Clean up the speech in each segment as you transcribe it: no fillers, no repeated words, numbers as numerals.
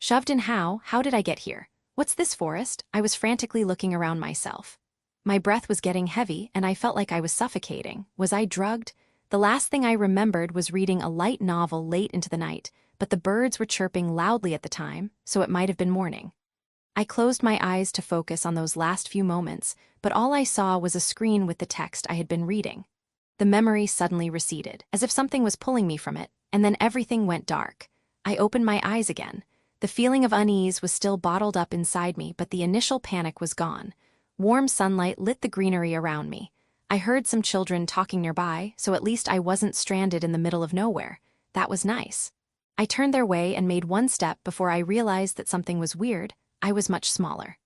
Shoved in how? How did I get here? What's this forest? I was frantically looking around myself. My breath was getting heavy, and I felt like I was suffocating. Was I drugged? The last thing I remembered was reading a light novel late into the night, but the birds were chirping loudly at the time, so it might have been morning. I closed my eyes to focus on those last few moments, but all I saw was a screen with the text I had been reading. The memory suddenly receded, as if something was pulling me from it, and then everything went dark. I opened my eyes again. The feeling of unease was still bottled up inside me, but the initial panic was gone. Warm sunlight lit the greenery around me. I heard some children talking nearby, so at least I wasn't stranded in the middle of nowhere. That was nice. I turned their way and made one step before I realized that something was weird. I was much smaller.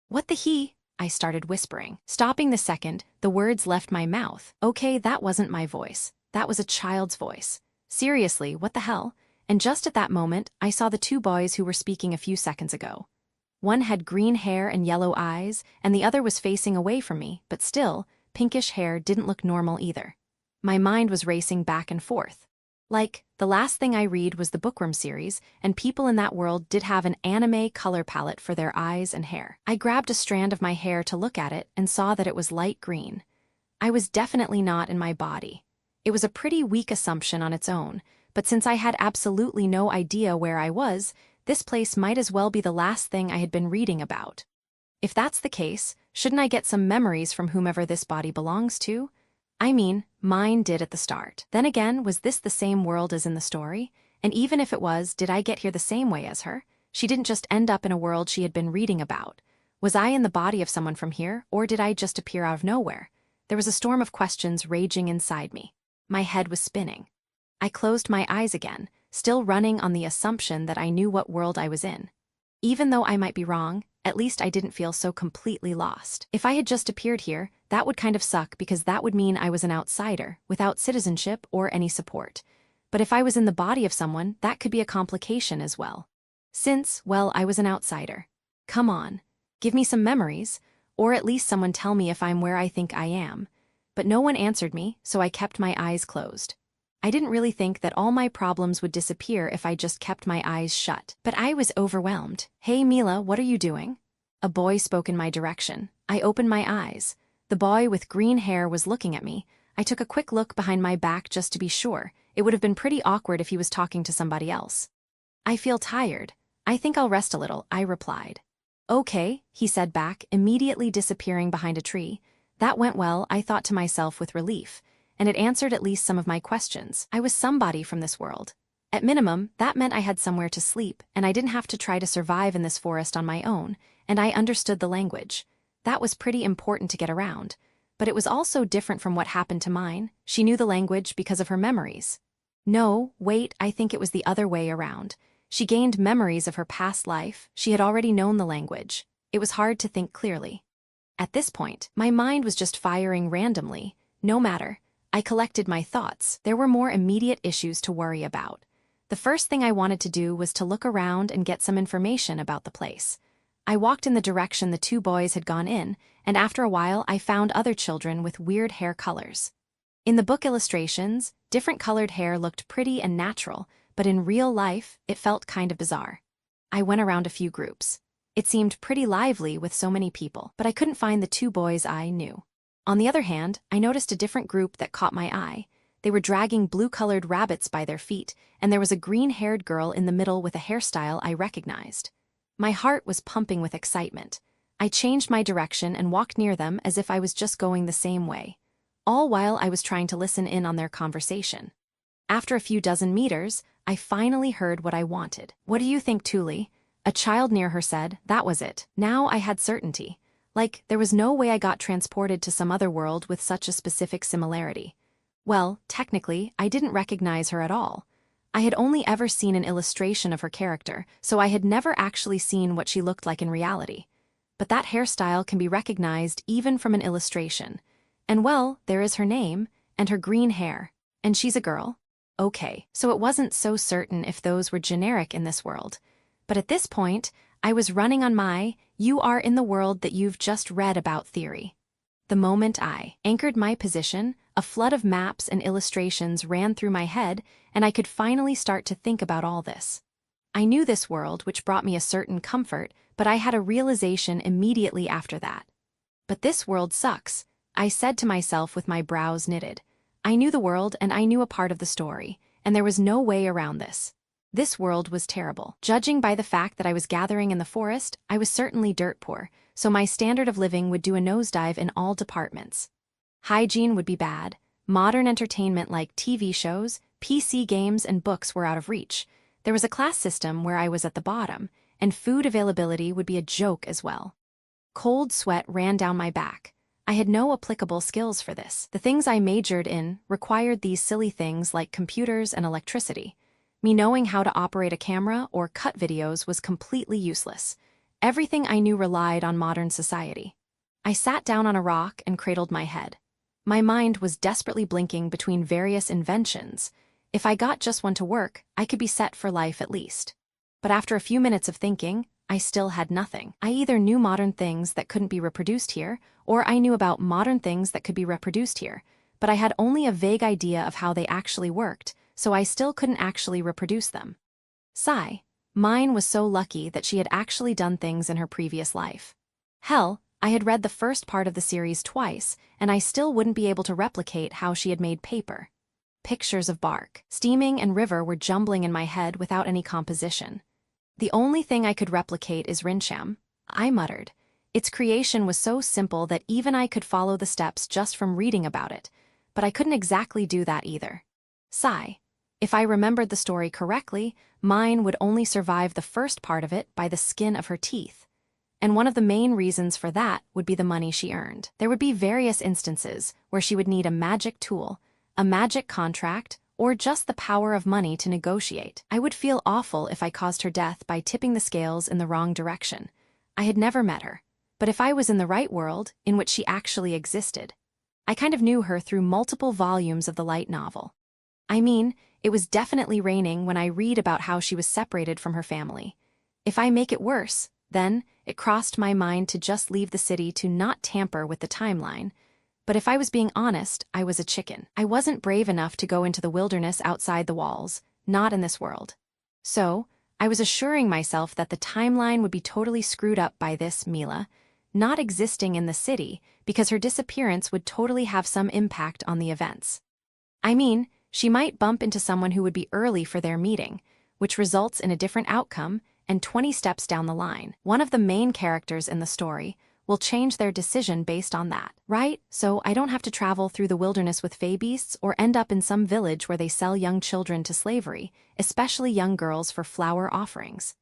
"What the he?" I started whispering. Stopping the second, the words left my mouth. Okay, that wasn't my voice. That was a child's voice. Seriously, what the hell? And just at that moment, I saw the two boys who were speaking a few seconds ago. One had green hair and yellow eyes, and the other was facing away from me, but still, pinkish hair didn't look normal either. My mind was racing back and forth. Like, the last thing I read was the Bookworm series, and people in that world did have an anime color palette for their eyes and hair. I grabbed a strand of my hair to look at it and saw that it was light green. I was definitely not in my body. It was a pretty weak assumption on its own, but since I had absolutely no idea where I was, this place might as well be the last thing I had been reading about. If that's the case, shouldn't I get some memories from whomever this body belongs to? I mean, mine did at the start. Then again, was this the same world as in the story? And even if it was, did I get here the same way as her? She didn't just end up in a world she had been reading about. Was I in the body of someone from here, or did I just appear out of nowhere? There was a storm of questions raging inside me. My head was spinning. I closed my eyes again, still running on the assumption that I knew what world I was in. Even though I might be wrong, at least I didn't feel so completely lost. If I had just appeared here, that would kind of suck because that would mean I was an outsider, without citizenship or any support. But if I was in the body of someone, that could be a complication as well. Since, well, I was an outsider. Come on, give me some memories, or at least someone tell me if I'm where I think I am. But no one answered me, so I kept my eyes closed. I didn't really think that all my problems would disappear if I just kept my eyes shut. But I was overwhelmed. "Hey Mila, what are you doing?" A boy spoke in my direction. I opened my eyes. The boy with green hair was looking at me. I took a quick look behind my back just to be sure. It would have been pretty awkward if he was talking to somebody else. "I feel tired. I think I'll rest a little," I replied. "Okay," he said back, immediately disappearing behind a tree. That went well, I thought to myself with relief. And it answered at least some of my questions. I was somebody from this world. At minimum, that meant I had somewhere to sleep, and I didn't have to try to survive in this forest on my own, and I understood the language. That was pretty important to get around. But it was also different from what happened to mine. She knew the language because of her memories. No, wait, I think it was the other way around. She gained memories of her past life. She had already known the language. It was hard to think clearly. At this point, my mind was just firing randomly. No matter. I collected my thoughts. There were more immediate issues to worry about. The first thing I wanted to do was to look around and get some information about the place. I walked in the direction the two boys had gone in, and after a while I found other children with weird hair colors. In the book illustrations, different colored hair looked pretty and natural, but in real life, it felt kind of bizarre. I went around a few groups. It seemed pretty lively with so many people, but I couldn't find the two boys I knew. On the other hand, I noticed a different group that caught my eye. They were dragging blue-colored rabbits by their feet, and there was a green-haired girl in the middle with a hairstyle I recognized. My heart was pumping with excitement. I changed my direction and walked near them as if I was just going the same way, all while I was trying to listen in on their conversation. After a few dozen meters, I finally heard what I wanted. "What do you think, Taue?" A child near her said. That was it. Now I had certainty. Like, there was no way I got transported to some other world with such a specific similarity. Well, technically, I didn't recognize her at all. I had only ever seen an illustration of her character, so I had never actually seen what she looked like in reality. But that hairstyle can be recognized even from an illustration. And well, there is her name, and her green hair. And she's a girl. Okay, so it wasn't so certain if those were generic in this world. But at this point, I was running on my "you are in the world that you've just read about" theory. The moment I anchored my position, a flood of maps and illustrations ran through my head, and I could finally start to think about all this. I knew this world, which brought me a certain comfort, but I had a realization immediately after that. But this world sucks, I said to myself with my brows knitted. I knew the world and I knew a part of the story, and there was no way around this. This world was terrible. Judging by the fact that I was gathering in the forest, I was certainly dirt poor, so my standard of living would do a nosedive in all departments. Hygiene would be bad, modern entertainment like TV shows, PC games, and books were out of reach. There was a class system where I was at the bottom, and food availability would be a joke as well. Cold sweat ran down my back. I had no applicable skills for this. The things I majored in required these silly things like computers and electricity. Me knowing how to operate a camera or cut videos was completely useless. Everything I knew relied on modern society. I sat down on a rock and cradled my head. My mind was desperately blinking between various inventions. If I got just one to work, I could be set for life at least. But after a few minutes of thinking, I still had nothing. I either knew modern things that couldn't be reproduced here, or I knew about modern things that could be reproduced here, but I had only a vague idea of how they actually worked, so I still couldn't actually reproduce them. Sigh. Mine was so lucky that she had actually done things in her previous life. Hell, I had read the first part of the series twice, and I still wouldn't be able to replicate how she had made paper. Pictures of bark, steaming, and river were jumbling in my head without any composition. The only thing I could replicate is Rinsham, I muttered. Its creation was so simple that even I could follow the steps just from reading about it, but I couldn't exactly do that either. Sigh. If I remembered the story correctly, mine would only survive the first part of it by the skin of her teeth. And one of the main reasons for that would be the money she earned. There would be various instances where she would need a magic tool, a magic contract, or just the power of money to negotiate. I would feel awful if I caused her death by tipping the scales in the wrong direction. I had never met her, but if I was in the right world, in which she actually existed, I kind of knew her through multiple volumes of the light novel. I mean, it was definitely raining when I read about how she was separated from her family. If I make it worse, then it crossed my mind to just leave the city to not tamper with the timeline. But if I was being honest, I was a chicken. I wasn't brave enough to go into the wilderness outside the walls, not in this world. So, I was assuring myself that the timeline would be totally screwed up by this Mila, not existing in the city, because her disappearance would totally have some impact on the events. I mean, she might bump into someone who would be early for their meeting, which results in a different outcome, and 20 steps down the line, one of the main characters in the story will change their decision based on that, right? So I don't have to travel through the wilderness with fey beasts or end up in some village where they sell young children to slavery, especially young girls, for flower offerings.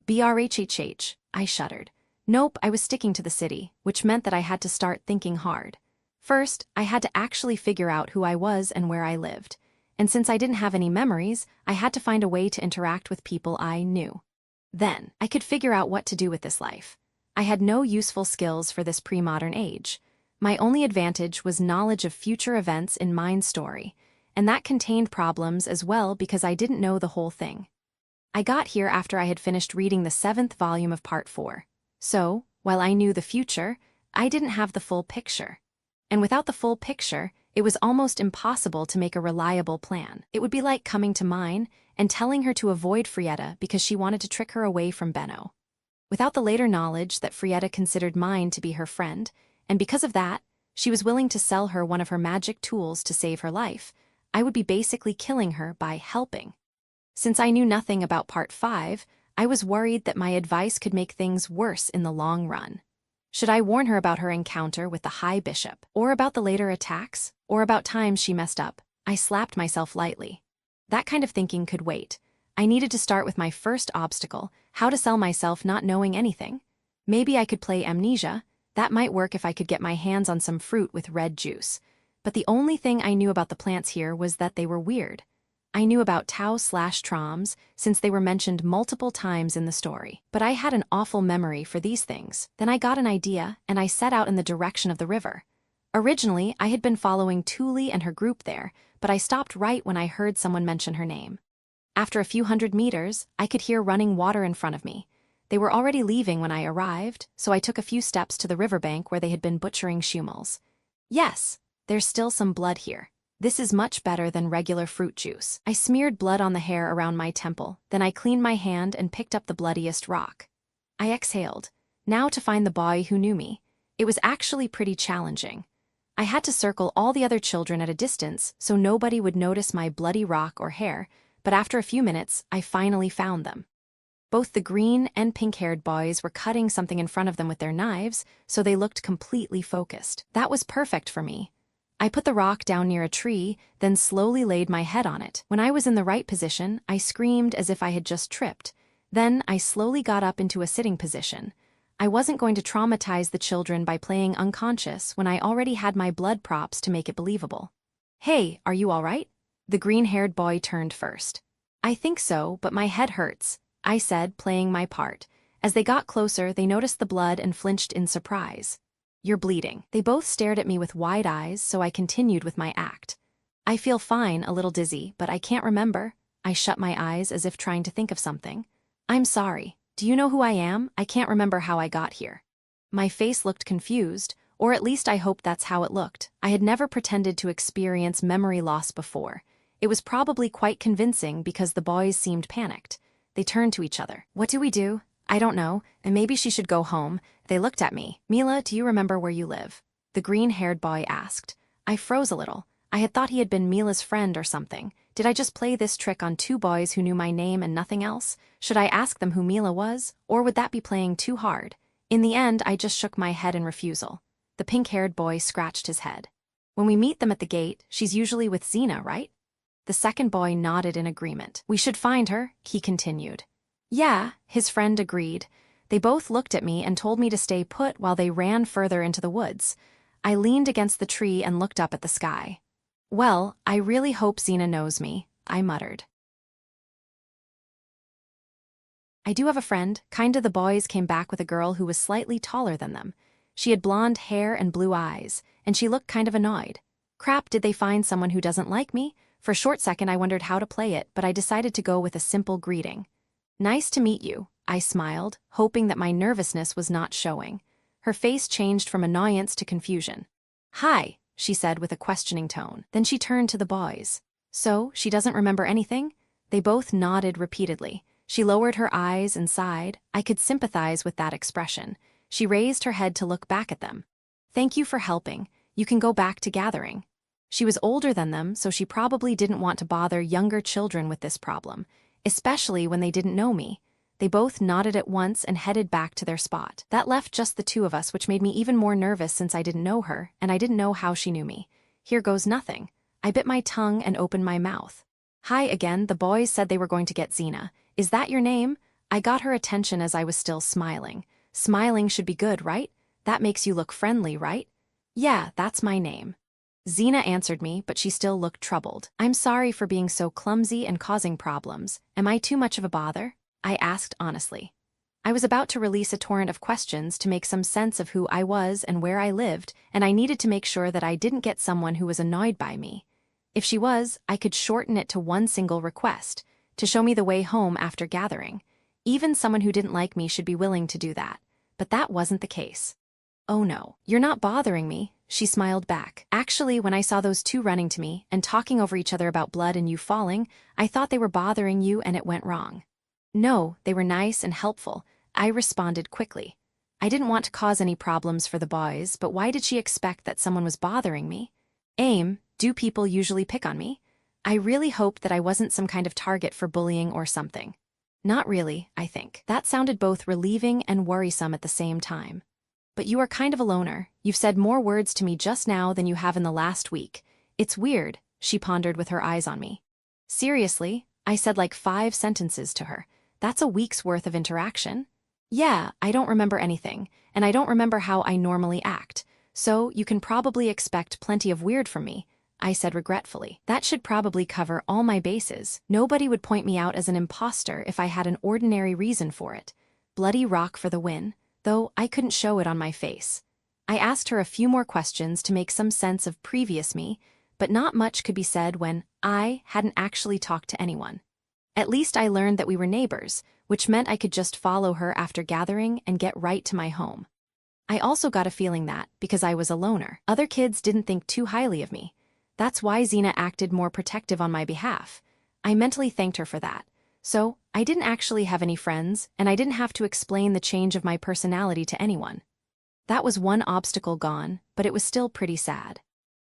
Brhhh, I shuddered. Nope, I was sticking to the city, which meant that I had to start thinking hard. First, I had to actually figure out who I was and where I lived. And since I didn't have any memories, I had to find a way to interact with people I knew. Then, I could figure out what to do with this life. I had no useful skills for this pre-modern age. My only advantage was knowledge of future events in mine's story, and that contained problems as well because I didn't know the whole thing. I got here after I had finished reading the 7th volume of Part 4. So, while I knew the future, I didn't have the full picture. And without the full picture, it was almost impossible to make a reliable plan. It would be like coming to mine and telling her to avoid Frietta because she wanted to trick her away from Benno. Without the later knowledge that Frietta considered mine to be her friend, and because of that, she was willing to sell her one of her magic tools to save her life, I would be basically killing her by helping. Since I knew nothing about Part 5, I was worried that my advice could make things worse in the long run. Should I warn her about her encounter with the High Bishop, or about the later attacks, or about times she messed up? I slapped myself lightly. That kind of thinking could wait. I needed to start with my first obstacle, how to sell myself not knowing anything. Maybe I could play amnesia. That might work if I could get my hands on some fruit with red juice. But the only thing I knew about the plants here was that they were weird. I knew about Taue/Trombes since they were mentioned multiple times in the story. But I had an awful memory for these things. Then I got an idea, and I set out in the direction of the river. Originally, I had been following Taue and her group there, but I stopped right when I heard someone mention her name. After a few hundred meters, I could hear running water in front of me. They were already leaving when I arrived, so I took a few steps to the riverbank where they had been butchering Shumils. Yes, there's still some blood here. This is much better than regular fruit juice. I smeared blood on the hair around my temple, then I cleaned my hand and picked up the bloodiest rock. I exhaled. Now to find the boy who knew me. It was actually pretty challenging. I had to circle all the other children at a distance so nobody would notice my bloody rock or hair, but after a few minutes, I finally found them. Both the green and pink-haired boys were cutting something in front of them with their knives, so they looked completely focused. That was perfect for me. I put the rock down near a tree, then slowly laid my head on it. When I was in the right position, I screamed as if I had just tripped. Then I slowly got up into a sitting position. I wasn't going to traumatize the children by playing unconscious when I already had my blood props to make it believable. "Hey, are you all right?" The green-haired boy turned first. "I think so, but my head hurts," I said, playing my part. As they got closer, they noticed the blood and flinched in surprise. "You're bleeding." They both stared at me with wide eyes, so I continued with my act. "I feel fine, a little dizzy, but I can't remember." I shut my eyes as if trying to think of something. "I'm sorry. Do you know who I am? I can't remember how I got here." My face looked confused, or at least I hoped that's how it looked. I had never pretended to experience memory loss before. It was probably quite convincing because the boys seemed panicked. They turned to each other. "What do we do?" "I don't know, and maybe she should go home." They looked at me. "Mila, do you remember where you live?" The green-haired boy asked. I froze a little. I had thought he had been Mila's friend or something. Did I just play this trick on two boys who knew my name and nothing else? Should I ask them who Mila was, or would that be playing too hard? In the end, I just shook my head in refusal. The pink-haired boy scratched his head. "When we meet them at the gate, she's usually with Xena, right?" The second boy nodded in agreement. "We should find her," he continued. "Yeah," his friend agreed. They both looked at me and told me to stay put while they ran further into the woods. I leaned against the tree and looked up at the sky. "Well, I really hope Xena knows me," I muttered. "I do have a friend." Kinda the boys came back with a girl who was slightly taller than them. She had blonde hair and blue eyes, and she looked kind of annoyed. Crap, did they find someone who doesn't like me? For a short second I wondered how to play it, but I decided to go with a simple greeting. "Nice to meet you," I smiled, hoping that my nervousness was not showing. Her face changed from annoyance to confusion. "Hi," she said with a questioning tone. Then she turned to the boys. "So, she doesn't remember anything?" They both nodded repeatedly. She lowered her eyes and sighed. I could sympathize with that expression. She raised her head to look back at them. "Thank you for helping. You can go back to gathering." She was older than them, so she probably didn't want to bother younger children with this problem, especially when they didn't know me. They both nodded at once and headed back to their spot. That left just the two of us, which made me even more nervous since I didn't know her, and I didn't know how she knew me. Here goes nothing. I bit my tongue and opened my mouth. "Hi again, the boys said they were going to get Xena. Is that your name?" I got her attention as I was still smiling. Smiling should be good, right? That makes you look friendly, right? "Yeah, that's my name." Xena answered me, but she still looked troubled. "I'm sorry for being so clumsy and causing problems. Am I too much of a bother?" I asked honestly. I was about to release a torrent of questions to make some sense of who I was and where I lived, and I needed to make sure that I didn't get someone who was annoyed by me. If she was, I could shorten it to one single request, to show me the way home after gathering. Even someone who didn't like me should be willing to do that. But that wasn't the case. "Oh no, you're not bothering me," she smiled back. "Actually, when I saw those two running to me and talking over each other about blood and you falling, I thought they were bothering you and it went wrong." "No, they were nice and helpful," I responded quickly. I didn't want to cause any problems for the boys, but why did she expect that someone was bothering me? Do people usually pick on me? I really hoped that I wasn't some kind of target for bullying or something. Not really, I think. That sounded both relieving and worrisome at the same time. "But you are kind of a loner. You've said more words to me just now than you have in the last week. It's weird," she pondered with her eyes on me. "Seriously?" I said like 5 sentences to her. "That's a week's worth of interaction." "Yeah, I don't remember anything, and I don't remember how I normally act. So you can probably expect plenty of weird from me," I said regretfully. That should probably cover all my bases. Nobody would point me out as an imposter if I had an ordinary reason for it. Bloody rock for the win, though I couldn't show it on my face. I asked her a few more questions to make some sense of previous me, but not much could be said when I hadn't actually talked to anyone. At least I learned that we were neighbors, which meant I could just follow her after gathering and get right to my home. I also got a feeling that, because I was a loner, other kids didn't think too highly of me. That's why Xena acted more protective on my behalf. I mentally thanked her for that. So, I didn't actually have any friends, and I didn't have to explain the change of my personality to anyone. That was one obstacle gone, but it was still pretty sad.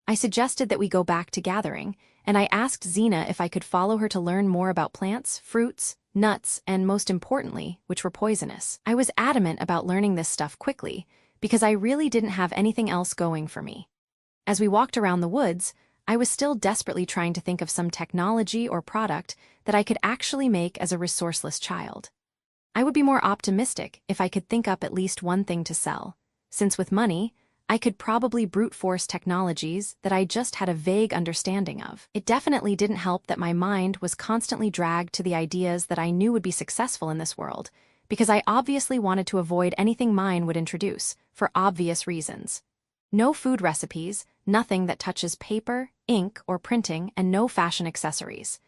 I suggested that we go back to gathering, and I asked Xena if I could follow her to learn more about plants, fruits, nuts, and most importantly, which were poisonous. I was adamant about learning this stuff quickly, because I really didn't have anything else going for me. As we walked around the woods, I was still desperately trying to think of some technology or product that I could actually make as a resourceless child. I would be more optimistic if I could think up at least one thing to sell, since with money, I could probably brute force technologies that I just had a vague understanding of. It definitely didn't help that my mind was constantly dragged to the ideas that I knew would be successful in this world, because I obviously wanted to avoid anything mine would introduce, for obvious reasons. No food recipes, nothing that touches paper, ink, or printing, and no fashion accessories.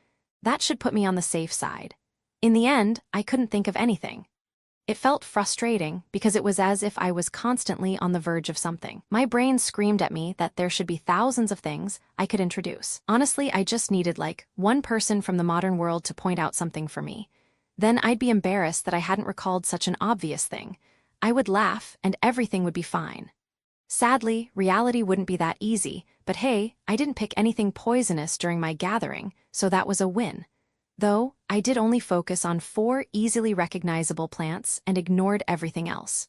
That should put me on the safe side. In the end, I couldn't think of anything. It felt frustrating because it was as if I was constantly on the verge of something. My brain screamed at me that there should be thousands of things I could introduce. Honestly, I just needed one person from the modern world to point out something for me. Then I'd be embarrassed that I hadn't recalled such an obvious thing. I would laugh and everything would be fine. Sadly, reality wouldn't be that easy, but hey, I didn't pick anything poisonous during my gathering, so that was a win. Though, I did only focus on 4 easily recognizable plants and ignored everything else.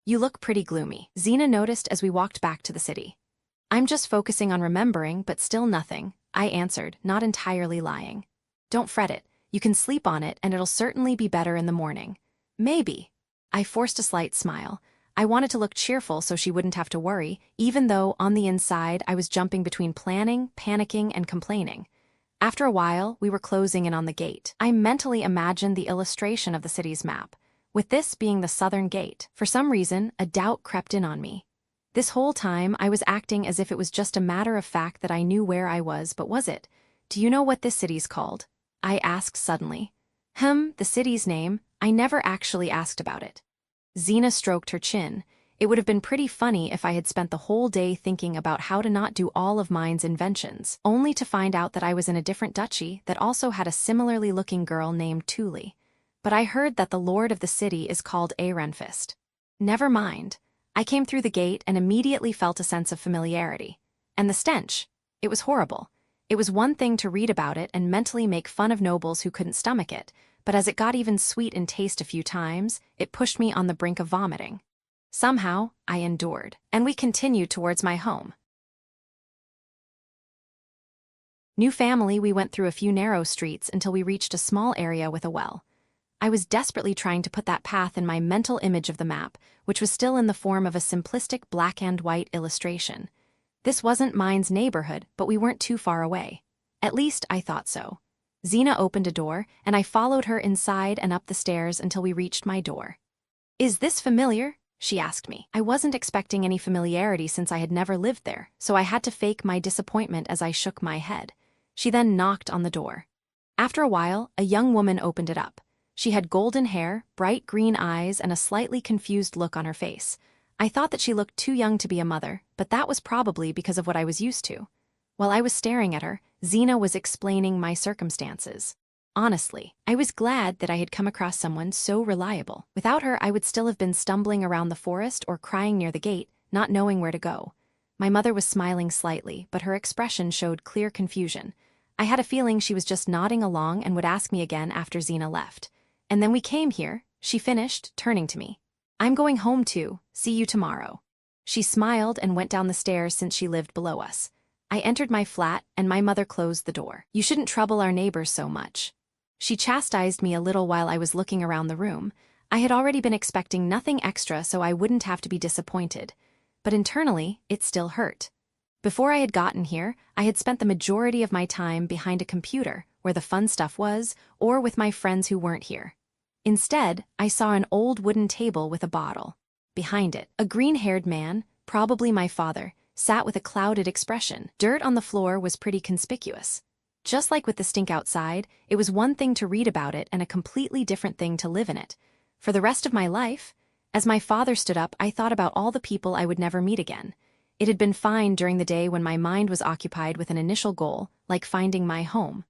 You look pretty gloomy, Xena noticed as we walked back to the city. I'm just focusing on remembering, but still nothing, I answered, not entirely lying. Don't fret it, you can sleep on it and it'll certainly be better in the morning. Maybe. I forced a slight smile. I wanted to look cheerful so she wouldn't have to worry, even though on the inside I was jumping between planning, panicking, and complaining. After a while, we were closing in on the gate. I mentally imagined the illustration of the city's map, with this being the southern gate. For some reason, a doubt crept in on me. This whole time, I was acting as if it was just a matter of fact that I knew where I was, but was it? Do you know what this city's called? I asked suddenly. The city's name. I never actually asked about it. Xena stroked her chin. It would have been pretty funny if I had spent the whole day thinking about how to not do all of mine's inventions, only to find out that I was in a different duchy that also had a similarly looking girl named Taue. But I heard that the lord of the city is called Ehrenfist. Never mind. I came through the gate and immediately felt a sense of familiarity. And the stench. It was horrible. It was one thing to read about it and mentally make fun of nobles who couldn't stomach it, but as it got even sweet in taste a few times, it pushed me on the brink of vomiting. Somehow, I endured, and we continued towards my home. New family, we went through a few narrow streets until we reached a small area with a well. I was desperately trying to put that path in my mental image of the map, which was still in the form of a simplistic black and white illustration. This wasn't mine's neighborhood, but we weren't too far away. At least, I thought so. Xena opened a door, and I followed her inside and up the stairs until we reached my door. "Is this familiar?" she asked me. I wasn't expecting any familiarity since I had never lived there, so I had to fake my disappointment as I shook my head. She then knocked on the door. After a while, a young woman opened it up. She had golden hair, bright green eyes, and a slightly confused look on her face. I thought that she looked too young to be a mother, but that was probably because of what I was used to. While I was staring at her, Xena was explaining my circumstances. Honestly, I was glad that I had come across someone so reliable. Without her, I would still have been stumbling around the forest or crying near the gate, not knowing where to go. My mother was smiling slightly, but her expression showed clear confusion. I had a feeling she was just nodding along and would ask me again after Xena left. "And then we came here," she finished, turning to me. "I'm going home too. See you tomorrow." She smiled and went down the stairs since she lived below us. I entered my flat, and my mother closed the door. "You shouldn't trouble our neighbors so much." She chastised me a little while I was looking around the room. I had already been expecting nothing extra so I wouldn't have to be disappointed. But internally, it still hurt. Before I had gotten here, I had spent the majority of my time behind a computer, where the fun stuff was, or with my friends who weren't here. Instead, I saw an old wooden table with a bottle. Behind it, a green-haired man, probably my father, sat with a clouded expression. Dirt on the floor was pretty conspicuous. Just like with the stink outside, it was one thing to read about it and a completely different thing to live in it. For the rest of my life, as my father stood up, I thought about all the people I would never meet again. It had been fine during the day when my mind was occupied with an initial goal, like finding my home.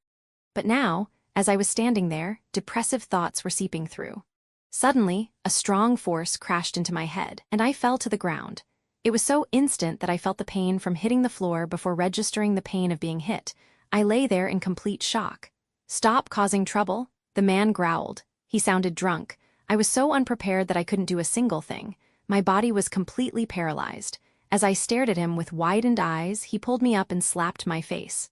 But now, as I was standing there, depressive thoughts were seeping through. Suddenly, a strong force crashed into my head, and I fell to the ground. It was so instant that I felt the pain from hitting the floor before registering the pain of being hit. I lay there in complete shock. "Stop causing trouble," the man growled. He sounded drunk. I was so unprepared that I couldn't do a single thing. My body was completely paralyzed. As I stared at him with widened eyes, he pulled me up and slapped my face.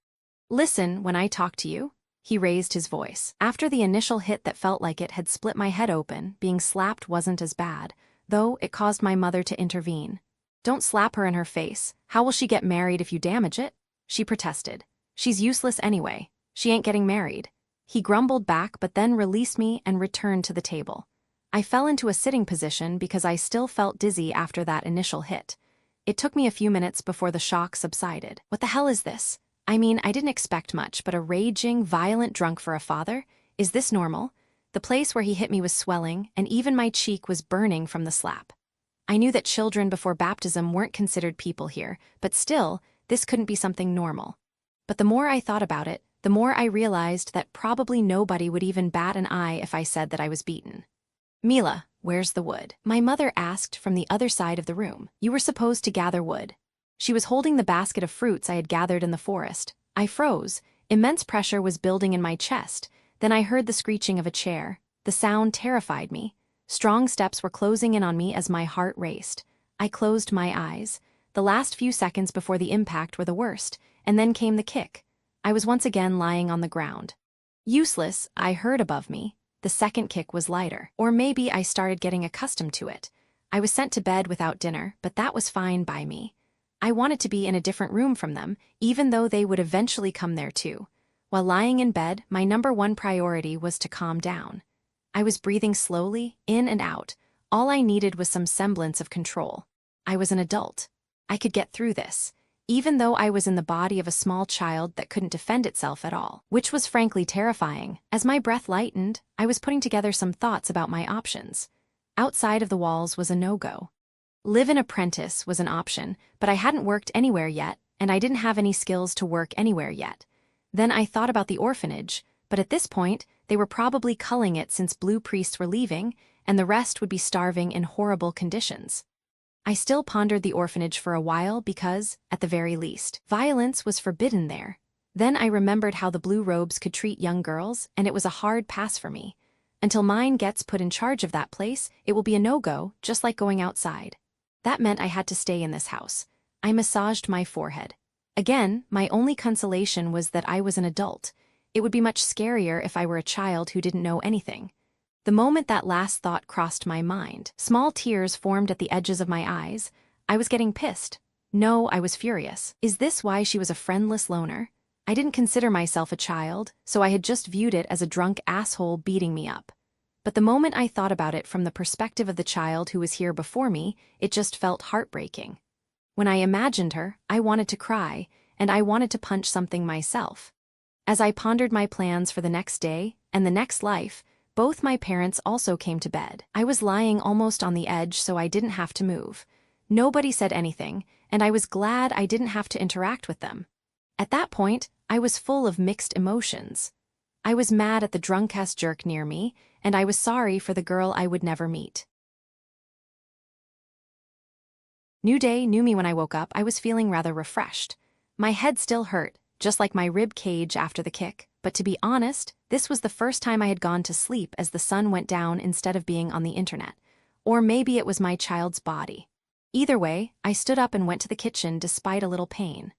"Listen when I talk to you." He raised his voice. After the initial hit that felt like it had split my head open, being slapped wasn't as bad, though it caused my mother to intervene. "Don't slap her in her face. How will she get married if you damage it?" she protested. "She's useless anyway. She ain't getting married." He grumbled back but then released me and returned to the table. I fell into a sitting position because I still felt dizzy after that initial hit. It took me a few minutes before the shock subsided. What the hell is this? I mean, I didn't expect much, but a raging, violent drunk for a father? Is this normal? The place where he hit me was swelling, and even my cheek was burning from the slap. I knew that children before baptism weren't considered people here, but still, this couldn't be something normal. But the more I thought about it, the more I realized that probably nobody would even bat an eye if I said that I was beaten. "Mila, where's the wood?" my mother asked from the other side of the room. "You were supposed to gather wood." She was holding the basket of fruits I had gathered in the forest. I froze. Immense pressure was building in my chest. Then I heard the screeching of a chair. The sound terrified me. Strong steps were closing in on me as my heart raced. I closed my eyes. The last few seconds before the impact were the worst, and then came the kick. I was once again lying on the ground. "Useless," I heard above me. The second kick was lighter. Or maybe I started getting accustomed to it. I was sent to bed without dinner, but that was fine by me. I wanted to be in a different room from them, even though they would eventually come there too. While lying in bed, my #1 priority was to calm down. I was breathing slowly, in and out. All I needed was some semblance of control. I was an adult. I could get through this, even though I was in the body of a small child that couldn't defend itself at all, which was frankly terrifying. As my breath lightened, I was putting together some thoughts about my options. Outside of the walls was a no-go. Live an apprentice was an option, but I hadn't worked anywhere yet, and I didn't have any skills to work anywhere yet. Then I thought about the orphanage, but at this point, they were probably culling it since blue priests were leaving, and the rest would be starving in horrible conditions. I still pondered the orphanage for a while because, at the very least, violence was forbidden there. Then I remembered how the blue robes could treat young girls, and it was a hard pass for me. Until mine gets put in charge of that place, it will be a no-go, just like going outside. That meant I had to stay in this house. I massaged my forehead. Again, my only consolation was that I was an adult. It would be much scarier if I were a child who didn't know anything. The moment that last thought crossed my mind, small tears formed at the edges of my eyes. I was getting pissed. No, I was furious. Is this why she was a friendless loner? I didn't consider myself a child, so I had just viewed it as a drunk asshole beating me up. But the moment I thought about it from the perspective of the child who was here before me, it just felt heartbreaking. When I imagined her, I wanted to cry, and I wanted to punch something myself. As I pondered my plans for the next day and the next life, both my parents also came to bed. I was lying almost on the edge so I didn't have to move. Nobody said anything, and I was glad I didn't have to interact with them. At that point, I was full of mixed emotions. I was mad at the drunk-ass jerk near me, and I was sorry for the girl I would never meet. New day, new me. When I woke up, I was feeling rather refreshed. My head still hurt, just like my rib cage after the kick, but to be honest, this was the first time I had gone to sleep as the sun went down instead of being on the internet. Or maybe it was my child's body. Either way, I stood up and went to the kitchen despite a little pain.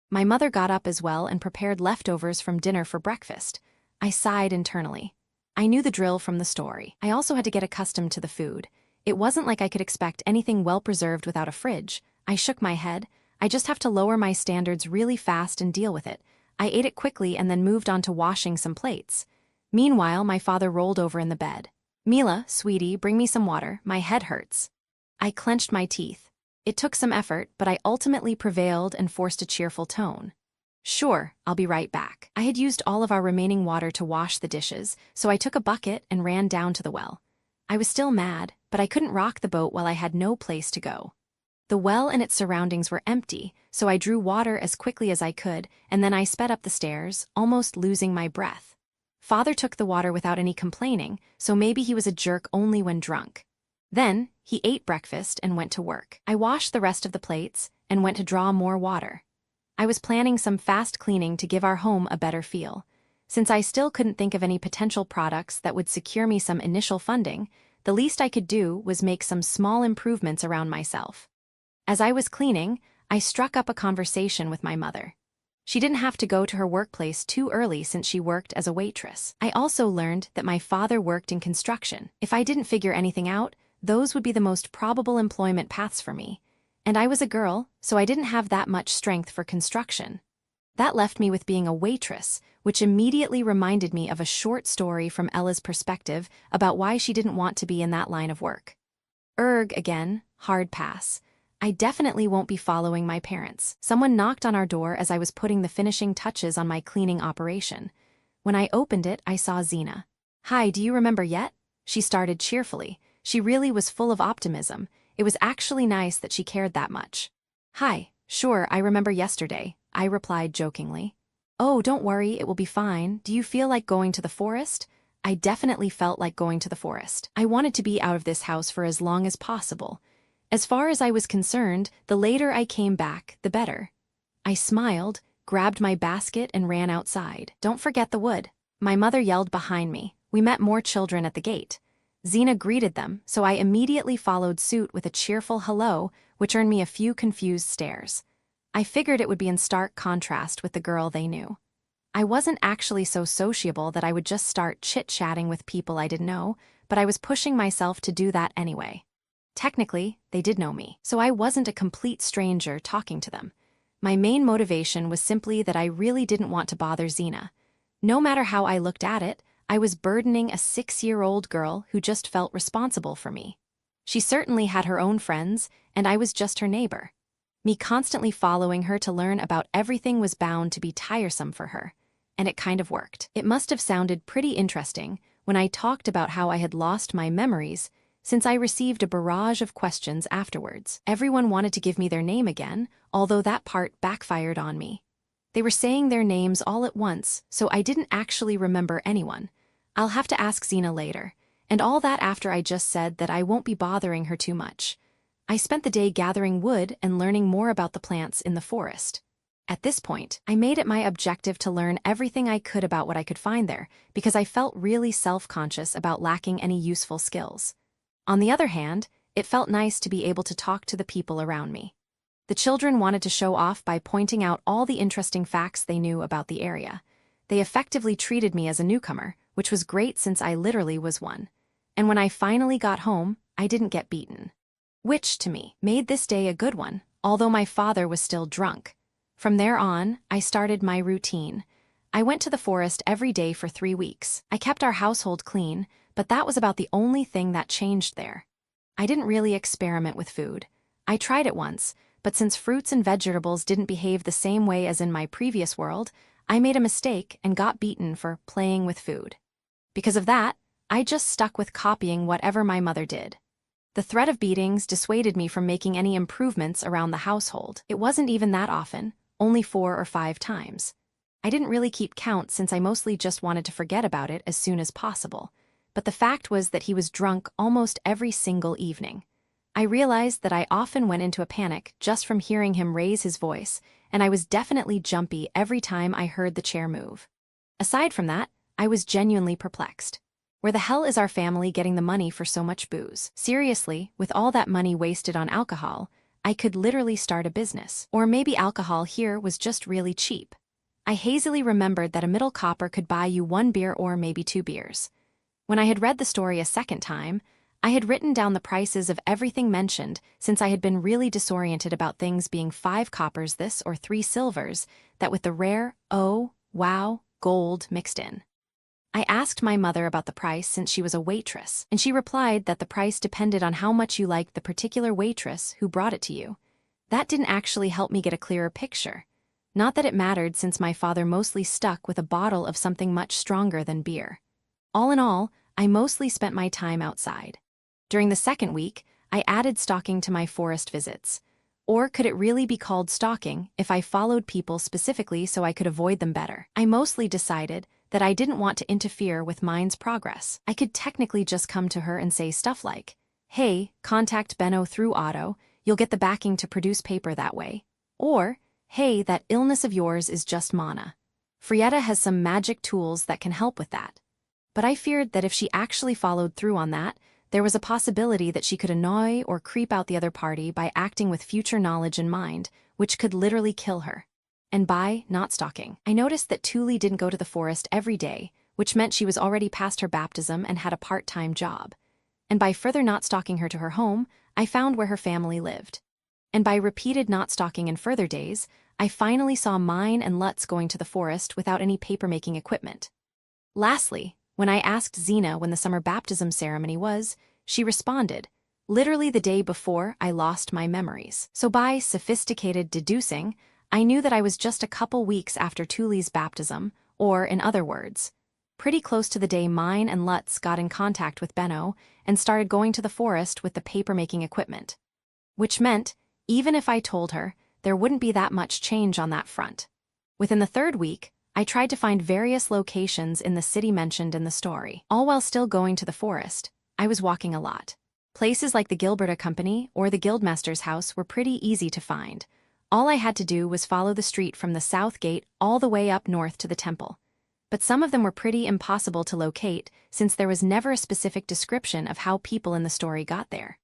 My mother got up as well and prepared leftovers from dinner for breakfast. I sighed internally. I knew the drill from the story. I also had to get accustomed to the food. It wasn't like I could expect anything well-preserved without a fridge. I shook my head. I just have to lower my standards really fast and deal with it. I ate it quickly and then moved on to washing some plates. Meanwhile, my father rolled over in the bed. "Mila, sweetie, bring me some water. My head hurts." I clenched my teeth. It took some effort, but I ultimately prevailed and forced a cheerful tone. "Sure, I'll be right back." I had used all of our remaining water to wash the dishes, so I took a bucket and ran down to the well. I was still mad, but I couldn't rock the boat while I had no place to go. The well and its surroundings were empty, so I drew water as quickly as I could, and then I sped up the stairs, almost losing my breath. Father took the water without any complaining, so maybe he was a jerk only when drunk. Then, he ate breakfast and went to work. I washed the rest of the plates and went to draw more water. I was planning some fast cleaning to give our home a better feel. Since I still couldn't think of any potential products that would secure me some initial funding, the least I could do was make some small improvements around myself. As I was cleaning, I struck up a conversation with my mother. She didn't have to go to her workplace too early since she worked as a waitress. I also learned that my father worked in construction. If I didn't figure anything out, those would be the most probable employment paths for me. And I was a girl, so I didn't have that much strength for construction. That left me with being a waitress, which immediately reminded me of a short story from Ella's perspective about why she didn't want to be in that line of work. Again, hard pass. I definitely won't be following my parents. Someone knocked on our door as I was putting the finishing touches on my cleaning operation. When I opened it, I saw Xena. "Hi, do you remember yet?" She started cheerfully. She really was full of optimism. It was actually nice that she cared that much. "Hi, sure, I remember yesterday," I replied jokingly. "Oh, don't worry, it will be fine. Do you feel like going to the forest?" I definitely felt like going to the forest. I wanted to be out of this house for as long as possible. As far as I was concerned, the later I came back, the better. I smiled, grabbed my basket, and ran outside. "Don't forget the wood," my mother yelled behind me. We met more children at the gate. Xena greeted them, so I immediately followed suit with a cheerful hello, which earned me a few confused stares. I figured it would be in stark contrast with the girl they knew. I wasn't actually so sociable that I would just start chit-chatting with people I didn't know, but I was pushing myself to do that anyway. Technically, they did know me, so I wasn't a complete stranger talking to them. My main motivation was simply that I really didn't want to bother Xena. No matter how I looked at it, I was burdening a 6-year-old girl who just felt responsible for me. She certainly had her own friends, and I was just her neighbor. Me constantly following her to learn about everything was bound to be tiresome for her, and it kind of worked. It must have sounded pretty interesting when I talked about how I had lost my memories, since I received a barrage of questions afterwards. Everyone wanted to give me their name again, although that part backfired on me. They were saying their names all at once, so I didn't actually remember anyone. I'll have to ask Xena later, and all that after I just said that I won't be bothering her too much. I spent the day gathering wood and learning more about the plants in the forest. At this point, I made it my objective to learn everything I could about what I could find there, because I felt really self-conscious about lacking any useful skills. On the other hand, it felt nice to be able to talk to the people around me. The children wanted to show off by pointing out all the interesting facts they knew about the area. They effectively treated me as a newcomer, which was great since I literally was one. And when I finally got home, I didn't get beaten. Which, to me, made this day a good one, although my father was still drunk. From there on, I started my routine. I went to the forest every day for 3 weeks. I kept our household clean, but that was about the only thing that changed there. I didn't really experiment with food. I tried it once, but since fruits and vegetables didn't behave the same way as in my previous world, I made a mistake and got beaten for playing with food. Because of that, I just stuck with copying whatever my mother did. The threat of beatings dissuaded me from making any improvements around the household. It wasn't even that often, only 4 or 5 times. I didn't really keep count since I mostly just wanted to forget about it as soon as possible. But the fact was that he was drunk almost every single evening. I realized that I often went into a panic just from hearing him raise his voice, and I was definitely jumpy every time I heard the chair move. Aside from that, I was genuinely perplexed. Where the hell is our family getting the money for so much booze? Seriously, with all that money wasted on alcohol, I could literally start a business. Or maybe alcohol here was just really cheap. I hazily remembered that a middle copper could buy you 1 beer or maybe 2 beers. When I had read the story a second time, I had written down the prices of everything mentioned since I had been really disoriented about things being 5 coppers this or 3 silvers, that with the rare, oh, wow, gold mixed in. I asked my mother about the price since she was a waitress, and she replied that the price depended on how much you liked the particular waitress who brought it to you. That didn't actually help me get a clearer picture. Not that it mattered since my father mostly stuck with a bottle of something much stronger than beer. All in all, I mostly spent my time outside. During the second week, I added stalking to my forest visits. Or could it really be called stalking if I followed people specifically so I could avoid them better? I mostly decided that I didn't want to interfere with mine's progress. I could technically just come to her and say stuff like, "Hey, contact Benno through Otto, you'll get the backing to produce paper that way." Or, "Hey, that illness of yours is just mana. Frietta has some magic tools that can help with that." But I feared that if she actually followed through on that, there was a possibility that she could annoy or creep out the other party by acting with future knowledge in mind, which could literally kill her. And by not stalking, I noticed that Taue didn't go to the forest every day, which meant she was already past her baptism and had a part-time job. And by further not stalking her to her home, I found where her family lived. And by repeated not stalking in further days, I finally saw mine and Lutz going to the forest without any paper-making equipment. Lastly, when I asked Xena when the summer baptism ceremony was, she responded, "Literally the day before I lost my memories." So by sophisticated deducing, I knew that I was just a couple weeks after Tully's baptism, or in other words, pretty close to the day mine and Lutz got in contact with Benno and started going to the forest with the paper-making equipment. Which meant, even if I told her, there wouldn't be that much change on that front. Within the third week, I tried to find various locations in the city mentioned in the story. All while still going to the forest, I was walking a lot. Places like the Gilberta Company or the Guildmaster's house were pretty easy to find. All I had to do was follow the street from the south gate all the way up north to the temple. But some of them were pretty impossible to locate since there was never a specific description of how people in the story got there.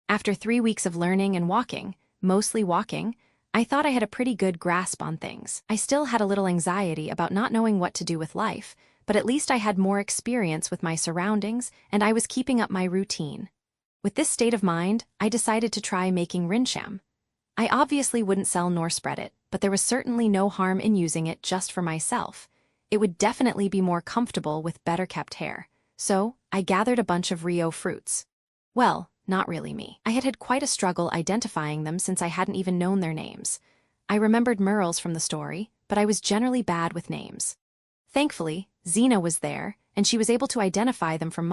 After 3 weeks of learning and walking, mostly walking, I thought I had a pretty good grasp on things. I still had a little anxiety about not knowing what to do with life, but at least I had more experience with my surroundings and I was keeping up my routine. With this state of mind, I decided to try making rinsham. I obviously wouldn't sell nor spread it, but there was certainly no harm in using it just for myself. It would definitely be more comfortable with better kept hair. So, I gathered a bunch of Rio fruits. Well, not really me. I had had quite a struggle identifying them since I hadn't even known their names. I remembered Merle's from the story, but I was generally bad with names. Thankfully, Xena was there, and she was able to identify them from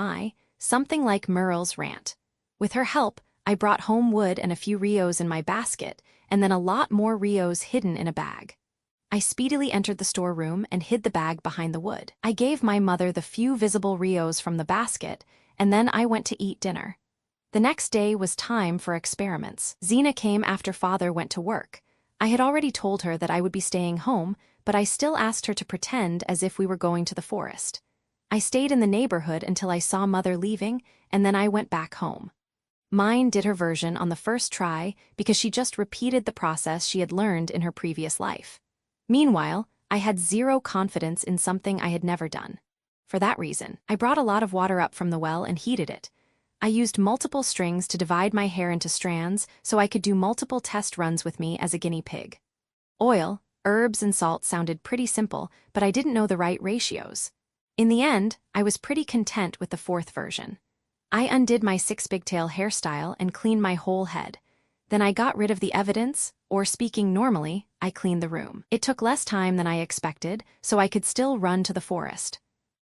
something like Merle's rant. With her help, I brought home wood and a few Rios in my basket, and then a lot more Rios hidden in a bag. I speedily entered the storeroom and hid the bag behind the wood. I gave my mother the few visible Rios from the basket, and then I went to eat dinner. The next day was time for experiments. Xena came after Father went to work. I had already told her that I would be staying home, but I still asked her to pretend as if we were going to the forest. I stayed in the neighborhood until I saw Mother leaving, and then I went back home. Mine did her version on the first try because she just repeated the process she had learned in her previous life. Meanwhile, I had zero confidence in something I had never done. For that reason, I brought a lot of water up from the well and heated it. I used multiple strings to divide my hair into strands so I could do multiple test runs with me as a guinea pig. Oil, herbs, and salt sounded pretty simple, but I didn't know the right ratios. In the end, I was pretty content with the fourth version. I undid my 6-pigtail hairstyle and cleaned my whole head. Then I got rid of the evidence, or speaking normally, I cleaned the room. It took less time than I expected, so I could still run to the forest.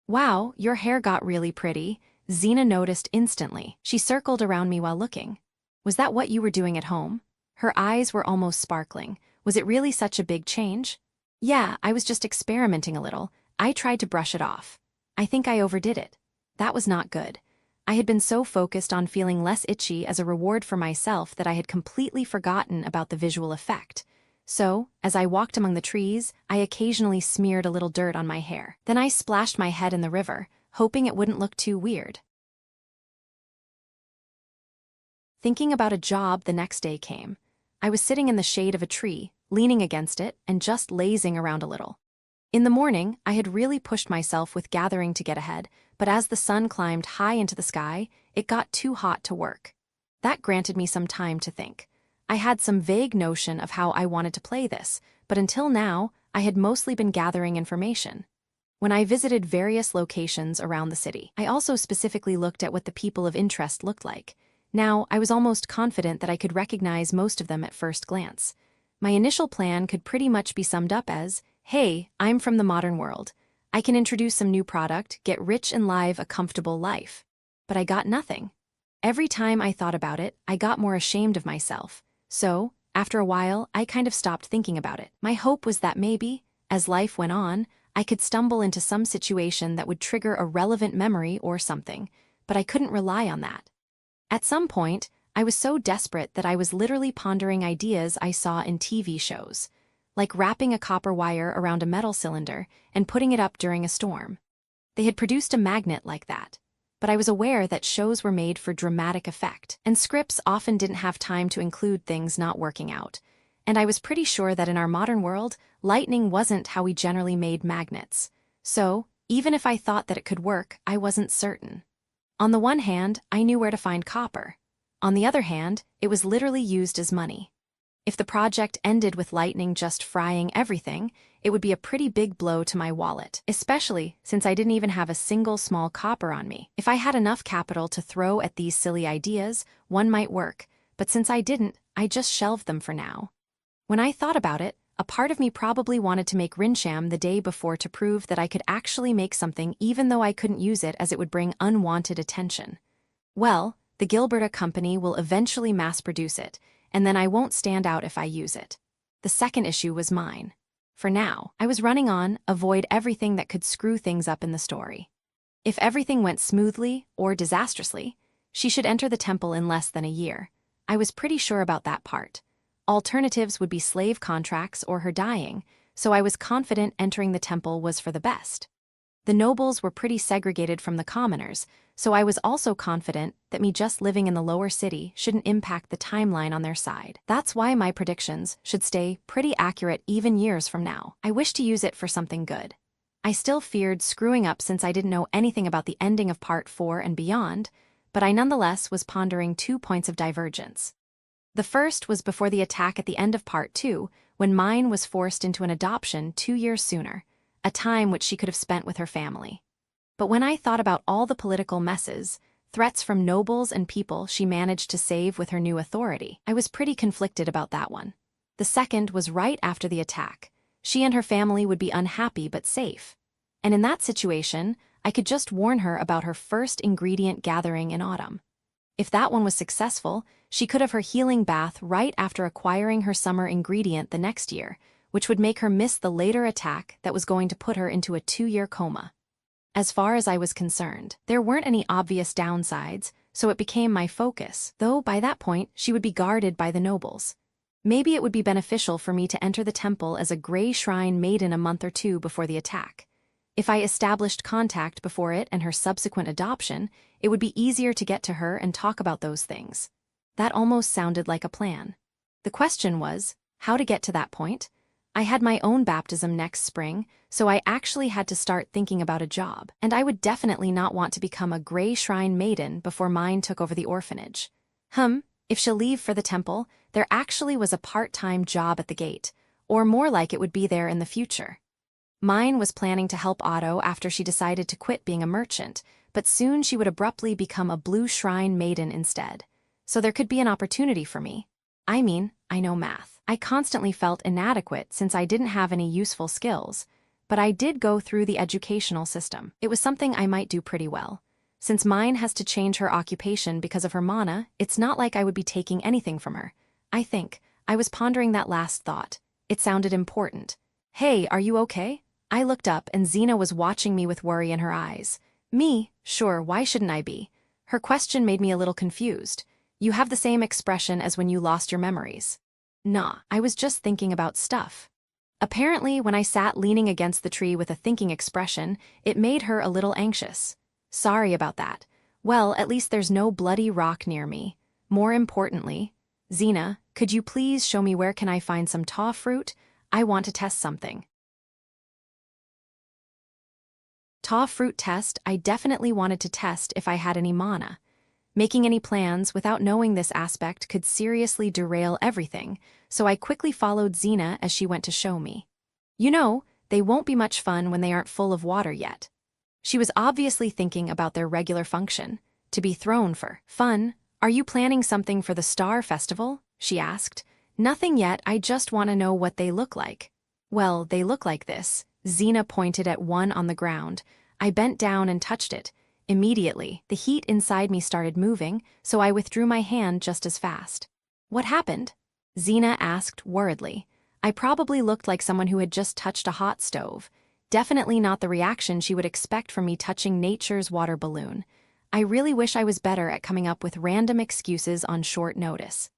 "Wow, your hair got really pretty," Xena noticed instantly. She circled around me while looking. "Was that what you were doing at home?" Her eyes were almost sparkling. Was it really such a big change? "Yeah, I was just experimenting a little. I tried to brush it off. I think I overdid it. That was not good. I had been so focused on feeling less itchy as a reward for myself that I had completely forgotten about the visual effect. So, as I walked among the trees, I occasionally smeared a little dirt on my hair. Then I splashed my head in the river, hoping it wouldn't look too weird. Thinking about a job the next day came. I was sitting in the shade of a tree, leaning against it, and just lazing around a little. In the morning, I had really pushed myself with gathering to get ahead, but as the sun climbed high into the sky, it got too hot to work. That granted me some time to think. I had some vague notion of how I wanted to play this, but until now, I had mostly been gathering information. When I visited various locations around the city, I also specifically looked at what the people of interest looked like. Now, I was almost confident that I could recognize most of them at first glance. My initial plan could pretty much be summed up as, "Hey, I'm from the modern world. I can introduce some new product, get rich and live a comfortable life." But I got nothing. Every time I thought about it, I got more ashamed of myself. So, After a while, I kind of stopped thinking about it. My hope was that maybe, as life went on, I could stumble into some situation that would trigger a relevant memory or something, but I couldn't rely on that. At some point, I was so desperate that I was literally pondering ideas I saw in TV shows, like wrapping a copper wire around a metal cylinder and putting it up during a storm. They had produced a magnet like that, but I was aware that shows were made for dramatic effect, and scripts often didn't have time to include things not working out. And I was pretty sure that in our modern world, lightning wasn't how we generally made magnets. So, even if I thought that it could work, I wasn't certain. On the one hand, I knew where to find copper. On the other hand, it was literally used as money. If the project ended with lightning just frying everything, it would be a pretty big blow to my wallet, especially since I didn't even have a single small copper on me. If I had enough capital to throw at these silly ideas, one might work, but since I didn't, I just shelved them for now. When I thought about it, a part of me probably wanted to make Rinsham the day before to prove that I could actually make something even though I couldn't use it as it would bring unwanted attention. Well, the Gilberta company will eventually mass-produce it, and then I won't stand out if I use it. The second issue was mine. For now, I was running on avoid everything that could screw things up in the story. If everything went smoothly or disastrously, she should enter the temple in less than a year. I was pretty sure about that part. Alternatives would be slave contracts or her dying, so I was confident entering the temple was for the best. The nobles were pretty segregated from the commoners, so I was also confident that me just living in the lower city shouldn't impact the timeline on their side. That's why my predictions should stay pretty accurate even years from now. I wish to use it for something good. I still feared screwing up since I didn't know anything about the ending of Part 4 and beyond, but I nonetheless was pondering 2 points of divergence. The first was before the attack at the end of Part 2, when mine was forced into an adoption 2 years sooner, a time which she could have spent with her family. But when I thought about all the political messes, threats from nobles and people she managed to save with her new authority, I was pretty conflicted about that one. The second was right after the attack. She and her family would be unhappy but safe. And in that situation, I could just warn her about her first ingredient gathering in autumn. If that one was successful, she could have her healing bath right after acquiring her summer ingredient the next year, which would make her miss the later attack that was going to put her into a 2-year coma. As far as I was concerned, there weren't any obvious downsides, so it became my focus, though by that point she would be guarded by the nobles. Maybe it would be beneficial for me to enter the temple as a Grey Shrine maiden a month or 2 before the attack. If I established contact before it and her subsequent adoption, it would be easier to get to her and talk about those things. That almost sounded like a plan. The question was, how to get to that point? I had my own baptism next spring, so I actually had to start thinking about a job, and I would definitely not want to become a Grey Shrine maiden before mine took over the orphanage. If she'll leave for the temple, there actually was a part-time job at the gate, or more like it would be there in the future. Mine was planning to help Otto after she decided to quit being a merchant, but soon she would abruptly become a Blue Shrine maiden instead. So there could be an opportunity for me. I mean, I know math. I constantly felt inadequate since I didn't have any useful skills, but I did go through the educational system. It was something I might do pretty well. Since mine has to change her occupation because of her mana, it's not like I would be taking anything from her. I was pondering that last thought. It sounded important. Hey, are you okay? I looked up and Xena was watching me with worry in her eyes. Me? Sure, why shouldn't I be? Her question made me a little confused. You have the same expression as when you lost your memories. Nah, I was just thinking about stuff. Apparently, when I sat leaning against the tree with a thinking expression, it made her a little anxious. Sorry about that. Well, at least there's no bloody rock near me. More importantly, Xena, could you please show me where can I find some Taue fruit? I want to test something. Taue fruit test. I definitely wanted to test if I had any mana. Making any plans without knowing this aspect could seriously derail everything, so I quickly followed Xena as she went to show me. You know, they won't be much fun when they aren't full of water yet. She was obviously thinking about their regular function, to be thrown for fun. Are you planning something for the Star Festival? She asked. Nothing yet, I just want to know what they look like. Well, they look like this. Xena pointed at one on the ground. I bent down and touched it. Immediately, the heat inside me started moving, so I withdrew my hand just as fast. What happened? Xena asked worriedly. I probably looked like someone who had just touched a hot stove. Definitely not the reaction she would expect from me touching nature's water balloon. I really wish I was better at coming up with random excuses on short notice.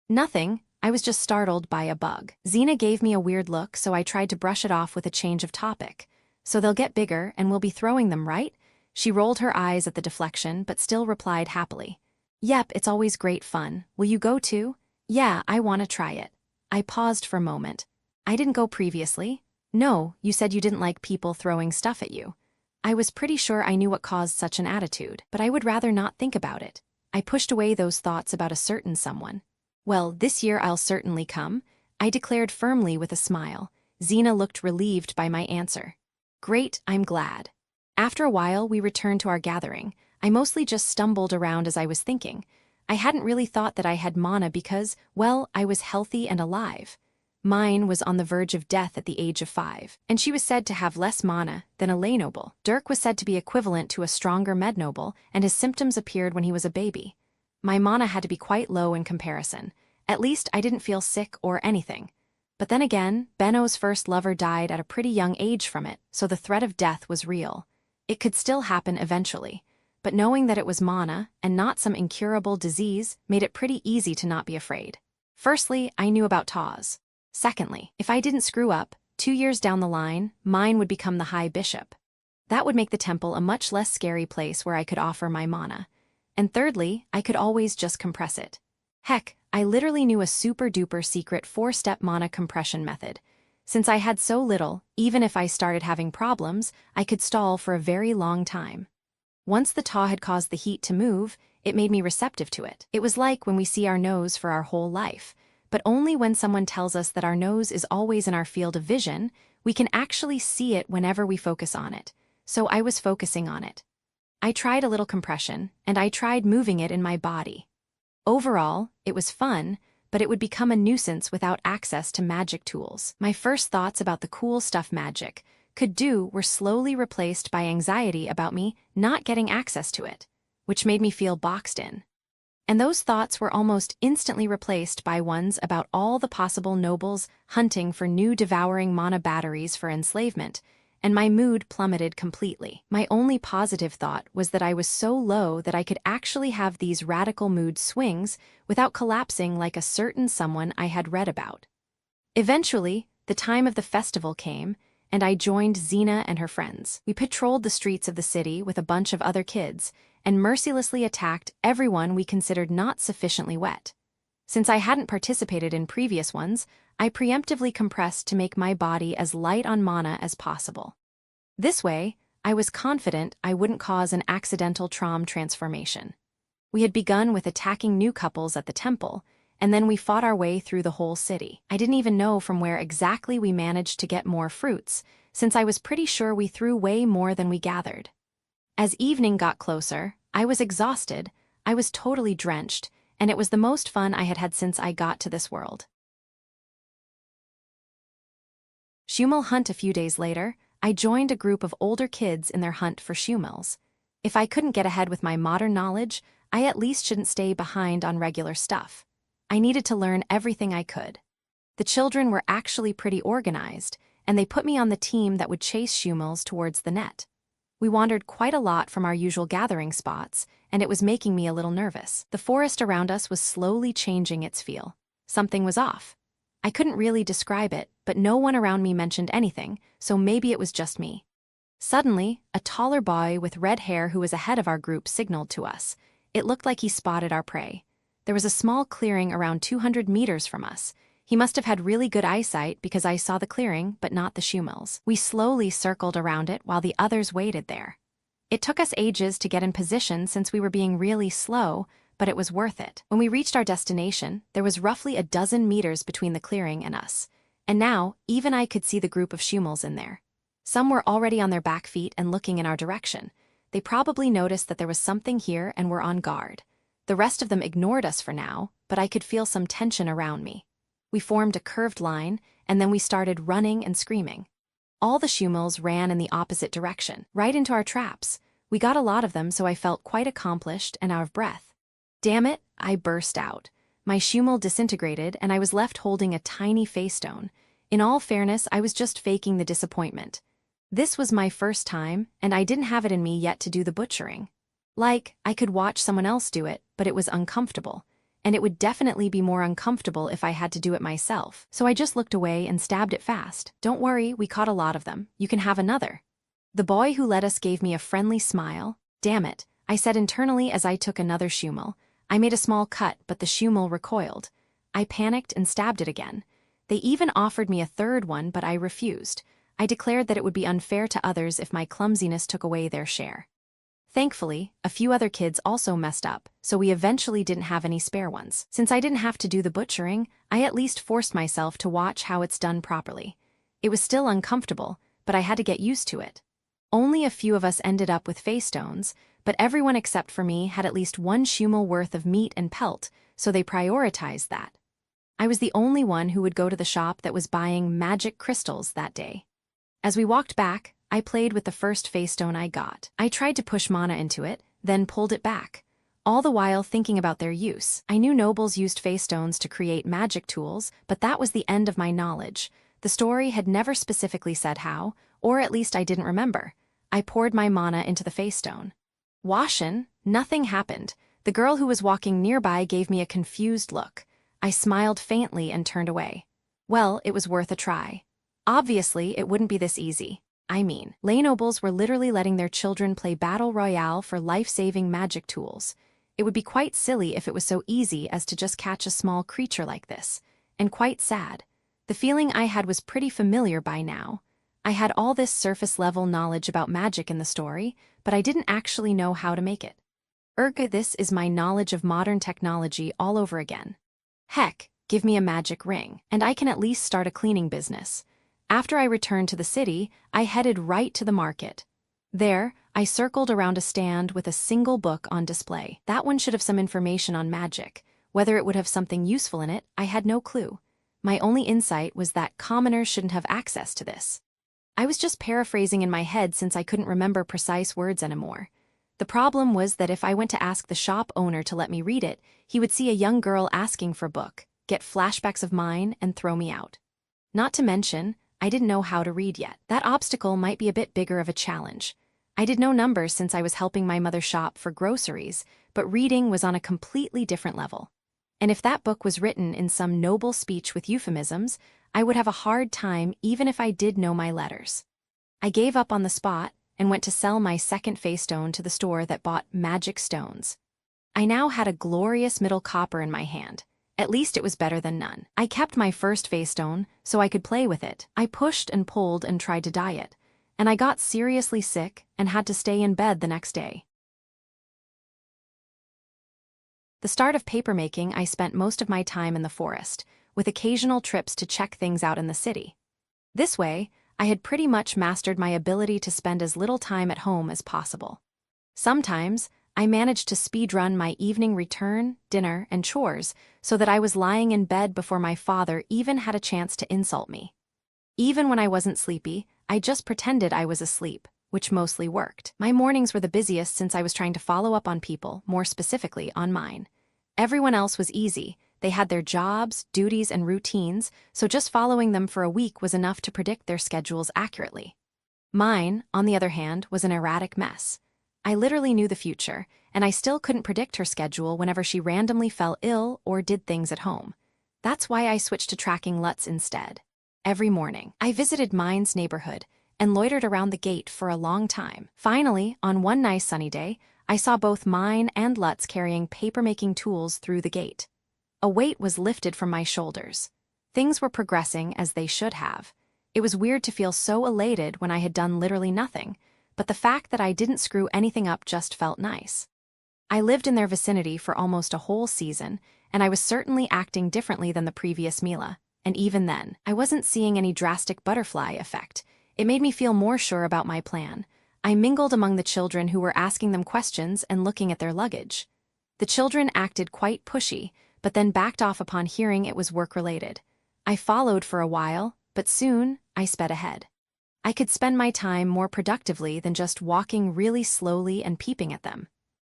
Nothing, I was just startled by a bug. Xena gave me a weird look, so I tried to brush it off with a change of topic. So they'll get bigger and we'll be throwing them, right? She rolled her eyes at the deflection but still replied happily. Yep, it's always great fun. Will you go too? Yeah, I want to try it. I paused for a moment. I didn't go previously. No, you said you didn't like people throwing stuff at you. I was pretty sure I knew what caused such an attitude, but I would rather not think about it. I pushed away those thoughts about a certain someone. Well, this year I'll certainly come, I declared firmly with a smile. Xena looked relieved by my answer. Great, I'm glad. After a while, we returned to our gathering. I mostly just stumbled around as I was thinking. I hadn't really thought that I had mana because, well, I was healthy and alive. Mine was on the verge of death at the age of 5, and she was said to have less mana than a lay noble. Dirk was said to be equivalent to a stronger med noble, and his symptoms appeared when he was a baby. My mana had to be quite low in comparison. At least I didn't feel sick or anything. But then again, Benno's first lover died at a pretty young age from it, so the threat of death was real. It could still happen eventually. But knowing that it was mana, and not some incurable disease, made it pretty easy to not be afraid. Firstly, I knew about Taue. Secondly, if I didn't screw up, 2 years down the line, mine would become the High Bishop. That would make the temple a much less scary place where I could offer my mana. And thirdly, I could always just compress it. Heck, I literally knew a super-duper secret 4-step mana compression method. Since I had so little, even if I started having problems, I could stall for a very long time. Once the Taue had caused the heat to move, it made me receptive to it. It was like when we see our nose for our whole life. But only when someone tells us that our nose is always in our field of vision, we can actually see it whenever we focus on it. So I was focusing on it. I tried a little compression, and I tried moving it in my body. Overall, it was fun, but it would become a nuisance without access to magic tools. My first thoughts about the cool stuff magic could do were slowly replaced by anxiety about me not getting access to it, which made me feel boxed in. And those thoughts were almost instantly replaced by ones about all the possible nobles hunting for new devouring mana batteries for enslavement, and my mood plummeted completely. My only positive thought was that I was so low that I could actually have these radical mood swings without collapsing like a certain someone I had read about. Eventually, the time of the festival came, and I joined Xena and her friends. We patrolled the streets of the city with a bunch of other kids, and mercilessly attacked everyone we considered not sufficiently wet. Since I hadn't participated in previous ones, I preemptively compressed to make my body as light on mana as possible. This way, I was confident I wouldn't cause an accidental Trombe transformation. We had begun with attacking new couples at the temple, and then we fought our way through the whole city. I didn't even know from where exactly we managed to get more fruits, since I was pretty sure we threw way more than we gathered. As evening got closer, I was exhausted, I was totally drenched, and it was the most fun I had had since I got to this world. Shumil hunt a few days later, I joined a group of older kids in their hunt for Shumils. If I couldn't get ahead with my modern knowledge, I at least shouldn't stay behind on regular stuff. I needed to learn everything I could. The children were actually pretty organized, and they put me on the team that would chase Shumils towards the net. We wandered quite a lot from our usual gathering spots, and it was making me a little nervous. The forest around us was slowly changing its feel. Something was off. I couldn't really describe it, but no one around me mentioned anything, so maybe it was just me. Suddenly, a taller boy with red hair who was ahead of our group signaled to us. It looked like he spotted our prey. There was a small clearing around 200 meters from us. He must have had really good eyesight because I saw the clearing, but not the Shumils. We slowly circled around it while the others waited there. It took us ages to get in position since we were being really slow, but it was worth it. When we reached our destination, there was roughly a dozen meters between the clearing and us. And now, even I could see the group of Shumils in there. Some were already on their back feet and looking in our direction. They probably noticed that there was something here and were on guard. The rest of them ignored us for now, but I could feel some tension around me. We formed a curved line, and then we started running and screaming. All the Shumils ran in the opposite direction, right into our traps. We got a lot of them, so I felt quite accomplished and out of breath. Damn it, I burst out. My Shumil disintegrated and I was left holding a tiny feystone. In all fairness, I was just faking the disappointment. This was my first time, and I didn't have it in me yet to do the butchering. Like, I could watch someone else do it, but it was uncomfortable. And it would definitely be more uncomfortable if I had to do it myself. So I just looked away and stabbed it fast. Don't worry, we caught a lot of them. You can have another. The boy who led us gave me a friendly smile. Damn it, I said internally as I took another Shumil. I made a small cut, but the Shumil recoiled. I panicked and stabbed it again. They even offered me a third one, but I refused. I declared that it would be unfair to others if my clumsiness took away their share. Thankfully, a few other kids also messed up, so we eventually didn't have any spare ones. Since I didn't have to do the butchering, I at least forced myself to watch how it's done properly. It was still uncomfortable, but I had to get used to it. Only a few of us ended up with feystones, but everyone except for me had at least one Shumil worth of meat and pelt, so they prioritized that. I was the only one who would go to the shop that was buying magic crystals that day. As we walked back, I played with the first feystone I got. I tried to push mana into it, then pulled it back, all the while thinking about their use. I knew nobles used feystones to create magic tools, but that was the end of my knowledge. The story had never specifically said how, or at least I didn't remember. I poured my mana into the feystone. Washin', nothing happened. The girl who was walking nearby gave me a confused look. I smiled faintly and turned away. Well, it was worth a try. Obviously, it wouldn't be this easy. I mean, lay nobles were literally letting their children play battle royale for life-saving magic tools. It would be quite silly if it was so easy as to just catch a small creature like this. And quite sad. The feeling I had was pretty familiar by now. I had all this surface-level knowledge about magic in the story, but I didn't actually know how to make it. This is my knowledge of modern technology all over again. Heck, give me a magic ring, and I can at least start a cleaning business. After I returned to the city, I headed right to the market. There, I circled around a stand with a single book on display. That one should have some information on magic. Whether it would have something useful in it, I had no clue. My only insight was that commoners shouldn't have access to this. I was just paraphrasing in my head since I couldn't remember precise words anymore. The problem was that if I went to ask the shop owner to let me read it, he would see a young girl asking for a book, get flashbacks of mine, and throw me out. Not to mention, I didn't know how to read yet. That obstacle might be a bit bigger of a challenge. I did no numbers since I was helping my mother shop for groceries, but reading was on a completely different level. And if that book was written in some noble speech with euphemisms, I would have a hard time even if I did know my letters. I gave up on the spot and went to sell my second feystone to the store that bought magic stones. I now had a glorious middle copper in my hand. At least it was better than none. I kept my first feystone so I could play with it. I pushed and pulled and tried to dye it, and I got seriously sick and had to stay in bed the next day. The start of papermaking, I spent most of my time in the forest, with occasional trips to check things out in the city. This way, I had pretty much mastered my ability to spend as little time at home as possible. Sometimes, I managed to speedrun my evening return, dinner, and chores so that I was lying in bed before my father even had a chance to insult me. Even when I wasn't sleepy, I just pretended I was asleep, which mostly worked. My mornings were the busiest since I was trying to follow up on people, more specifically on mine. Everyone else was easy. They had their jobs, duties, and routines, so just following them for a week was enough to predict their schedules accurately. Mine, on the other hand, was an erratic mess. I literally knew the future, and I still couldn't predict her schedule whenever she randomly fell ill or did things at home. That's why I switched to tracking Lutz instead. Every morning, I visited Mine's neighborhood and loitered around the gate for a long time. Finally, on one nice sunny day, I saw both Mine and Lutz carrying papermaking tools through the gate. A weight was lifted from my shoulders. Things were progressing as they should have. It was weird to feel so elated when I had done literally nothing, but the fact that I didn't screw anything up just felt nice. I lived in their vicinity for almost a whole season, and I was certainly acting differently than the previous Mila, and even then, I wasn't seeing any drastic butterfly effect. It made me feel more sure about my plan. I mingled among the children who were asking them questions and looking at their luggage. The children acted quite pushy, but then backed off upon hearing it was work-related. I followed for a while, but soon, I sped ahead. I could spend my time more productively than just walking really slowly and peeping at them.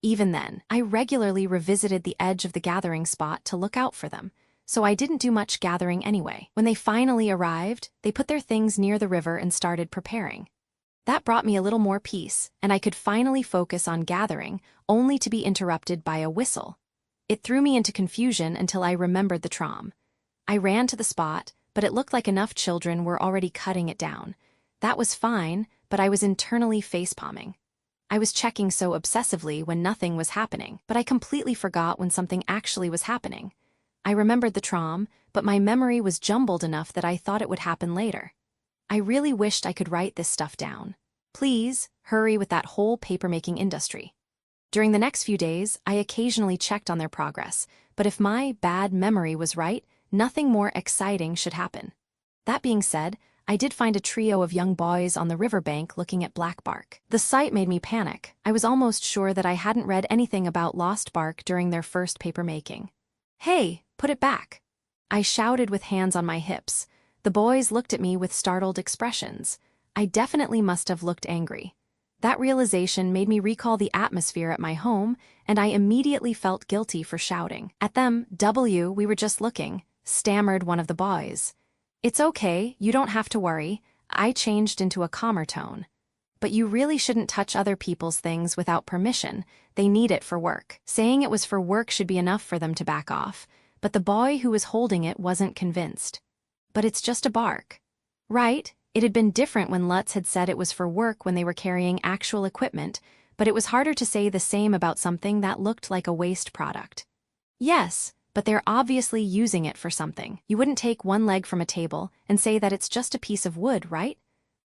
Even then, I regularly revisited the edge of the gathering spot to look out for them, so I didn't do much gathering anyway. When they finally arrived, they put their things near the river and started preparing. That brought me a little more peace, and I could finally focus on gathering, only to be interrupted by a whistle. It threw me into confusion until I remembered the Trombe. I ran to the spot, but it looked like enough children were already cutting it down. That was fine, but I was internally facepalming. I was checking so obsessively when nothing was happening, but I completely forgot when something actually was happening. I remembered the Trombe, but my memory was jumbled enough that I thought it would happen later. I really wished I could write this stuff down. Please, hurry with that whole papermaking industry. During the next few days, I occasionally checked on their progress, but if my bad memory was right, nothing more exciting should happen. That being said, I did find a trio of young boys on the riverbank looking at black bark. The sight made me panic. I was almost sure that I hadn't read anything about lost bark during their first papermaking. "Hey, put it back!" I shouted with hands on my hips. The boys looked at me with startled expressions. I definitely must have looked angry. That realization made me recall the atmosphere at my home, and I immediately felt guilty for shouting. At them, we were just looking, stammered one of the boys. "It's okay, you don't have to worry," I changed into a calmer tone. "But you really shouldn't touch other people's things without permission. They need it for work." Saying it was for work should be enough for them to back off, but the boy who was holding it wasn't convinced. "But it's just a bark." Right, it had been different when Lutz had said it was for work when they were carrying actual equipment, but it was harder to say the same about something that looked like a waste product. "Yes, but they're obviously using it for something. You wouldn't take one leg from a table and say that it's just a piece of wood, right?"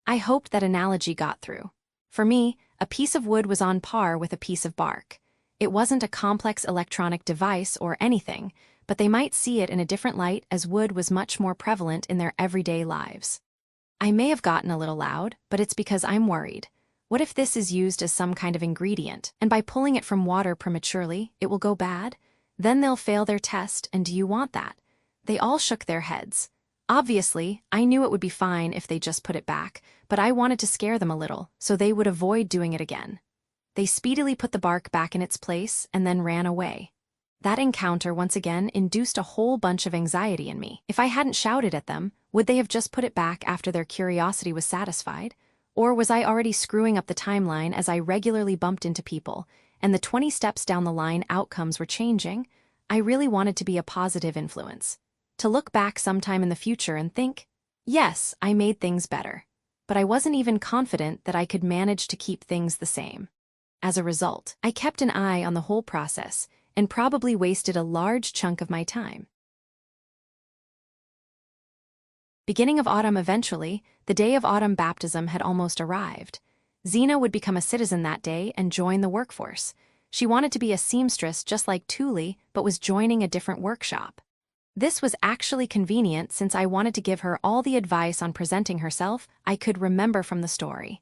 I hoped that analogy got through. For me, a piece of wood was on par with a piece of bark. It wasn't a complex electronic device or anything, but they might see it in a different light as wood was much more prevalent in their everyday lives. I may have gotten a little loud, but it's because I'm worried. What if this is used as some kind of ingredient, and by pulling it from water prematurely, it will go bad? Then they'll fail their test, and do you want that? They all shook their heads. Obviously, I knew it would be fine if they just put it back, but I wanted to scare them a little, so they would avoid doing it again. They speedily put the bark back in its place and then ran away. That encounter once again induced a whole bunch of anxiety in me. If I hadn't shouted at them, would they have just put it back after their curiosity was satisfied? Or was I already screwing up the timeline as I regularly bumped into people, and the 20 steps down the line outcomes were changing? I really wanted to be a positive influence. To look back sometime in the future and think, yes, I made things better. But I wasn't even confident that I could manage to keep things the same. As a result, I kept an eye on the whole process, and probably wasted a large chunk of my time. Beginning of autumn eventually, the day of autumn baptism had almost arrived. Xena would become a citizen that day and join the workforce. She wanted to be a seamstress just like Taue, but was joining a different workshop. This was actually convenient since I wanted to give her all the advice on presenting herself I could remember from the story.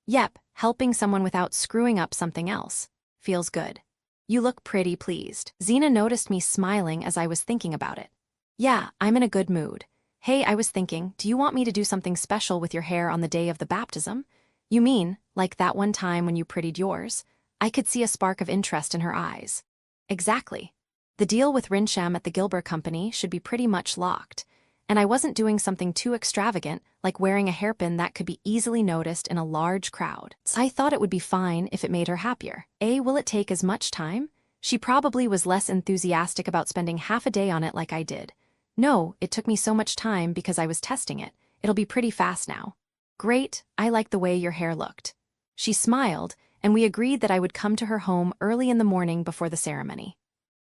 Yep, helping someone without screwing up something else. Feels good. "You look pretty pleased." Xena noticed me smiling as I was thinking about it. "Yeah, I'm in a good mood. Hey, I was thinking, do you want me to do something special with your hair on the day of the baptism?" "You mean, like that one time when you prettied yours?" I could see a spark of interest in her eyes. "Exactly. The deal with Rinsham at the Gilbert Company should be pretty much locked, and I wasn't doing something too extravagant like wearing a hairpin that could be easily noticed in a large crowd. So I thought it would be fine if it made her happier. Will it take as much time? She probably was less enthusiastic about spending half a day on it like I did. "No, it took me so much time because I was testing it. It'll be pretty fast now." "Great, I like the way your hair looked." She smiled, and we agreed that I would come to her home early in the morning before the ceremony.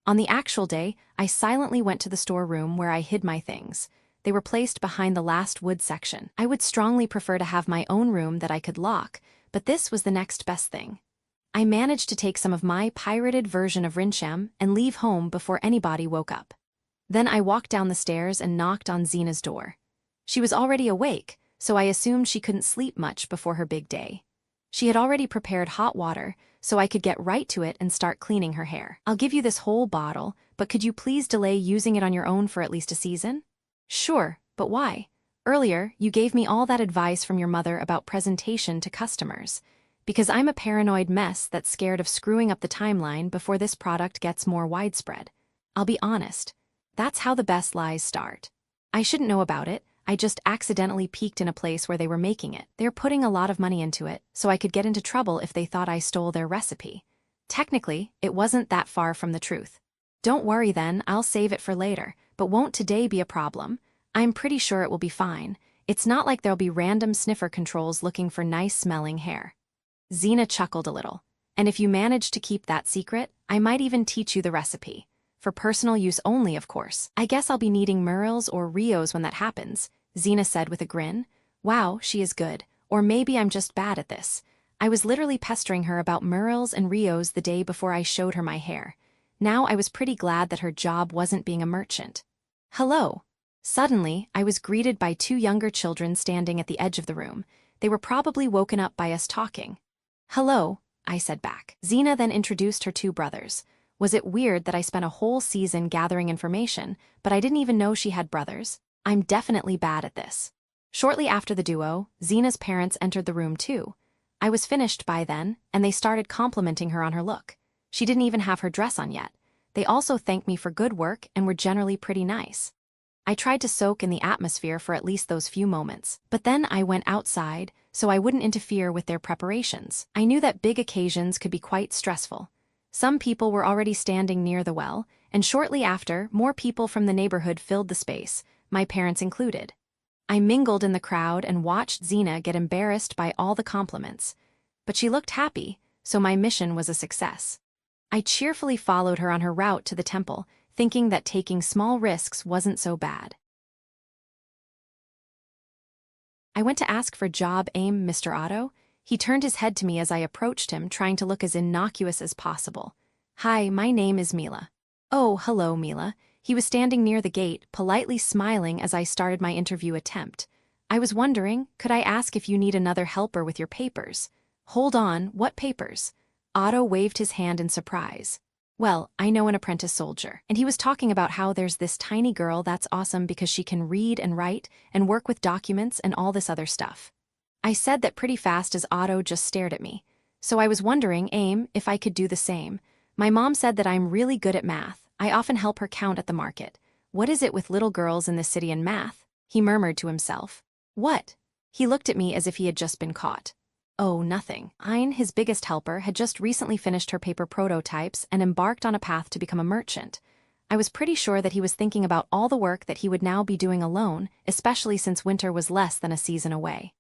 On the actual day, I silently went to the storeroom where I hid my things. They were placed behind the last wood section. I would strongly prefer to have my own room that I could lock, but this was the next best thing. I managed to take some of my pirated version of Rinsham and leave home before anybody woke up. Then I walked down the stairs and knocked on Xena's door. She was already awake, so I assumed she couldn't sleep much before her big day. She had already prepared hot water, so I could get right to it and start cleaning her hair. "I'll give you this whole bottle, but could you please delay using it on your own for at least a season?" "Sure, but why? Earlier, you gave me all that advice from your mother about presentation to customers. Because I'm a paranoid mess that's scared of screwing up the timeline before this product gets more widespread. I'll be honest. That's how the best lies start. I shouldn't know about it. I just accidentally peeked in a place where they were making it. They're putting a lot of money into it, so I could get into trouble if they thought I stole their recipe. Technically, it wasn't that far from the truth. Don't worry then, I'll save it for later, but won't today be a problem? I'm pretty sure it will be fine. It's not like there'll be random sniffer controls looking for nice-smelling hair. Xena chuckled a little. And if you manage to keep that secret, I might even teach you the recipe. For personal use only, of course. I guess I'll be needing Murrells or Rios when that happens, Xena said with a grin. Wow, she is good. Or maybe I'm just bad at this. I was literally pestering her about Murrells and Rios the day before I showed her my hair. Now I was pretty glad that her job wasn't being a merchant. Hello. Suddenly, I was greeted by two younger children standing at the edge of the room. They were probably woken up by us talking. Hello, I said back. Xena then introduced her two brothers. Was it weird that I spent a whole season gathering information, but I didn't even know she had brothers? I'm definitely bad at this. Shortly after the duo, Xena's parents entered the room too. I was finished by then, and they started complimenting her on her look. She didn't even have her dress on yet. They also thanked me for good work and were generally pretty nice. I tried to soak in the atmosphere for at least those few moments, but then I went outside, so I wouldn't interfere with their preparations. I knew that big occasions could be quite stressful. Some people were already standing near the well, and shortly after, more people from the neighborhood filled the space, my parents included. I mingled in the crowd and watched Xena get embarrassed by all the compliments. But she looked happy, so my mission was a success. I cheerfully followed her on her route to the temple, thinking that taking small risks wasn't so bad. I went to ask for job aim, Mr. Otto. He turned his head to me as I approached him, trying to look as innocuous as possible. Hi, my name is Mila. Oh, hello, Mila. He was standing near the gate, politely smiling as I started my interview attempt. I was wondering, could I ask if you need another helper with your papers? Hold on, what papers? Otto waved his hand in surprise. Well, I know an apprentice soldier, and he was talking about how there's this tiny girl that's awesome because she can read and write and work with documents and all this other stuff. I said that pretty fast as Otto just stared at me. So I was wondering, if I could do the same. My mom said that I'm really good at math. I often help her count at the market. What is it with little girls in this city and math? He murmured to himself. What? He looked at me as if he had just been caught. Oh, nothing. Ein, his biggest helper, had just recently finished her paper prototypes and embarked on a path to become a merchant. I was pretty sure that he was thinking about all the work that he would now be doing alone, especially since winter was less than a season away.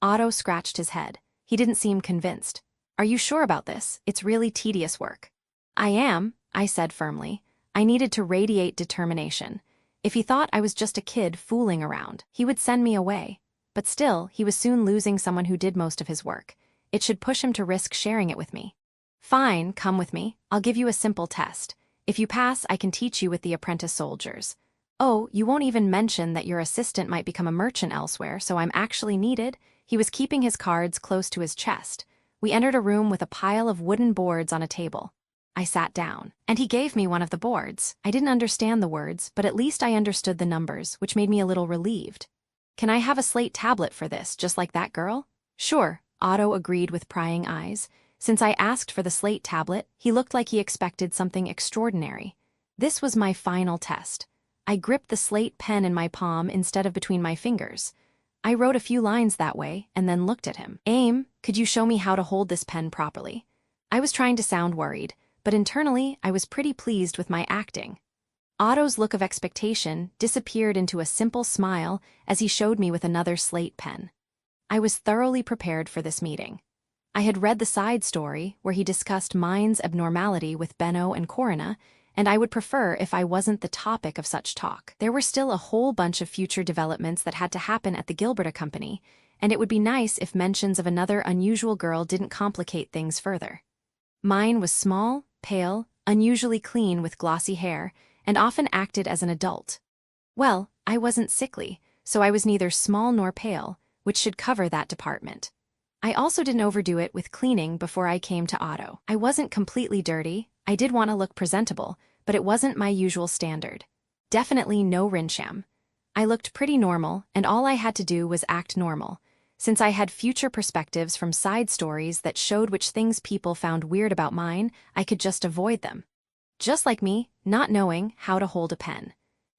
Otto scratched his head. He didn't seem convinced. Are you sure about this? It's really tedious work. I am, I said firmly. I needed to radiate determination. If he thought I was just a kid fooling around, he would send me away. But still, he was soon losing someone who did most of his work. It should push him to risk sharing it with me. Fine, come with me. I'll give you a simple test. If you pass, I can teach you with the apprentice soldiers. Oh, you won't even mention that your assistant might become a merchant elsewhere, so I'm actually needed. He was keeping his cards close to his chest. We entered a room with a pile of wooden boards on a table. I sat down, and he gave me one of the boards. I didn't understand the words, but at least I understood the numbers, which made me a little relieved. Can I have a slate tablet for this, just like that girl? Sure, Otto agreed with prying eyes. Since I asked for the slate tablet, he looked like he expected something extraordinary. This was my final test. I gripped the slate pen in my palm instead of between my fingers. I wrote a few lines that way, and then looked at him. Could you show me how to hold this pen properly? I was trying to sound worried, but internally I was pretty pleased with my acting. Otto's look of expectation disappeared into a simple smile as he showed me with another slate pen. I was thoroughly prepared for this meeting. I had read the side story where he discussed Mind's abnormality with Benno and Corina, and I would prefer if I wasn't the topic of such talk. There were still a whole bunch of future developments that had to happen at the Gilberta Company, and it would be nice if mentions of another unusual girl didn't complicate things further. Mine was small, pale, unusually clean with glossy hair, and often acted as an adult. Well, I wasn't sickly, so I was neither small nor pale, which should cover that department. I also didn't overdo it with cleaning before I came to Otto. I wasn't completely dirty. I did want to look presentable, but it wasn't my usual standard. Definitely no rinsham. I looked pretty normal, and all I had to do was act normal. Since I had future perspectives from side stories that showed which things people found weird about mine, I could just avoid them. Just like me, not knowing how to hold a pen.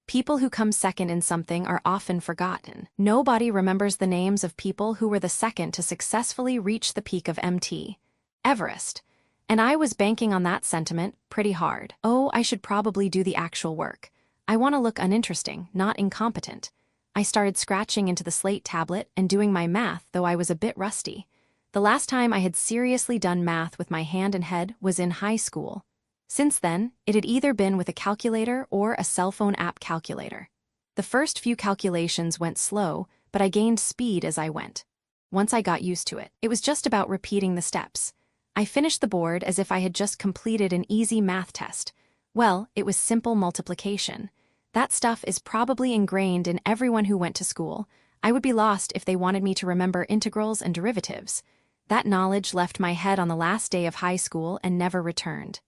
People who come second in something are often forgotten. Nobody remembers the names of people who were the second to successfully reach the peak of MT. Everest. And I was banking on that sentiment pretty hard. Oh, I should probably do the actual work. I want to look uninteresting, not incompetent. I started scratching into the slate tablet and doing my math, though I was a bit rusty. The last time I had seriously done math with my hand and head was in high school. Since then, it had either been with a calculator or a cell phone app calculator. The first few calculations went slow, but I gained speed as I went. Once I got used to it, it was just about repeating the steps. I finished the board as if I had just completed an easy math test. Well, it was simple multiplication. That stuff is probably ingrained in everyone who went to school. I would be lost if they wanted me to remember integrals and derivatives. That knowledge left my head on the last day of high school and never returned.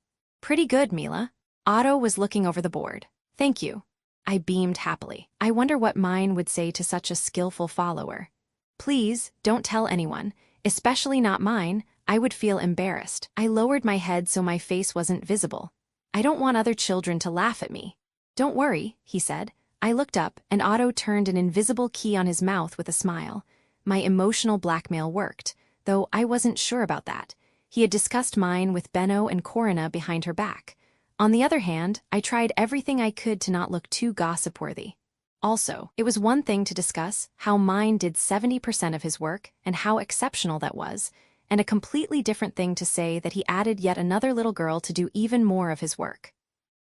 Pretty good, Mila. Otto was looking over the board. Thank you. I beamed happily. I wonder what mine would say to such a skillful follower. Please, don't tell anyone, especially not mine. I would feel embarrassed. I lowered my head so my face wasn't visible. I don't want other children to laugh at me. Don't worry, he said. I looked up, and Otto turned an invisible key on his mouth with a smile. My emotional blackmail worked, though I wasn't sure about that. He had discussed mine with Benno and Corinna behind her back. On the other hand, I tried everything I could to not look too gossip-worthy. Also, it was one thing to discuss how mine did 70% of his work and how exceptional that was, and a completely different thing to say that he added yet another little girl to do even more of his work.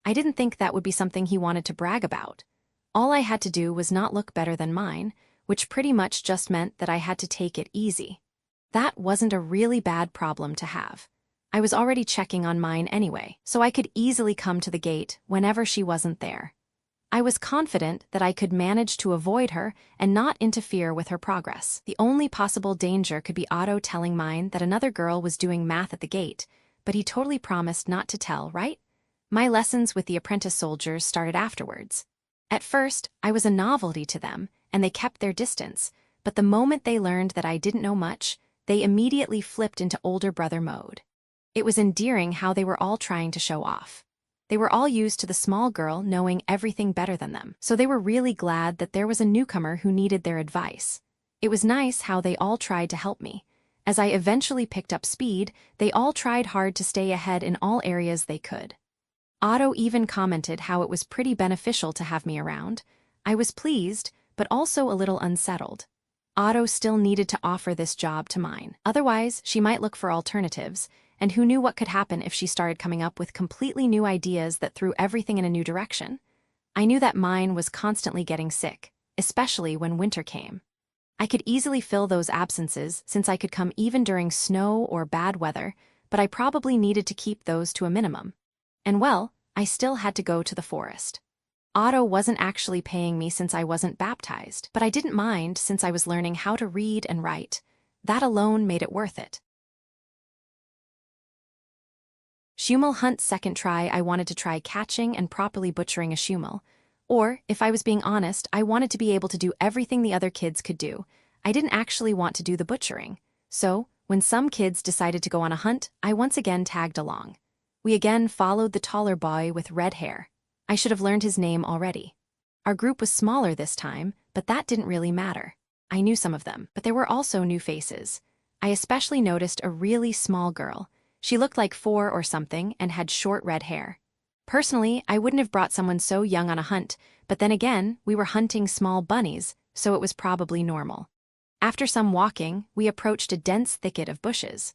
I didn't think that would be something he wanted to brag about. All I had to do was not look better than mine, which pretty much just meant that I had to take it easy. That wasn't a really bad problem to have. I was already checking on mine anyway, so I could easily come to the gate whenever she wasn't there. I was confident that I could manage to avoid her and not interfere with her progress. The only possible danger could be Otto telling mine that another girl was doing math at the gate, but he totally promised not to tell, right? My lessons with the apprentice soldiers started afterwards. At first, I was a novelty to them, and they kept their distance, but the moment they learned that I didn't know much, they immediately flipped into older brother mode. It was endearing how they were all trying to show off. They were all used to the small girl knowing everything better than them, so they were really glad that there was a newcomer who needed their advice. It was nice how they all tried to help me. As I eventually picked up speed, they all tried hard to stay ahead in all areas they could. Otto even commented how it was pretty beneficial to have me around. I was pleased, but also a little unsettled. Otto still needed to offer this job to mine. Otherwise, she might look for alternatives, and who knew what could happen if she started coming up with completely new ideas that threw everything in a new direction. I knew that mine was constantly getting sick, especially when winter came. I could easily fill those absences since I could come even during snow or bad weather, but I probably needed to keep those to a minimum. And well, I still had to go to the forest. Otto wasn't actually paying me since I wasn't baptized, but I didn't mind since I was learning how to read and write. That alone made it worth it. Shumil hunt's second try, I wanted to try catching and properly butchering a shumil. Or, if I was being honest, I wanted to be able to do everything the other kids could do. I didn't actually want to do the butchering. So, when some kids decided to go on a hunt, I once again tagged along. We again followed the taller boy with red hair. I should have learned his name already. Our group was smaller this time, but that didn't really matter. I knew some of them, but there were also new faces. I especially noticed a really small girl. She looked like 4 or something and had short red hair. Personally, I wouldn't have brought someone so young on a hunt, but then again, we were hunting small bunnies, so it was probably normal. After some walking, we approached a dense thicket of bushes.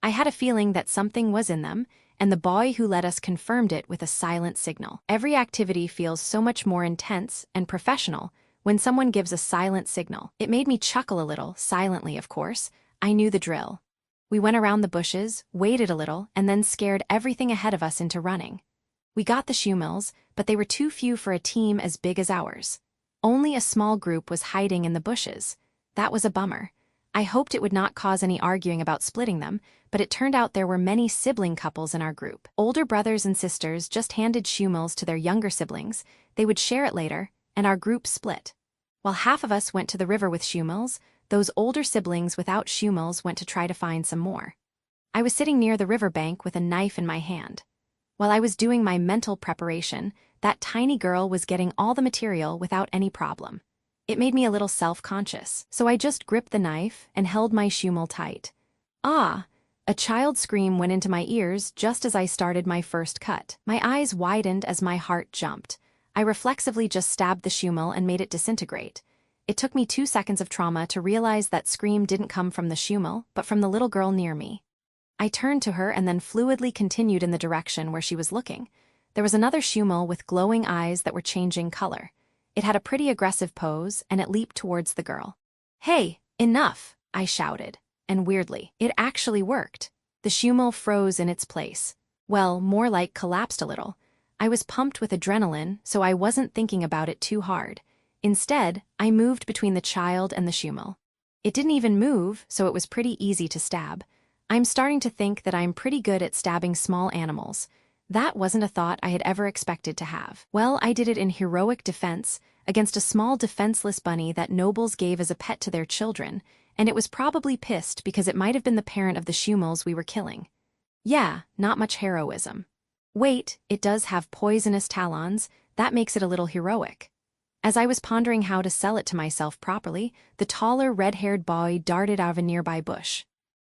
I had a feeling that something was in them, and the boy who led us confirmed it with a silent signal. Every activity feels so much more intense and professional when someone gives a silent signal. It made me chuckle a little, silently of course. I knew the drill. We went around the bushes, waited a little, and then scared everything ahead of us into running. We got the Shumils, but they were too few for a team as big as ours. Only a small group was hiding in the bushes. That was a bummer. I hoped it would not cause any arguing about splitting them, but it turned out there were many sibling couples in our group. Older brothers and sisters just handed Shumils to their younger siblings, they would share it later, and our group split. While half of us went to the river with Shumils, those older siblings without Shumils went to try to find some more. I was sitting near the riverbank with a knife in my hand. While I was doing my mental preparation, that tiny girl was getting all the material without any problem. It made me a little self-conscious, so I just gripped the knife and held my Shumil tight. Ah! A child's scream went into my ears just as I started my first cut. My eyes widened as my heart jumped. I reflexively just stabbed the Shumil and made it disintegrate. It took me 2 seconds of trauma to realize that scream didn't come from the Shumil, but from the little girl near me. I turned to her and then fluidly continued in the direction where she was looking. There was another Shumil with glowing eyes that were changing color. It had a pretty aggressive pose, and it leaped towards the girl. "Hey, enough!" I shouted. And weirdly, it actually worked. The Shumil froze in its place. Well, more like collapsed a little. I was pumped with adrenaline, so I wasn't thinking about it too hard. Instead, I moved between the child and the Shumil. It didn't even move, so it was pretty easy to stab. I'm starting to think that I'm pretty good at stabbing small animals. That wasn't a thought I had ever expected to have. Well, I did it in heroic defense, against a small defenseless bunny that nobles gave as a pet to their children, and it was probably pissed because it might have been the parent of the Shumils we were killing. Yeah, not much heroism. Wait, it does have poisonous talons. That makes it a little heroic. As I was pondering how to sell it to myself properly, the taller, red-haired boy darted out of a nearby bush.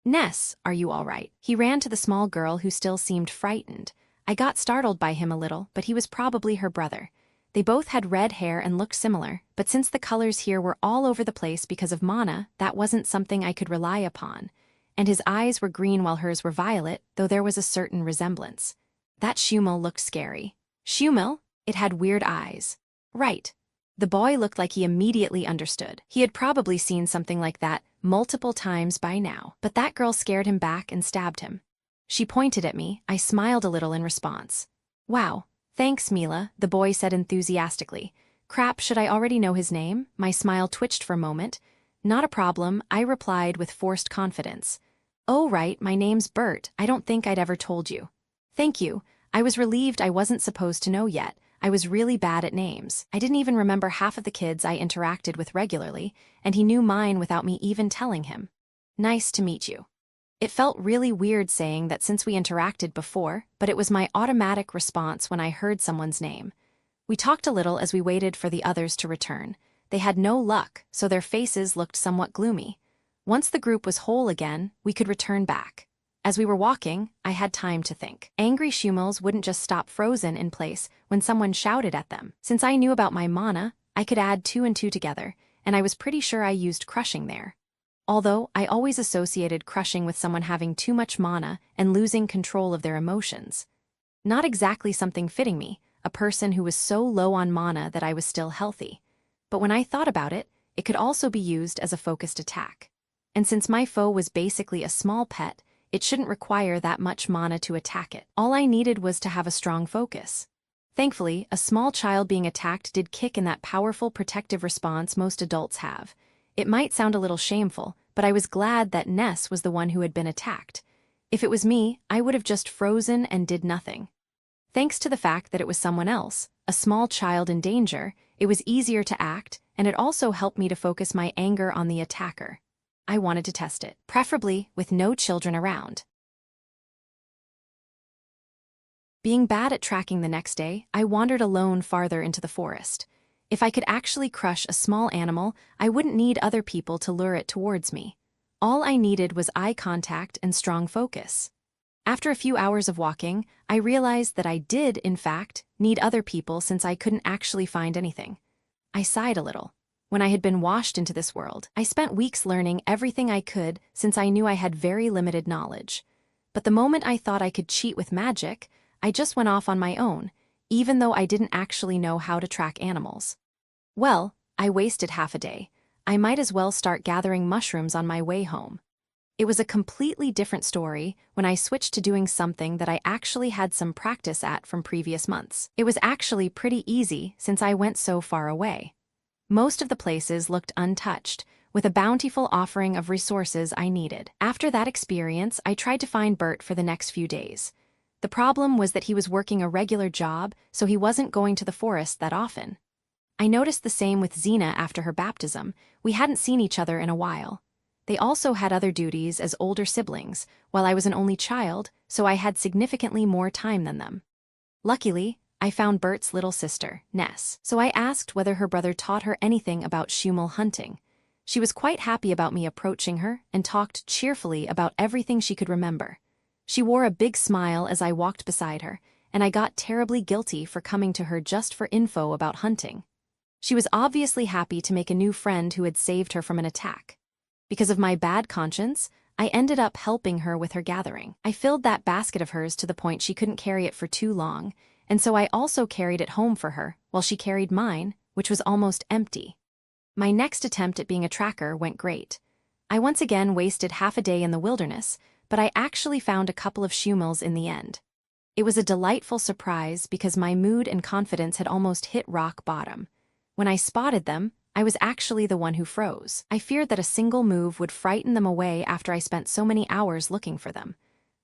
"Ness, are you all right?" He ran to the small girl who still seemed frightened. I got startled by him a little, but he was probably her brother. They both had red hair and looked similar, but since the colors here were all over the place because of mana, that wasn't something I could rely upon. And his eyes were green while hers were violet, though there was a certain resemblance. That Shumil looked scary. Shumil? It had weird eyes. Right. The boy looked like he immediately understood. He had probably seen something like that multiple times by now, but that girl scared him back and stabbed him. She pointed at me. I smiled a little in response. "Wow. Thanks, Mila," the boy said enthusiastically. "Crap, should I already know his name?" My smile twitched for a moment. "Not a problem," I replied with forced confidence. "Oh, right, my name's Bert. I don't think I'd ever told you." "Thank you." I was relieved I wasn't supposed to know yet. I was really bad at names. I didn't even remember half of the kids I interacted with regularly, and he knew mine without me even telling him. "Nice to meet you." It felt really weird saying that since we interacted before, but it was my automatic response when I heard someone's name. We talked a little as we waited for the others to return. They had no luck, so their faces looked somewhat gloomy. Once the group was whole again, we could return back. As we were walking, I had time to think. Angry Shumils wouldn't just stop frozen in place when someone shouted at them. Since I knew about my mana, I could add 2 and 2 together, and I was pretty sure I used crushing there. Although I always associated crushing with someone having too much mana and losing control of their emotions. Not exactly something fitting me, a person who was so low on mana that I was still healthy. But when I thought about it, it could also be used as a focused attack. And since my foe was basically a small pet, it shouldn't require that much mana to attack it. All I needed was to have a strong focus. Thankfully, a small child being attacked did kick in that powerful protective response most adults have. It might sound a little shameful, but I was glad that Ness was the one who had been attacked. If it was me, I would have just frozen and did nothing. Thanks to the fact that it was someone else, a small child in danger, it was easier to act, and it also helped me to focus my anger on the attacker. I wanted to test it, preferably with no children around. Being bad at tracking the next day, I wandered alone farther into the forest. If I could actually crush a small animal, I wouldn't need other people to lure it towards me. All I needed was eye contact and strong focus. After a few hours of walking, I realized that I did, in fact, need other people since I couldn't actually find anything. I sighed a little. When I had been washed into this world, I spent weeks learning everything I could since I knew I had very limited knowledge. But the moment I thought I could cheat with magic, I just went off on my own, even though I didn't actually know how to track animals. Well, I wasted half a day. I might as well start gathering mushrooms on my way home. It was a completely different story when I switched to doing something that I actually had some practice at from previous months. It was actually pretty easy since I went so far away. Most of the places looked untouched, with a bountiful offering of resources I needed. After that experience, I tried to find Bert for the next few days. The problem was that he was working a regular job, so he wasn't going to the forest that often. I noticed the same with Xena after her baptism. We hadn't seen each other in a while. They also had other duties as older siblings, while I was an only child, so I had significantly more time than them. Luckily, I found Bert's little sister, Ness, so I asked whether her brother taught her anything about Shumil hunting. She was quite happy about me approaching her and talked cheerfully about everything she could remember. She wore a big smile as I walked beside her, and I got terribly guilty for coming to her just for info about hunting. She was obviously happy to make a new friend who had saved her from an attack. Because of my bad conscience, I ended up helping her with her gathering. I filled that basket of hers to the point she couldn't carry it for too long, and so I also carried it home for her, while she carried mine, which was almost empty. My next attempt at being a tracker went great. I once again wasted half a day in the wilderness, but I actually found a couple of Shumils in the end. It was a delightful surprise because my mood and confidence had almost hit rock bottom. When I spotted them, I was actually the one who froze. I feared that a single move would frighten them away after I spent so many hours looking for them.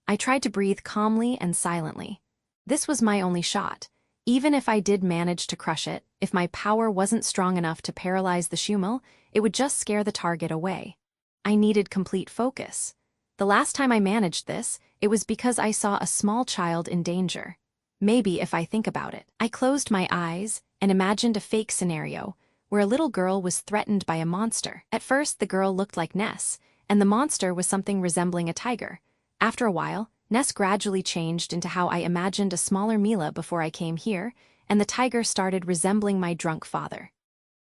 I tried to breathe calmly and silently. This was my only shot. Even if I did manage to crush it, if my power wasn't strong enough to paralyze the Shumil, it would just scare the target away. I needed complete focus. The last time I managed this, it was because I saw a small child in danger. Maybe if I think about it. I closed my eyes and imagined a fake scenario where a little girl was threatened by a monster. At first, the girl looked like Ness, and the monster was something resembling a tiger. After a while, Ness gradually changed into how I imagined a smaller Mila before I came here, and the tiger started resembling my drunk father.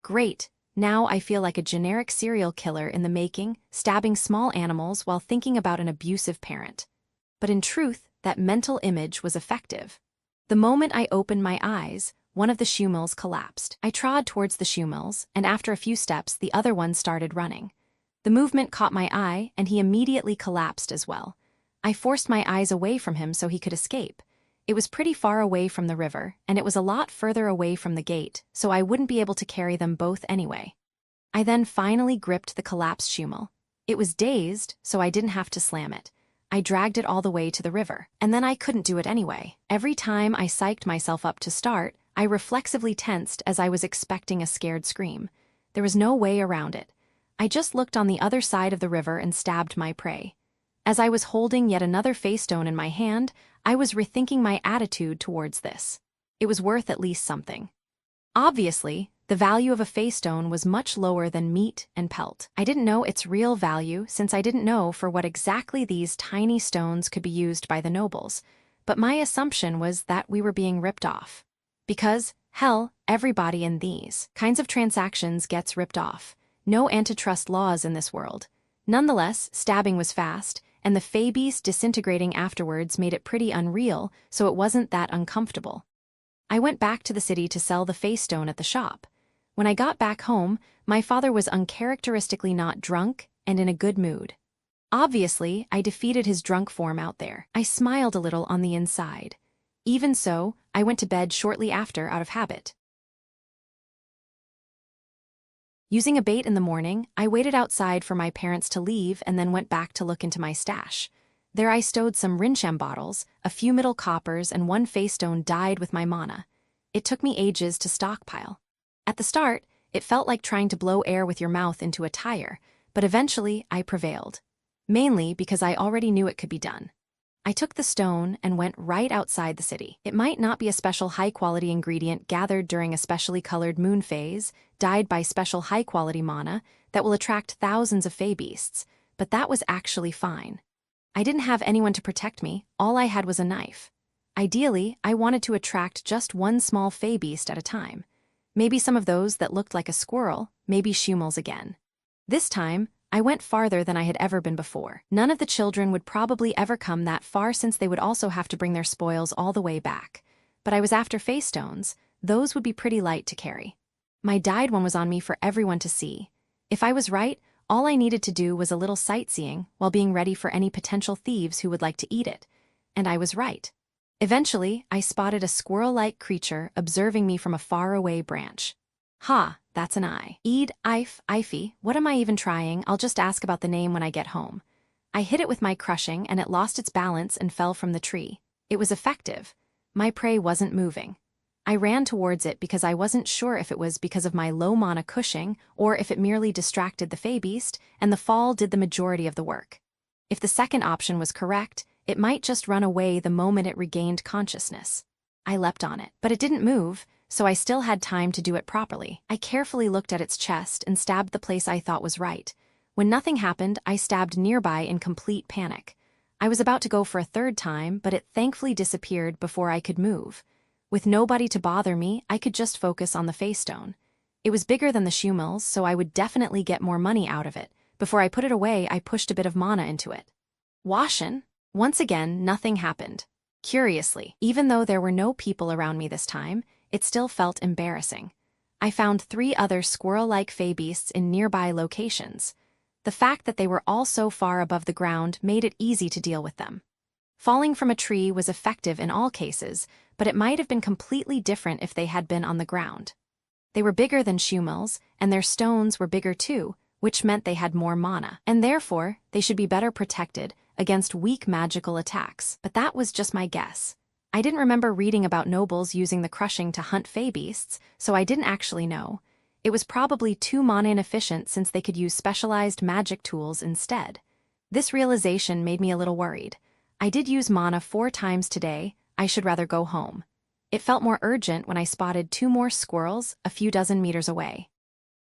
Great, now I feel like a generic serial killer in the making, stabbing small animals while thinking about an abusive parent. But in truth, that mental image was effective. The moment I opened my eyes, one of the Shumils collapsed. I trod towards the Shumils, and after a few steps, the other one started running. The movement caught my eye, and he immediately collapsed as well. I forced my eyes away from him so he could escape. It was pretty far away from the river, and it was a lot further away from the gate, so I wouldn't be able to carry them both anyway. I then finally gripped the collapsed Shumil. It was dazed, so I didn't have to slam it. I dragged it all the way to the river, and then I couldn't do it anyway. Every time I psyched myself up to start, I reflexively tensed as I was expecting a scared scream. There was no way around it. I just looked on the other side of the river and stabbed my prey. As I was holding yet another feystone in my hand, I was rethinking my attitude towards this. It was worth at least something. Obviously, the value of a feystone was much lower than meat and pelt. I didn't know its real value since I didn't know for what exactly these tiny stones could be used by the nobles, but my assumption was that we were being ripped off. Because, hell, everybody in these kinds of transactions gets ripped off. No antitrust laws in this world. Nonetheless, stabbing was fast, and the fey beast disintegrating afterwards made it pretty unreal, so it wasn't that uncomfortable. I went back to the city to sell the feystone at the shop. When I got back home, my father was uncharacteristically not drunk and in a good mood. Obviously, I defeated his drunk form out there. I smiled a little on the inside. Even so, I went to bed shortly after out of habit. Using a bait in the morning, I waited outside for my parents to leave and then went back to look into my stash. There I stowed some Rinsham bottles, a few middle coppers, and one feystone dyed with my mana. It took me ages to stockpile. At the start, it felt like trying to blow air with your mouth into a tire, but eventually I prevailed. Mainly because I already knew it could be done. I took the stone and went right outside the city. It might not be a special high-quality ingredient gathered during a specially colored moon phase, dyed by special high-quality mana, that will attract thousands of fey beasts, but that was actually fine. I didn't have anyone to protect me, all I had was a knife. Ideally, I wanted to attract just one small fey beast at a time. Maybe some of those that looked like a squirrel, maybe Shumils again. This time, I went farther than I had ever been before. None of the children would probably ever come that far since they would also have to bring their spoils all the way back. But I was after feystones, those would be pretty light to carry. My dyed one was on me for everyone to see. If I was right, all I needed to do was a little sightseeing while being ready for any potential thieves who would like to eat it. And I was right. Eventually, I spotted a squirrel-like creature observing me from a faraway branch. Ha, that's an eye. Ify, what am I even trying? I'll just ask about the name when I get home. I hit it with my crushing and it lost its balance and fell from the tree. It was effective. My prey wasn't moving. I ran towards it because I wasn't sure if it was because of my low mana cushing or if it merely distracted the Fey Beast, and the fall did the majority of the work. If the second option was correct, it might just run away the moment it regained consciousness. I leapt on it, but it didn't move, so I still had time to do it properly. I carefully looked at its chest and stabbed the place I thought was right. When nothing happened, I stabbed nearby in complete panic. I was about to go for a third time, but it thankfully disappeared before I could move. With nobody to bother me, I could just focus on the feystone. It was bigger than the Shumil's, so I would definitely get more money out of it. Before I put it away, I pushed a bit of mana into it. Washin'? Once again, nothing happened. Curiously, even though there were no people around me this time, it still felt embarrassing. I found 3 other squirrel-like Fey beasts in nearby locations. The fact that they were all so far above the ground made it easy to deal with them. Falling from a tree was effective in all cases, but it might have been completely different if they had been on the ground. They were bigger than Shumil's, and their stones were bigger too, which meant they had more mana, and therefore they should be better protected against weak magical attacks. But that was just my guess. I didn't remember reading about nobles using the crushing to hunt Fey beasts, so I didn't actually know. It was probably too mana inefficient since they could use specialized magic tools instead. This realization made me a little worried. I did use mana 4 times today. I should rather go home. It felt more urgent when I spotted 2 more squirrels a few dozen meters away.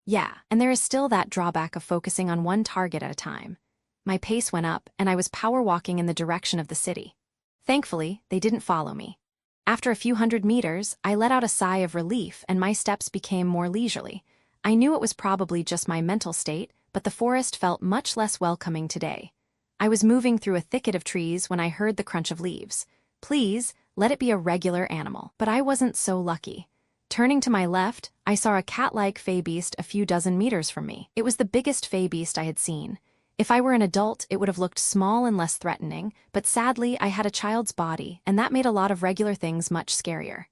Yeah, and there is still that drawback of focusing on one target at a time. My pace went up, and I was power walking in the direction of the city. Thankfully, they didn't follow me. After a few hundred meters, I let out a sigh of relief and my steps became more leisurely. I knew it was probably just my mental state, but the forest felt much less welcoming today. I was moving through a thicket of trees when I heard the crunch of leaves. Please, let it be a regular animal. But I wasn't so lucky. Turning to my left, I saw a cat-like Fey beast a few dozen meters from me. It was the biggest Fey beast I had seen. If I were an adult, it would have looked small and less threatening, but sadly, I had a child's body, and that made a lot of regular things much scarier.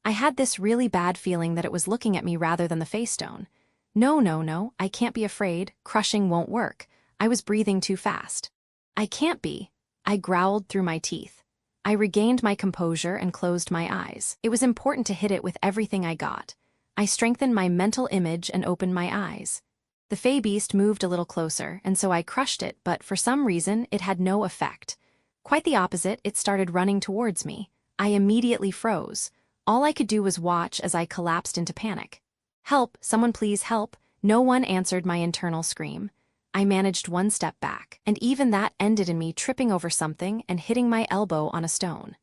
I had this really bad feeling that it was looking at me rather than the feystone. No, I can't be afraid. Crushing won't work. I was breathing too fast. I can't be. I growled through my teeth. I regained my composure and closed my eyes. It was important to hit it with everything I got. I strengthened my mental image and opened my eyes. The Fey beast moved a little closer, and so I crushed it, but for some reason, it had no effect. Quite the opposite, it started running towards me. I immediately froze. All I could do was watch as I collapsed into panic. Help, someone please help. No one answered my internal scream. I managed one step back, and even that ended in me tripping over something and hitting my elbow on a stone.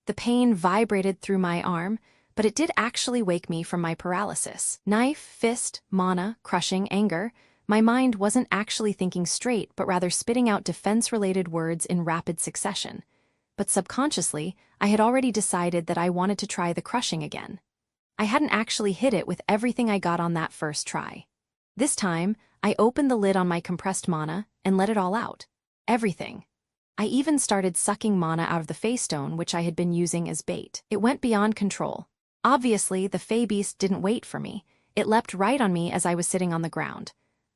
The pain vibrated through my arm, but it did actually wake me from my paralysis. Knife, fist, mana, crushing, anger. My mind wasn't actually thinking straight, but rather spitting out defense-related words in rapid succession. But subconsciously, I had already decided that I wanted to try the crushing again. I hadn't actually hit it with everything I got on that first try. This time, I opened the lid on my compressed mana and let it all out. Everything. I even started sucking mana out of the feystone, which I had been using as bait. It went beyond control. Obviously, the Fey beast didn't wait for me. It leapt right on me as I was sitting on the ground.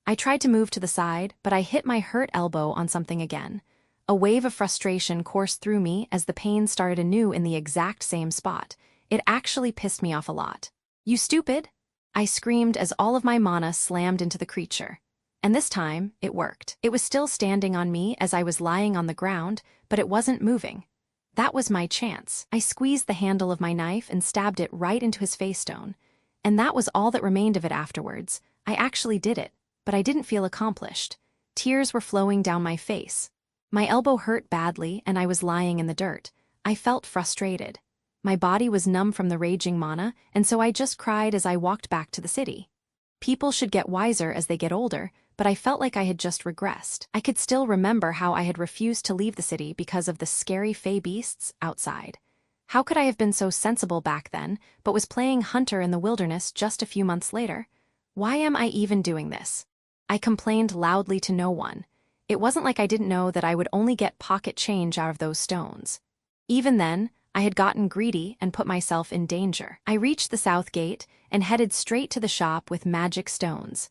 I tried to move to the side, but I hit my hurt elbow on something again. A wave of frustration coursed through me as the pain started anew in the exact same spot. It actually pissed me off a lot. "You stupid!" I screamed as all of my mana slammed into the creature. And this time, it worked. It was still standing on me as I was lying on the ground, but it wasn't moving. That was my chance. I squeezed the handle of my knife and stabbed it right into his feystone. And that was all that remained of it afterwards. I actually did it, but I didn't feel accomplished. Tears were flowing down my face. My elbow hurt badly, and I was lying in the dirt. I felt frustrated. My body was numb from the raging mana, and so I just cried as I walked back to the city. People should get wiser as they get older, but I felt like I had just regressed. I could still remember how I had refused to leave the city because of the scary Fey beasts outside. How could I have been so sensible back then, but was playing hunter in the wilderness just a few months later? Why am I even doing this? I complained loudly to no one. It wasn't like I didn't know that I would only get pocket change out of those stones. Even then, I had gotten greedy and put myself in danger. I reached the south gate and headed straight to the shop with magic stones.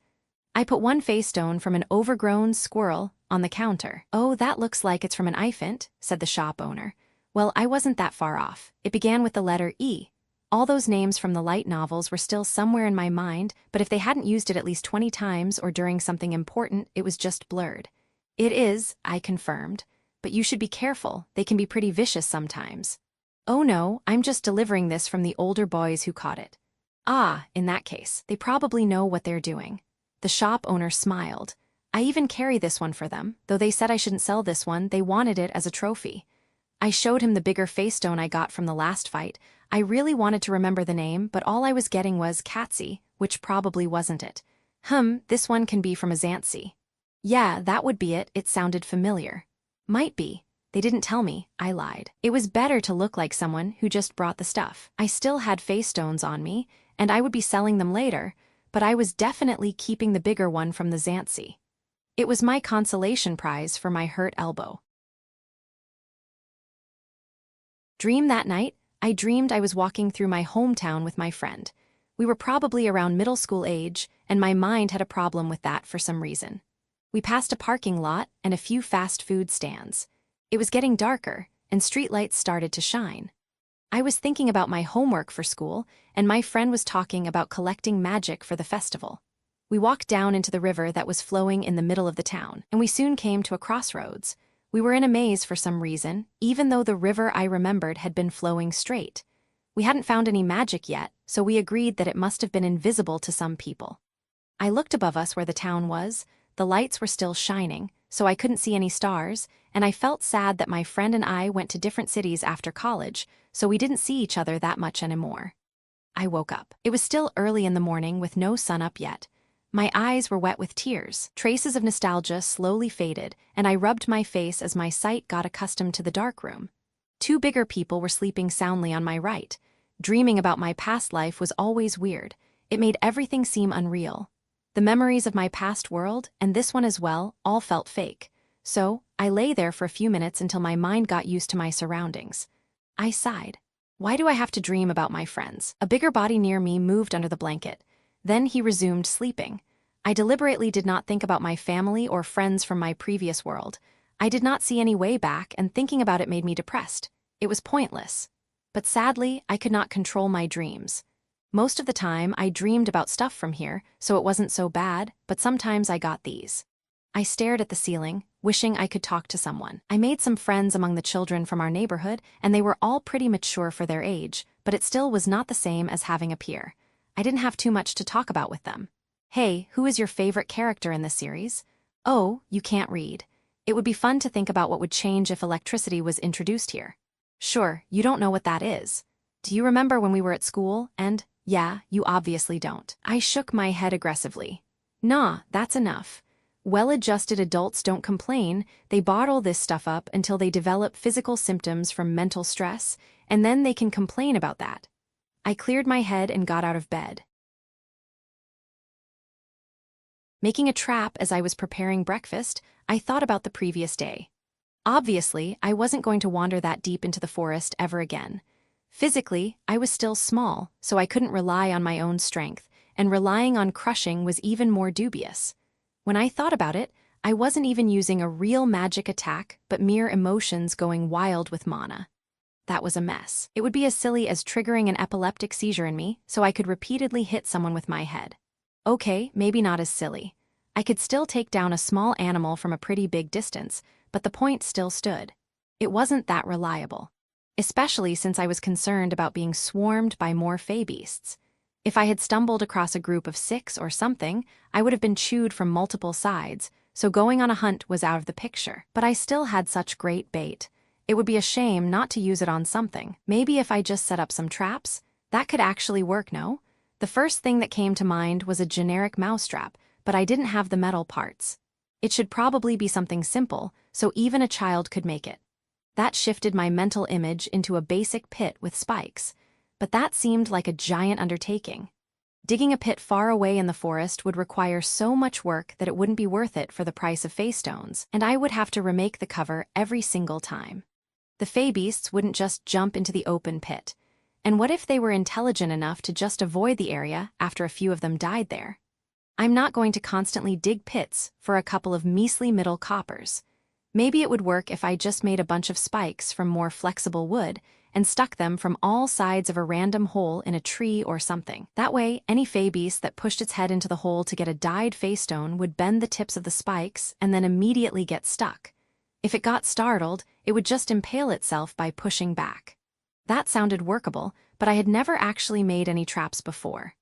I put one feystone from an overgrown squirrel on the counter. "Oh, that looks like it's from an infant," said the shop owner. Well, I wasn't that far off. It began with the letter E. All those names from the light novels were still somewhere in my mind, but if they hadn't used it at least 20 times or during something important, it was just blurred. It is, I confirmed, but you should be careful, they can be pretty vicious sometimes. Oh no, I'm just delivering this from the older boys who caught it. Ah, in that case, they probably know what they're doing. The shop owner smiled. I even carry this one for them, though they said I shouldn't sell this one, they wanted it as a trophy. I showed him the bigger feystone I got from the last fight. I really wanted to remember the name, but all I was getting was Catsy, which probably wasn't it. This one can be from Azanthi. Yeah, that would be it, it sounded familiar. Might be. They didn't tell me, I lied. It was better to look like someone who just brought the stuff. I still had feystones on me, and I would be selling them later, but I was definitely keeping the bigger one from the Azanthi. It was my consolation prize for my hurt elbow. Dream that night, I dreamed I was walking through my hometown with my friend. We were probably around middle school age, and my mind had a problem with that for some reason. We passed a parking lot and a few fast food stands. It was getting darker, and streetlights started to shine. I was thinking about my homework for school, and my friend was talking about collecting magic for the festival. We walked down into the river that was flowing in the middle of the town, and we soon came to a crossroads. We were in a maze for some reason, even though the river I remembered had been flowing straight. We hadn't found any magic yet, so we agreed that it must have been invisible to some people. I looked above us where the town was. The lights were still shining, so I couldn't see any stars, and I felt sad that my friend and I went to different cities after college, so we didn't see each other that much anymore. I woke up. It was still early in the morning with no sun up yet. My eyes were wet with tears. Traces of nostalgia slowly faded, and I rubbed my face as my sight got accustomed to the dark room. Two bigger people were sleeping soundly on my right. Dreaming about my past life was always weird. It made everything seem unreal. The memories of my past world, and this one as well, all felt fake. So, I lay there for a few minutes until my mind got used to my surroundings. I sighed. Why do I have to dream about my friends? A bigger body near me moved under the blanket. Then he resumed sleeping. I deliberately did not think about my family or friends from my previous world. I did not see any way back, and thinking about it made me depressed. It was pointless. But sadly, I could not control my dreams. Most of the time, I dreamed about stuff from here, so it wasn't so bad, but sometimes I got these. I stared at the ceiling, wishing I could talk to someone. I made some friends among the children from our neighborhood, and they were all pretty mature for their age, but it still was not the same as having a peer. I didn't have too much to talk about with them. Hey, who is your favorite character in this series? Oh, you can't read. It would be fun to think about what would change if electricity was introduced here. Sure, you don't know what that is. Do you remember when we were at school? And, yeah, you obviously don't. I shook my head aggressively. Nah, that's enough. Well-adjusted adults don't complain, they bottle this stuff up until they develop physical symptoms from mental stress, and then they can complain about that. I cleared my head and got out of bed. Making a trap as I was preparing breakfast, I thought about the previous day. Obviously, I wasn't going to wander that deep into the forest ever again. Physically, I was still small, so I couldn't rely on my own strength, and relying on crushing was even more dubious. When I thought about it, I wasn't even using a real magic attack, but mere emotions going wild with mana. That was a mess. It would be as silly as triggering an epileptic seizure in me, so I could repeatedly hit someone with my head. Okay, maybe not as silly. I could still take down a small animal from a pretty big distance, but the point still stood. It wasn't that reliable. Especially since I was concerned about being swarmed by more fey beasts. If I had stumbled across a group of 6 or something, I would have been chewed from multiple sides, so going on a hunt was out of the picture. But I still had such great bait. It would be a shame not to use it on something. Maybe if I just set up some traps, that could actually work, no? The first thing that came to mind was a generic mousetrap, but I didn't have the metal parts. It should probably be something simple, so even a child could make it. That shifted my mental image into a basic pit with spikes, but that seemed like a giant undertaking. Digging a pit far away in the forest would require so much work that it wouldn't be worth it for the price of feystones, and I would have to remake the cover every single time. The fey beasts wouldn't just jump into the open pit. And what if they were intelligent enough to just avoid the area after a few of them died there? I'm not going to constantly dig pits for a couple of measly middle coppers. Maybe it would work if I just made a bunch of spikes from more flexible wood and stuck them from all sides of a random hole in a tree or something. That way, any fey beast that pushed its head into the hole to get a dyed feystone would bend the tips of the spikes and then immediately get stuck. If it got startled, it would just impale itself by pushing back. That sounded workable, but I had never actually made any traps before.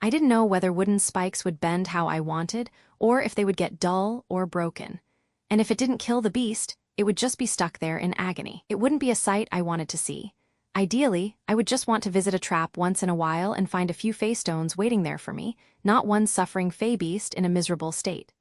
I didn't know whether wooden spikes would bend how I wanted, or if they would get dull or broken. And if it didn't kill the beast, it would just be stuck there in agony. It wouldn't be a sight I wanted to see. Ideally, I would just want to visit a trap once in a while and find a few feystones waiting there for me, not one suffering fey beast in a miserable state.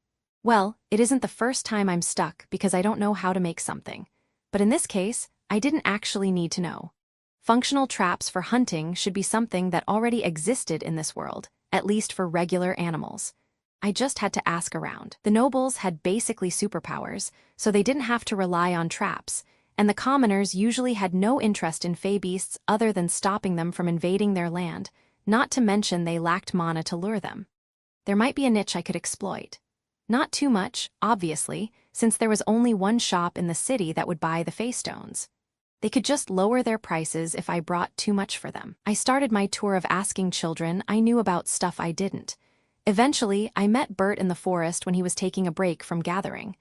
Well, it isn't the first time I'm stuck because I don't know how to make something. But in this case, I didn't actually need to know. Functional traps for hunting should be something that already existed in this world, at least for regular animals. I just had to ask around. The nobles had basically superpowers, so they didn't have to rely on traps, and the commoners usually had no interest in fey beasts other than stopping them from invading their land, not to mention they lacked mana to lure them. There might be a niche I could exploit. Not too much, obviously, since there was only one shop in the city that would buy the feystones. They could just lower their prices if I brought too much for them. I started my tour of asking children I knew about stuff I didn't. Eventually, I met Bert in the forest when he was taking a break from gathering.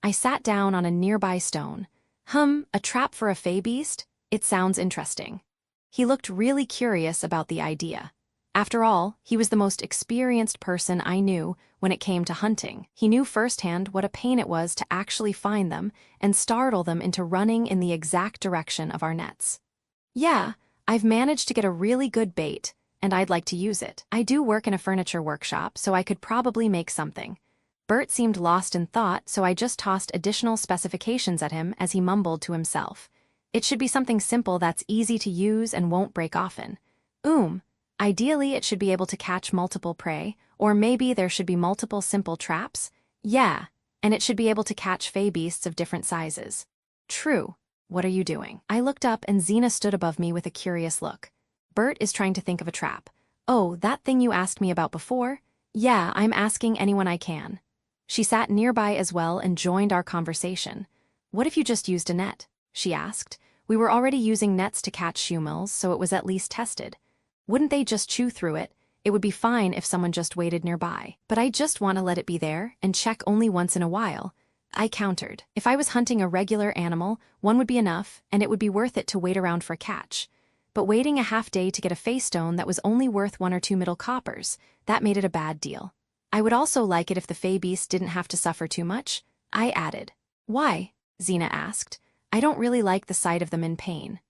I sat down on a nearby stone. A trap for a fey beast? It sounds interesting. He looked really curious about the idea. After all, he was the most experienced person I knew when it came to hunting. He knew firsthand what a pain it was to actually find them and startle them into running in the exact direction of our nets. Yeah, I've managed to get a really good bait, and I'd like to use it. I do work in a furniture workshop, so I could probably make something. Bert seemed lost in thought, so I just tossed additional specifications at him as he mumbled to himself. It should be something simple that's easy to use and won't break often. Ideally it should be able to catch multiple prey, or maybe there should be multiple simple traps. Yeah, and it should be able to catch fey beasts of different sizes. True. What are you doing? I looked up and Xena stood above me with a curious look. Bert is trying to think of a trap. Oh, that thing you asked me about before? Yeah, I'm asking anyone I can. She sat nearby as well and joined our conversation. What if you just used a net? She asked. We were already using nets to catch Shumils, so it was at least tested. Wouldn't they just chew through it? It would be fine if someone just waited nearby. But I just want to let it be there and check only once in a while. I countered. If I was hunting a regular animal, one would be enough, and it would be worth it to wait around for a catch. But waiting a half day to get a feystone that was only worth 1 or 2 middle coppers, that made it a bad deal. I would also like it if the fey beast didn't have to suffer too much, I added. Why? Xena asked. I don't really like the sight of them in pain.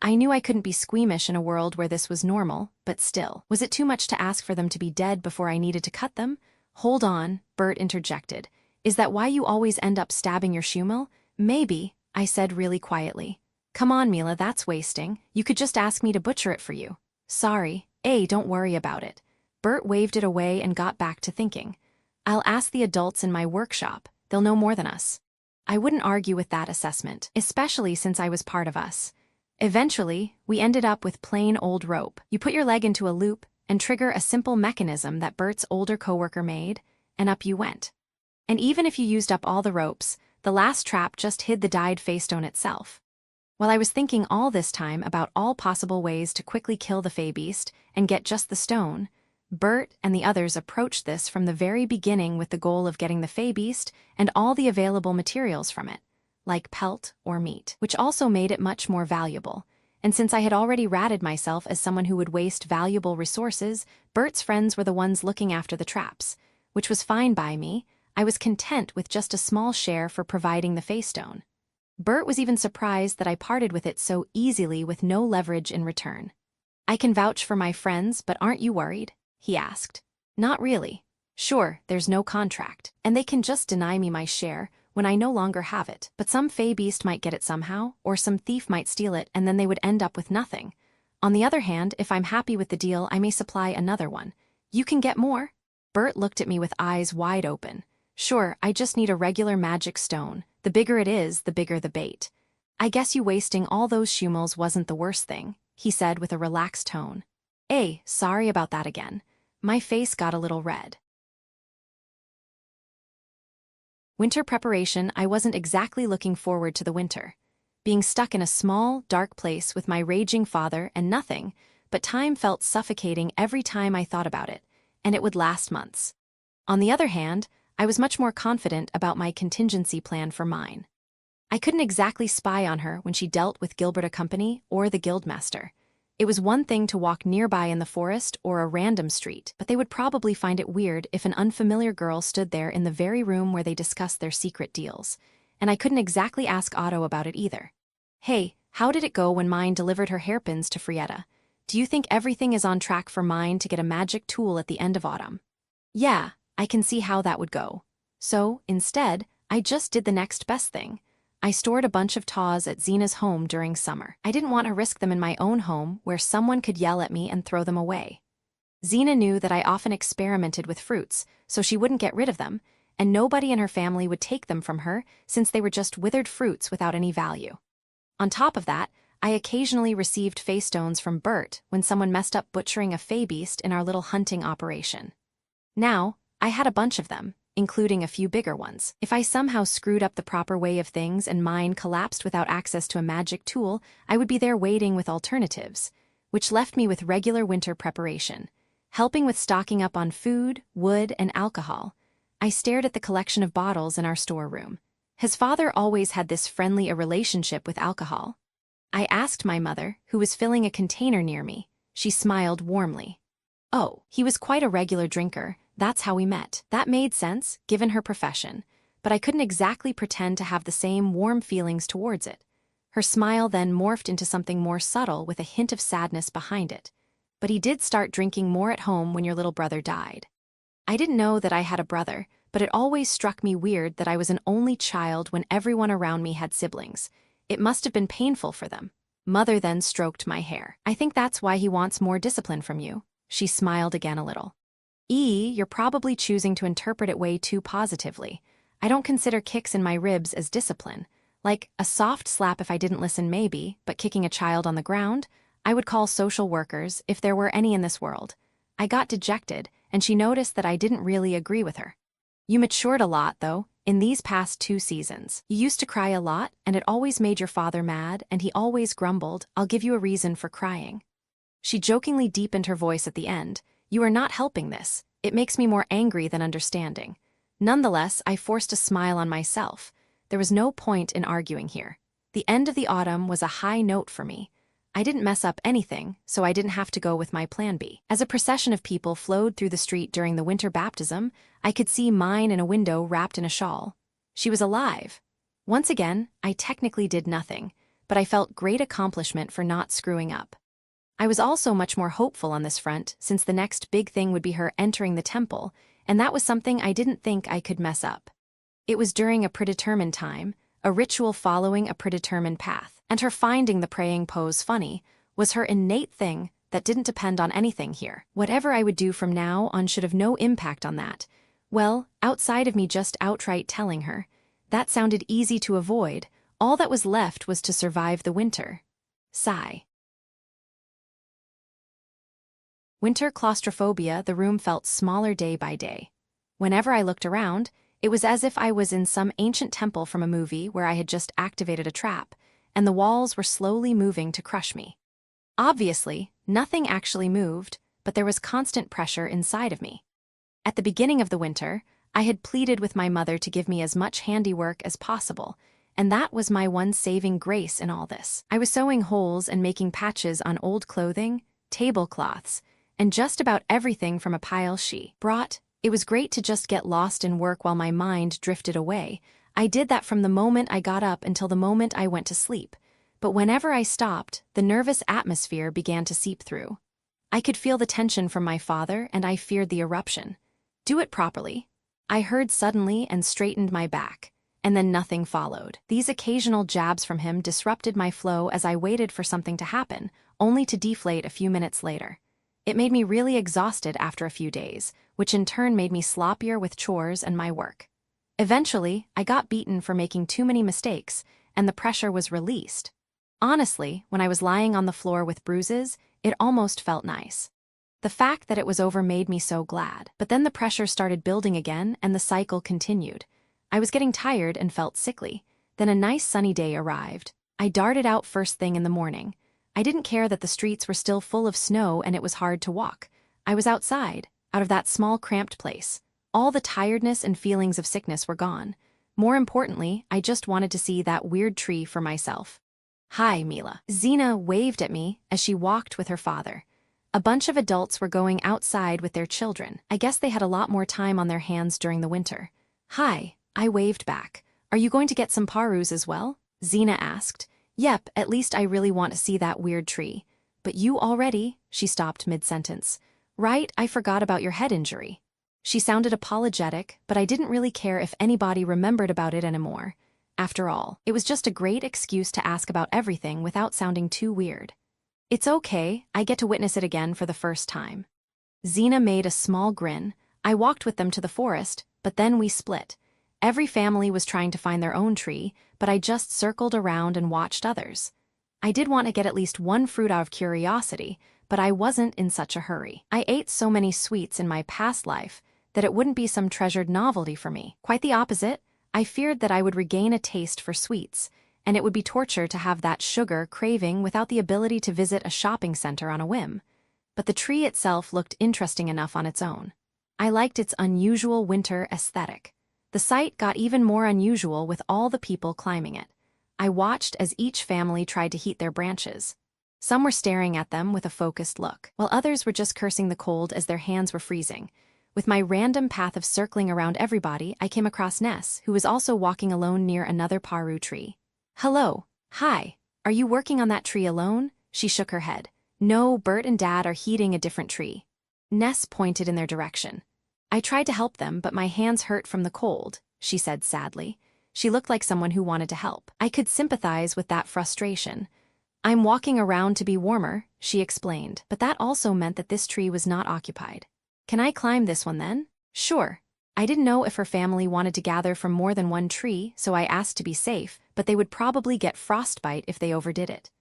I knew I couldn't be squeamish in a world where this was normal, but still. Was it too much to ask for them to be dead before I needed to cut them? Hold on, Bert interjected. Is that why you always end up stabbing your Shumil? Maybe, I said really quietly. Come on, Mila, that's wasting. You could just ask me to butcher it for you. Sorry. Don't worry about it. Bert waved it away and got back to thinking. I'll ask the adults in my workshop. They'll know more than us. I wouldn't argue with that assessment, especially since I was part of us. Eventually, we ended up with plain old rope. You put your leg into a loop and trigger a simple mechanism that Bert's older coworker made, and up you went. And even if you used up all the ropes, the last trap just hid the dyed feystone itself. While I was thinking all this time about all possible ways to quickly kill the fey beast and get just the stone, Bert and the others approached this from the very beginning with the goal of getting the fey beast and all the available materials from it, like pelt or meat, which also made it much more valuable. And since I had already ratted myself as someone who would waste valuable resources, Bert's friends were the ones looking after the traps, which was fine by me. I was content with just a small share for providing the feystone. Bert was even surprised that I parted with it so easily with no leverage in return. I can vouch for my friends, but aren't you worried? He asked. Not really. Sure, there's no contract, and they can just deny me my share when I no longer have it, but some fey beast might get it somehow, or some thief might steal it and then they would end up with nothing. On the other hand, if I'm happy with the deal, I may supply another one. You can get more? Bert looked at me with eyes wide open. Sure, I just need a regular magic stone. The bigger it is, the bigger the bait. I guess you wasting all those Shumils wasn't the worst thing, he said with a relaxed tone. Sorry about that again. My face got a little red. Winter preparation. I wasn't exactly looking forward to the winter. being stuck in a small, dark place with my raging father and nothing, but time felt suffocating every time I thought about it, and it would last months. On the other hand, I was much more confident about my contingency plan for mine. I couldn't exactly spy on her when she dealt with Gilbert Company or the guildmaster. It was one thing to walk nearby in the forest or a random street, but they would probably find it weird if an unfamiliar girl stood there in the very room where they discussed their secret deals. And I couldn't exactly ask Otto about it either. Hey, how did it go when Mine delivered her hairpins to Frietta? Do you think everything is on track for Mine to get a magic tool at the end of autumn? Yeah, I can see how that would go. So, instead, I just did the next best thing. I stored a bunch of Taues at Xena's home during summer. I didn't want to risk them in my own home where someone could yell at me and throw them away. Xena knew that I often experimented with fruits, so she wouldn't get rid of them, and nobody in her family would take them from her since they were just withered fruits without any value. On top of that, I occasionally received feystones from Bert when someone messed up butchering a fey beast in our little hunting operation. Now, I had a bunch of them, including a few bigger ones. If I somehow screwed up the proper way of things and mine collapsed without access to a magic tool, I would be there waiting with alternatives, which left me with regular winter preparation, helping with stocking up on food, wood, and alcohol. I stared at the collection of bottles in our storeroom. His father always had this friendly a relationship with alcohol. I asked my mother, who was filling a container near me. She smiled warmly. Oh, he was quite a regular drinker. That's how we met. That made sense, given her profession, but I couldn't exactly pretend to have the same warm feelings towards it. Her smile then morphed into something more subtle with a hint of sadness behind it. But he did start drinking more at home when your little brother died. I didn't know that I had a brother, but it always struck me weird that I was an only child when everyone around me had siblings. It must have been painful for them. Mother then stroked my hair. I think that's why he wants more discipline from you. She smiled again a little. You're probably choosing to interpret it way too positively. I don't consider kicks in my ribs as discipline. Like, a soft slap if I didn't listen maybe, but kicking a child on the ground? I would call social workers, if there were any in this world. I got dejected, and she noticed that I didn't really agree with her. You matured a lot, though, in these past 2 seasons. You used to cry a lot, and it always made your father mad, and he always grumbled, "I'll give you a reason for crying." She jokingly deepened her voice at the end. You are not helping this. It makes me more angry than understanding. Nonetheless, I forced a smile on myself. There was no point in arguing here. The end of the autumn was a high note for me. I didn't mess up anything, so I didn't have to go with my plan B. As a procession of people flowed through the street during the winter baptism, I could see Mine in a window wrapped in a shawl. She was alive. Once again, I technically did nothing, but I felt great accomplishment for not screwing up. I was also much more hopeful on this front since the next big thing would be her entering the temple, and that was something I didn't think I could mess up. It was during a predetermined time, a ritual following a predetermined path, and her finding the praying pose funny was her innate thing that didn't depend on anything here. Whatever I would do from now on should have no impact on that. Well, outside of me just outright telling her, that sounded easy to avoid. All that was left was to survive the winter. Sigh. Winter claustrophobia, the room felt smaller day by day. Whenever I looked around, it was as if I was in some ancient temple from a movie where I had just activated a trap, and the walls were slowly moving to crush me. Obviously, nothing actually moved, but there was constant pressure inside of me. At the beginning of the winter, I had pleaded with my mother to give me as much handiwork as possible, and that was my one saving grace in all this. I was sewing holes and making patches on old clothing, tablecloths, and just about everything from a pile she brought. It was great to just get lost in work while my mind drifted away. I did that from the moment I got up until the moment I went to sleep. But whenever I stopped, the nervous atmosphere began to seep through. I could feel the tension from my father, and I feared the eruption. Do it properly. I heard suddenly and straightened my back, and then nothing followed. These occasional jabs from him disrupted my flow as I waited for something to happen, only to deflate a few minutes later. It made me really exhausted after a few days, which in turn made me sloppier with chores and my work. Eventually, I got beaten for making too many mistakes, and the pressure was released. Honestly, when I was lying on the floor with bruises, it almost felt nice. The fact that it was over made me so glad, but then the pressure started building again and the cycle continued. I was getting tired and felt sickly. Then a nice sunny day arrived. I darted out first thing in the morning. I didn't care that the streets were still full of snow and it was hard to walk. I was outside, out of that small cramped place. All the tiredness and feelings of sickness were gone. More importantly, I just wanted to see that weird tree for myself. "Hi, Mila." Xena waved at me as she walked with her father. A bunch of adults were going outside with their children. I guess they had a lot more time on their hands during the winter. "Hi," I waved back. "Are you going to get some parus as well?" Xena asked. "Yep, at least I really want to see that weird tree." "But you already," she stopped mid-sentence. "Right, I forgot about your head injury." She sounded apologetic, but I didn't really care if anybody remembered about it anymore. After all, it was just a great excuse to ask about everything without sounding too weird. "It's okay, I get to witness it again for the first time." Xena made a small grin. I walked with them to the forest, but then we split. Every family was trying to find their own tree, but I just circled around and watched others. I did want to get at least one fruit out of curiosity, but I wasn't in such a hurry. I ate so many sweets in my past life that it wouldn't be some treasured novelty for me. Quite the opposite, I feared that I would regain a taste for sweets, and it would be torture to have that sugar craving without the ability to visit a shopping center on a whim. But the tree itself looked interesting enough on its own. I liked its unusual winter aesthetic. The sight got even more unusual with all the people climbing it. I watched as each family tried to heat their branches. Some were staring at them with a focused look, while others were just cursing the cold as their hands were freezing. With my random path of circling around everybody, I came across Ness, who was also walking alone near another paru tree. "Hello. Hi. Are you working on that tree alone?" She shook her head. "No, Bert and Dad are heating a different tree." Ness pointed in their direction. "I tried to help them, but my hands hurt from the cold," she said sadly. She looked like someone who wanted to help. I could sympathize with that frustration. "I'm walking around to be warmer," she explained, but that also meant that this tree was not occupied. "Can I climb this one then?" "Sure." I didn't know if her family wanted to gather from more than one tree, so I asked to be safe, but they would probably get frostbite if they overdid it.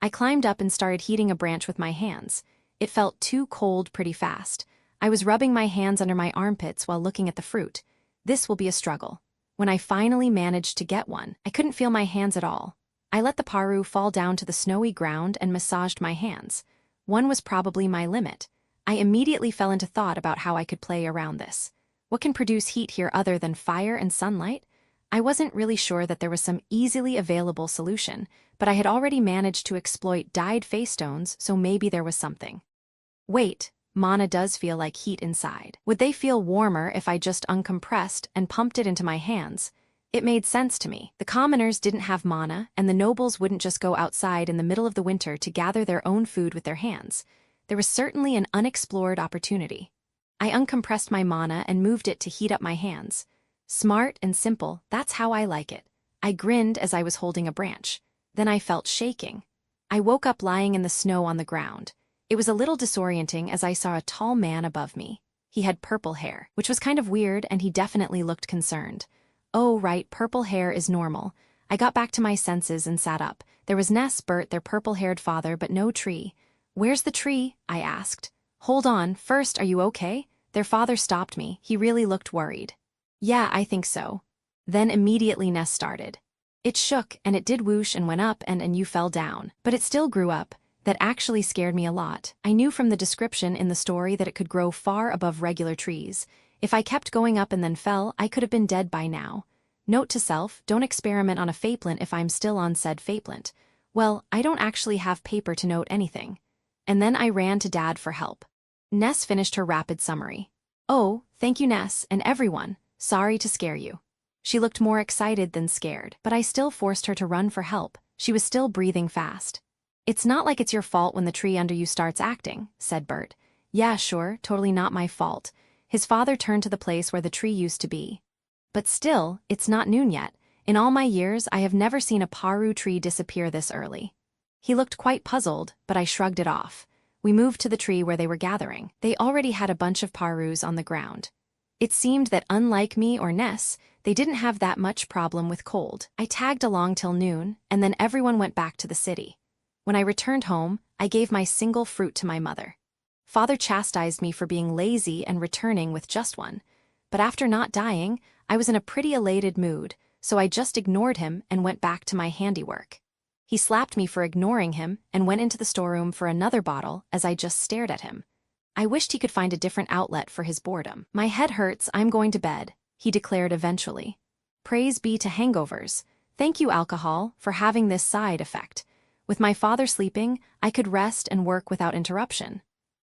I climbed up and started heating a branch with my hands. It felt too cold pretty fast. I was rubbing my hands under my armpits while looking at the fruit. This will be a struggle. When I finally managed to get one, I couldn't feel my hands at all. I let the paru fall down to the snowy ground and massaged my hands. One was probably my limit. I immediately fell into thought about how I could play around this. What can produce heat here other than fire and sunlight? I wasn't really sure that there was some easily available solution, but I had already managed to exploit dyed feystones, so maybe there was something. Wait, mana does feel like heat inside. Would they feel warmer if I just uncompressed and pumped it into my hands? It made sense to me. The commoners didn't have mana, and the nobles wouldn't just go outside in the middle of the winter to gather their own food with their hands. There was certainly an unexplored opportunity. I uncompressed my mana and moved it to heat up my hands. Smart and simple, that's how I like it. I grinned as I was holding a branch. Then I felt shaking. I woke up lying in the snow on the ground. It was a little disorienting as I saw a tall man above me. He had purple hair, which was kind of weird, and he definitely looked concerned. Oh, right, purple hair is normal. I got back to my senses and sat up. There was Ness, Bert, their purple-haired father, but no tree. "Where's the tree?" I asked. "Hold on, first, are you okay?" Their father stopped me. He really looked worried. "Yeah, I think so." Then immediately Ness started. "It shook, and it did whoosh and went up, and you fell down. But it still grew up. That actually scared me a lot. I knew from the description in the story that it could grow far above regular trees. If I kept going up and then fell, I could have been dead by now. Note to self, don't experiment on a faplant if I'm still on said faplant. Well, I don't actually have paper to note anything." And then I ran to Dad for help. Ness finished her rapid summary. "Oh, thank you, Ness, and everyone. Sorry to scare you." She looked more excited than scared, but I still forced her to run for help. She was still breathing fast. "It's not like it's your fault when the tree under you starts acting," said Bert. "Yeah, sure, totally not my fault." His father turned to the place where the tree used to be. "But still, it's not noon yet. In all my years, I have never seen a paru tree disappear this early." He looked quite puzzled, but I shrugged it off. We moved to the tree where they were gathering. They already had a bunch of parus on the ground. It seemed that unlike me or Ness, they didn't have that much problem with cold. I tagged along till noon, and then everyone went back to the city. When I returned home, I gave my single fruit to my mother. Father chastised me for being lazy and returning with just one. But after not dying, I was in a pretty elated mood, so I just ignored him and went back to my handiwork. He slapped me for ignoring him and went into the storeroom for another bottle as I just stared at him. I wished he could find a different outlet for his boredom. My head hurts, I'm going to bed, he declared eventually. Praise be to hangovers. Thank you, alcohol, for having this side effect. With my father sleeping, I could rest and work without interruption.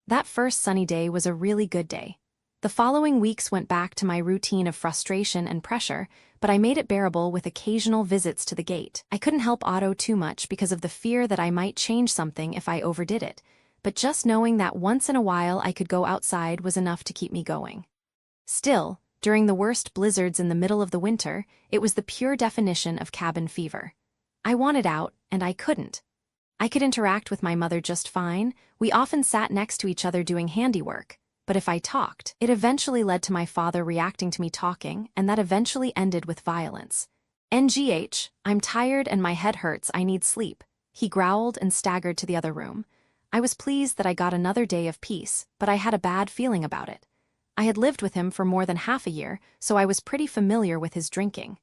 That first sunny day was a really good day. The following weeks went back to my routine of frustration and pressure, but I made it bearable with occasional visits to the gate. I couldn't help Otto too much because of the fear that I might change something if I overdid it, but just knowing that once in a while I could go outside was enough to keep me going. Still, during the worst blizzards in the middle of the winter, it was the pure definition of cabin fever. I wanted out, and I couldn't. I could interact with my mother just fine. We often sat next to each other doing handiwork. But if I talked, it eventually led to my father reacting to me talking, and that eventually ended with violence. "NGH, I'm tired and my head hurts, I need sleep," he growled and staggered to the other room. I was pleased that I got another day of peace, but I had a bad feeling about it. I had lived with him for more than half a year, so I was pretty familiar with his drinking.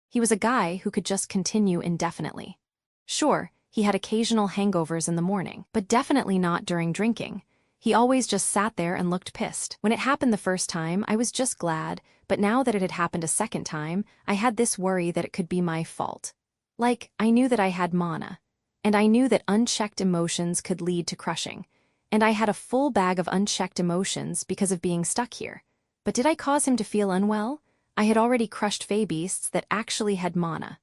He was a guy who could just continue indefinitely. Sure, he had occasional hangovers in the morning, but definitely not during drinking. He always just sat there and looked pissed. When it happened the first time, I was just glad, but now that it had happened a second time, I had this worry that it could be my fault. Like, I knew that I had mana, and I knew that unchecked emotions could lead to crushing, and I had a full bag of unchecked emotions because of being stuck here. But did I cause him to feel unwell? I had already crushed fey beasts that actually had mana.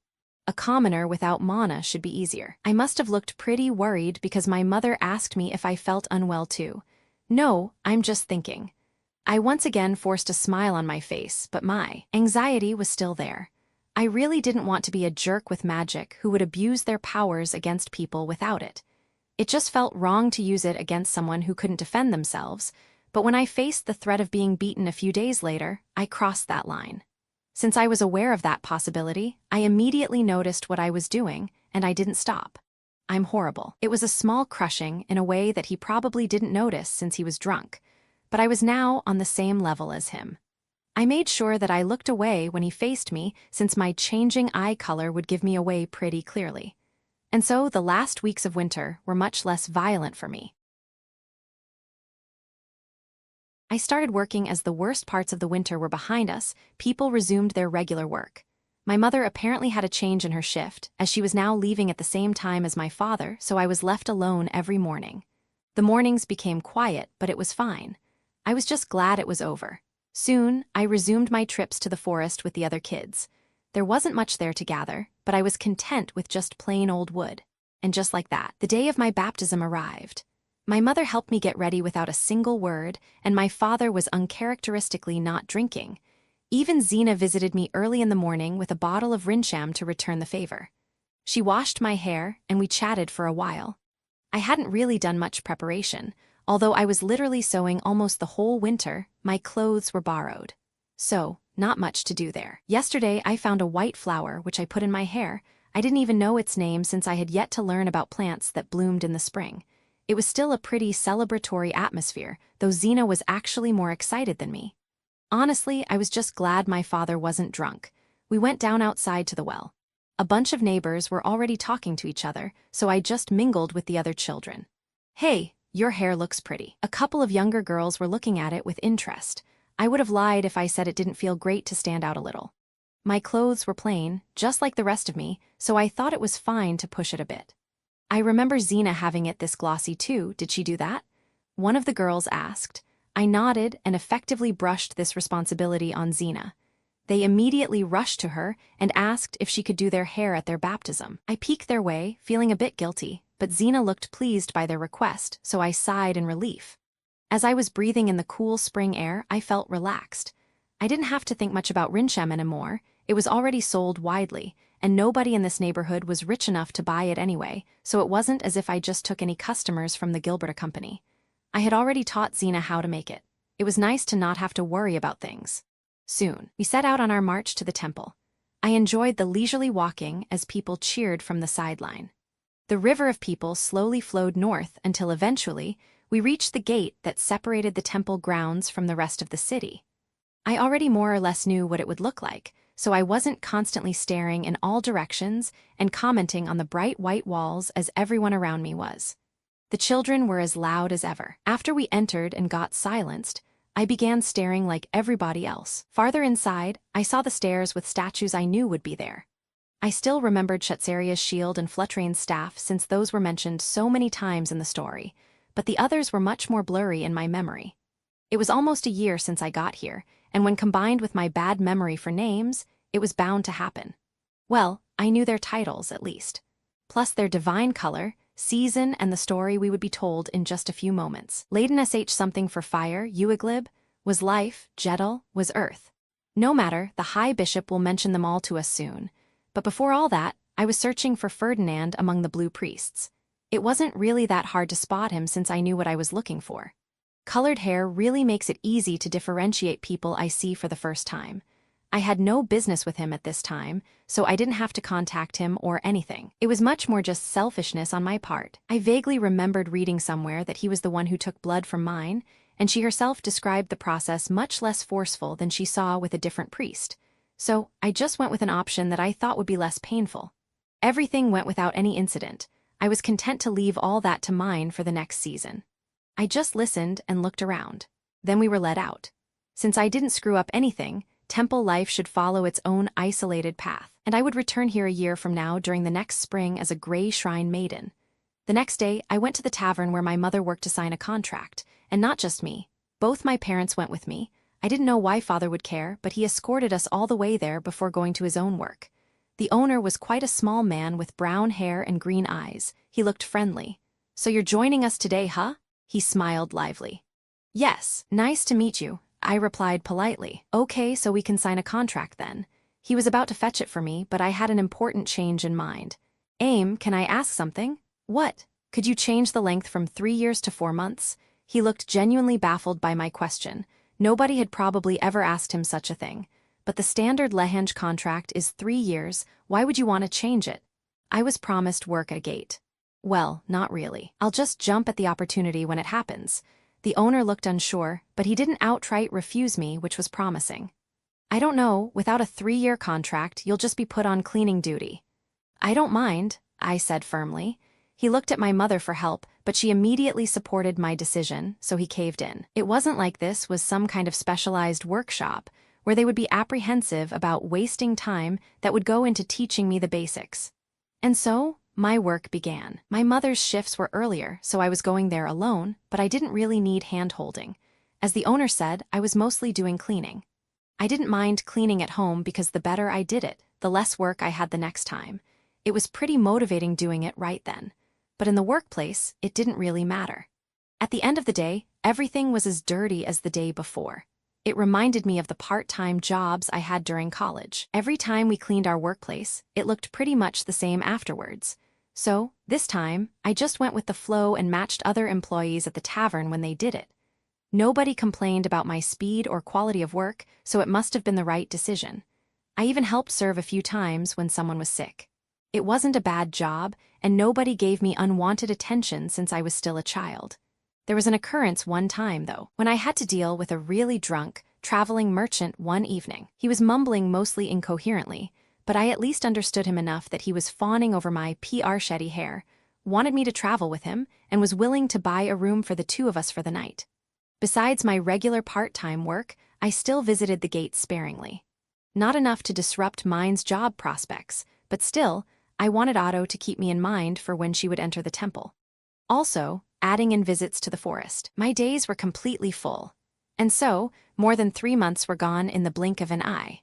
A commoner without mana should be easier. I must have looked pretty worried because my mother asked me if I felt unwell too. No, I'm just thinking. I once again forced a smile on my face, but my anxiety was still there. I really didn't want to be a jerk with magic who would abuse their powers against people without it. It just felt wrong to use it against someone who couldn't defend themselves, but when I faced the threat of being beaten a few days later, I crossed that line. Since I was aware of that possibility, I immediately noticed what I was doing, and I didn't stop. I'm horrible. It was a small crushing in a way that he probably didn't notice since he was drunk, but I was now on the same level as him. I made sure that I looked away when he faced me since my changing eye color would give me away pretty clearly. And so the last weeks of winter were much less violent for me. I started working as the worst parts of the winter were behind us. People resumed their regular work. My mother apparently had a change in her shift, as she was now leaving at the same time as my father, so I was left alone every morning. The mornings became quiet, but it was fine. I was just glad it was over. Soon, I resumed my trips to the forest with the other kids. There wasn't much there to gather, but I was content with just plain old wood. And just like that, the day of my baptism arrived. My mother helped me get ready without a single word, and my father was uncharacteristically not drinking. Even Xena visited me early in the morning with a bottle of Rinsham to return the favor. She washed my hair, and we chatted for a while. I hadn't really done much preparation. Although I was literally sewing almost the whole winter, my clothes were borrowed. So, not much to do there. Yesterday, I found a white flower which I put in my hair. I didn't even know its name since I had yet to learn about plants that bloomed in the spring. It was still a pretty celebratory atmosphere, though Xena was actually more excited than me. Honestly, I was just glad my father wasn't drunk. We went down outside to the well. A bunch of neighbors were already talking to each other, so I just mingled with the other children. "Hey, your hair looks pretty." A couple of younger girls were looking at it with interest. I would have lied if I said it didn't feel great to stand out a little. My clothes were plain, just like the rest of me, so I thought it was fine to push it a bit. "I remember Xena having it this glossy too, did she do that?" one of the girls asked. I nodded and effectively brushed this responsibility on Xena. They immediately rushed to her and asked if she could do their hair at their baptism. I peeked their way, feeling a bit guilty, but Xena looked pleased by their request, so I sighed in relief. As I was breathing in the cool spring air, I felt relaxed. I didn't have to think much about Rinsham anymore. It was already sold widely, and nobody in this neighborhood was rich enough to buy it anyway, so it wasn't as if I just took any customers from the Gilberta Company. I had already taught Xena how to make it. It was nice to not have to worry about things. Soon, we set out on our march to the temple. I enjoyed the leisurely walking as people cheered from the sideline. The river of people slowly flowed north until eventually, we reached the gate that separated the temple grounds from the rest of the city. I already more or less knew what it would look like, so I wasn't constantly staring in all directions and commenting on the bright white walls as everyone around me was. The children were as loud as ever. After we entered and got silenced, I began staring like everybody else. Farther inside, I saw the stairs with statues I knew would be there. I still remembered Shutsaria's shield and Flutterain's staff since those were mentioned so many times in the story, but the others were much more blurry in my memory. It was almost a year since I got here, and when combined with my bad memory for names, it was bound to happen. Well, I knew their titles, at least. Plus their divine color, season, and the story we would be told in just a few moments. Laden sh something for fire, Uiglib, was life, Jedel, was earth. No matter, the High Bishop will mention them all to us soon. But before all that, I was searching for Ferdinand among the blue priests. It wasn't really that hard to spot him since I knew what I was looking for. Colored hair really makes it easy to differentiate people I see for the first time. I had no business with him at this time, so I didn't have to contact him or anything. It was much more just selfishness on my part. I vaguely remembered reading somewhere that he was the one who took blood from mine, and she herself described the process much less forceful than she saw with a different priest. So I just went with an option that I thought would be less painful. Everything went without any incident. I was content to leave all that to mine for the next season. I just listened and looked around. Then we were let out. Since I didn't screw up anything, temple life should follow its own isolated path, and I would return here a year from now during the next spring as a gray shrine maiden. The next day, I went to the tavern where my mother worked to sign a contract, and not just me. Both my parents went with me. I didn't know why father would care, but he escorted us all the way there before going to his own work. The owner was quite a small man with brown hair and green eyes. He looked friendly. "So you're joining us today, huh?" He smiled lively. "Yes, nice to meet you," I replied politely. "Okay, so we can sign a contract then." He was about to fetch it for me, but I had an important change in mind. "Aim, can I ask something?" "What? Could you change the length from 3 years to 4 months?" He looked genuinely baffled by my question. Nobody had probably ever asked him such a thing. But the standard Lehenge contract is 3 years, why would you want to change it? I was promised work at a gate. Well, not really. I'll just jump at the opportunity when it happens. The owner looked unsure, but he didn't outright refuse me, which was promising. "I don't know, without a 3-year contract, you'll just be put on cleaning duty." "I don't mind," I said firmly. He looked at my mother for help, but she immediately supported my decision, so he caved in. It wasn't like this was some kind of specialized workshop, where they would be apprehensive about wasting time that would go into teaching me the basics. And so, my work began. My mother's shifts were earlier, so I was going there alone, but I didn't really need hand-holding. As the owner said, I was mostly doing cleaning. I didn't mind cleaning at home because the better I did it, the less work I had the next time. It was pretty motivating doing it right then. But in the workplace, it didn't really matter. At the end of the day, everything was as dirty as the day before. It reminded me of the part-time jobs I had during college. Every time we cleaned our workplace, it looked pretty much the same afterwards. So, this time, I just went with the flow and matched other employees at the tavern when they did it. Nobody complained about my speed or quality of work, so it must have been the right decision. I even helped serve a few times when someone was sick. It wasn't a bad job, and nobody gave me unwanted attention since I was still a child. There was an occurrence one time, though, when I had to deal with a really drunk, traveling merchant one evening. He was mumbling mostly incoherently, but I at least understood him enough that he was fawning over my PR shady hair, wanted me to travel with him, and was willing to buy a room for the 2 of us for the night. Besides my regular part-time work, I still visited the gate sparingly. Not enough to disrupt mine's job prospects, but still, I wanted Otto to keep me in mind for when she would enter the temple. Also, adding in visits to the forest. My days were completely full. And so, more than 3 months were gone in the blink of an eye.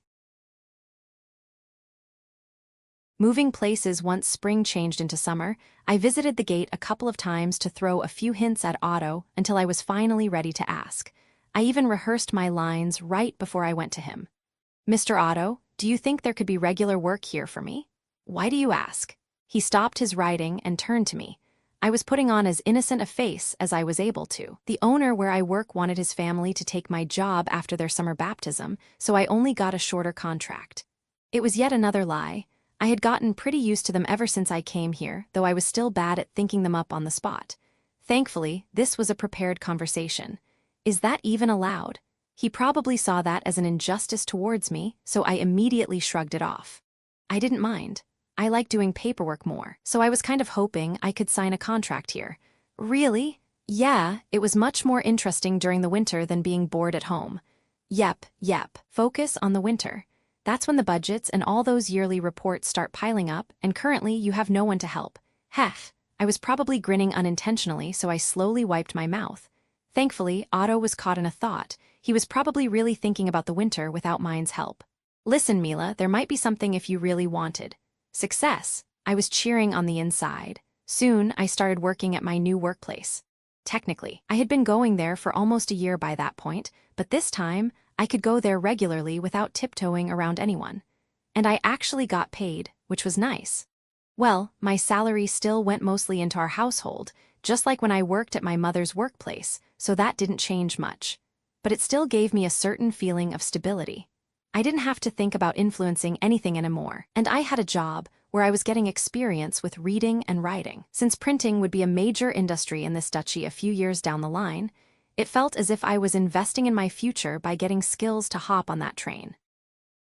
Moving places once spring changed into summer, I visited the gate a couple of times to throw a few hints at Otto until I was finally ready to ask. I even rehearsed my lines right before I went to him. "Mr. Otto, do you think there could be regular work here for me?" "Why do you ask?" He stopped his writing and turned to me. I was putting on as innocent a face as I was able to. The owner where I work wanted his family to take my job after their summer baptism, so I only got a shorter contract. It was yet another lie. I had gotten pretty used to them ever since I came here, though I was still bad at thinking them up on the spot. Thankfully, this was a prepared conversation. "Is that even allowed?" He probably saw that as an injustice towards me, so I immediately shrugged it off. I didn't mind. I like doing paperwork more, so I was kind of hoping I could sign a contract here. Really? Yeah, it was much more interesting during the winter than being bored at home. Yep. Focus on the winter. That's when the budgets and all those yearly reports start piling up, and currently you have no one to help. Heh. I was probably grinning unintentionally, so I slowly wiped my mouth. Thankfully, Otto was caught in a thought. He was probably really thinking about the winter without mine's help. Listen, Mila, there might be something if you really wanted. Success. I was cheering on the inside. Soon, I started working at my new workplace. Technically, I had been going there for almost a year by that point, but this time, I could go there regularly without tiptoeing around anyone. And I actually got paid, which was nice. Well, my salary still went mostly into our household, just like when I worked at my mother's workplace, so that didn't change much. But it still gave me a certain feeling of stability. I didn't have to think about influencing anything anymore, and I had a job where I was getting experience with reading and writing. Since printing would be a major industry in this duchy a few years down the line, it felt as if I was investing in my future by getting skills to hop on that train.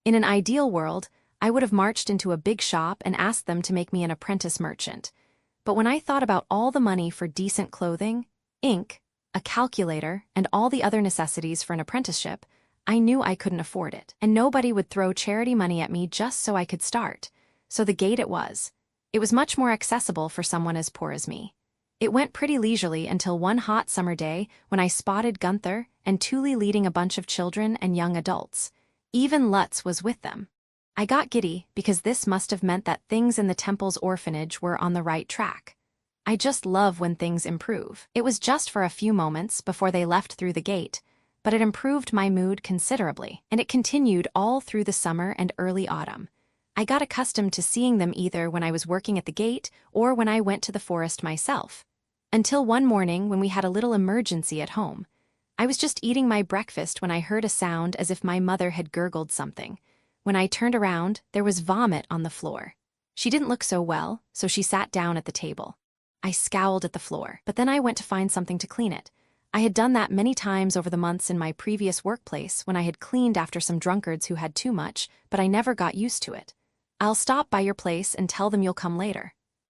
In an ideal world, I would have marched into a big shop and asked them to make me an apprentice merchant. But when I thought about all the money for decent clothing, ink, a calculator, and all the other necessities for an apprenticeship, I knew I couldn't afford it, and nobody would throw charity money at me just so I could start. So the gate it was. It was much more accessible for someone as poor as me. It went pretty leisurely until one hot summer day when I spotted Gunther and Taue leading a bunch of children and young adults. Even Lutz was with them. I got giddy because this must have meant that things in the temple's orphanage were on the right track. I just love when things improve. It was just for a few moments before they left through the gate, but it improved my mood considerably, and it continued all through the summer and early autumn. I got accustomed to seeing them either when I was working at the gate or when I went to the forest myself. Until one morning when we had a little emergency at home. I was just eating my breakfast when I heard a sound as if my mother had gurgled something. When I turned around, there was vomit on the floor. She didn't look so well, so she sat down at the table. I scowled at the floor, but then I went to find something to clean it. I had done that many times over the months in my previous workplace when I had cleaned after some drunkards who had too much, but I never got used to it. I'll stop by your place and tell them you'll come later.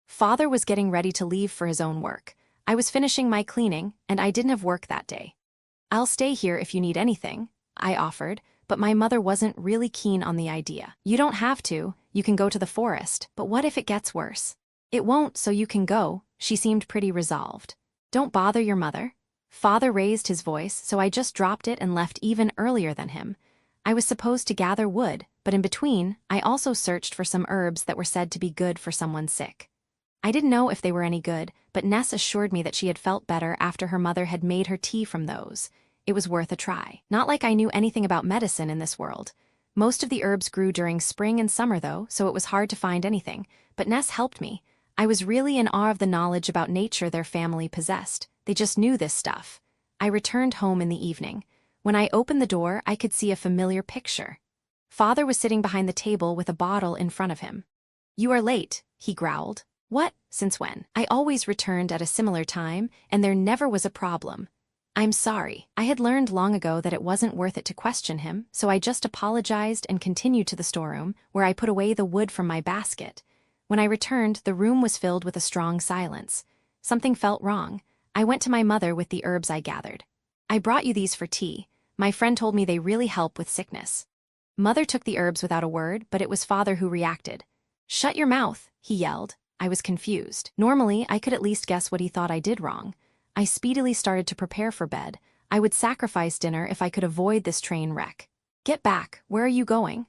Father was getting ready to leave for his own work. I was finishing my cleaning, and I didn't have work that day. I'll stay here if you need anything, I offered, but my mother wasn't really keen on the idea. You don't have to, you can go to the forest, but what if it gets worse? It won't, so you can go, she seemed pretty resolved. Don't bother your mother. Father raised his voice, so I just dropped it and left even earlier than him. I was supposed to gather wood, but in between, I also searched for some herbs that were said to be good for someone sick. I didn't know if they were any good, but Ness assured me that she had felt better after her mother had made her tea from those. It was worth a try. Not like I knew anything about medicine in this world. Most of the herbs grew during spring and summer though, so it was hard to find anything, but Ness helped me. I was really in awe of the knowledge about nature their family possessed. They just knew this stuff. I returned home in the evening. When I opened the door, I could see a familiar picture. Father was sitting behind the table with a bottle in front of him. You are late, he growled. What? Since when? I always returned at a similar time, and there never was a problem. I'm sorry. I had learned long ago that it wasn't worth it to question him, so I just apologized and continued to the storeroom, where I put away the wood from my basket. When I returned, the room was filled with a strong silence. Something felt wrong. I went to my mother with the herbs I gathered. I brought you these for tea. My friend told me they really help with sickness. Mother took the herbs without a word, but it was Father who reacted. Shut your mouth, he yelled. I was confused. Normally, I could at least guess what he thought I did wrong. I speedily started to prepare for bed. I would sacrifice dinner if I could avoid this train wreck. Get back, where are you going?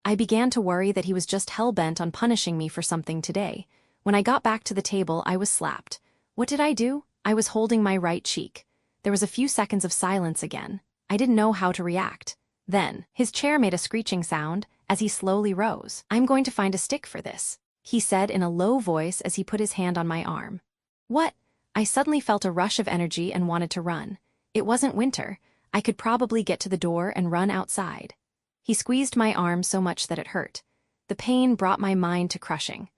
I began to worry that he was just hell-bent on punishing me for something today. When I got back to the table, I was slapped. What did I do? I was holding my right cheek. There was a few seconds of silence again. I didn't know how to react. Then, his chair made a screeching sound as he slowly rose. I'm going to find a stick for this, he said in a low voice as he put his hand on my arm. What? I suddenly felt a rush of energy and wanted to run. It wasn't winter. I could probably get to the door and run outside. He squeezed my arm so much that it hurt. The pain brought my mind to crushing.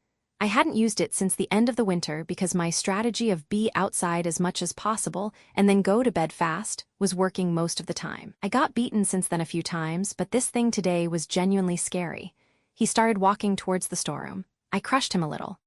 I hadn't used it since the end of the winter because my strategy of be outside as much as possible and then go to bed fast was working most of the time. I got beaten since then a few times, but this thing today was genuinely scary. He started walking towards the storeroom. I crushed him a little.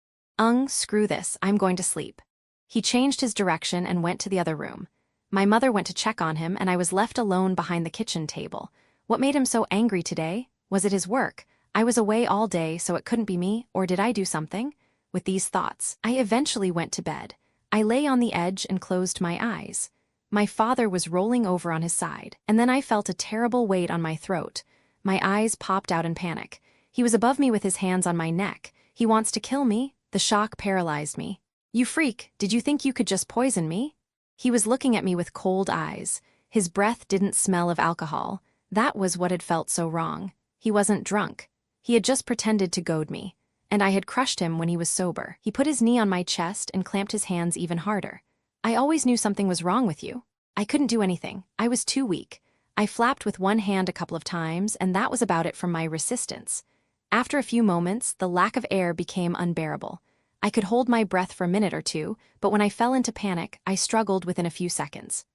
Screw this, I'm going to sleep. He changed his direction and went to the other room. My mother went to check on him and I was left alone behind the kitchen table. What made him so angry today? Was it his work? I was away all day, so it couldn't be me, or did I do something? With these thoughts, I eventually went to bed. I lay on the edge and closed my eyes. My father was rolling over on his side, and then I felt a terrible weight on my throat. My eyes popped out in panic. He was above me with his hands on my neck. He wants to kill me? The shock paralyzed me. You freak, did you think you could just poison me? He was looking at me with cold eyes. His breath didn't smell of alcohol. That was what had felt so wrong. He wasn't drunk. He had just pretended to goad me, and I had crushed him when he was sober. He put his knee on my chest and clamped his hands even harder. I always knew something was wrong with you. I couldn't do anything. I was too weak. I flapped with one hand a couple of times, and that was about it for my resistance. After a few moments, the lack of air became unbearable. I could hold my breath for a minute or two, but when I fell into panic, I struggled within a few seconds.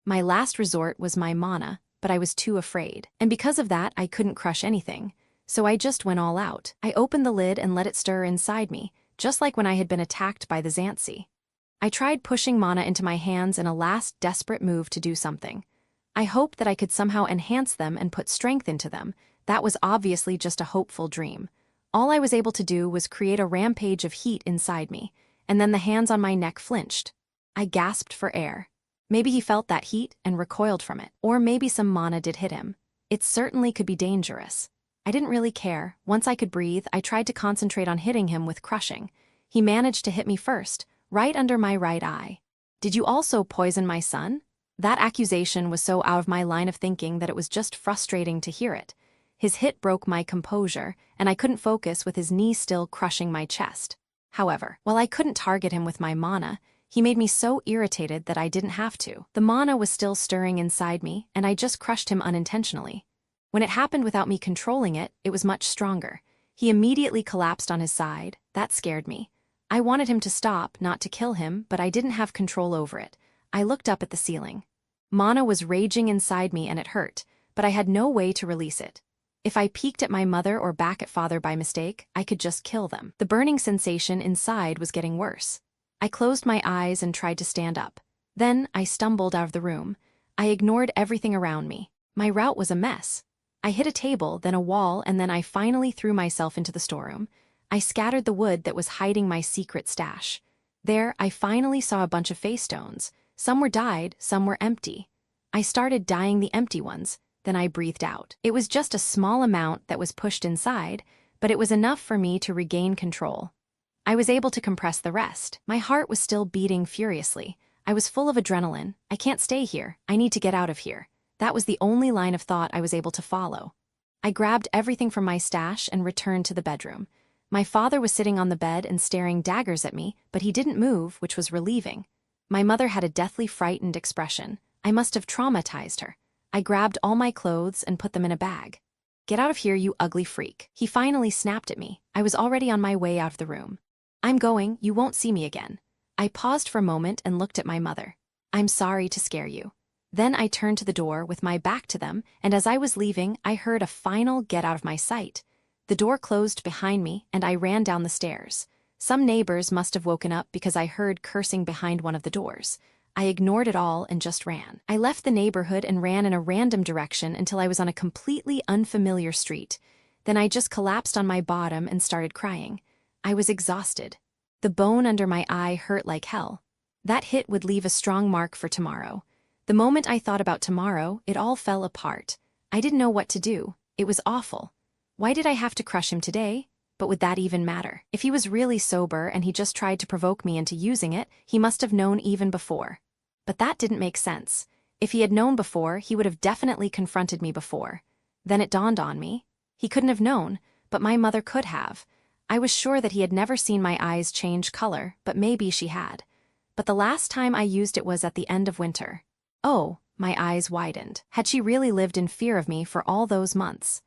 My last resort was my mana, but I was too afraid, and because of that, I couldn't crush anything. So I just went all out. I opened the lid and let it stir inside me, just like when I had been attacked by the Xanthi. I tried pushing mana into my hands in a last desperate move to do something. I hoped that I could somehow enhance them and put strength into them. That was obviously just a hopeful dream. All I was able to do was create a rampage of heat inside me, and then the hands on my neck flinched. I gasped for air. Maybe he felt that heat and recoiled from it, or maybe some mana did hit him. It certainly could be dangerous. I didn't really care. Once I could breathe, I tried to concentrate on hitting him with crushing. He managed to hit me first, right under my right eye. Did you also poison my son? That accusation was so out of my line of thinking that it was just frustrating to hear it. His hit broke my composure, and I couldn't focus with his knee still crushing my chest. However, while I couldn't target him with my mana, he made me so irritated that I didn't have to. The mana was still stirring inside me, and I just crushed him unintentionally. When it happened without me controlling it, it was much stronger. He immediately collapsed on his side. That scared me. I wanted him to stop, not to kill him, but I didn't have control over it. I looked up at the ceiling. Mana was raging inside me and it hurt, but I had no way to release it. If I peeked at my mother or back at father by mistake, I could just kill them. The burning sensation inside was getting worse. I closed my eyes and tried to stand up. Then I stumbled out of the room. I ignored everything around me. My route was a mess. I hit a table, then a wall, and then I finally threw myself into the storeroom. I scattered the wood that was hiding my secret stash. There, I finally saw a bunch of feystones. Some were dyed, some were empty. I started dyeing the empty ones, then I breathed out. It was just a small amount that was pushed inside, but it was enough for me to regain control. I was able to compress the rest. My heart was still beating furiously. I was full of adrenaline. I can't stay here. I need to get out of here. That was the only line of thought I was able to follow. I grabbed everything from my stash and returned to the bedroom. My father was sitting on the bed and staring daggers at me, but he didn't move, which was relieving. My mother had a deathly frightened expression. I must have traumatized her. I grabbed all my clothes and put them in a bag. Get out of here, you ugly freak. He finally snapped at me. I was already on my way out of the room. I'm going, you won't see me again. I paused for a moment and looked at my mother. I'm sorry to scare you. Then I turned to the door with my back to them, and as I was leaving, I heard a final get out of my sight. The door closed behind me, and I ran down the stairs. Some neighbors must have woken up because I heard cursing behind one of the doors. I ignored it all and just ran. I left the neighborhood and ran in a random direction until I was on a completely unfamiliar street. Then I just collapsed on my bottom and started crying. I was exhausted. The bone under my eye hurt like hell. That hit would leave a strong mark for tomorrow. The moment I thought about tomorrow, it all fell apart. I didn't know what to do. It was awful. Why did I have to crush him today? But would that even matter? If he was really sober and he just tried to provoke me into using it, he must have known even before. But that didn't make sense. If he had known before, he would have definitely confronted me before. Then it dawned on me. He couldn't have known, but my mother could have. I was sure that he had never seen my eyes change color, but maybe she had. But the last time I used it was at the end of winter. Oh, my eyes widened. Had she really lived in fear of me for all those months?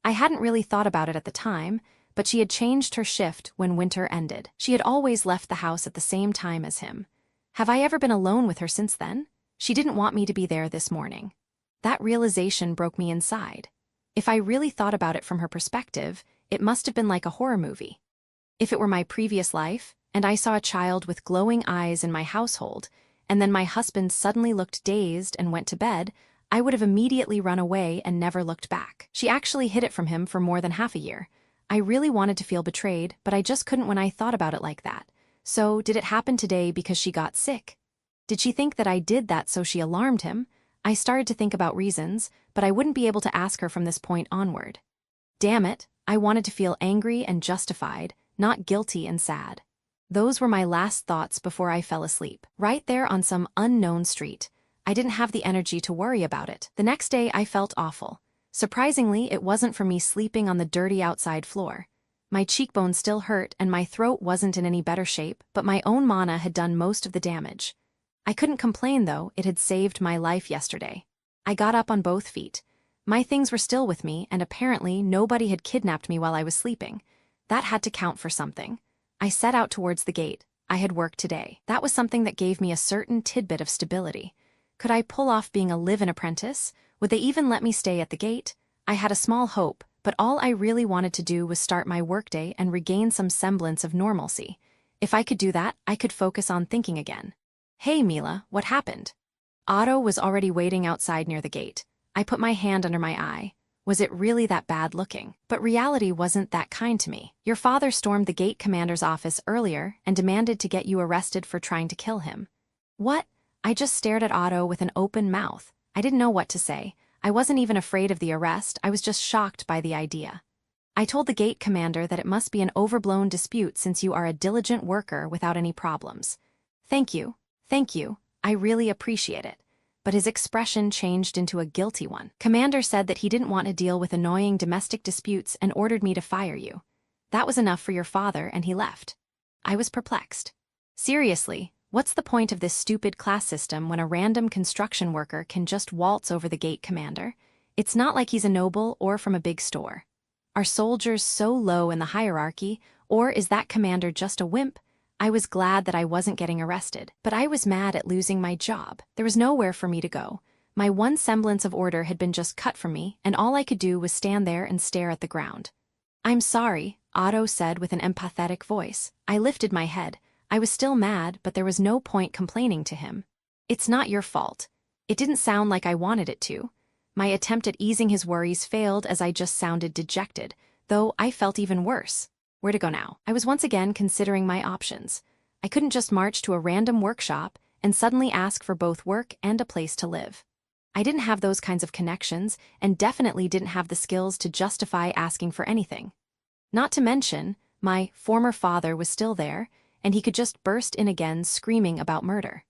I hadn't really thought about it at the time, but she had changed her shift when winter ended. She had always left the house at the same time as him. Have I ever been alone with her since then? She didn't want me to be there this morning. That realization broke me inside. If I really thought about it from her perspective, it must have been like a horror movie. If it were my previous life, and I saw a child with glowing eyes in my household, and then my husband suddenly looked dazed and went to bed, I would have immediately run away and never looked back. She actually hid it from him for more than half a year. I really wanted to feel betrayed, but I just couldn't when I thought about it like that. So, did it happen today because she got sick? Did she think that I did that so she alarmed him? I started to think about reasons, but I wouldn't be able to ask her from this point onward. Damn it, I wanted to feel angry and justified, not guilty and sad. Those were my last thoughts before I fell asleep. Right there on some unknown street. I didn't have the energy to worry about it. The next day I felt awful. Surprisingly, it wasn't from me sleeping on the dirty outside floor. My cheekbones still hurt and my throat wasn't in any better shape, but my own mana had done most of the damage. I couldn't complain though, it had saved my life yesterday. I got up on both feet. My things were still with me, and apparently nobody had kidnapped me while I was sleeping. That had to count for something. I set out towards the gate. I had work today. That was something that gave me a certain tidbit of stability. Could I pull off being a live-in apprentice? Would they even let me stay at the gate? I had a small hope, but all I really wanted to do was start my workday and regain some semblance of normalcy. If I could do that, I could focus on thinking again. Hey Mila, what happened? Otto was already waiting outside near the gate. I put my hand under my eye. Was it really that bad looking? But reality wasn't that kind to me. Your father stormed the gate commander's office earlier and demanded to get you arrested for trying to kill him. What? I just stared at Otto with an open mouth. I didn't know what to say. I wasn't even afraid of the arrest, I was just shocked by the idea. I told the gate commander that it must be an overblown dispute since you are a diligent worker without any problems. Thank you, I really appreciate it. But his expression changed into a guilty one. Commander said that he didn't want to deal with annoying domestic disputes and ordered me to fire you. That was enough for your father and he left. I was perplexed. Seriously, what's the point of this stupid class system when a random construction worker can just waltz over the gate commander? It's not like he's a noble or from a big store. Are soldiers so low in the hierarchy, or is that commander just a wimp? I was glad that I wasn't getting arrested, but I was mad at losing my job. There was nowhere for me to go. My one semblance of order had been just cut from me, and all I could do was stand there and stare at the ground. I'm sorry, Otto said with an empathetic voice. I lifted my head. I was still mad, but there was no point complaining to him. It's not your fault. It didn't sound like I wanted it to. My attempt at easing his worries failed as I just sounded dejected, though I felt even worse. Where to go now? I was once again considering my options. I couldn't just march to a random workshop and suddenly ask for both work and a place to live. I didn't have those kinds of connections and definitely didn't have the skills to justify asking for anything. Not to mention, my former father was still there, and he could just burst in again screaming about murder.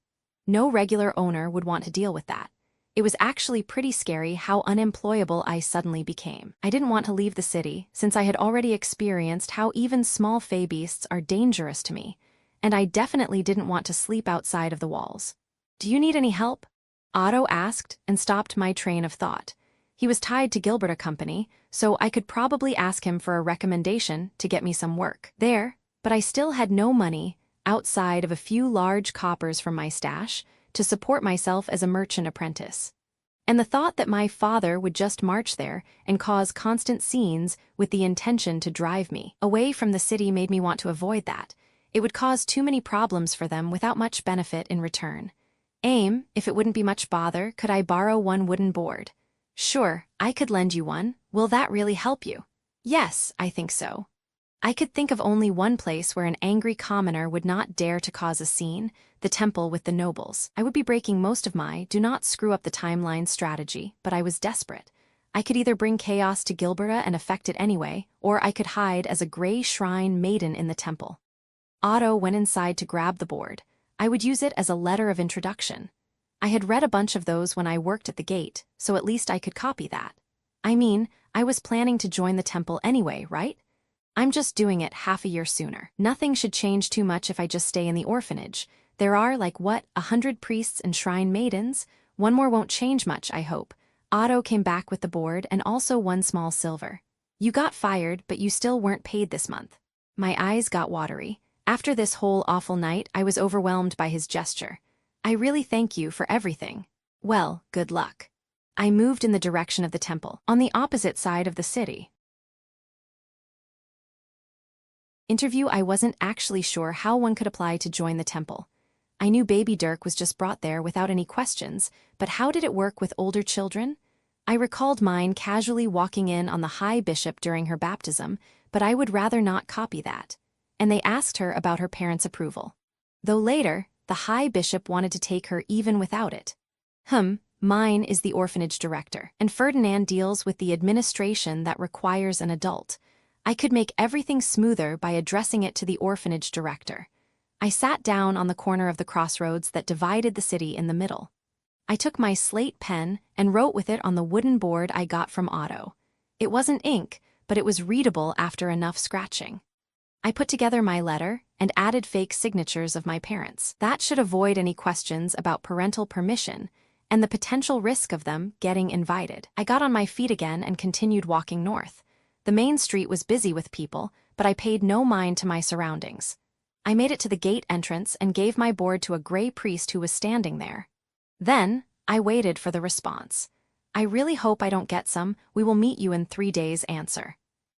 No regular owner would want to deal with that. It was actually pretty scary how unemployable I suddenly became. I didn't want to leave the city, since I had already experienced how even small fey beasts are dangerous to me, and I definitely didn't want to sleep outside of the walls. Do you need any help? Otto asked and stopped my train of thought. He was tied to Gilbert & Company, so I could probably ask him for a recommendation to get me some work there, but I still had no money, outside of a few large coppers from my stash, to support myself as a merchant apprentice. And the thought that my father would just march there and cause constant scenes with the intention to drive me away from the city made me want to avoid that. It would cause too many problems for them without much benefit in return. If it wouldn't be much bother, could I borrow one wooden board? Sure, I could lend you one. Will that really help you? Yes, I think so. I could think of only one place where an angry commoner would not dare to cause a scene, the temple with the nobles. I would be breaking most of my do-not-screw-up-the-timeline strategy, but I was desperate. I could either bring chaos to Gilberta and affect it anyway, or I could hide as a gray shrine maiden in the temple. Otto went inside to grab the board. I would use it as a letter of introduction. I had read a bunch of those when I worked at the gate, so at least I could copy that. I mean, I was planning to join the temple anyway, right? I'm just doing it half a year sooner. Nothing should change too much if I just stay in the orphanage. There are, 100 priests and shrine maidens? One more won't change much, I hope. Otto came back with the board and also one small silver. You got fired, but you still weren't paid this month. My eyes got watery. After this whole awful night, I was overwhelmed by his gesture. I really thank you for everything. Well, good luck. I moved in the direction of the temple, on the opposite side of the city. Interview. I wasn't actually sure how one could apply to join the temple. I knew baby Dirk was just brought there without any questions, but how did it work with older children? I recalled mine casually walking in on the High Bishop during her baptism, but I would rather not copy that. And they asked her about her parents' approval. Though later, the High Bishop wanted to take her even without it. Mine is the orphanage director, and Ferdinand deals with the administration that requires an adult. I could make everything smoother by addressing it to the orphanage director. I sat down on the corner of the crossroads that divided the city in the middle. I took my slate pen and wrote with it on the wooden board I got from Otto. It wasn't ink, but it was readable after enough scratching. I put together my letter and added fake signatures of my parents. That should avoid any questions about parental permission and the potential risk of them getting invited. I got on my feet again and continued walking north. The main street was busy with people, but I paid no mind to my surroundings. I made it to the gate entrance and gave my board to a gray priest who was standing there. Then, I waited for the response. I really hope I don't get some "we will meet you in 3 days" answer.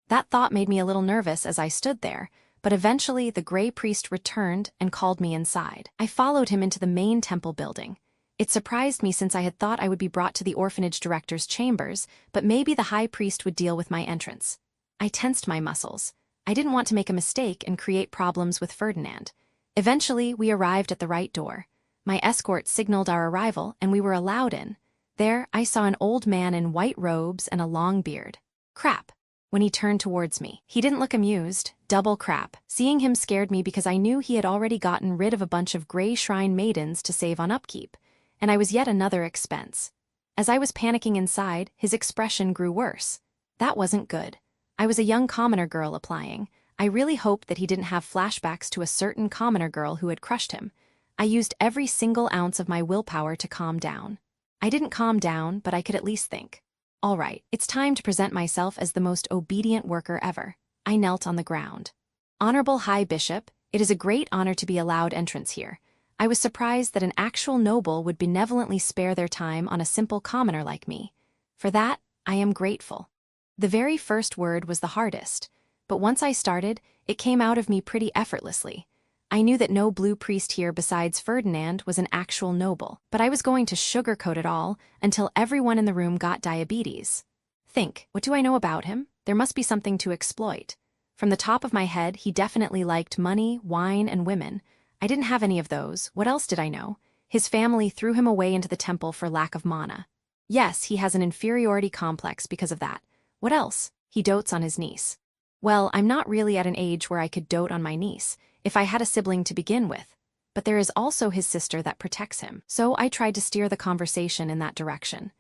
That thought made me a little nervous as I stood there, but eventually the gray priest returned and called me inside. I followed him into the main temple building. It surprised me since I had thought I would be brought to the orphanage director's chambers, but maybe the high priest would deal with my entrance. I tensed my muscles. I didn't want to make a mistake and create problems with Ferdinand. Eventually, we arrived at the right door. My escort signaled our arrival, and we were allowed in. There, I saw an old man in white robes and a long beard. Crap. When he turned towards me, he didn't look amused. Double crap. Seeing him scared me because I knew he had already gotten rid of a bunch of gray shrine maidens to save on upkeep, and I was yet another expense. As I was panicking inside, his expression grew worse. That wasn't good. I was a young commoner girl applying. I really hoped that he didn't have flashbacks to a certain commoner girl who had crushed him. I used every single ounce of my willpower to calm down. I didn't calm down, but I could at least think. All right, it's time to present myself as the most obedient worker ever. I knelt on the ground. Honorable High Bishop, it is a great honor to be allowed entrance here. I was surprised that an actual noble would benevolently spare their time on a simple commoner like me. For that, I am grateful. The very first word was the hardest, but once I started, it came out of me pretty effortlessly. I knew that no blue priest here besides Ferdinand was an actual noble, but I was going to sugarcoat it all until everyone in the room got diabetes. Think, what do I know about him? There must be something to exploit. From the top of my head, he definitely liked money, wine, and women. I didn't have any of those. What else did I know? His family threw him away into the temple for lack of mana. Yes, he has an inferiority complex because of that. What else? He dotes on his niece. Well, I'm not really at an age where I could dote on my niece, if I had a sibling to begin with. But there is also his sister that protects him, so I tried to steer the conversation in that direction.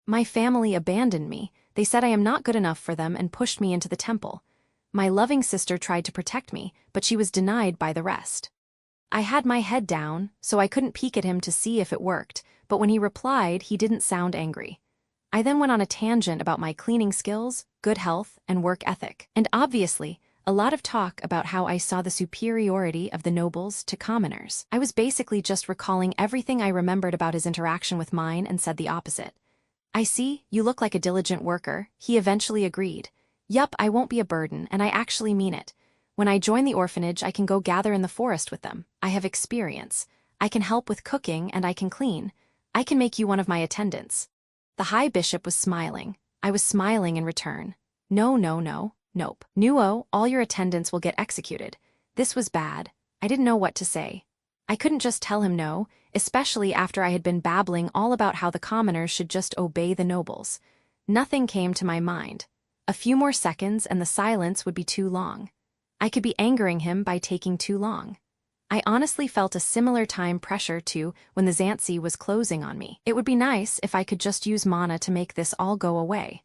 My family abandoned me. They said I am not good enough for them and pushed me into the temple. My loving sister tried to protect me, but she was denied by the rest. I had my head down, so I couldn't peek at him to see if it worked, but when he replied, he didn't sound angry. I then went on a tangent about my cleaning skills, good health, and work ethic, and obviously, a lot of talk about how I saw the superiority of the nobles to commoners. I was basically just recalling everything I remembered about his interaction with mine and said the opposite. I see, you look like a diligent worker, he eventually agreed. Yup, I won't be a burden, and I actually mean it. When I join the orphanage, I can go gather in the forest with them. I have experience. I can help with cooking and I can clean. I can make you one of my attendants. The High Bishop was smiling. I was smiling in return. No, nope. Nuo, all your attendants will get executed. This was bad. I didn't know what to say. I couldn't just tell him no, especially after I had been babbling all about how the commoners should just obey the nobles. Nothing came to my mind. A few more seconds and the silence would be too long. I could be angering him by taking too long. I honestly felt a similar time pressure to when the Xanthi was closing on me. It would be nice if I could just use mana to make this all go away.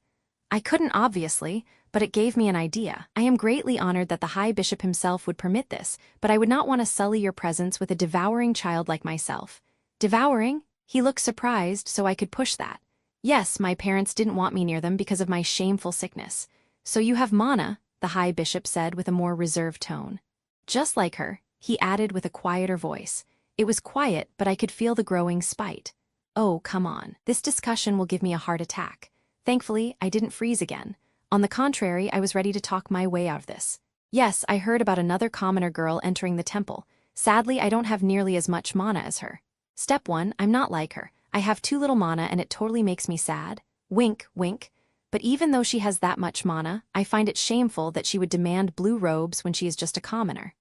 I couldn't obviously, but it gave me an idea. I am greatly honored that the High Bishop himself would permit this, but I would not want to sully your presence with a devouring child like myself. Devouring? He looked surprised, so I could push that. Yes, my parents didn't want me near them because of my shameful sickness. "So you have mana," the High Bishop said with a more reserved tone. "Just like her," he added with a quieter voice. It was quiet, but I could feel the growing spite. "Oh, come on. This discussion will give me a heart attack." Thankfully, I didn't freeze again. On the contrary, I was ready to talk my way out of this. "Yes, I heard about another commoner girl entering the temple. Sadly, I don't have nearly as much mana as her. Step 1, I'm not like her. I have too little mana and it totally makes me sad. Wink, wink. But even though she has that much mana, I find it shameful that she would demand blue robes when she is just a commoner.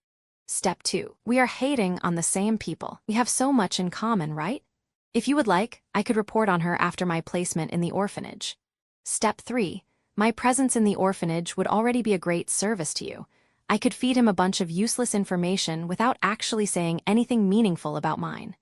Step 2, we are hating on the same people. We have so much in common, right? If you would like, I could report on her after my placement in the orphanage. Step 3, my presence in the orphanage would already be a great service to you. I could feed him a bunch of useless information without actually saying anything meaningful about mine."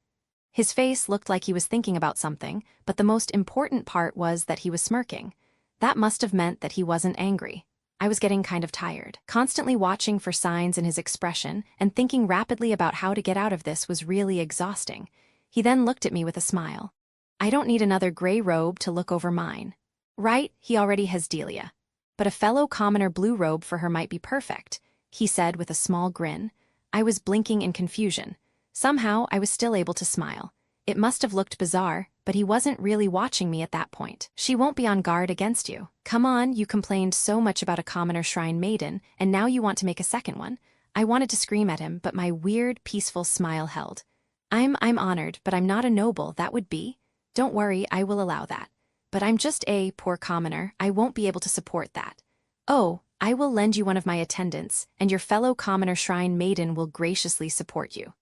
His face looked like he was thinking about something, but the most important part was that he was smirking. That must have meant that he wasn't angry. I was getting kind of tired. Constantly watching for signs in his expression and thinking rapidly about how to get out of this was really exhausting. He then looked at me with a smile. "I don't need another gray robe to look over mine." "Right, he already has Delia. But a fellow commoner blue robe for her might be perfect," he said with a small grin. I was blinking in confusion. Somehow, I was still able to smile. It must have looked bizarre, but he wasn't really watching me at that point. "She won't be on guard against you. Come on, you complained so much about a commoner shrine maiden, and now you want to make a second one." I wanted to scream at him, but my weird, peaceful smile held. I'm honored, but I'm not a noble, that would be. Don't worry, I will allow that. But I'm just a poor commoner, I won't be able to support that. Oh, I will lend you one of my attendants, and your fellow commoner shrine maiden will graciously support you.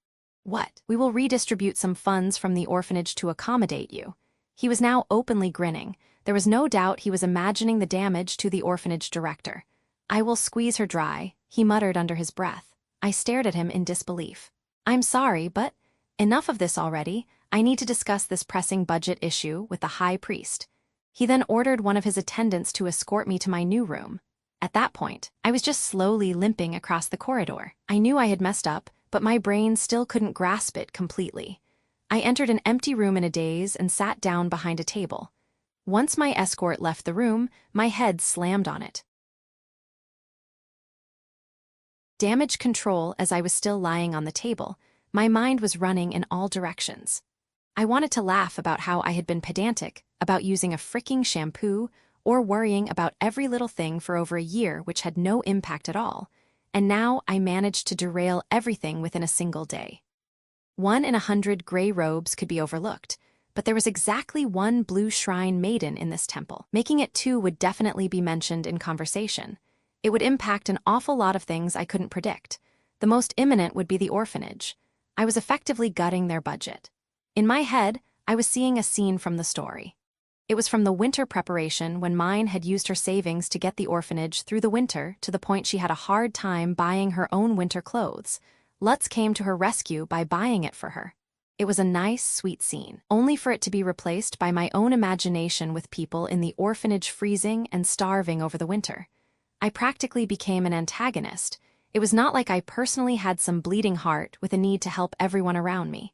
What? We will redistribute some funds from the orphanage to accommodate you. He was now openly grinning. There was no doubt he was imagining the damage to the orphanage director. "I will squeeze her dry," he muttered under his breath. I stared at him in disbelief. "I'm sorry, but enough of this already. I need to discuss this pressing budget issue with the High Priest." He then ordered one of his attendants to escort me to my new room. At that point, I was just slowly limping across the corridor. I knew I had messed up, but my brain still couldn't grasp it completely. I entered an empty room in a daze and sat down behind a table. Once my escort left the room, my head slammed on it. Damage control as I was still lying on the table. My mind was running in all directions. I wanted to laugh about how I had been pedantic, about using a fricking shampoo, or worrying about every little thing for over a year which had no impact at all, and now I managed to derail everything within a single day. 1 in 100 gray robes could be overlooked, but there was exactly one blue shrine maiden in this temple. Making it 2 would definitely be mentioned in conversation. It would impact an awful lot of things I couldn't predict. The most imminent would be the orphanage. I was effectively gutting their budget. In my head, I was seeing a scene from the story. It was from the winter preparation when Mine had used her savings to get the orphanage through the winter to the point she had a hard time buying her own winter clothes. Lutz came to her rescue by buying it for her. It was a nice, sweet scene, only for it to be replaced by my own imagination with people in the orphanage freezing and starving over the winter. I practically became an antagonist. It was not like I personally had some bleeding heart with a need to help everyone around me.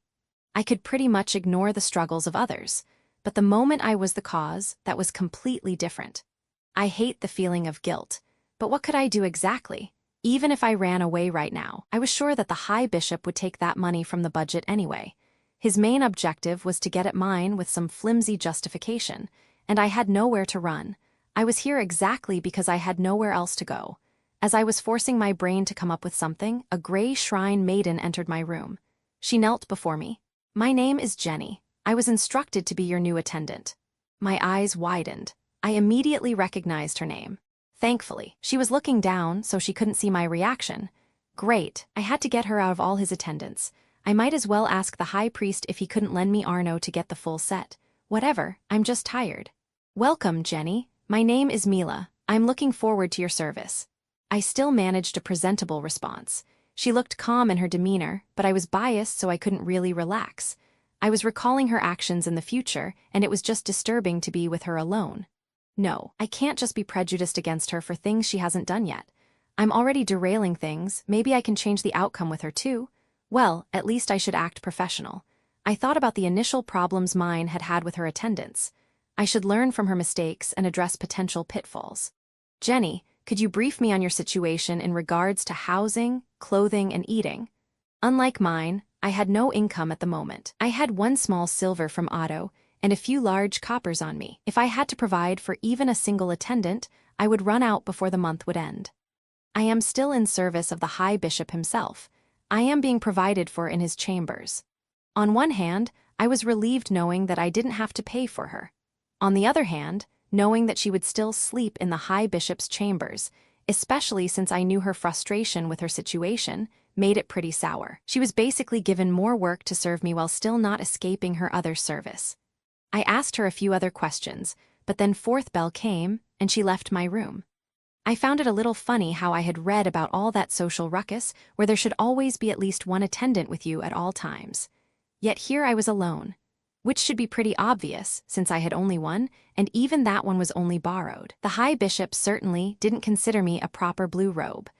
I could pretty much ignore the struggles of others. But the moment I was the cause, that was completely different. I hate the feeling of guilt, but what could I do exactly? Even if I ran away right now, I was sure that the High Bishop would take that money from the budget anyway. His main objective was to get at mine with some flimsy justification, and I had nowhere to run. I was here exactly because I had nowhere else to go. As I was forcing my brain to come up with something, a gray shrine maiden entered my room. She knelt before me. "My name is Jenny. I was instructed to be your new attendant." My eyes widened. I immediately recognized her name. Thankfully, she was looking down, so she couldn't see my reaction. Great, I had to get her out of all his attendants. I might as well ask the High Priest if he couldn't lend me Arno to get the full set. Whatever, I'm just tired. "Welcome, Jenny. My name is Mila. I'm looking forward to your service." I still managed a presentable response. She looked calm in her demeanor, but I was biased so I couldn't really relax. I was recalling her actions in the future, and it was just disturbing to be with her alone. No, I can't just be prejudiced against her for things she hasn't done yet. I'm already derailing things, maybe I can change the outcome with her too. Well, at least I should act professional. I thought about the initial problems Mine had had with her attendants. I should learn from her mistakes and address potential pitfalls. "Jenny, Could you brief me on your situation in regards to housing, clothing, and eating? Unlike mine, I had no income at the moment. I had 1 small silver from Otto and a few large coppers on me. If I had to provide for even a single attendant, I would run out before the month would end. I am still in service of the High Bishop himself. I am being provided for in his chambers. On one hand, I was relieved knowing that I didn't have to pay for her. On the other hand, knowing that she would still sleep in the High Bishop's chambers, especially since I knew her frustration with her situation, made it pretty sour. She was basically given more work to serve me while still not escaping her other service. I asked her a few other questions, but then 4th bell came, and she left my room. I found it a little funny how I had read about all that social ruckus where there should always be at least 1 attendant with you at all times. Yet here I was alone, which should be pretty obvious since I had only 1, and even that one was only borrowed. The High Bishop certainly didn't consider me a proper blue robe.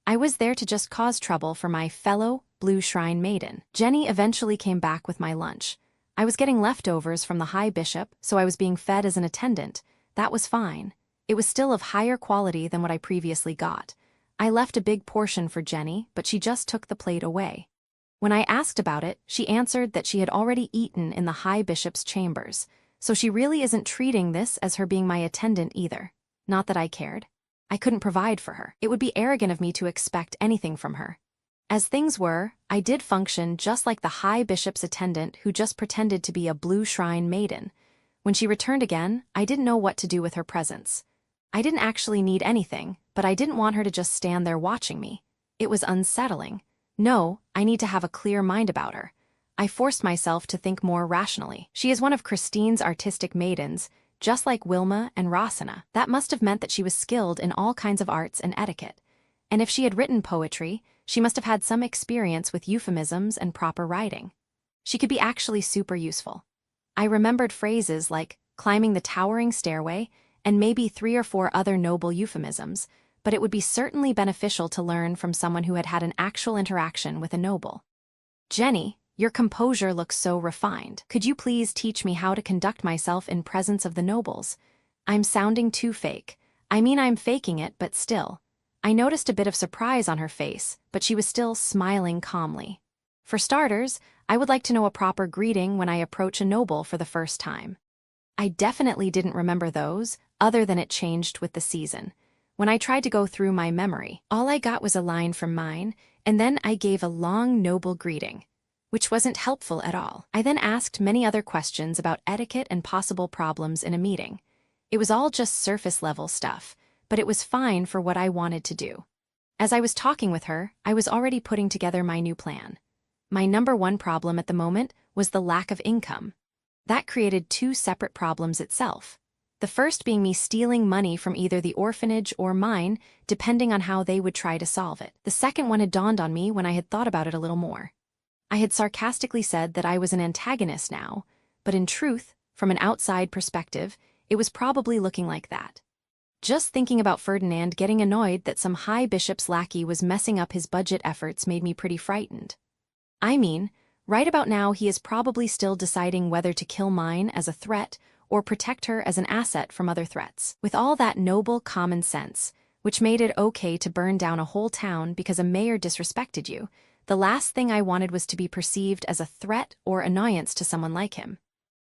I was there to just cause trouble for my fellow Blue Shrine maiden. Jenny eventually came back with my lunch. I was getting leftovers from the High Bishop, so I was being fed as an attendant. That was fine. It was still of higher quality than what I previously got. I left a big portion for Jenny, but she just took the plate away. When I asked about it, she answered that she had already eaten in the High Bishop's chambers, so she really isn't treating this as her being my attendant either. Not that I cared. I couldn't provide for her. It would be arrogant of me to expect anything from her. As things were, I did function just like the High Bishop's attendant who just pretended to be a Blue Shrine maiden. When she returned again, I didn't know what to do with her presence. I didn't actually need anything, but I didn't want her to just stand there watching me. It was unsettling. No, I need to have a clear mind about her. I forced myself to think more rationally. She is one of Christine's artistic maidens, just like Wilma and Rosina. That must have meant that she was skilled in all kinds of arts and etiquette. And if she had written poetry, she must have had some experience with euphemisms and proper writing. She could be actually super useful. I remembered phrases like climbing the towering stairway and maybe 3 or 4 other noble euphemisms, but it would be certainly beneficial to learn from someone who had had an actual interaction with a noble. Jenny, your composure looks so refined. Could you please teach me how to conduct myself in presence of the nobles? I'm sounding too fake. I mean, I'm faking it, but still. I noticed a bit of surprise on her face, but she was still smiling calmly. For starters, I would like to know a proper greeting when I approach a noble for the first time. I definitely didn't remember those, other than it changed with the season. When I tried to go through my memory, all I got was a line from mine, and then I gave a long, noble greeting, which wasn't helpful at all. I then asked many other questions about etiquette and possible problems in a meeting. It was all just surface-level stuff, but it was fine for what I wanted to do. As I was talking with her, I was already putting together my new plan. My number 1 problem at the moment was the lack of income. That created 2 separate problems itself. The first being me stealing money from either the orphanage or mine, depending on how they would try to solve it. The second one had dawned on me when I had thought about it a little more. I had sarcastically said that I was an antagonist now, but in truth, from an outside perspective, it was probably looking like that. Just thinking about Ferdinand getting annoyed that some High Bishop's lackey was messing up his budget efforts made me pretty frightened. I mean, right about now he is probably still deciding whether to kill mine as a threat or protect her as an asset from other threats. With all that noble common sense, which made it okay to burn down a whole town because a mayor disrespected you, the last thing I wanted was to be perceived as a threat or annoyance to someone like him.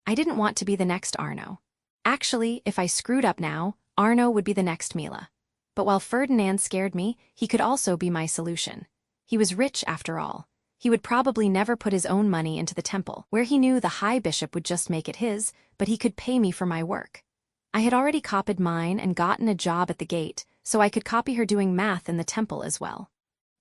I didn't want to be the next Arno. Actually, if I screwed up now, Arno would be the next Mila. But while Ferdinand scared me, he could also be my solution. He was rich after all. He would probably never put his own money into the temple, where he knew the High Bishop would just make it his, but he could pay me for my work. I had already copied mine and gotten a job at the gate, so I could copy her doing math in the temple as well.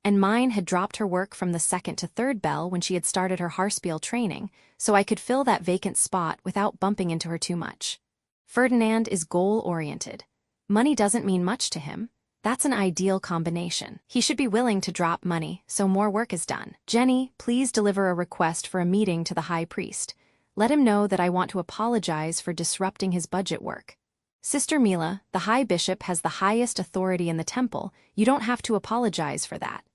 And mine had dropped her work from the 2nd to 3rd bell when she had started her Harspiel training, so I could fill that vacant spot without bumping into her too much. Ferdinand is goal-oriented. Money doesn't mean much to him. That's an ideal combination. He should be willing to drop money, so more work is done. Jenny, please deliver a request for a meeting to the High Priest. Let him know that I want to apologize for disrupting his budget work. Sister Mila, the High Bishop has the highest authority in the temple. You don't have to apologize for that.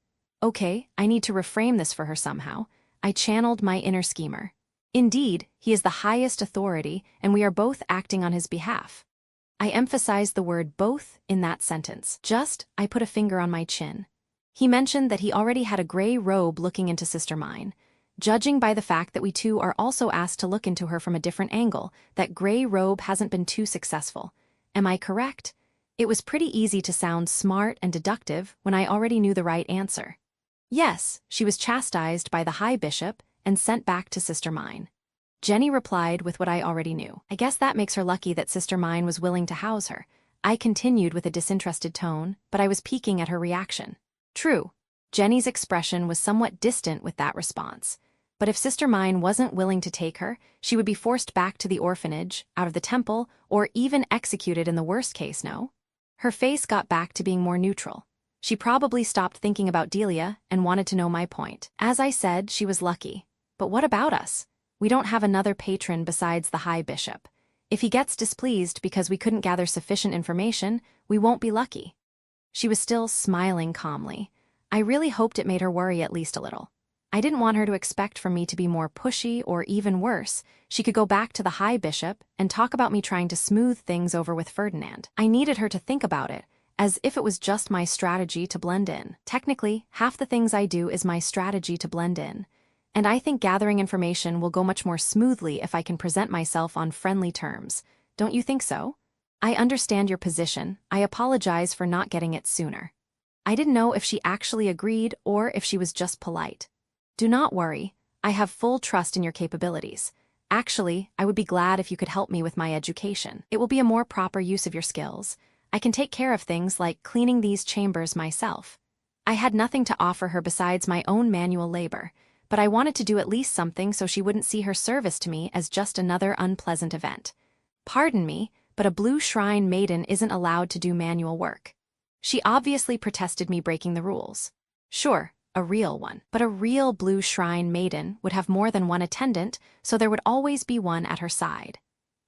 Okay, I need to reframe this for her somehow. I channeled my inner schemer. Indeed, he is the highest authority, and we are both acting on his behalf. I emphasized the word both in that sentence. I put a finger on my chin. He mentioned that he already had a gray robe looking into Sister Mine. Judging by the fact that we two are also asked to look into her from a different angle, that gray robe hasn't been too successful. Am I correct? It was pretty easy to sound smart and deductive when I already knew the right answer. Yes, she was chastised by the High Bishop and sent back to Sister Mine. Jenny replied with what I already knew. I guess that makes her lucky that Sister Mine was willing to house her. I continued with a disinterested tone, but I was piquing at her reaction. True, Jenny's expression was somewhat distant with that response. But if Sister Mine wasn't willing to take her, she would be forced back to the orphanage, out of the temple, or even executed in the worst case, no? Her face got back to being more neutral. She probably stopped thinking about Delia and wanted to know my point. As I said, she was lucky. But what about us? We don't have another patron besides the High Bishop. If he gets displeased because we couldn't gather sufficient information, we won't be lucky. She was still smiling calmly. I really hoped it made her worry at least a little. I didn't want her to expect from me to be more pushy, or even worse, she could go back to the High Bishop and talk about me trying to smooth things over with Ferdinand. I needed her to think about it, as if it was just my strategy to blend in. Technically, half the things I do is my strategy to blend in. And I think gathering information will go much more smoothly if I can present myself on friendly terms. Don't you think so? I understand your position. I apologize for not getting it sooner. I didn't know if she actually agreed or if she was just polite. Do not worry. I have full trust in your capabilities. Actually, I would be glad if you could help me with my education. It will be a more proper use of your skills. I can take care of things like cleaning these chambers myself. I had nothing to offer her besides my own manual labor, but I wanted to do at least something so she wouldn't see her service to me as just another unpleasant event. Pardon me, but a blue shrine maiden isn't allowed to do manual work. She obviously protested me breaking the rules. Sure, a real one, but a real blue shrine maiden would have more than one attendant, so there would always be one at her side.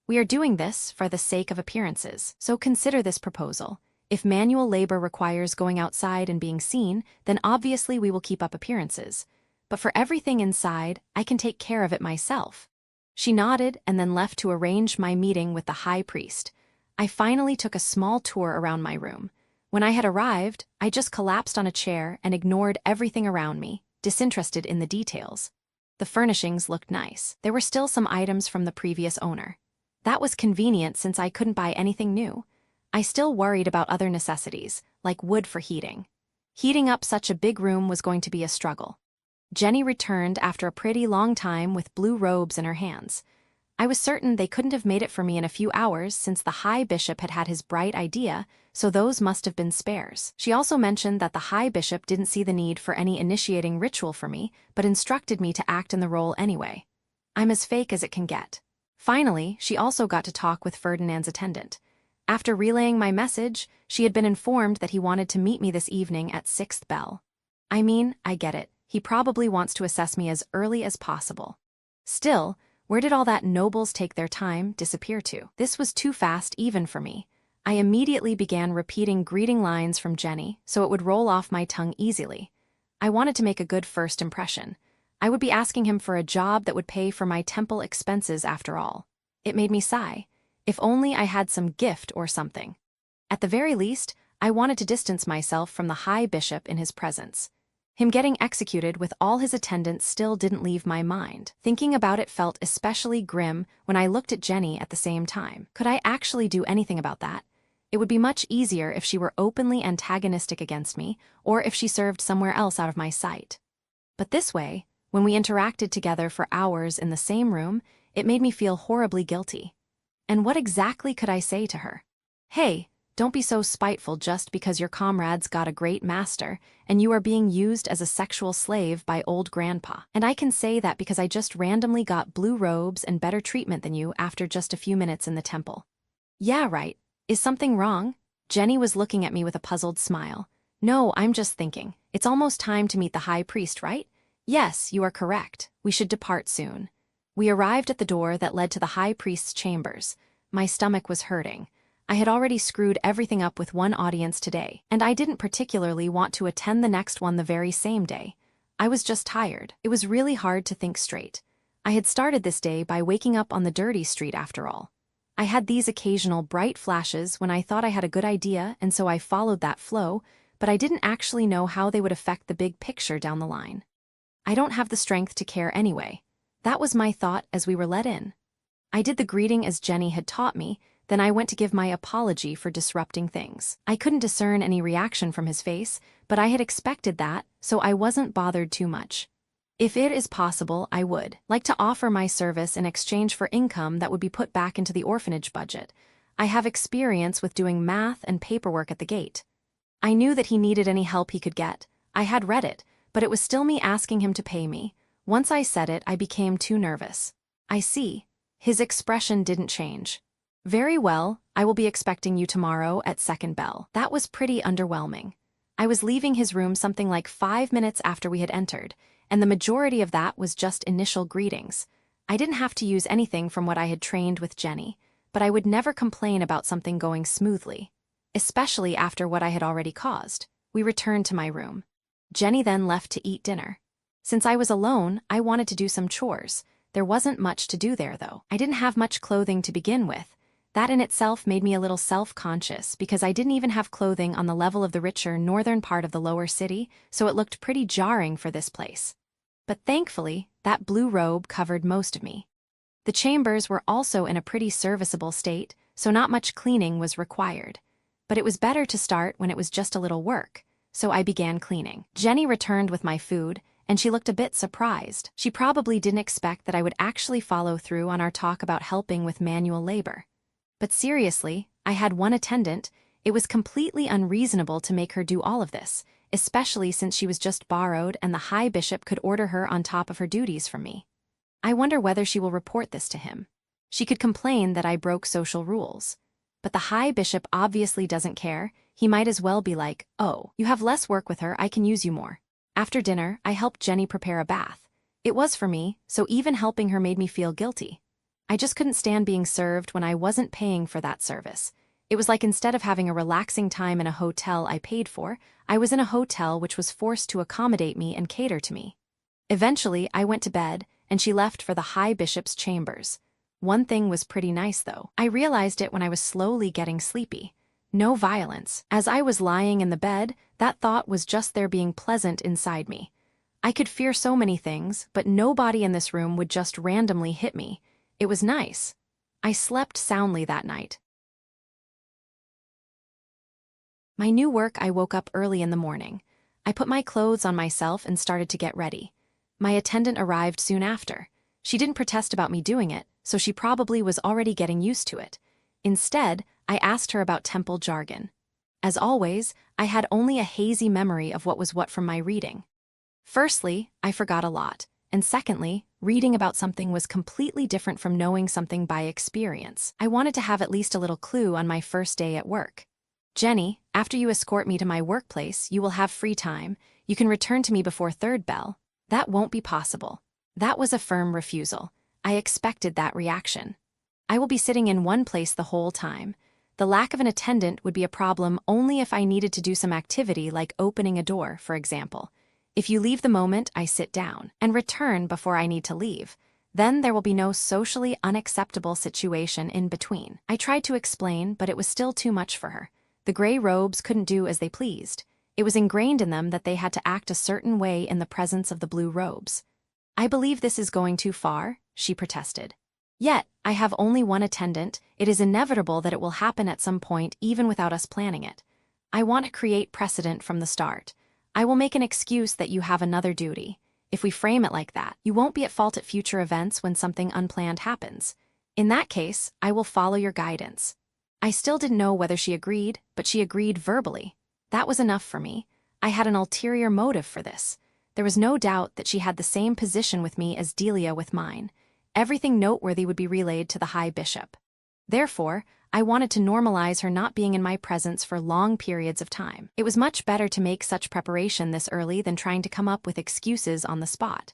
We are doing this for the sake of appearances, so consider this proposal. If manual labor requires going outside and being seen, then obviously we will keep up appearances. But for everything inside, I can take care of it myself. She nodded and then left to arrange my meeting with the high priest. I finally took a small tour around my room. When I had arrived, I just collapsed on a chair and ignored everything around me, disinterested in the details. The furnishings looked nice. There were still some items from the previous owner. That was convenient since I couldn't buy anything new. I still worried about other necessities, like wood for heating. Heating up such a big room was going to be a struggle. Jenny returned after a pretty long time with blue robes in her hands. I was certain they couldn't have made it for me in a few hours since the High Bishop had had his bright idea, so those must have been spares. She also mentioned that the High Bishop didn't see the need for any initiating ritual for me, but instructed me to act in the role anyway. I'm as fake as it can get. Finally, she also got to talk with Ferdinand's attendant. After relaying my message, she had been informed that he wanted to meet me this evening at 6th bell. I mean, I get it. He probably wants to assess me as early as possible. Still, where did all that nobles take their time disappear to? This was too fast even for me. I immediately began repeating greeting lines from Jenny so it would roll off my tongue easily. I wanted to make a good first impression. I would be asking him for a job that would pay for my temple expenses after all. It made me sigh. If only I had some gift or something. At the very least, I wanted to distance myself from the High Bishop in his presence. Him getting executed with all his attendants still didn't leave my mind. Thinking about it felt especially grim when I looked at Jenny at the same time. Could I actually do anything about that? It would be much easier if she were openly antagonistic against me, or if she served somewhere else out of my sight. But this way, when we interacted together for hours in the same room, it made me feel horribly guilty. And what exactly could I say to her? Hey, don't be so spiteful just because your comrades got a great master and you are being used as a sexual slave by old grandpa. And I can say that because I just randomly got blue robes and better treatment than you after just a few minutes in the temple. Yeah, right. Is something wrong? Jenny was looking at me with a puzzled smile. No, I'm just thinking. It's almost time to meet the high priest, right? Yes, you are correct. We should depart soon. We arrived at the door that led to the high priest's chambers. My stomach was hurting. I had already screwed everything up with one audience today, and I didn't particularly want to attend the next one the very same day. I was just tired. It was really hard to think straight. I had started this day by waking up on the dirty street after all. I had these occasional bright flashes when I thought I had a good idea, and so I followed that flow, but I didn't actually know how they would affect the big picture down the line. I don't have the strength to care anyway. That was my thought as we were let in. I did the greeting as Jenny had taught me, then I went to give my apology for disrupting things. I couldn't discern any reaction from his face, but I had expected that, so I wasn't bothered too much. If it is possible, I would like to offer my service in exchange for income that would be put back into the orphanage budget. I have experience with doing math and paperwork at the gate. I knew that he needed any help he could get. I had read it, but it was still me asking him to pay me. Once I said it, I became too nervous. I see. His expression didn't change. Very well, I will be expecting you tomorrow at second bell. That was pretty underwhelming. I was leaving his room something like 5 minutes after we had entered, and the majority of that was just initial greetings. I didn't have to use anything from what I had trained with Jenny, but I would never complain about something going smoothly, especially after what I had already caused. We returned to my room. Jenny then left to eat dinner. Since I was alone, I wanted to do some chores. There wasn't much to do there, though. I didn't have much clothing to begin with. That in itself made me a little self-conscious because I didn't even have clothing on the level of the richer northern part of the lower city, so it looked pretty jarring for this place. But thankfully, that blue robe covered most of me. The chambers were also in a pretty serviceable state, so not much cleaning was required. But it was better to start when it was just a little work, so I began cleaning. Jenny returned with my food, and she looked a bit surprised. She probably didn't expect that I would actually follow through on our talk about helping with manual labor. But seriously, I had one attendant. It was completely unreasonable to make her do all of this, especially since she was just borrowed and the High Bishop could order her on top of her duties from me. I wonder whether she will report this to him. She could complain that I broke social rules. But the High Bishop obviously doesn't care. He might as well be like, "Oh, you have less work with her, I can use you more." After dinner, I helped Jenny prepare a bath. It was for me, so even helping her made me feel guilty. I just couldn't stand being served when I wasn't paying for that service. It was like instead of having a relaxing time in a hotel I paid for, I was in a hotel which was forced to accommodate me and cater to me. Eventually, I went to bed, and she left for the High Bishop's chambers. One thing was pretty nice, though. I realized it when I was slowly getting sleepy. No violence. As I was lying in the bed, that thought was just there being pleasant inside me. I could fear so many things, but nobody in this room would just randomly hit me. It was nice. I slept soundly that night. My new work, I woke up early in the morning. I put my clothes on myself and started to get ready. My attendant arrived soon after. She didn't protest about me doing it, so she probably was already getting used to it. Instead, I asked her about temple jargon. As always, I had only a hazy memory of what was what from my reading. Firstly, I forgot a lot, and secondly, reading about something was completely different from knowing something by experience. I wanted to have at least a little clue on my first day at work. "Jenny, after you escort me to my workplace, you will have free time. You can return to me before third bell." That won't be possible. That was a firm refusal. I expected that reaction. I will be sitting in one place the whole time. The lack of an attendant would be a problem only if I needed to do some activity like opening a door, for example. If you leave the moment I sit down and return before I need to leave, then there will be no socially unacceptable situation in between. I tried to explain, but it was still too much for her. The gray robes couldn't do as they pleased. It was ingrained in them that they had to act a certain way in the presence of the blue robes. "I believe this is going too far," she protested. "Yet, I have only one attendant. It is inevitable that it will happen at some point even without us planning it. I want to create precedent from the start. I will make an excuse that you have another duty. If we frame it like that, you won't be at fault at future events when something unplanned happens. In that case, I will follow your guidance." I still didn't know whether she agreed, but she agreed verbally. That was enough for me. I had an ulterior motive for this. There was no doubt that she had the same position with me as Delia with mine. Everything noteworthy would be relayed to the High Bishop. Therefore, I wanted to normalize her not being in my presence for long periods of time. It was much better to make such preparation this early than trying to come up with excuses on the spot.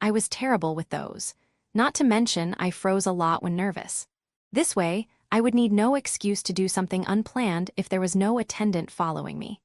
I was terrible with those. Not to mention, I froze a lot when nervous. This way, I would need no excuse to do something unplanned if there was no attendant following me.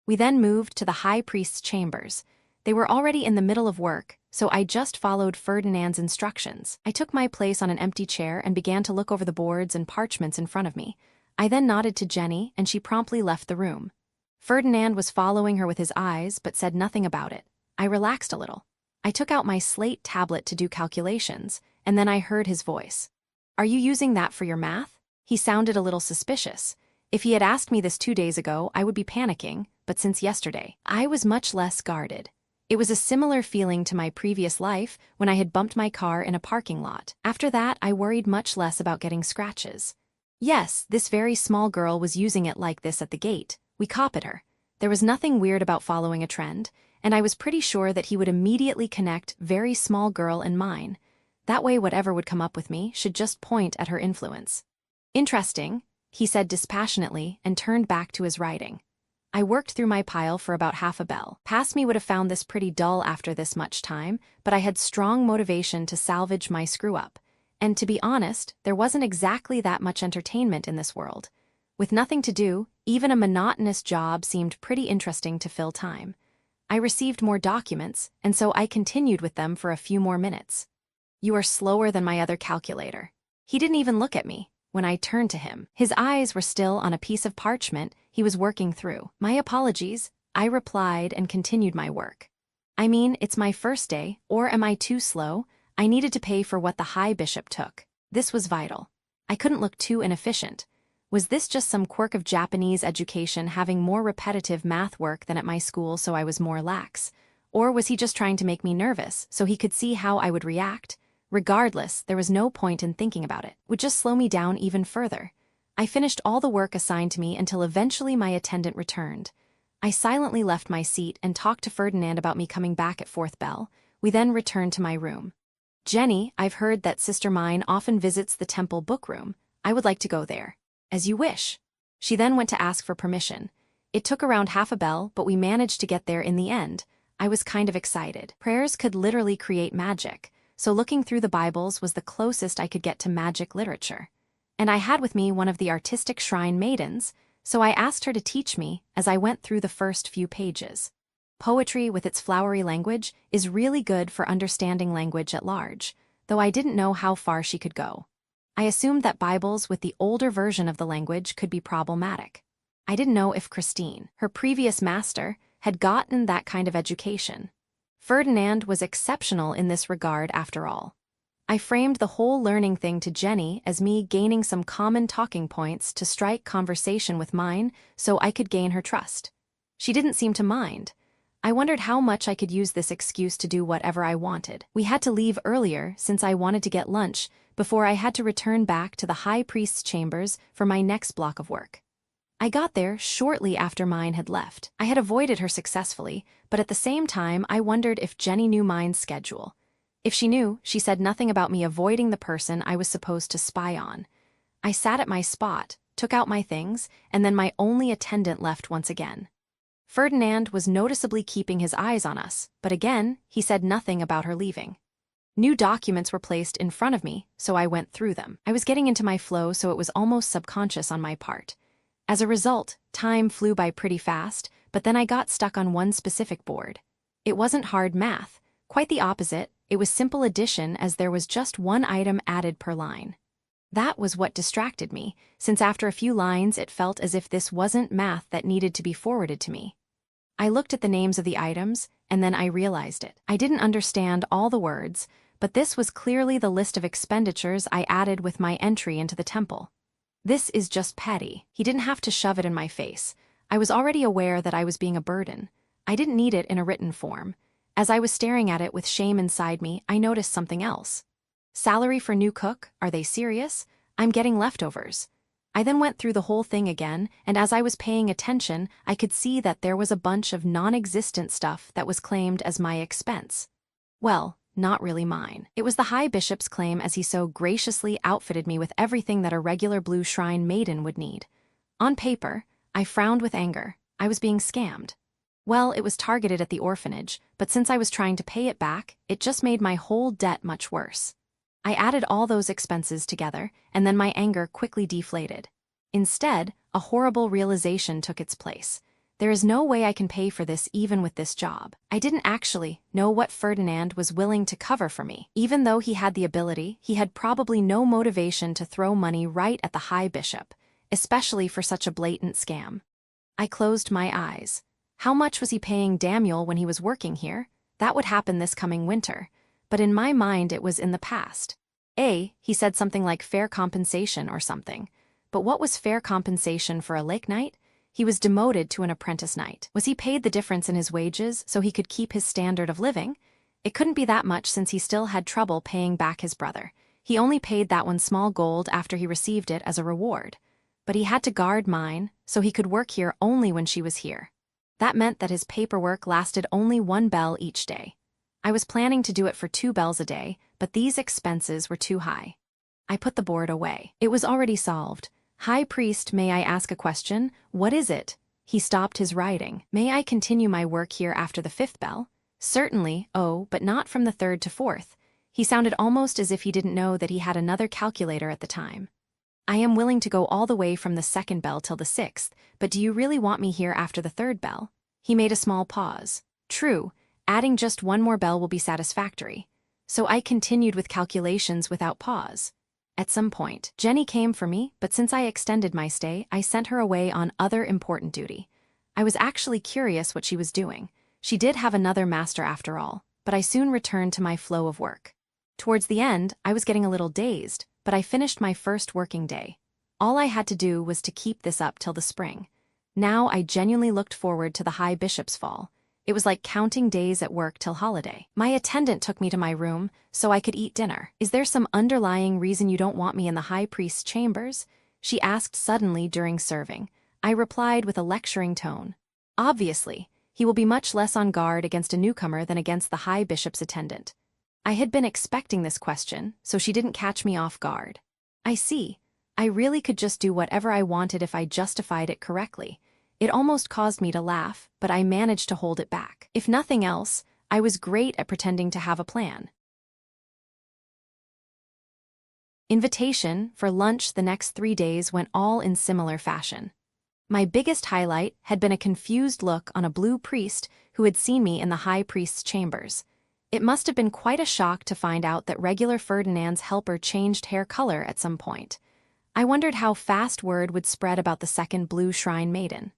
We then moved to the High Priest's chambers. They were already in the middle of work, so I just followed Ferdinand's instructions. I took my place on an empty chair and began to look over the boards and parchments in front of me. I then nodded to Jenny, and she promptly left the room. Ferdinand was following her with his eyes, but said nothing about it. I relaxed a little. I took out my slate tablet to do calculations, and then I heard his voice. "Are you using that for your math?" He sounded a little suspicious. If he had asked me this 2 days ago, I would be panicking, but since yesterday, I was much less guarded. It was a similar feeling to my previous life when I had bumped my car in a parking lot. After that, I worried much less about getting scratches. Yes, this very small girl was using it like this at the gate. We copied her. There was nothing weird about following a trend, and I was pretty sure that he would immediately connect very small girl and mine. That way whatever would come up with me should just point at her influence. "Interesting," he said dispassionately and turned back to his writing. I worked through my pile for about half a bell. Past me would have found this pretty dull after this much time, but I had strong motivation to salvage my screw-up. And to be honest, there wasn't exactly that much entertainment in this world. With nothing to do, even a monotonous job seemed pretty interesting to fill time. I received more documents, and so I continued with them for a few more minutes. "You are slower than my other calculator." He didn't even look at me. When I turned to him, his eyes were still on a piece of parchment he was working through. "My apologies," I replied and continued my work. "I mean, it's my first day, or am I too slow? I needed to pay for what the High Bishop took." This was vital. I couldn't look too inefficient. Was this just some quirk of Japanese education having more repetitive math work than at my school so I was more lax? Or was he just trying to make me nervous so he could see how I would react? Regardless, there was no point in thinking about it. It would just slow me down even further. I finished all the work assigned to me until eventually my attendant returned. I silently left my seat and talked to Ferdinand about me coming back at fourth bell. We then returned to my room. "Jenny, I've heard that Sister Mine often visits the temple bookroom. I would like to go there." "As you wish." She then went to ask for permission. It took around half a bell, but we managed to get there in the end. I was kind of excited. Prayers could literally create magic, so looking through the Bibles was the closest I could get to magic literature. And I had with me one of the artistic shrine maidens, so I asked her to teach me as I went through the first few pages. Poetry with its flowery language is really good for understanding language at large, though I didn't know how far she could go. I assumed that Bibles with the older version of the language could be problematic. I didn't know if Christine, her previous master, had gotten that kind of education. Ferdinand was exceptional in this regard after all. I framed the whole learning thing to Jenny as me gaining some common talking points to strike conversation with mine so I could gain her trust. She didn't seem to mind. I wondered how much I could use this excuse to do whatever I wanted. We had to leave earlier since I wanted to get lunch before I had to return back to the High Priest's chambers for my next block of work. I got there shortly after mine had left. I had avoided her successfully, but at the same time I wondered if Jenny knew mine's schedule. If she knew, she said nothing about me avoiding the person I was supposed to spy on. I sat at my spot, took out my things, and then my only attendant left once again. Ferdinand was noticeably keeping his eyes on us, but again, he said nothing about her leaving. New documents were placed in front of me, so I went through them. I was getting into my flow, so it was almost subconscious on my part. As a result, time flew by pretty fast, but then I got stuck on one specific board. It wasn't hard math, quite the opposite, it was simple addition as there was just one item added per line. That was what distracted me, since after a few lines it felt as if this wasn't math that needed to be forwarded to me. I looked at the names of the items, and then I realized it. I didn't understand all the words, but this was clearly the list of expenditures I added with my entry into the temple. This is just petty. He didn't have to shove it in my face. I was already aware that I was being a burden. I didn't need it in a written form. As I was staring at it with shame inside me, I noticed something else. Salary for new cook? Are they serious? I'm getting leftovers. I then went through the whole thing again, and as I was paying attention, I could see that there was a bunch of non-existent stuff that was claimed as my expense. Well, not really mine. It was the High Bishop's claim as he so graciously outfitted me with everything that a regular blue shrine maiden would need. On paper, I frowned with anger. I was being scammed. Well, it was targeted at the orphanage, but since I was trying to pay it back, it just made my whole debt much worse. I added all those expenses together, and then my anger quickly deflated. Instead, a horrible realization took its place. There is no way I can pay for this even with this job. I didn't actually know what Ferdinand was willing to cover for me. Even though he had the ability, he had probably no motivation to throw money right at the High Bishop, especially for such a blatant scam. I closed my eyes. How much was he paying Daniel when he was working here? That would happen this coming winter. But in my mind it was in the past. He said something like fair compensation or something. But what was fair compensation for a lake knight? He was demoted to an apprentice knight. Was he paid the difference in his wages so he could keep his standard of living? It couldn't be that much since he still had trouble paying back his brother. He only paid that one small gold after he received it as a reward. But he had to guard mine, so he could work here only when she was here. That meant that his paperwork lasted only 1 bell each day. I was planning to do it for 2 bells a day, but these expenses were too high. I put the board away. It was already solved. High Priest, may I ask a question? What is it? He stopped his writing. May I continue my work here after the 5th bell? Certainly, but not from the 3rd to 4th. He sounded almost as if he didn't know that he had another calculator at the time. I am willing to go all the way from the 2nd bell till the 6th, but do you really want me here after the 3rd bell? He made a small pause. True, adding just 1 more bell will be satisfactory. So I continued with calculations without pause. At some point, Jenny came for me, but since I extended my stay, I sent her away on other important duty. I was actually curious what she was doing. She did have another master after all, but I soon returned to my flow of work. Towards the end, I was getting a little dazed, but I finished my first working day. All I had to do was to keep this up till the spring. Now I genuinely looked forward to the High Bishop's fall. It was like counting days at work till holiday. My attendant took me to my room so I could eat dinner. Is there some underlying reason you don't want me in the High Priest's chambers? She asked suddenly during serving. I replied with a lecturing tone. Obviously, he will be much less on guard against a newcomer than against the High Bishop's attendant. I had been expecting this question, so she didn't catch me off guard. I see. I really could just do whatever I wanted if I justified it correctly. It almost caused me to laugh, but I managed to hold it back. If nothing else, I was great at pretending to have a plan. Invitation for lunch the next 3 days went all in similar fashion. My biggest highlight had been a confused look on a blue priest who had seen me in the High Priest's chambers. It must have been quite a shock to find out that regular Ferdinand's helper changed hair color at some point. I wondered how fast word would spread about the second blue shrine maiden.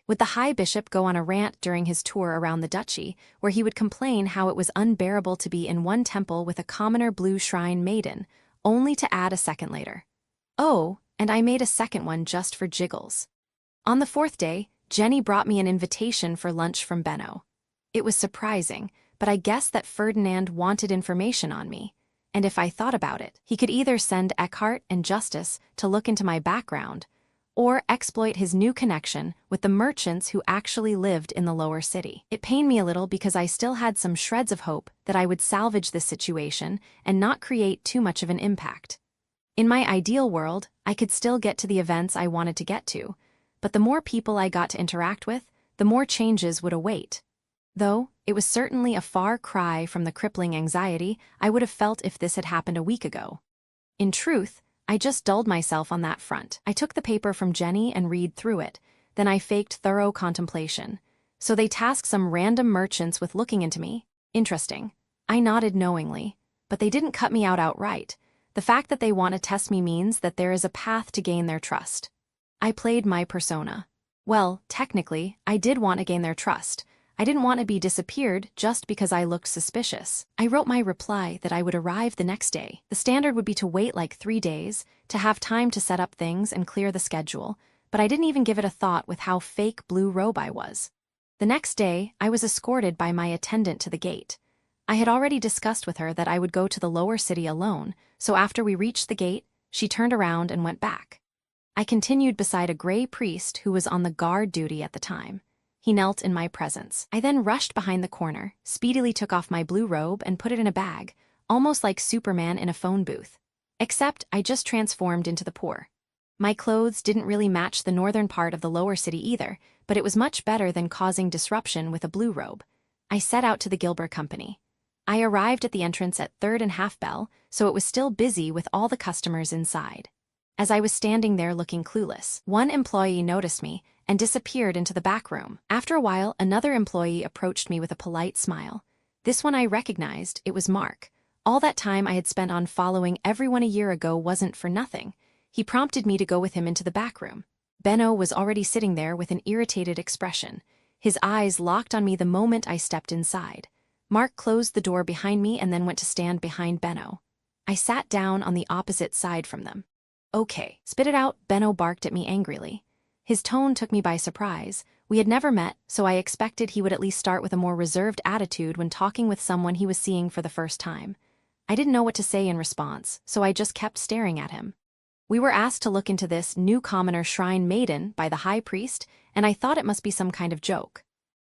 Would the High Bishop go on a rant during his tour around the duchy, where he would complain how it was unbearable to be in one temple with a commoner blue shrine maiden, only to add a second later? Oh, and I made a second one just for jiggles. On the 4th day, Jenny brought me an invitation for lunch from Benno. It was surprising, but I guessed that Ferdinand wanted information on me. And if I thought about it, he could either send Eckhart and Justice to look into my background, or exploit his new connection with the merchants who actually lived in the lower city. It pained me a little because I still had some shreds of hope that I would salvage this situation and not create too much of an impact. In my ideal world, I could still get to the events I wanted to get to, but the more people I got to interact with, the more changes would await. Though, it was certainly a far cry from the crippling anxiety I would have felt if this had happened a week ago. In truth, I just dulled myself on that front. I took the paper from Jenny and read through it, then I faked thorough contemplation. So they tasked some random merchants with looking into me? Interesting. I nodded knowingly, but they didn't cut me out outright. The fact that they want to test me means that there is a path to gain their trust. I played my persona. Well, technically, I did want to gain their trust. I didn't want to be disappeared just because I looked suspicious. I wrote my reply that I would arrive the next day. The standard would be to wait like 3 days, to have time to set up things and clear the schedule, but I didn't even give it a thought with how fake blue robe I was. The next day, I was escorted by my attendant to the gate. I had already discussed with her that I would go to the lower city alone, so after we reached the gate, she turned around and went back. I continued beside a gray priest who was on the guard duty at the time. He knelt in my presence. I then rushed behind the corner, speedily took off my blue robe and put it in a bag, almost like Superman in a phone booth. Except I just transformed into the poor. My clothes didn't really match the northern part of the lower city either, but it was much better than causing disruption with a blue robe. I set out to the Gilbert Company. I arrived at the entrance at 3rd and half bell, so it was still busy with all the customers inside. As I was standing there looking clueless, one employee noticed me and disappeared into the back room. After a while, another employee approached me with a polite smile. This one I recognized. It was Mark. All that time I had spent on following everyone a year ago wasn't for nothing. He prompted me to go with him into the back room. Benno was already sitting there with an irritated expression. His eyes locked on me the moment I stepped inside. Mark closed the door behind me and then went to stand behind Benno. I sat down on the opposite side from them. "Okay, spit it out," Benno barked at me angrily. His tone took me by surprise. We had never met, so I expected he would at least start with a more reserved attitude when talking with someone he was seeing for the first time. I didn't know what to say in response, so I just kept staring at him. We were asked to look into this new commoner shrine maiden by the high priest, and I thought it must be some kind of joke.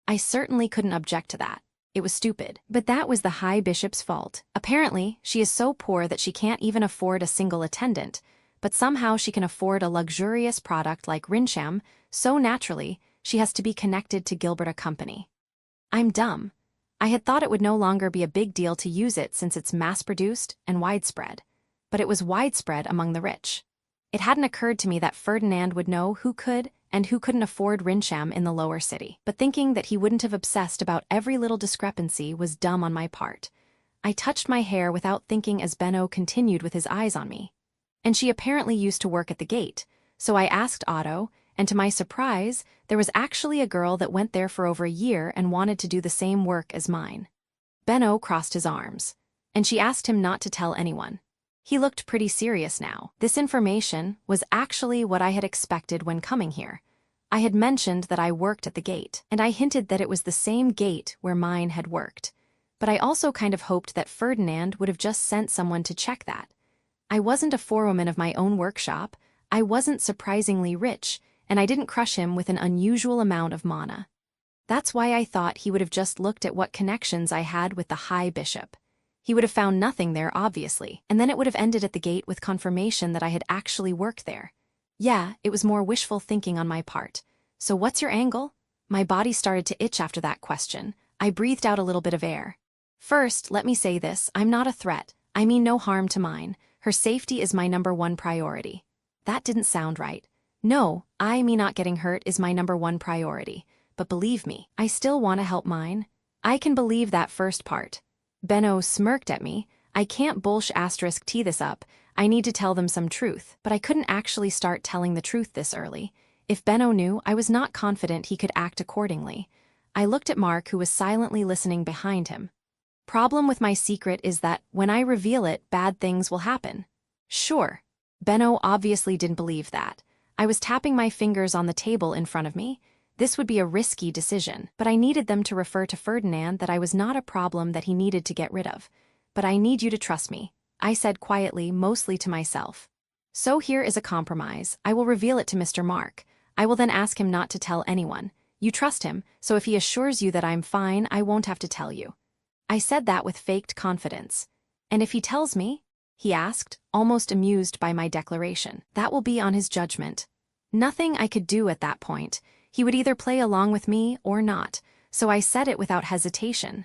I certainly couldn't object to that. It was stupid. But that was the high bishop's fault. Apparently, she is so poor that she can't even afford a single attendant, but somehow she can afford a luxurious product like Rinsham, so naturally, she has to be connected to Gilbert & Company. I'm dumb. I had thought it would no longer be a big deal to use it since it's mass-produced and widespread. But it was widespread among the rich. It hadn't occurred to me that Ferdinand would know who could and who couldn't afford Rinsham in the lower city. But thinking that he wouldn't have obsessed about every little discrepancy was dumb on my part. I touched my hair without thinking as Benno continued with his eyes on me. And she apparently used to work at the gate, so I asked Otto, and to my surprise, there was actually a girl that went there for over a year and wanted to do the same work as mine. Benno crossed his arms, and she asked him not to tell anyone. He looked pretty serious now. This information was actually what I had expected when coming here. I had mentioned that I worked at the gate, and I hinted that it was the same gate where mine had worked. But I also kind of hoped that Ferdinand would have just sent someone to check that. I wasn't a forewoman of my own workshop, I wasn't surprisingly rich, and I didn't crush him with an unusual amount of mana. That's why I thought he would have just looked at what connections I had with the High Bishop. He would have found nothing there, obviously, and then it would have ended at the gate with confirmation that I had actually worked there. Yeah, it was more wishful thinking on my part. So what's your angle? My body started to itch after that question. I breathed out a little bit of air. First, let me say this, I'm not a threat. I mean no harm to mine. Her safety is my #1 priority. That didn't sound right. No, me not getting hurt is my #1 priority. But believe me, I still want to help mine. I can believe that first part. Benno smirked at me. I can't **t this up. I need to tell them some truth, but I couldn't actually start telling the truth this early. If Benno knew, I was not confident he could act accordingly. I looked at Mark, who was silently listening behind him. Problem with my secret is that when I reveal it, bad things will happen. Sure. Benno obviously didn't believe that. I was tapping my fingers on the table in front of me. This would be a risky decision, but I needed them to refer to Ferdinand that I was not a problem that he needed to get rid of. But I need you to trust me, I said quietly, mostly to myself. So here is a compromise. I will reveal it to Mr. Mark. I will then ask him not to tell anyone. You trust him, so if he assures you that I'm fine, I won't have to tell you. I said that with faked confidence. And if he tells me? He asked, almost amused by my declaration. That will be on his judgment. Nothing I could do at that point. He would either play along with me or not, so I said it without hesitation.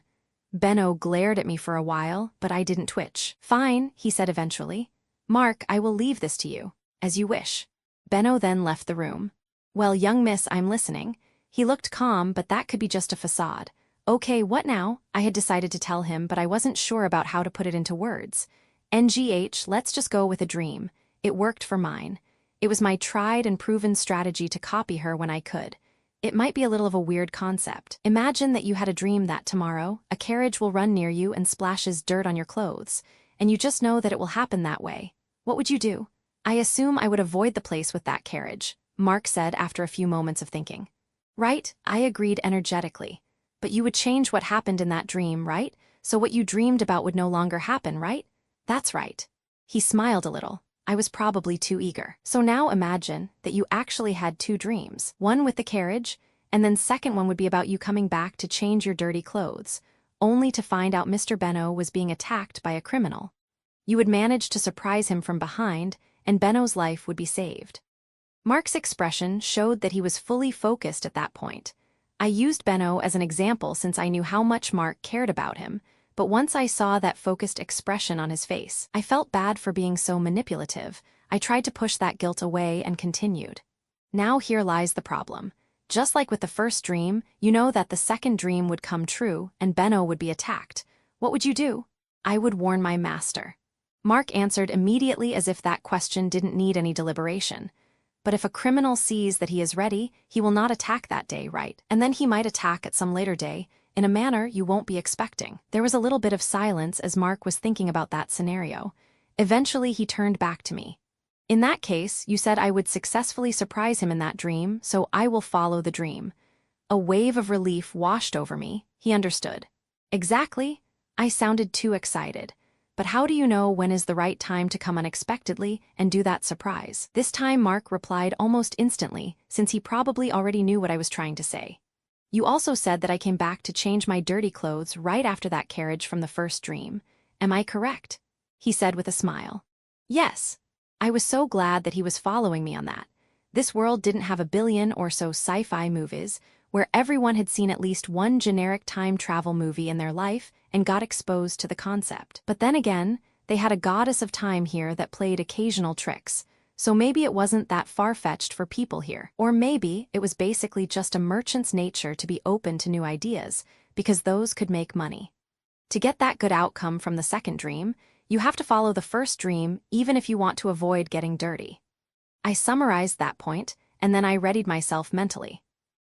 Benno glared at me for a while, but I didn't twitch. Fine, he said eventually. Mark, I will leave this to you. As you wish. Benno then left the room. Well, young miss, I'm listening. He looked calm, but that could be just a facade. Okay, what now? I had decided to tell him, but I wasn't sure about how to put it into words. NGH, let's just go with a dream. It worked for mine. It was my tried and proven strategy to copy her when I could. It might be a little of a weird concept. Imagine that you had a dream that tomorrow, a carriage will run near you and splashes dirt on your clothes, and you just know that it will happen that way. What would you do? I assume I would avoid the place with that carriage, Mark said after a few moments of thinking. Right, I agreed energetically. But you would change what happened in that dream, right? So what you dreamed about would no longer happen, right? That's right. He smiled a little. I was probably too eager. So now imagine that you actually had 2 dreams. One with the carriage, and then second one would be about you coming back to change your dirty clothes, only to find out Mr. Benno was being attacked by a criminal. You would manage to surprise him from behind, and Benno's life would be saved. Mark's expression showed that he was fully focused at that point. I used Benno as an example since I knew how much Mark cared about him, but once I saw that focused expression on his face, I felt bad for being so manipulative. I tried to push that guilt away and continued. Now here lies the problem. Just like with the first dream, you know that the second dream would come true and Benno would be attacked. What would you do? I would warn my master. Mark answered immediately as if that question didn't need any deliberation. But if a criminal sees that he is ready, he will not attack that day, right? And then he might attack at some later day, in a manner you won't be expecting. There was a little bit of silence as Mark was thinking about that scenario. Eventually he turned back to me. In that case, you said I would successfully surprise him in that dream, so I will follow the dream. A wave of relief washed over me. He understood. Exactly. I sounded too excited. But how do you know when is the right time to come unexpectedly and do that surprise? This time Mark replied almost instantly, since he probably already knew what I was trying to say. You also said that I came back to change my dirty clothes right after that carriage from the first dream. Am I correct? He said with a smile. Yes. I was so glad that he was following me on that. This world didn't have a billion or so sci-fi movies, where everyone had seen at least one generic time travel movie in their life and got exposed to the concept. But then again, they had a goddess of time here that played occasional tricks, so maybe it wasn't that far-fetched for people here. Or maybe it was basically just a merchant's nature to be open to new ideas, because those could make money. To get that good outcome from the second dream, you have to follow the first dream even if you want to avoid getting dirty. I summarized that point, and then I readied myself mentally.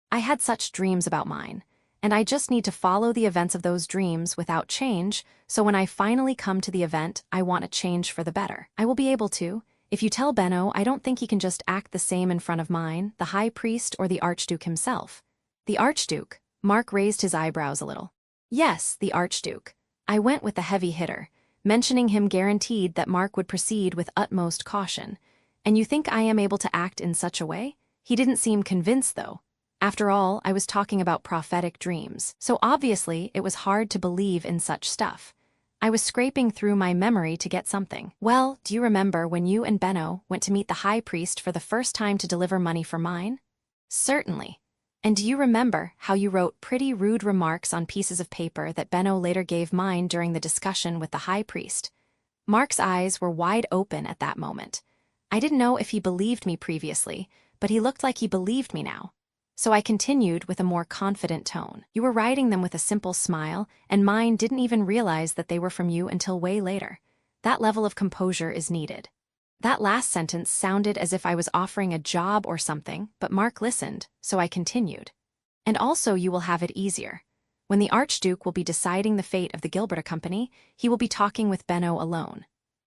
I had such dreams about mine, and I just need to follow the events of those dreams without change, so when I finally come to the event, I want a change for the better. I will be able to. If you tell Benno, I don't think he can just act the same in front of mine, the High Priest, or the Archduke himself. The Archduke? Mark raised his eyebrows a little. Yes, the Archduke. I went with the heavy hitter. Mentioning him guaranteed that Mark would proceed with utmost caution. And you think I am able to act in such a way? He didn't seem convinced, though. After all, I was talking about prophetic dreams, so obviously it was hard to believe in such stuff. I was scraping through my memory to get something. Well, do you remember when you and Benno went to meet the High Priest for the first time to deliver money for mine? Certainly. And do you remember how you wrote pretty rude remarks on pieces of paper that Benno later gave mine during the discussion with the High Priest? Mark's eyes were wide open at that moment. I didn't know if he believed me previously, but he looked like he believed me now. So I continued with a more confident tone. You were writing them with a simple smile, and mine didn't even realize that they were from you until way later. That level of composure is needed. That last sentence sounded as if I was offering a job or something, but Mark listened, so I continued. And also you will have it easier. When the Archduke will be deciding the fate of the Gilberta Company, he will be talking with Benno alone.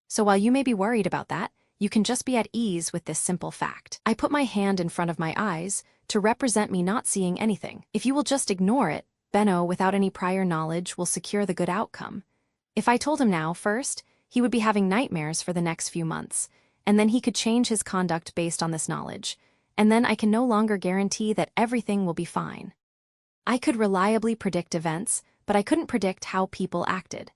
So while you may be worried about that, you can just be at ease with this simple fact. I put my hand in front of my eyes to represent me not seeing anything. If you will just ignore it, Benno, without any prior knowledge, will secure the good outcome. If I told him now, first, he would be having nightmares for the next few months, and then he could change his conduct based on this knowledge, and then I can no longer guarantee that everything will be fine. I could reliably predict events, but I couldn't predict how people acted.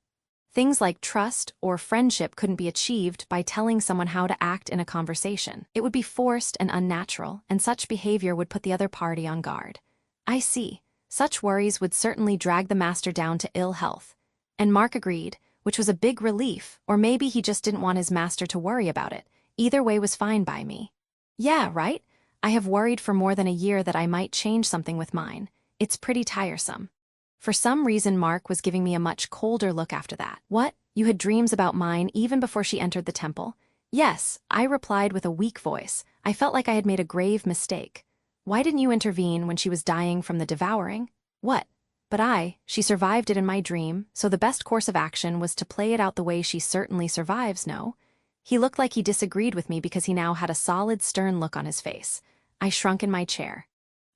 Things like trust or friendship couldn't be achieved by telling someone how to act in a conversation. It would be forced and unnatural, and such behavior would put the other party on guard. I see. Such worries would certainly drag the master down to ill health. And Mark agreed, which was a big relief, or maybe he just didn't want his master to worry about it. Either way was fine by me. Yeah, right? I have worried for more than a year that I might change something with mine. It's pretty tiresome. For some reason Mark was giving me a much colder look after that. What? You had dreams about mine even before she entered the temple? Yes, I replied with a weak voice. I felt like I had made a grave mistake. Why didn't you intervene when she was dying from the devouring? What? But she survived it in my dream, so the best course of action was to play it out the way she certainly survives, no? He looked like he disagreed with me because he now had a solid, stern look on his face. I shrunk in my chair.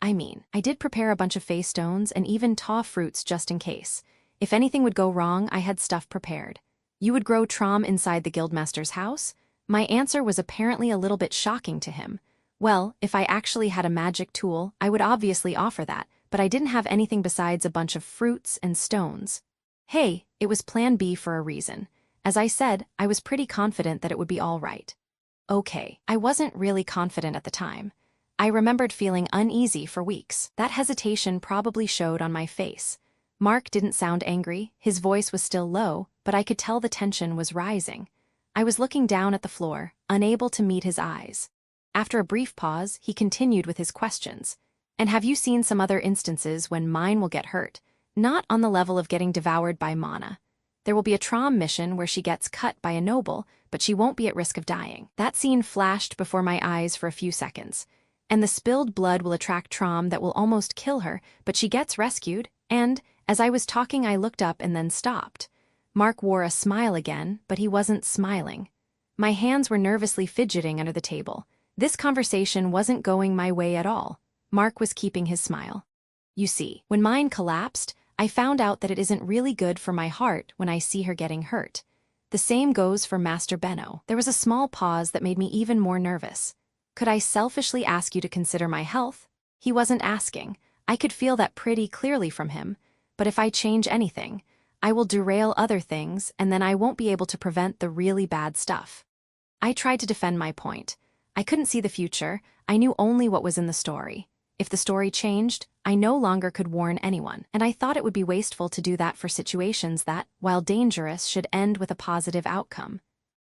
I did prepare a bunch of feystones and even taue fruits just in case. If anything would go wrong, I had stuff prepared. You would grow Trombe inside the guildmaster's house? My answer was apparently a little bit shocking to him. Well, if I actually had a magic tool, I would obviously offer that, but I didn't have anything besides a bunch of fruits and stones. Hey, it was plan B for a reason. As I said, I was pretty confident that it would be all right. Okay, I wasn't really confident at the time. I remembered feeling uneasy for weeks. That hesitation probably showed on my face. Mark didn't sound angry, his voice was still low, but I could tell the tension was rising. I was looking down at the floor, unable to meet his eyes. After a brief pause, he continued with his questions. And have you seen some other instances when mine will get hurt? Not on the level of getting devoured by Mana. There will be a Trombe mission where she gets cut by a noble, but she won't be at risk of dying. That scene flashed before my eyes for a few seconds. And the spilled blood will attract Trombe that will almost kill her, but she gets rescued, and, as I was talking I looked up and then stopped. Mark wore a smile again, but he wasn't smiling. My hands were nervously fidgeting under the table. This conversation wasn't going my way at all. Mark was keeping his smile. You see, when mine collapsed, I found out that it isn't really good for my heart when I see her getting hurt. The same goes for Master Benno. There was a small pause that made me even more nervous. Could I selfishly ask you to consider my health? He wasn't asking. I could feel that pretty clearly from him. But if I change anything, I will derail other things, and then I won't be able to prevent the really bad stuff. I tried to defend my point. I couldn't see the future. I knew only what was in the story. If the story changed, I no longer could warn anyone, and I thought it would be wasteful to do that for situations that, while dangerous, should end with a positive outcome.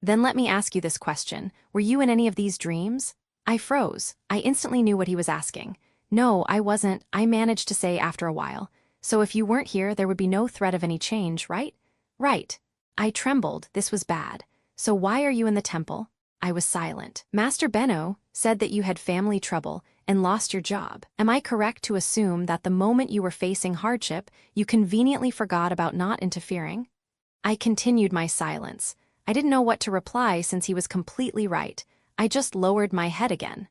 Then let me ask you this question. Were you in any of these dreams? I froze. I instantly knew what he was asking. No, I wasn't, I managed to say after a while. So if you weren't here, there would be no threat of any change, right? Right. I trembled. This was bad. So why are you in the temple? I was silent. Master Benno said that you had family trouble and lost your job. Am I correct to assume that the moment you were facing hardship, you conveniently forgot about not interfering? I continued my silence. I didn't know what to reply since he was completely right. I just lowered my head again.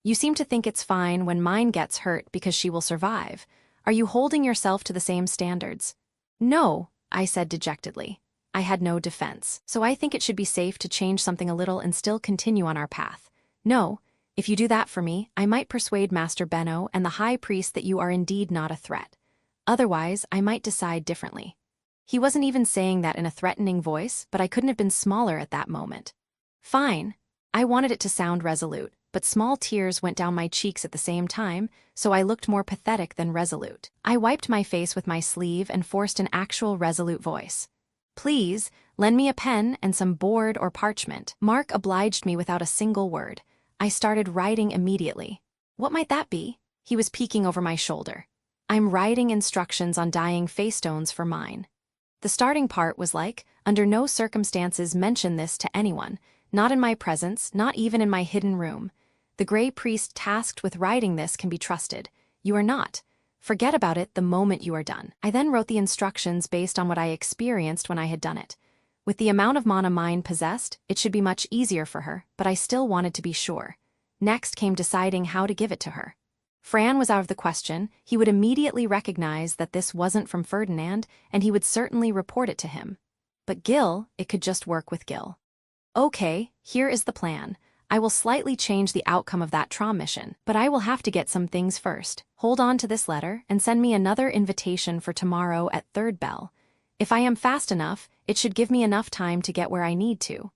You seem to think it's fine when mine gets hurt because she will survive. Are you holding yourself to the same standards? No, I said dejectedly. I had no defense, so I think it should be safe to change something a little and still continue on our path. No, if you do that for me, I might persuade Master Benno and the High Priest that you are indeed not a threat. Otherwise, I might decide differently. He wasn't even saying that in a threatening voice, but I couldn't have been smaller at that moment. Fine. I wanted it to sound resolute, but small tears went down my cheeks at the same time, so I looked more pathetic than resolute. I wiped my face with my sleeve and forced an actual resolute voice. Please, lend me a pen and some board or parchment. Mark obliged me without a single word. I started writing immediately. What might that be? He was peeking over my shoulder. I'm writing instructions on dyeing feystones for mine. The starting part was like, under no circumstances mention this to anyone, not in my presence, not even in my hidden room. The Grey Priest tasked with writing this can be trusted. You are not. Forget about it the moment you are done. I then wrote the instructions based on what I experienced when I had done it. With the amount of mana mine possessed, it should be much easier for her, but I still wanted to be sure. Next came deciding how to give it to her. Fran was out of the question. He would immediately recognize that this wasn't from Ferdinand, and he would certainly report it to him. But Gil, it could just work with Gil. Okay, here is the plan. I will slightly change the outcome of that Trombe mission, but I will have to get some things first. Hold on to this letter and send me another invitation for tomorrow at third bell. If I am fast enough, it should give me enough time to get where I need to.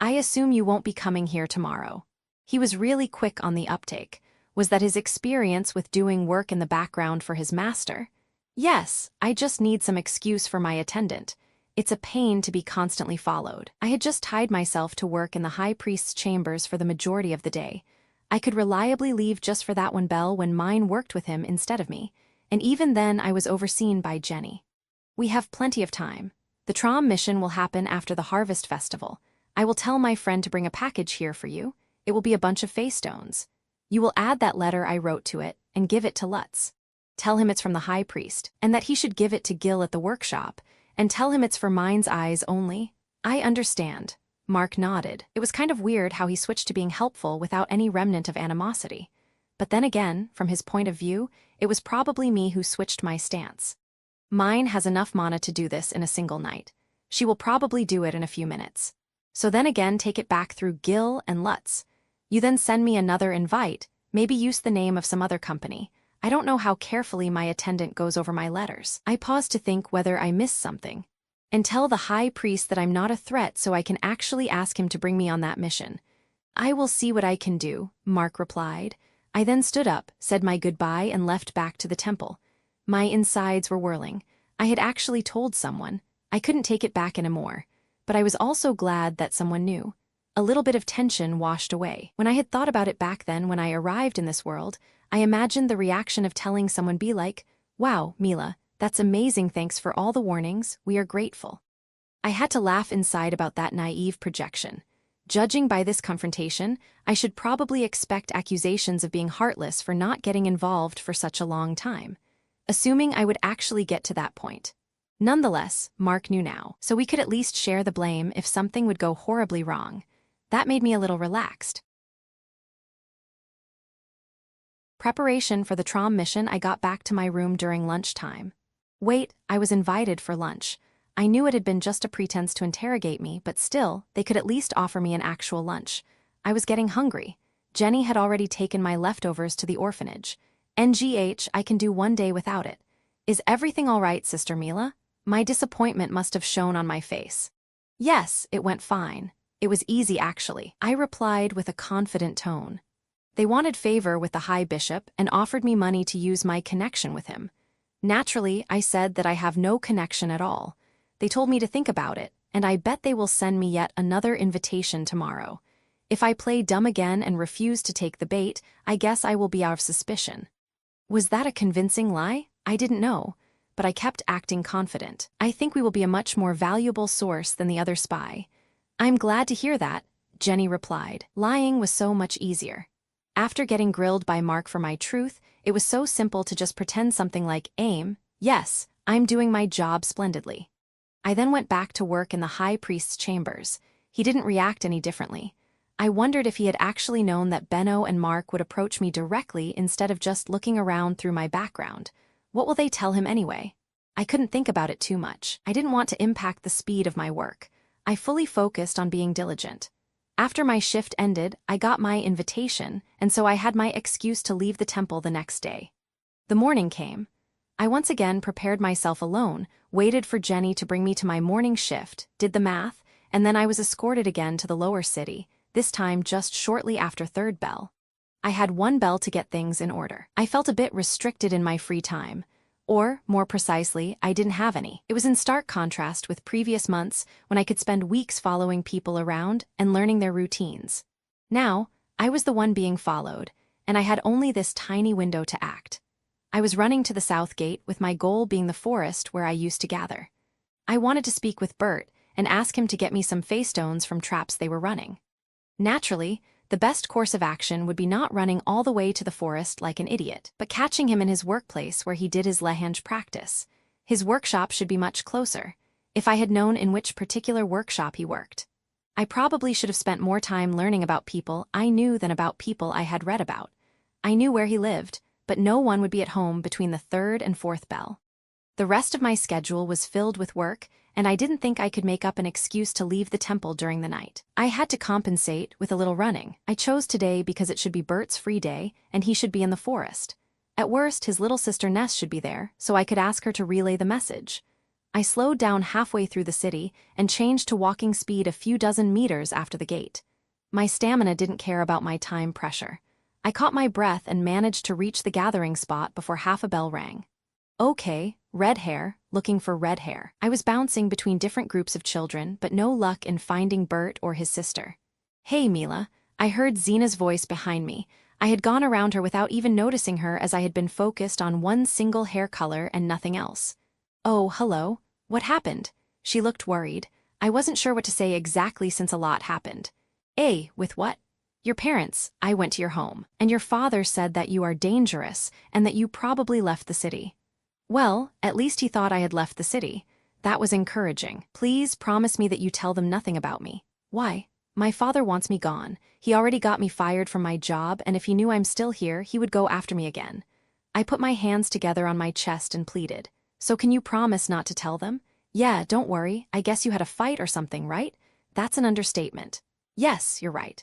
I assume you won't be coming here tomorrow. He was really quick on the uptake. Was that his experience with doing work in the background for his master? Yes, I just need some excuse for my attendant. It's a pain to be constantly followed. I had just tied myself to work in the High Priest's chambers for the majority of the day. I could reliably leave just for that one bell when mine worked with him instead of me, and even then I was overseen by Jenny. We have plenty of time. The Trombe mission will happen after the Harvest Festival. I will tell my friend to bring a package here for you. It will be a bunch of feystones. You will add that letter I wrote to it and give it to Lutz. Tell him it's from the High Priest, and that he should give it to Gil at the workshop, and tell him it's for mine's eyes only. I understand. Mark nodded. It was kind of weird how he switched to being helpful without any remnant of animosity. But then again, from his point of view, it was probably me who switched my stance. Mine has enough mana to do this in a single night. She will probably do it in a few minutes. So then again take it back through Gil and Lutz. You then send me another invite, maybe use the name of some other company. I don't know how carefully my attendant goes over my letters. I pause to think whether I missed something. And tell the High Priest that I'm not a threat so I can actually ask him to bring me on that mission. I will see what I can do, Mark replied. I then stood up, said my goodbye and left back to the temple. My insides were whirling. I had actually told someone. I couldn't take it back anymore. But I was also glad that someone knew. A little bit of tension washed away. When I had thought about it back then when I arrived in this world, I imagined the reaction of telling someone be like, "Wow, Mila, that's amazing, thanks for all the warnings, we are grateful." I had to laugh inside about that naive projection. Judging by this confrontation, I should probably expect accusations of being heartless for not getting involved for such a long time, assuming I would actually get to that point. Nonetheless, Mark knew now, so we could at least share the blame if something would go horribly wrong. That made me a little relaxed. Preparation for the Trombe mission. I got back to my room during lunchtime. Wait, I was invited for lunch. I knew it had been just a pretense to interrogate me, but still, they could at least offer me an actual lunch. I was getting hungry. Jenny had already taken my leftovers to the orphanage. NGH, I can do one day without it. Is everything all right, Sister Mila? My disappointment must have shown on my face. Yes, it went fine. It was easy, actually, I replied with a confident tone. They wanted favor with the High Bishop and offered me money to use my connection with him. Naturally, I said that I have no connection at all. They told me to think about it, and I bet they will send me yet another invitation tomorrow. If I play dumb again and refuse to take the bait, I guess I will be out of suspicion. Was that a convincing lie? I didn't know, but I kept acting confident. I think we will be a much more valuable source than the other spy. I'm glad to hear that, Jenny replied. Lying was so much easier. After getting grilled by Mark for my truth, it was so simple to just pretend something like, yes, I'm doing my job splendidly. I then went back to work in the High Priest's chambers. He didn't react any differently. I wondered if he had actually known that Benno and Mark would approach me directly instead of just looking around through my background. What will they tell him anyway? I couldn't think about it too much. I didn't want to impact the speed of my work. I fully focused on being diligent. After my shift ended, I got my invitation, and so I had my excuse to leave the temple the next day. The morning came. I once again prepared myself alone, waited for Jenny to bring me to my morning shift, did the math, and then I was escorted again to the lower city, this time just shortly after third bell. I had one bell to get things in order. I felt a bit restricted in my free time. Or, more precisely, I didn't have any. It was in stark contrast with previous months when I could spend weeks following people around and learning their routines. Now, I was the one being followed, and I had only this tiny window to act. I was running to the south gate with my goal being the forest where I used to gather. I wanted to speak with Bert and ask him to get me some feystones from traps they were running. Naturally, the best course of action would be not running all the way to the forest like an idiot, but catching him in his workplace where he did his Lehange practice. His workshop should be much closer, if I had known in which particular workshop he worked. I probably should have spent more time learning about people I knew than about people I had read about. I knew where he lived, but no one would be at home between the third and fourth bell. The rest of my schedule was filled with work, and I didn't think I could make up an excuse to leave the temple during the night. I had to compensate with a little running. I chose today because it should be Bert's free day, and he should be in the forest. At worst, his little sister Ness should be there, so I could ask her to relay the message. I slowed down halfway through the city and changed to walking speed a few dozen meters after the gate. My stamina didn't care about my time pressure. I caught my breath and managed to reach the gathering spot before half a bell rang. Okay, red hair, looking for red hair. I was bouncing between different groups of children, but no luck in finding Bert or his sister. Hey, Mila, I heard Zena's voice behind me. I had gone around her without even noticing her as I had been focused on one single hair color and nothing else. Oh, hello. What happened? She looked worried. I wasn't sure what to say exactly since a lot happened. With what? Your parents. I went to your home, and your father said that you are dangerous and that you probably left the city. Well, at least he thought I had left the city. That was encouraging. Please promise me that you tell them nothing about me. Why? My father wants me gone. He already got me fired from my job, and if he knew I'm still here, he would go after me again. I put my hands together on my chest and pleaded. So can you promise not to tell them? Yeah, don't worry. I guess you had a fight or something, right? That's an understatement. Yes, you're right.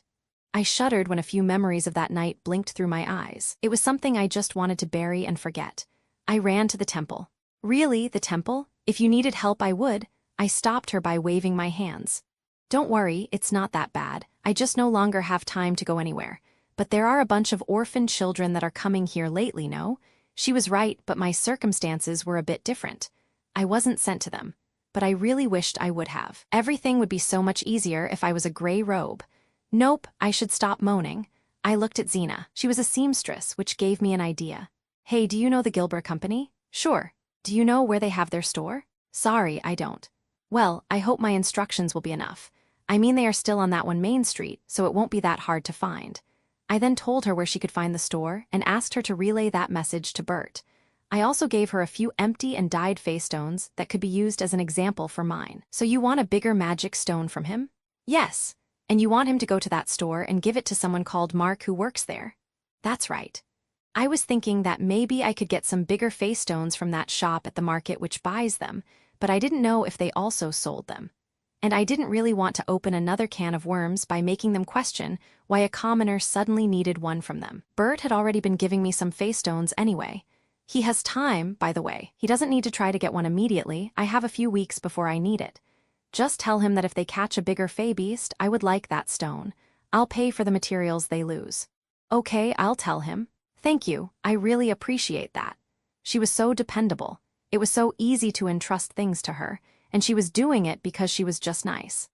I shuddered when a few memories of that night blinked through my eyes. It was something I just wanted to bury and forget. I ran to the temple. Really, the temple? If you needed help, I would. I stopped her by waving my hands. Don't worry, it's not that bad. I just no longer have time to go anywhere. But there are a bunch of orphan children that are coming here lately, no? She was right, but my circumstances were a bit different. I wasn't sent to them. But I really wished I would have. Everything would be so much easier if I was a gray robe. Nope, I should stop moaning. I looked at Zena. She was a seamstress, which gave me an idea. Hey, do you know the Gilbert Company? Sure. Do you know where they have their store? Sorry, I don't. Well, I hope my instructions will be enough. I mean, they are still on that one Main Street, so it won't be that hard to find. I then told her where she could find the store and asked her to relay that message to Bert. I also gave her a few empty and dyed feystones that could be used as an example for mine. So you want a bigger magic stone from him? Yes. And you want him to go to that store and give it to someone called Mark who works there? That's right. I was thinking that maybe I could get some bigger feystones from that shop at the market which buys them, but I didn't know if they also sold them. And I didn't really want to open another can of worms by making them question why a commoner suddenly needed one from them. Bert had already been giving me some feystones anyway. He has time, by the way. He doesn't need to try to get one immediately. I have a few weeks before I need it. Just tell him that if they catch a bigger fey beast, I would like that stone. I'll pay for the materials they lose. Okay, I'll tell him. Thank you, I really appreciate that. She was so dependable. It was so easy to entrust things to her, and she was doing it because she was just nice.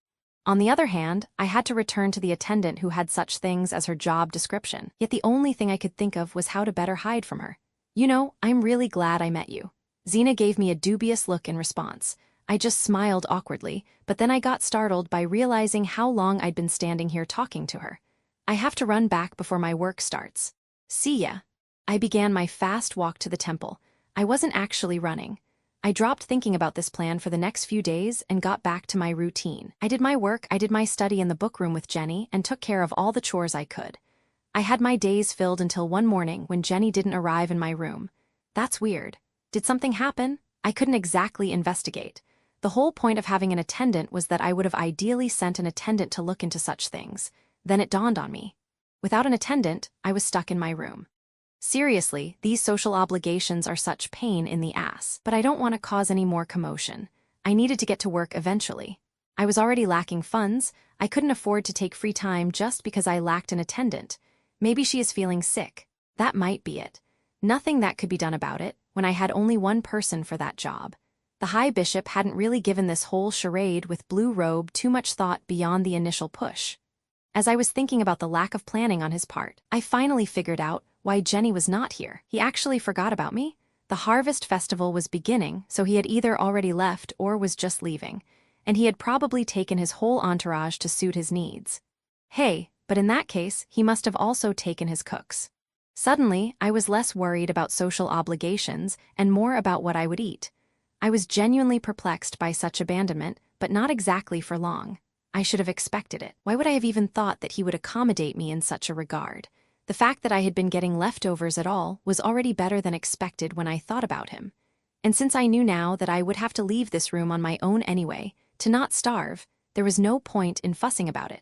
On the other hand, I had to return to the attendant who had such things as her job description, yet the only thing I could think of was how to better hide from her. You know, I'm really glad I met you. Zena gave me a dubious look in response. I just smiled awkwardly, but then I got startled by realizing how long I'd been standing here talking to her. I have to run back before my work starts. See ya. I began my fast walk to the temple. I wasn't actually running. I dropped thinking about this plan for the next few days and got back to my routine. I did my work, I did my study in the book room with Jenny, and took care of all the chores I could. I had my days filled until one morning when Jenny didn't arrive in my room. That's weird. Did something happen? I couldn't exactly investigate. The whole point of having an attendant was that I would have ideally sent an attendant to look into such things. Then it dawned on me. Without an attendant, I was stuck in my room. Seriously, these social obligations are such pain in the ass, but I don't want to cause any more commotion. I needed to get to work eventually. I was already lacking funds. I couldn't afford to take free time just because I lacked an attendant. Maybe she is feeling sick. That might be it. Nothing that could be done about it, when I had only one person for that job. The High Bishop hadn't really given this whole charade with Blue Robe too much thought beyond the initial push. As I was thinking about the lack of planning on his part, I finally figured out why Jenny was not here. He actually forgot about me. The Harvest Festival was beginning, so he had either already left or was just leaving, and he had probably taken his whole entourage to suit his needs. Hey, but in that case, he must have also taken his cooks. Suddenly, I was less worried about social obligations and more about what I would eat. I was genuinely perplexed by such abandonment, but not exactly for long. I should have expected it. Why would I have even thought that he would accommodate me in such a regard? The fact that I had been getting leftovers at all was already better than expected when I thought about him. And since I knew now that I would have to leave this room on my own anyway, to not starve, there was no point in fussing about it.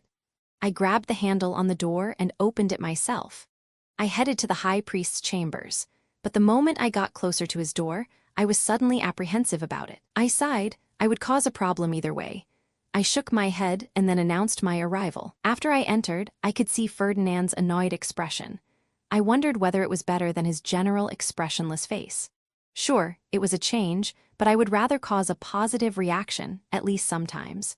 I grabbed the handle on the door and opened it myself. I headed to the High Priest's chambers, but the moment I got closer to his door, I was suddenly apprehensive about it. I sighed. I would cause a problem either way. I shook my head and then announced my arrival. After I entered, I could see Ferdinand's annoyed expression. I wondered whether it was better than his general expressionless face. Sure, it was a change, but I would rather cause a positive reaction, at least sometimes.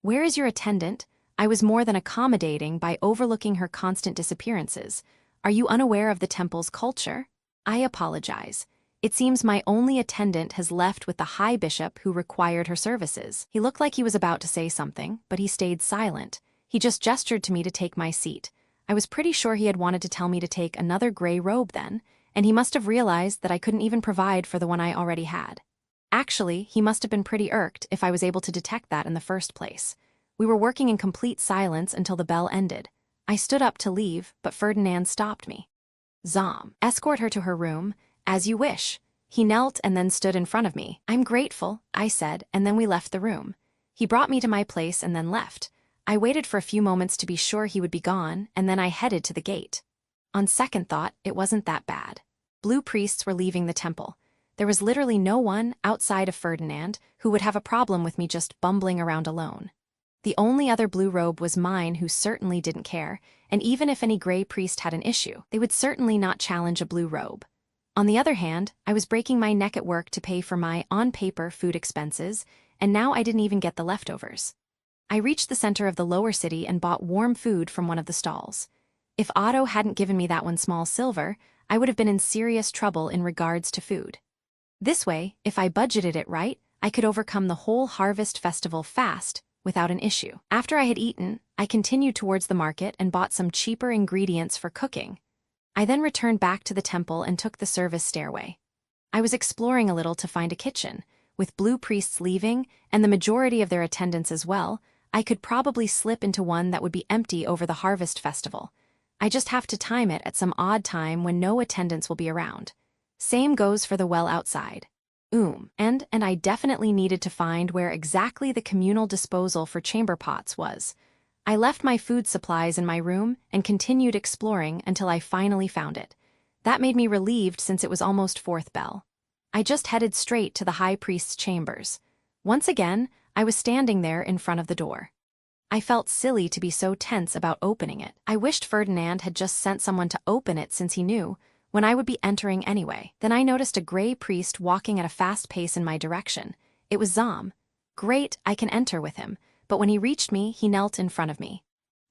Where is your attendant? I was more than accommodating by overlooking her constant disappearances. Are you unaware of the temple's culture? I apologize. It seems my only attendant has left with the High Bishop who required her services. He looked like he was about to say something, but he stayed silent. He just gestured to me to take my seat. I was pretty sure he had wanted to tell me to take another gray robe then, and he must have realized that I couldn't even provide for the one I already had. Actually, he must have been pretty irked if I was able to detect that in the first place. We were working in complete silence until the bell ended. I stood up to leave, but Ferdinand stopped me. Zom, escort her to her room. As you wish. He knelt and then stood in front of me. I'm grateful, I said, and then we left the room. He brought me to my place and then left. I waited for a few moments to be sure he would be gone, and then I headed to the gate. On second thought, it wasn't that bad. Blue priests were leaving the temple. There was literally no one outside of Ferdinand who would have a problem with me just bumbling around alone. The only other blue robe was mine, who certainly didn't care, and even if any gray priest had an issue, they would certainly not challenge a blue robe. On the other hand, I was breaking my neck at work to pay for my, on-paper, food expenses, and now I didn't even get the leftovers. I reached the center of the lower city and bought warm food from one of the stalls. If Otto hadn't given me that one small silver, I would have been in serious trouble in regards to food. This way, if I budgeted it right, I could overcome the whole harvest festival fast, without an issue. After I had eaten, I continued towards the market and bought some cheaper ingredients for cooking. I then returned back to the temple and took the service stairway. I was exploring a little to find a kitchen. With blue priests leaving, and the majority of their attendants as well, I could probably slip into one that would be empty over the harvest festival. I just have to time it at some odd time when no attendants will be around. Same goes for the well outside. And I definitely needed to find where exactly the communal disposal for chamber pots was. I left my food supplies in my room and continued exploring until I finally found it. That made me relieved since it was almost fourth bell. I just headed straight to the high priest's chambers. Once again, I was standing there in front of the door. I felt silly to be so tense about opening it. I wished Ferdinand had just sent someone to open it since he knew when I would be entering anyway. Then I noticed a gray priest walking at a fast pace in my direction. It was Zom. Great, I can enter with him, but when he reached me, he knelt in front of me.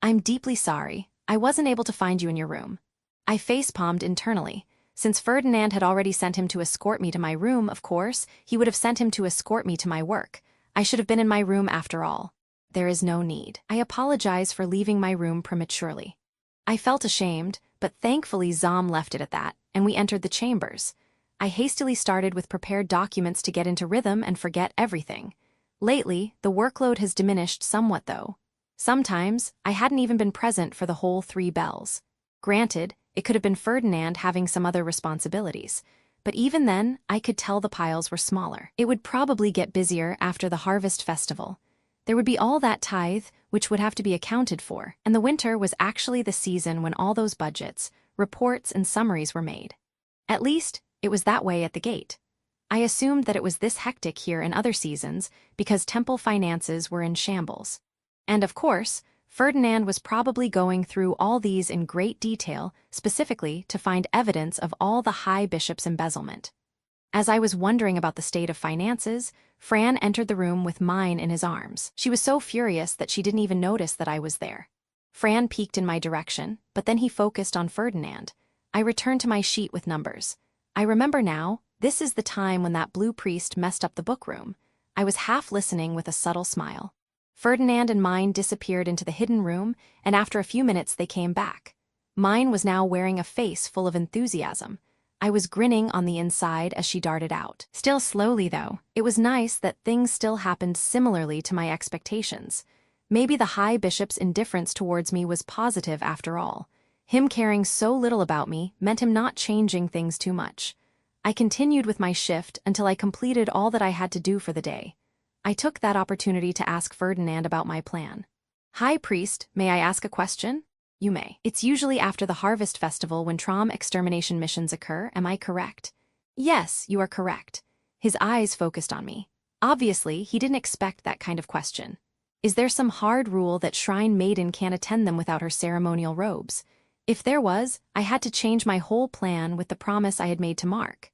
I'm deeply sorry. I wasn't able to find you in your room. I facepalmed internally. Since Ferdinand had already sent him to escort me to my room, of course, he would have sent him to escort me to my work. I should have been in my room after all. There is no need. I apologize for leaving my room prematurely. I felt ashamed, but thankfully Zom left it at that, and we entered the chambers. I hastily started with prepared documents to get into rhythm and forget everything. Lately, the workload has diminished somewhat though. Sometimes, I hadn't even been present for the whole 3 bells. Granted, it could have been Ferdinand having some other responsibilities, but even then, I could tell the piles were smaller. It would probably get busier after the harvest festival. There would be all that tithe, which would have to be accounted for, and the winter was actually the season when all those budgets, reports, and summaries were made. At least, it was that way at the gate. I assumed that it was this hectic here in other seasons because temple finances were in shambles. And of course, Ferdinand was probably going through all these in great detail, specifically to find evidence of all the high bishop's embezzlement. As I was wondering about the state of finances, Fran entered the room with mine in his arms. She was so furious that she didn't even notice that I was there. Fran peeked in my direction, but then he focused on Ferdinand. I returned to my sheet with numbers. I remember now, this is the time when that blue priest messed up the bookroom. I was half listening with a subtle smile. Ferdinand and mine disappeared into the hidden room, and after a few minutes they came back. Mine was now wearing a face full of enthusiasm. I was grinning on the inside as she darted out. Still slowly, though. It was nice that things still happened similarly to my expectations. Maybe the High Bishop's indifference towards me was positive after all. Him caring so little about me meant him not changing things too much. I continued with my shift until I completed all that I had to do for the day. I took that opportunity to ask Ferdinand about my plan. High Priest, may I ask a question? You may. It's usually after the Harvest Festival when Trombe extermination missions occur, am I correct? Yes, you are correct. His eyes focused on me. Obviously, he didn't expect that kind of question. Is there some hard rule that Shrine Maiden can't attend them without her ceremonial robes? If there was, I had to change my whole plan with the promise I had made to Mark.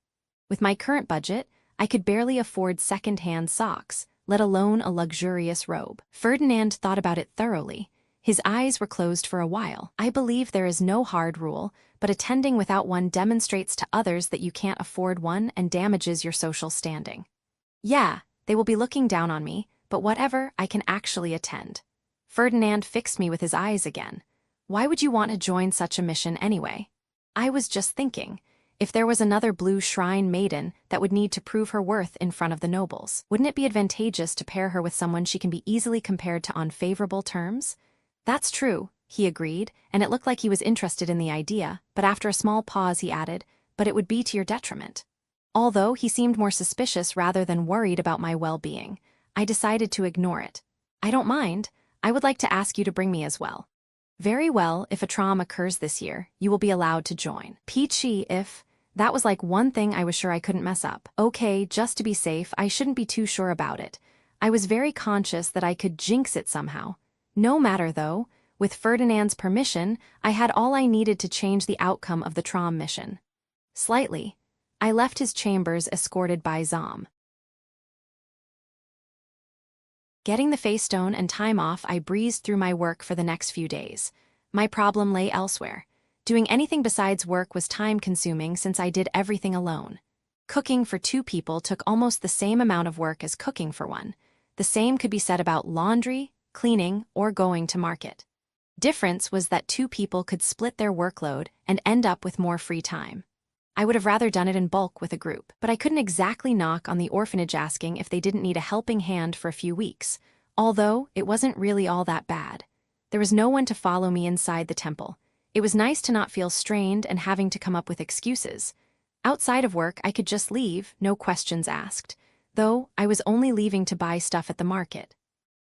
With my current budget, I could barely afford second-hand socks, let alone a luxurious robe. Ferdinand thought about it thoroughly. His eyes were closed for a while. I believe there is no hard rule, but attending without one demonstrates to others that you can't afford one and damages your social standing. Yeah, they will be looking down on me, but whatever, I can actually attend. Ferdinand fixed me with his eyes again. Why would you want to join such a mission anyway? I was just thinking, if there was another blue shrine maiden that would need to prove her worth in front of the nobles, wouldn't it be advantageous to pair her with someone she can be easily compared to on favorable terms? That's true, he agreed, and it looked like he was interested in the idea, but after a small pause he added, but it would be to your detriment. Although he seemed more suspicious rather than worried about my well-being, I decided to ignore it. I don't mind. I would like to ask you to bring me as well. Very well, if a Trombe occurs this year, you will be allowed to join. Peachy if... That was like one thing I was sure I couldn't mess up. Okay, just to be safe, I shouldn't be too sure about it. I was very conscious that I could jinx it somehow. No matter though, with Ferdinand's permission, I had all I needed to change the outcome of the Trombe mission. Slightly. I left his chambers escorted by Zom. Getting the feystone and time off, I breezed through my work for the next few days. My problem lay elsewhere. Doing anything besides work was time-consuming since I did everything alone. Cooking for 2 people took almost the same amount of work as cooking for one. The same could be said about laundry, cleaning, or going to market. Difference was that 2 people could split their workload and end up with more free time. I would have rather done it in bulk with a group, but I couldn't exactly knock on the orphanage asking if they didn't need a helping hand for a few weeks, although it wasn't really all that bad. There was no one to follow me inside the temple. It was nice to not feel strained and having to come up with excuses. Outside of work, I could just leave, no questions asked, though I was only leaving to buy stuff at the market.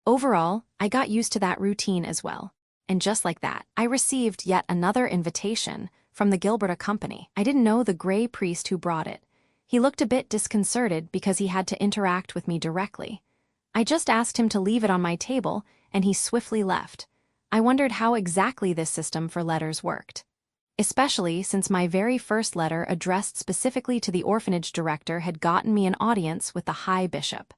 Overall, I got used to that routine as well. And just like that, I received yet another invitation from the Gilberta Company. I didn't know the gray priest who brought it. He looked a bit disconcerted because he had to interact with me directly. I just asked him to leave it on my table, and he swiftly left. I wondered how exactly this system for letters worked. Especially since my very first letter addressed specifically to the orphanage director had gotten me an audience with the High Bishop.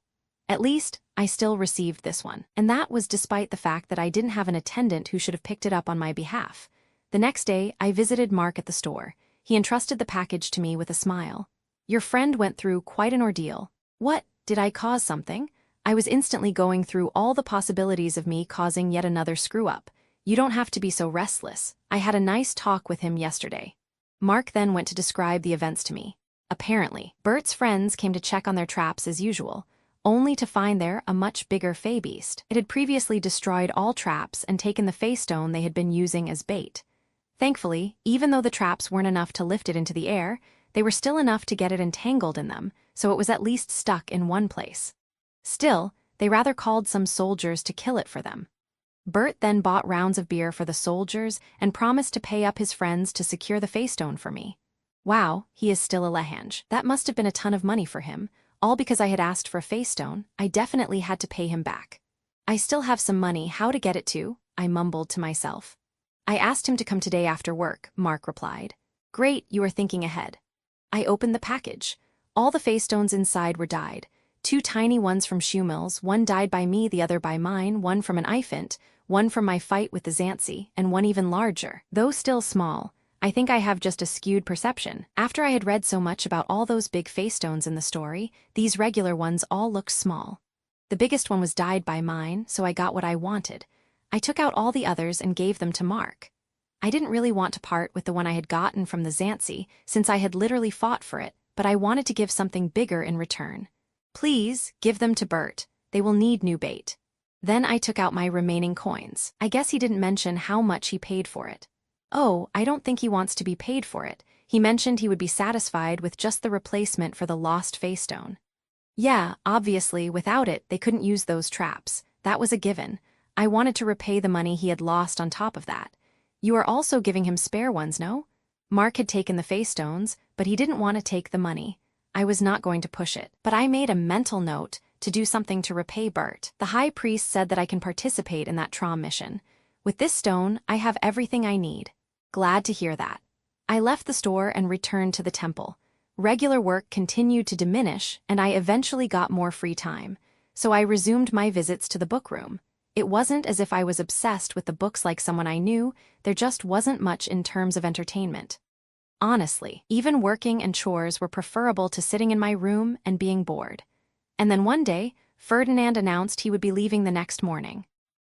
At least, I still received this one, and that was despite the fact that I didn't have an attendant who should have picked it up on my behalf. The next day, I visited Mark at the store. He entrusted the package to me with a smile. "Your friend went through quite an ordeal." What, did I cause something? I was instantly going through all the possibilities of me causing yet another screw-up. "You don't have to be so restless. I had a nice talk with him yesterday." Mark then went to describe the events to me. Apparently, Bert's friends came to check on their traps as usual, only to find there a much bigger fey beast. It had previously destroyed all traps and taken the feystone they had been using as bait. Thankfully, even though the traps weren't enough to lift it into the air, they were still enough to get it entangled in them, so it was at least stuck in one place. Still, they rather called some soldiers to kill it for them. Bert then bought rounds of beer for the soldiers and promised to pay up his friends to secure the feystone for me. Wow, he is still a Lehange. That must have been a ton of money for him. All because I had asked for a feystone. I definitely had to pay him back. "I still have some money. How to get it to?" I mumbled to myself. "I asked him to come today after work," Mark replied. "Great, you are thinking ahead." I opened the package. All the feystones inside were dyed. 2 tiny ones from Shumil's, one dyed by me, the other by mine, one from an infant, one from my fight with the Xanthi, and one even larger. Though still small, I think I have just a skewed perception. After I had read so much about all those big feystones in the story, these regular ones all looked small. The biggest one was dyed by mine, so I got what I wanted. I took out all the others and gave them to Mark. I didn't really want to part with the one I had gotten from the Xanthi, since I had literally fought for it, but I wanted to give something bigger in return. "Please, give them to Bert. They will need new bait." Then I took out my remaining coins. I guess he didn't mention how much he paid for it. Oh, I don't think he wants to be paid for it. He mentioned he would be satisfied with just the replacement for the lost feystone. Yeah, obviously, without it, they couldn't use those traps. That was a given. I wanted to repay the money he had lost on top of that. "You are also giving him spare ones, no?" Mark had taken the feystones, but he didn't want to take the money. I was not going to push it, but I made a mental note to do something to repay Bert. The High Priest said that I can participate in that Trombe mission. With this stone, I have everything I need. Glad to hear that. I left the store and returned to the temple. Regular work continued to diminish, and I eventually got more free time, so I resumed my visits to the bookroom. It wasn't as if I was obsessed with the books like someone I knew, there just wasn't much in terms of entertainment. Honestly, even working and chores were preferable to sitting in my room and being bored. And then one day, Ferdinand announced he would be leaving the next morning.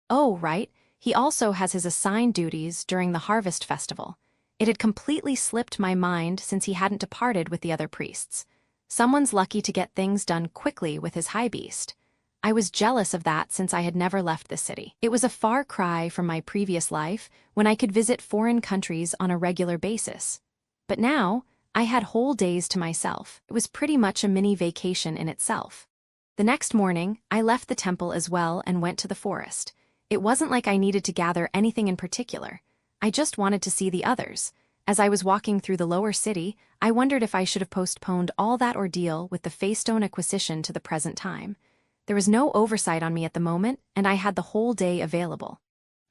Oh, right, he also has his assigned duties during the harvest festival. It had completely slipped my mind since he hadn't departed with the other priests. Someone's lucky to get things done quickly with his high beast. I was jealous of that since I had never left the city. It was a far cry from my previous life when I could visit foreign countries on a regular basis. But now, I had whole days to myself. It was pretty much a mini vacation in itself. The next morning, I left the temple as well and went to the forest. It wasn't like I needed to gather anything in particular. I just wanted to see the others. As I was walking through the lower city, I wondered if I should have postponed all that ordeal with the feystone acquisition to the present time. There was no oversight on me at the moment, and I had the whole day available.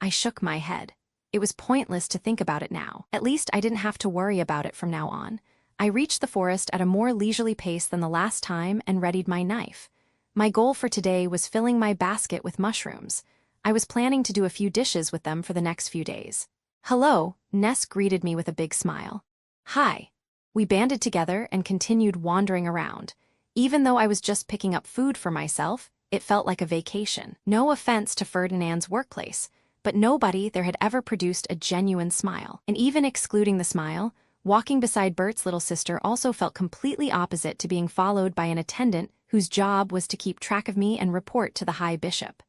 I shook my head. It was pointless to think about it now. At least I didn't have to worry about it from now on. I reached the forest at a more leisurely pace than the last time and readied my knife. My goal for today was filling my basket with mushrooms. I was planning to do a few dishes with them for the next few days. Hello, Ness greeted me with a big smile. Hi. We banded together and continued wandering around. Even though I was just picking up food for myself, it felt like a vacation. No offense to Ferdinand's workplace, but nobody there had ever produced a genuine smile. And even excluding the smile, walking beside Bert's little sister also felt completely opposite to being followed by an attendant whose job was to keep track of me and report to the High Bishop.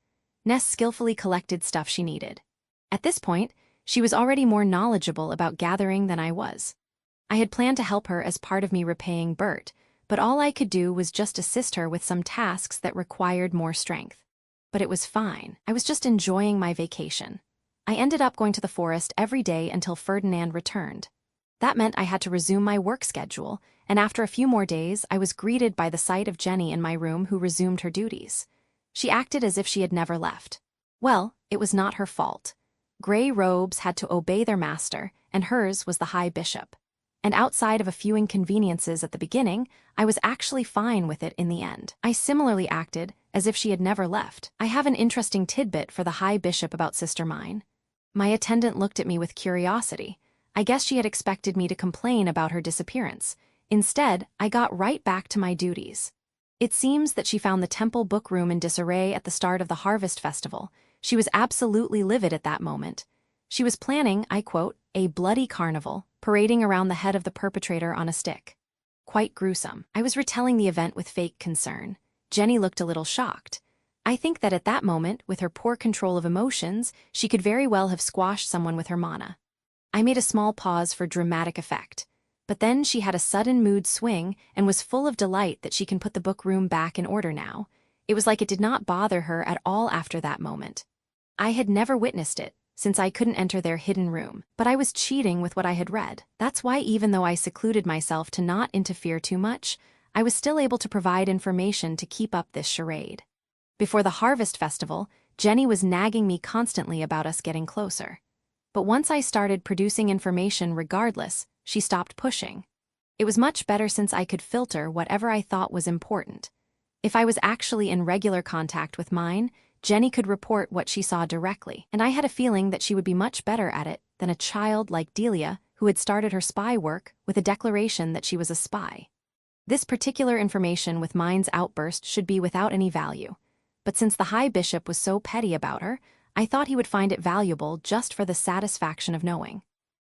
Ness skillfully collected stuff she needed. At this point, she was already more knowledgeable about gathering than I was. I had planned to help her as part of me repaying Bert, but all I could do was just assist her with some tasks that required more strength. But it was fine. I was just enjoying my vacation. I ended up going to the forest every day until Ferdinand returned. That meant I had to resume my work schedule, and after a few more days, I was greeted by the sight of Jenny in my room, who resumed her duties. She acted as if she had never left. Well, it was not her fault. Gray robes had to obey their master, and hers was the High Bishop. And outside of a few inconveniences at the beginning, I was actually fine with it in the end. I similarly acted as if she had never left. I have an interesting tidbit for the High Bishop about Sister Mine. My attendant looked at me with curiosity. I guess she had expected me to complain about her disappearance. Instead, I got right back to my duties. It seems that she found the temple bookroom in disarray at the start of the Harvest Festival. She was absolutely livid at that moment. She was planning, I quote, a bloody carnival, parading around the head of the perpetrator on a stick. Quite gruesome. I was retelling the event with fake concern. Jenny looked a little shocked. I think that at that moment, with her poor control of emotions, she could very well have squashed someone with her mana. I made a small pause for dramatic effect. But then she had a sudden mood swing and was full of delight that she can put the book room back in order now. It was like it did not bother her at all after that moment. I had never witnessed it, since I couldn't enter their hidden room, but I was cheating with what I had read. That's why even though I secluded myself to not interfere too much, I was still able to provide information to keep up this charade. Before the Harvest Festival, Jenny was nagging me constantly about us getting closer. But once I started producing information regardless, she stopped pushing. It was much better since I could filter whatever I thought was important. If I was actually in regular contact with mine, Jenny could report what she saw directly, and I had a feeling that she would be much better at it than a child like Delia, who had started her spy work with a declaration that she was a spy. This particular information with mine's outburst should be without any value, but since the High Bishop was so petty about her, I thought he would find it valuable just for the satisfaction of knowing.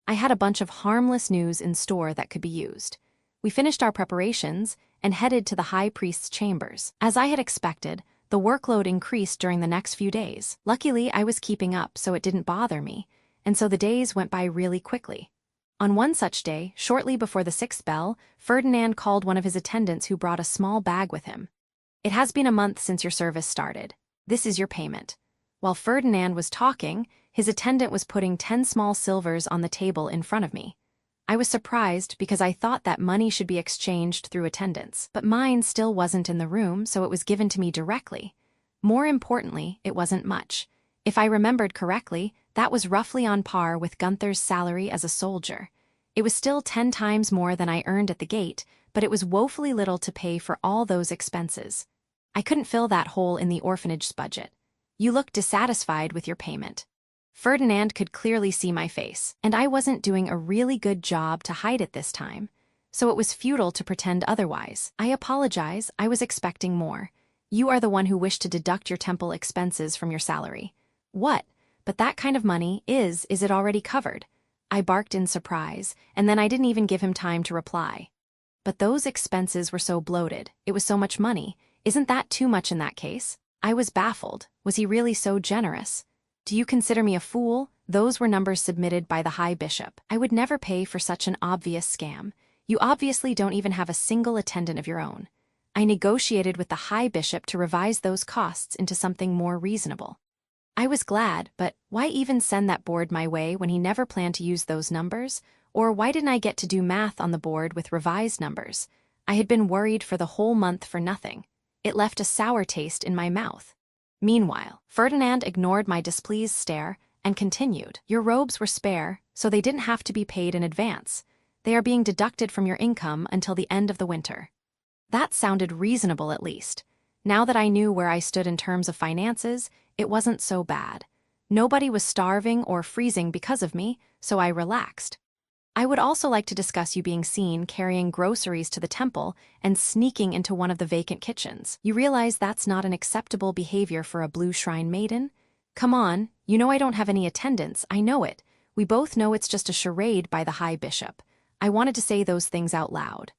I had a bunch of harmless news in store that could be used. We finished our preparations and headed to the High Priest's chambers. As I had expected, the workload increased during the next few days. Luckily, I was keeping up, so it didn't bother me, and so the days went by really quickly. On one such day, shortly before the 6th bell, Ferdinand called one of his attendants who brought a small bag with him. "It has been a month since your service started. This is your payment." While Ferdinand was talking, his attendant was putting 10 small silvers on the table in front of me. I was surprised because I thought that money should be exchanged through attendants, but mine still wasn't in the room, so it was given to me directly. More importantly, it wasn't much. If I remembered correctly, that was roughly on par with Gunther's salary as a soldier. It was still 10 times more than I earned at the gate, but it was woefully little to pay for all those expenses. I couldn't fill that hole in the orphanage's budget. "You look dissatisfied with your payment." Ferdinand could clearly see my face, and I wasn't doing a really good job to hide it this time, so it was futile to pretend otherwise. "I apologize, I was expecting more. You are the one who wished to deduct your temple expenses from your salary." "What? But that kind of money is it already covered?" I barked in surprise, and then I didn't even give him time to reply. "But those expenses were so bloated, it was so much money. Isn't that too much in that case?" I was baffled. Was he really so generous? "Do you consider me a fool?" Those were numbers submitted by the High Bishop. "I would never pay for such an obvious scam. You obviously don't even have a single attendant of your own." I negotiated with the High Bishop to revise those costs into something more reasonable. I was glad, but why even send that board my way when he never planned to use those numbers? Or why didn't I get to do math on the board with revised numbers? I had been worried for the whole month for nothing. It left a sour taste in my mouth. Meanwhile, Ferdinand ignored my displeased stare and continued. "Your robes were spare, so they didn't have to be paid in advance. They are being deducted from your income until the end of the winter." That sounded reasonable at least. Now that I knew where I stood in terms of finances, it wasn't so bad. Nobody was starving or freezing because of me, so I relaxed. I would also like to discuss you being seen carrying groceries to the temple and sneaking into one of the vacant kitchens. You realize that's not an acceptable behavior for a Blue Shrine maiden? Come on, you know I don't have any attendance, I know it. We both know it's just a charade by the High Bishop. I wanted to say those things out loud.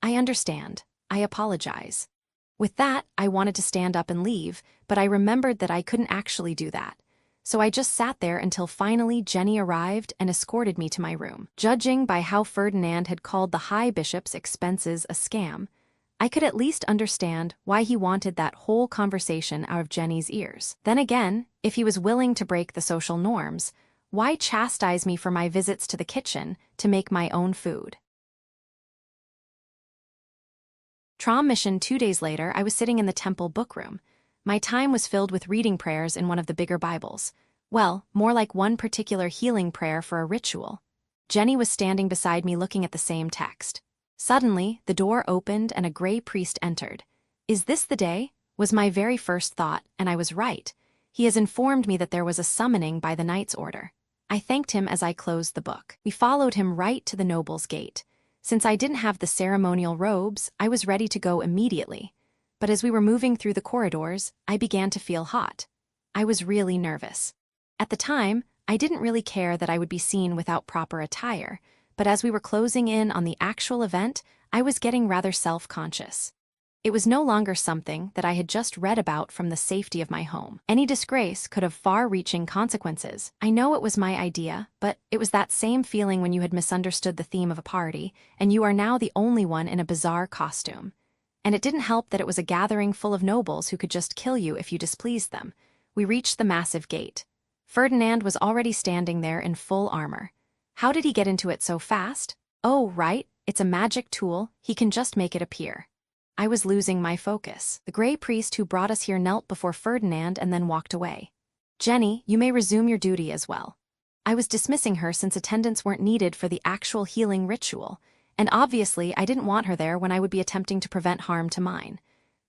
I understand. I apologize. With that, I wanted to stand up and leave, but I remembered that I couldn't actually do that. So I just sat there until finally Jenny arrived and escorted me to my room. Judging by how Ferdinand had called the High Bishop's expenses a scam, I could at least understand why he wanted that whole conversation out of Jenny's ears. Then again, if he was willing to break the social norms, why chastise me for my visits to the kitchen to make my own food? Trombe mission 2 days later, I was sitting in the temple bookroom. My time was filled with reading prayers in one of the bigger Bibles. Well, more like one particular healing prayer for a ritual. Jenny was standing beside me looking at the same text. Suddenly, the door opened and a gray priest entered. Is this the day? Was my very first thought, and I was right. He has informed me that there was a summoning by the knight's order. I thanked him as I closed the book. We followed him right to the noble's gate. Since I didn't have the ceremonial robes, I was ready to go immediately. But as we were moving through the corridors, I began to feel hot. I was really nervous. At the time, I didn't really care that I would be seen without proper attire, but as we were closing in on the actual event, I was getting rather self-conscious. It was no longer something that I had just read about from the safety of my home. Any disgrace could have far-reaching consequences. I know it was my idea, but it was that same feeling when you had misunderstood the theme of a party, and you are now the only one in a bizarre costume. And it didn't help that it was a gathering full of nobles who could just kill you if you displeased them. We reached the massive gate. Ferdinand was already standing there in full armor. How did he get into it so fast? Oh, right, it's a magic tool, he can just make it appear. I was losing my focus. The gray priest who brought us here knelt before Ferdinand and then walked away. Jenny, you may resume your duty as well. I was dismissing her since attendants weren't needed for the actual healing ritual, and obviously I didn't want her there when I would be attempting to prevent harm to mine.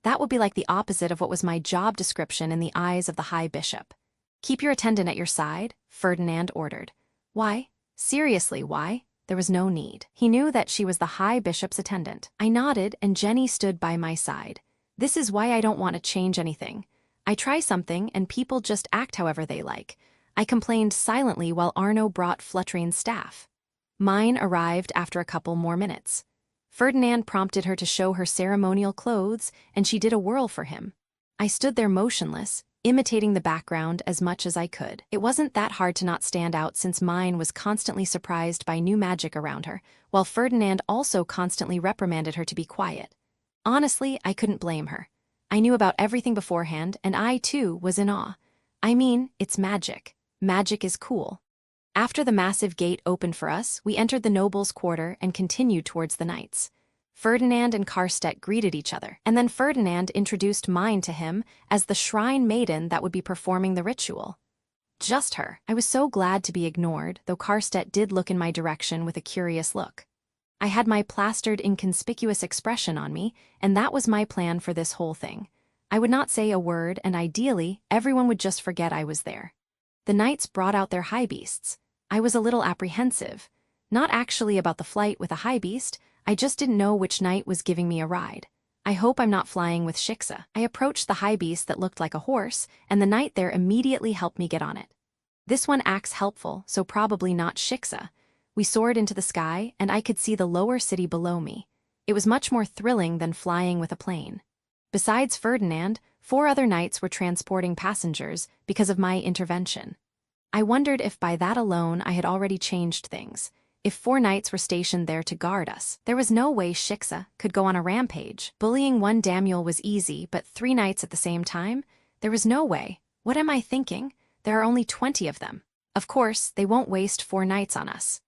That would be like the opposite of what was my job description in the eyes of the High Bishop. Keep your attendant at your side, Ferdinand ordered. Why? Seriously, why? There was no need. He knew that she was the High Bishop's attendant. I nodded and Jenny stood by my side. This is why I don't want to change anything. I try something and people just act however they like. I complained silently while Arno brought Fluttering's staff. Mine arrived after a couple more minutes. Ferdinand prompted her to show her ceremonial clothes, and she did a whirl for him. I stood there motionless, imitating the background as much as I could. It wasn't that hard to not stand out since mine was constantly surprised by new magic around her, while Ferdinand also constantly reprimanded her to be quiet. Honestly, I couldn't blame her. I knew about everything beforehand, and I, too, was in awe. I mean, it's magic. Magic is cool. After the massive gate opened for us, we entered the nobles' quarter and continued towards the knights. Ferdinand and Karstedt greeted each other, and then Ferdinand introduced mine to him as the shrine maiden that would be performing the ritual. Just her. I was so glad to be ignored, though Karstedt did look in my direction with a curious look. I had my plastered inconspicuous expression on me, and that was my plan for this whole thing. I would not say a word, and ideally, everyone would just forget I was there. The knights brought out their high beasts. I was a little apprehensive. Not actually about the flight with a high beast, I just didn't know which knight was giving me a ride. I hope I'm not flying with Shiksa. I approached the high beast that looked like a horse, and the knight there immediately helped me get on it. This one acts helpful, so probably not Shiksa. We soared into the sky, and I could see the lower city below me. It was much more thrilling than flying with a plane. Besides Ferdinand, 4 other knights were transporting passengers because of my intervention. I wondered if by that alone I had already changed things. If 4 knights were stationed there to guard us, there was no way Shiksa could go on a rampage. Bullying one Damiel was easy, but 3 knights at the same time? There was no way. What am I thinking? There are only 20 of them. Of course, they won't waste 4 knights on us.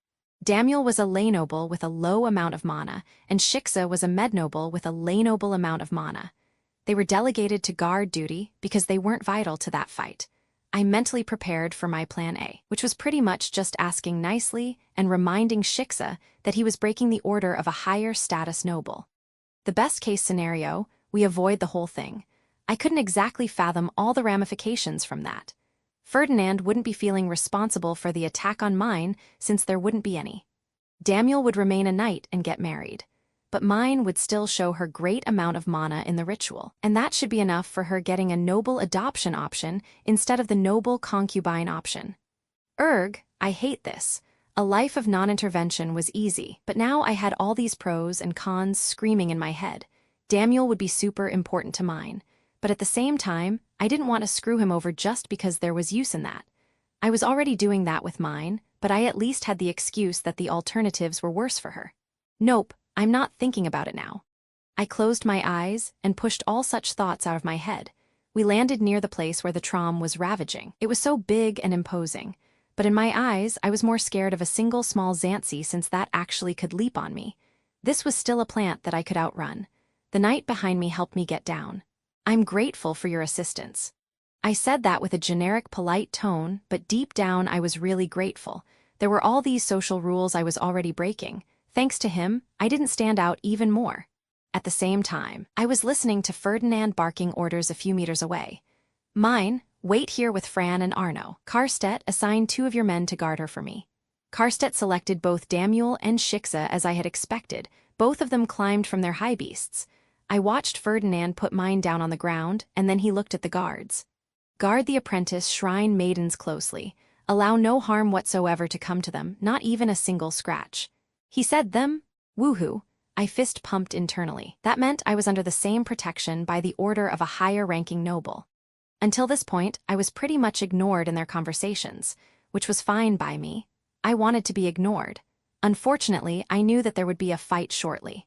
Damiel was a lay noble with a low amount of mana, and Shiksa was a med noble with a lay noble amount of mana. They were delegated to guard duty because they weren't vital to that fight. I mentally prepared for my plan A, which was pretty much just asking nicely and reminding Shiksa that he was breaking the order of a higher status noble. The best-case scenario, we avoid the whole thing. I couldn't exactly fathom all the ramifications from that. Ferdinand wouldn't be feeling responsible for the attack on mine since there wouldn't be any. Daniel would remain a knight and get married. But mine would still show her great amount of mana in the ritual, and that should be enough for her getting a noble adoption option instead of the noble concubine option. I hate this. A life of non-intervention was easy, but now I had all these pros and cons screaming in my head. Daniel would be super important to mine, but at the same time, I didn't want to screw him over just because there was use in that. I was already doing that with mine, but I at least had the excuse that the alternatives were worse for her. Nope, I'm not thinking about it now. I closed my eyes and pushed all such thoughts out of my head. We landed near the place where the Trombe was ravaging. It was so big and imposing. But in my eyes, I was more scared of a single small Xanthi since that actually could leap on me. This was still a plant that I could outrun. The knight behind me helped me get down. I'm grateful for your assistance. I said that with a generic polite tone, but deep down I was really grateful. There were all these social rules I was already breaking. Thanks to him, I didn't stand out even more. At the same time, I was listening to Ferdinand barking orders a few meters away. Mine, wait here with Fran and Arno. Karstedt, assign 2 of your men to guard her for me. Karstedt selected both Damuel and Shixa as I had expected. Both of them climbed from their high beasts. I watched Ferdinand put mine down on the ground, and then he looked at the guards. Guard the apprentice shrine maidens closely. Allow no harm whatsoever to come to them, not even a single scratch. He said them? Woohoo. I fist-pumped internally. That meant I was under the same protection by the order of a higher-ranking noble. Until this point, I was pretty much ignored in their conversations, which was fine by me. I wanted to be ignored. Unfortunately, I knew that there would be a fight shortly.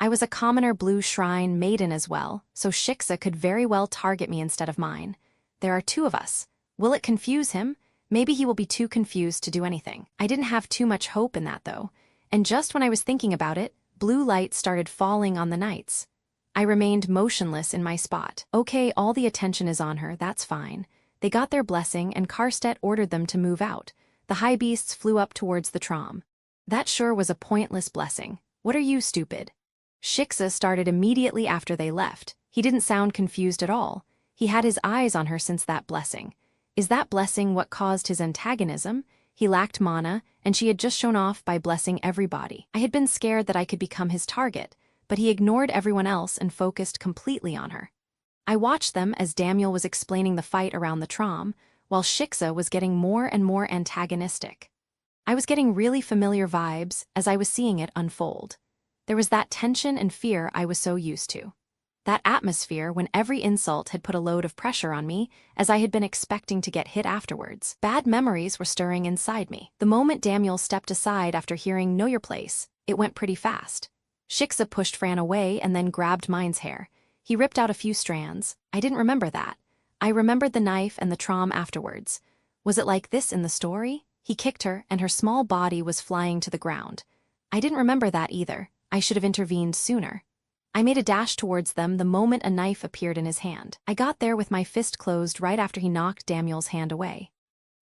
I was a commoner blue shrine maiden as well, so Shixa could very well target me instead of mine. There are 2 of us. Will it confuse him? Maybe he will be too confused to do anything. I didn't have too much hope in that, though. And just when I was thinking about it, blue light started falling on the knights. I remained motionless in my spot. Okay, all the attention is on her, that's fine. They got their blessing and Karstedt ordered them to move out. The high beasts flew up towards the Trombe. That sure was a pointless blessing. What are you, stupid? Shixa started immediately after they left. He didn't sound confused at all. He had his eyes on her since that blessing. Is that blessing what caused his antagonism? He lacked mana, and she had just shown off by blessing everybody. I had been scared that I could become his target, but he ignored everyone else and focused completely on her. I watched them as Daniel was explaining the fight around the Trombe, while Shixa was getting more and more antagonistic. I was getting really familiar vibes as I was seeing it unfold. There was that tension and fear I was so used to. That atmosphere when every insult had put a load of pressure on me, as I had been expecting to get hit afterwards. Bad memories were stirring inside me. The moment Daniel stepped aside after hearing "Know your place," it went pretty fast. Shixa pushed Fran away and then grabbed mine's hair. He ripped out a few strands. I didn't remember that. I remembered the knife and the Trombe afterwards. Was it like this in the story? He kicked her, and her small body was flying to the ground. I didn't remember that either. I should have intervened sooner. I made a dash towards them the moment a knife appeared in his hand. I got there with my fist closed right after he knocked Daniel's hand away.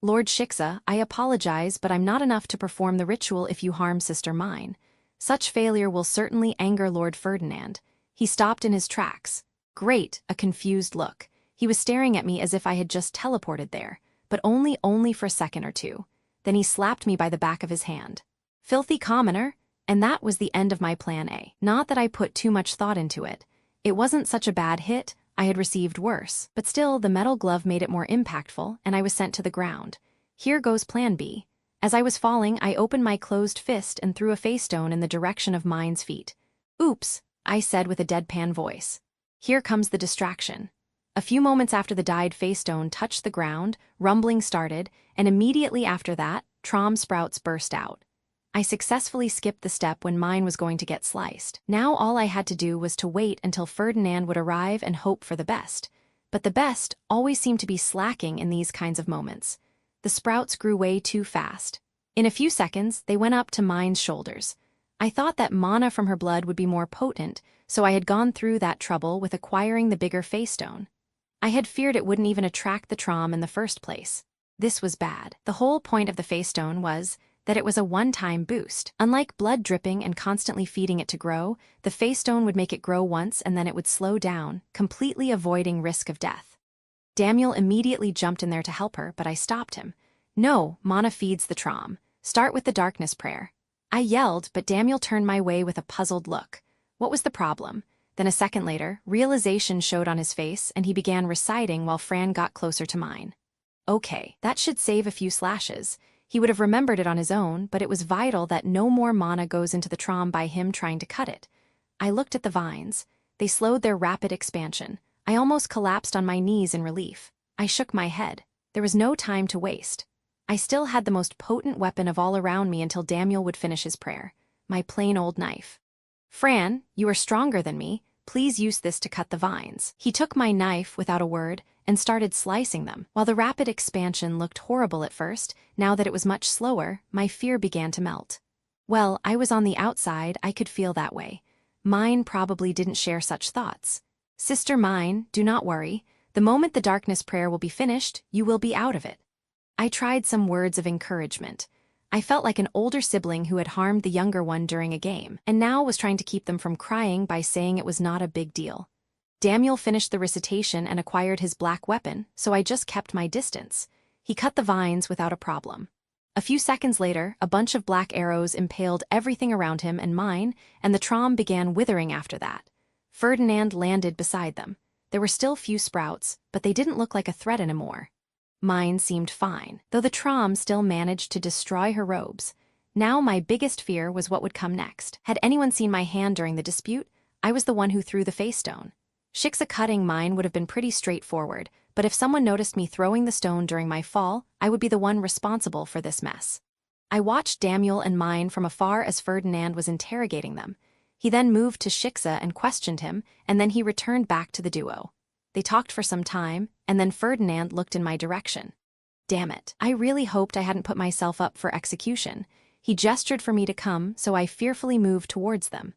Lord Shixa, I apologize, but I'm not enough to perform the ritual if you harm Sister Mine. Such failure will certainly anger Lord Ferdinand. He stopped in his tracks. Great, a confused look. He was staring at me as if I had just teleported there, but only for a second or two. Then he slapped me by the back of his hand. Filthy commoner! And that was the end of my plan A. Not that I put too much thought into it. It wasn't such a bad hit, I had received worse. But still, the metal glove made it more impactful, and I was sent to the ground. Here goes plan B. As I was falling, I opened my closed fist and threw a feystone in the direction of Mine's feet. Oops, I said with a deadpan voice. Here comes the distraction. A few moments after the dyed feystone touched the ground, rumbling started, and immediately after that, Trombe sprouts burst out. I successfully skipped the step when mine was going to get sliced. Now all I had to do was to wait until Ferdinand would arrive and hope for the best. But the best always seemed to be slacking in these kinds of moments. The sprouts grew way too fast. In a few seconds, they went up to mine's shoulders. I thought that mana from her blood would be more potent, so I had gone through that trouble with acquiring the bigger feystone. I had feared it wouldn't even attract the Trombe in the first place. This was bad. The whole point of the feystone was that it was a one-time boost. Unlike blood dripping and constantly feeding it to grow, the feystone would make it grow once and then it would slow down, completely avoiding risk of death. Daniel immediately jumped in there to help her, but I stopped him. No, mana feeds the Trombe. Start with the darkness prayer. I yelled, but Daniel turned my way with a puzzled look. What was the problem? Then a second later, realization showed on his face, and he began reciting while Fran got closer to mine. Okay, that should save a few slashes. He would have remembered it on his own, but it was vital that no more mana goes into the Trombe by him trying to cut it. I looked at the vines. They slowed their rapid expansion. I almost collapsed on my knees in relief. I shook my head. There was no time to waste. I still had the most potent weapon of all around me until Daniel would finish his prayer. My plain old knife. Fran, you are stronger than me. Please use this to cut the vines. He took my knife without a word and started slicing them. While the rapid expansion looked horrible at first, now that it was much slower, my fear began to melt. Well, I was on the outside, I could feel that way. Mine probably didn't share such thoughts. Sister mine, do not worry. The moment the darkness prayer will be finished, you will be out of it. I tried some words of encouragement. I felt like an older sibling who had harmed the younger one during a game, and now was trying to keep them from crying by saying it was not a big deal. Daniel finished the recitation and acquired his black weapon, so I just kept my distance. He cut the vines without a problem. A few seconds later, a bunch of black arrows impaled everything around him and mine, and the Trombe began withering after that. Ferdinand landed beside them. There were still few sprouts, but they didn't look like a threat anymore. Mine seemed fine, though the Trombe still managed to destroy her robes. Now my biggest fear was what would come next. Had anyone seen my hand during the dispute, I was the one who threw the feystone. Shixa cutting mine would have been pretty straightforward, but if someone noticed me throwing the stone during my fall, I would be the one responsible for this mess. I watched Daniel and mine from afar as Ferdinand was interrogating them. He then moved to Shixa and questioned him, and then he returned back to the duo. They talked for some time, and then Ferdinand looked in my direction. Damn it, I really hoped I hadn't put myself up for execution. He gestured for me to come, so I fearfully moved towards them.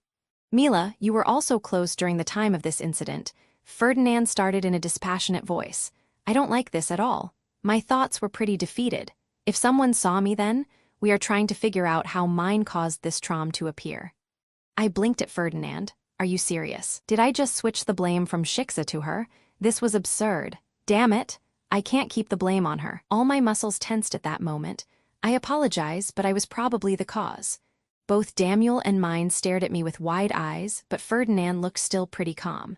Mila, you were also close during the time of this incident. Ferdinand started in a dispassionate voice. I don't like this at all. My thoughts were pretty defeated. If someone saw me then, we are trying to figure out how mine caused this Trombe to appear. I blinked at Ferdinand. Are you serious? Did I just switch the blame from Shixa to her? This was absurd. Damn it. I can't keep the blame on her. All my muscles tensed at that moment. I apologize, but I was probably the cause. Both Daniel and mine stared at me with wide eyes, but Ferdinand looked still pretty calm.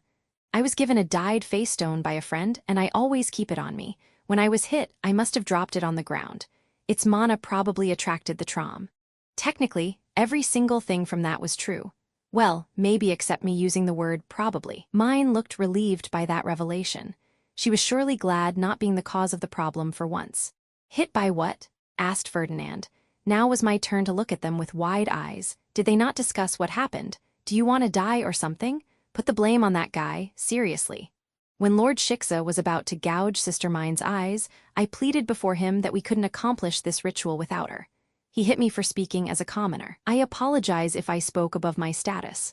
I was given a dyed feystone by a friend, and I always keep it on me. When I was hit, I must have dropped it on the ground. Its mana probably attracted the Trombe. Technically, every single thing from that was true. Well, maybe except me using the word probably. Mine looked relieved by that revelation. She was surely glad not being the cause of the problem for once. Hit by what? Asked Ferdinand. Now was my turn to look at them with wide eyes. Did they not discuss what happened? Do you want to die or something? Put the blame on that guy, seriously. When Lord Shixa was about to gouge Sister Mine's eyes, I pleaded before him that we couldn't accomplish this ritual without her. He hit me for speaking as a commoner. I apologize if I spoke above my status.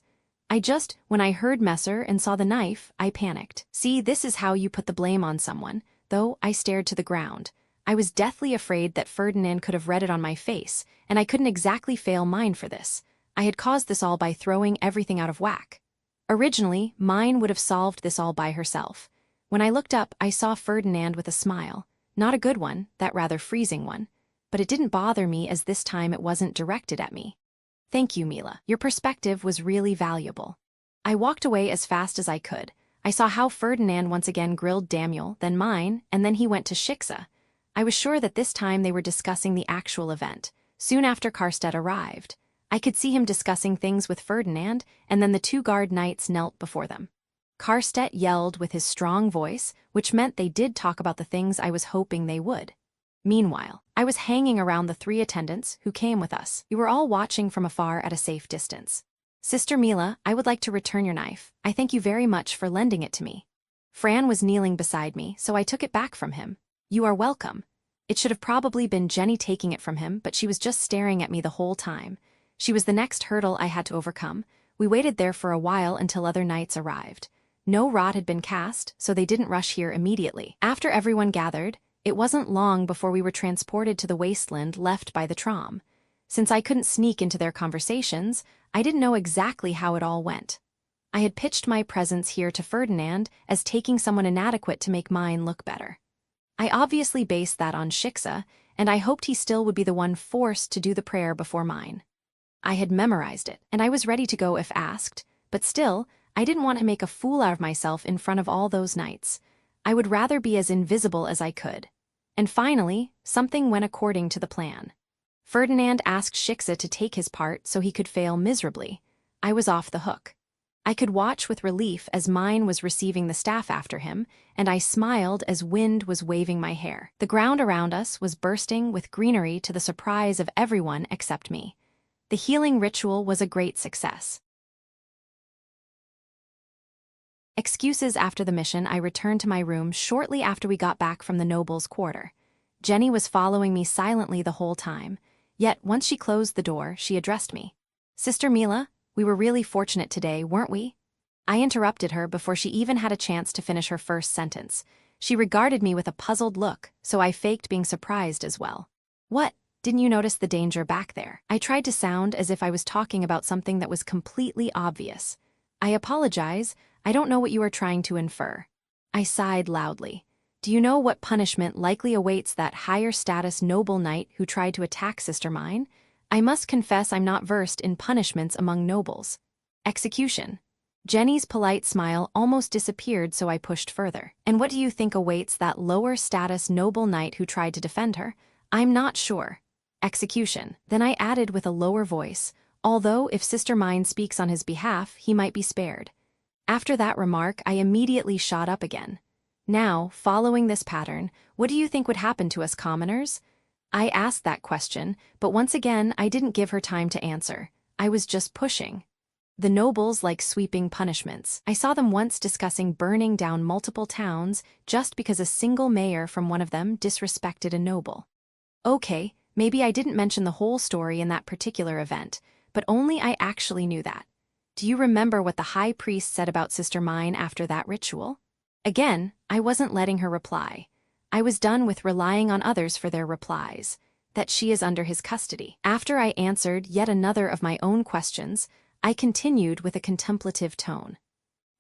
When I heard Messer and saw the knife, I panicked. See, this is how you put the blame on someone, though I stared to the ground. I was deathly afraid that Ferdinand could have read it on my face, and I couldn't exactly fail mine for this. I had caused this all by throwing everything out of whack. Originally, mine would have solved this all by herself. When I looked up, I saw Ferdinand with a smile. Not a good one, that rather freezing one. But it didn't bother me as this time it wasn't directed at me. Thank you, Mila. Your perspective was really valuable. I walked away as fast as I could. I saw how Ferdinand once again grilled Daniel, then mine, and then he went to Shixa. I was sure that this time they were discussing the actual event. Soon after Karstedt arrived, I could see him discussing things with Ferdinand, and then the two guard knights knelt before them. Karstedt yelled with his strong voice, which meant they did talk about the things I was hoping they would. Meanwhile, I was hanging around the 3 attendants who came with us. We were all watching from afar at a safe distance. Sister Mila, I would like to return your knife. I thank you very much for lending it to me. Fran was kneeling beside me, so I took it back from him. You are welcome. It should have probably been Jenny taking it from him, but she was just staring at me the whole time. She was the next hurdle I had to overcome. We waited there for a while until other knights arrived. No rod had been cast, so they didn't rush here immediately. After everyone gathered, it wasn't long before we were transported to the wasteland left by the Trombe. Since I couldn't sneak into their conversations, I didn't know exactly how it all went. I had pitched my presence here to Ferdinand as taking someone inadequate to make mine look better. I obviously based that on Shiksa, and I hoped he still would be the one forced to do the prayer before mine. I had memorized it, and I was ready to go if asked, but still, I didn't want to make a fool out of myself in front of all those knights. I would rather be as invisible as I could. And finally, something went according to the plan. Ferdinand asked Shiksa to take his part so he could fail miserably. I was off the hook. I could watch with relief as mine was receiving the staff after him, and I smiled as wind was waving my hair. The ground around us was bursting with greenery to the surprise of everyone except me. The healing ritual was a great success. Excuses after the mission, I returned to my room shortly after we got back from the noble's quarter. Jenny was following me silently the whole time, yet once she closed the door, she addressed me. "Sister Mila, we were really fortunate today, weren't we?" I interrupted her before she even had a chance to finish her first sentence. She regarded me with a puzzled look, so I faked being surprised as well. "What? Didn't you notice the danger back there?" I tried to sound as if I was talking about something that was completely obvious. "I apologize, I don't know what you are trying to infer." I sighed loudly. "Do you know what punishment likely awaits that higher status noble knight who tried to attack Sister Mine? I must confess I'm not versed in punishments among nobles." "Execution." Jenny's polite smile almost disappeared, so I pushed further. "And what do you think awaits that lower status noble knight who tried to defend her?" "I'm not sure." "Execution." Then I added with a lower voice, although if Sister Mine speaks on his behalf, he might be spared. After that remark, I immediately shot up again. "Now, following this pattern, what do you think would happen to us commoners?" I asked that question, but once again I didn't give her time to answer. I was just pushing. The nobles like sweeping punishments. I saw them once discussing burning down multiple towns just because a single mayor from one of them disrespected a noble. Okay, maybe I didn't mention the whole story in that particular event, but only I actually knew that. Do you remember what the high priest said about Sister Mine after that ritual? Again, I wasn't letting her reply. I was done with relying on others for their replies. That she is under his custody. After I answered yet another of my own questions, I continued with a contemplative tone.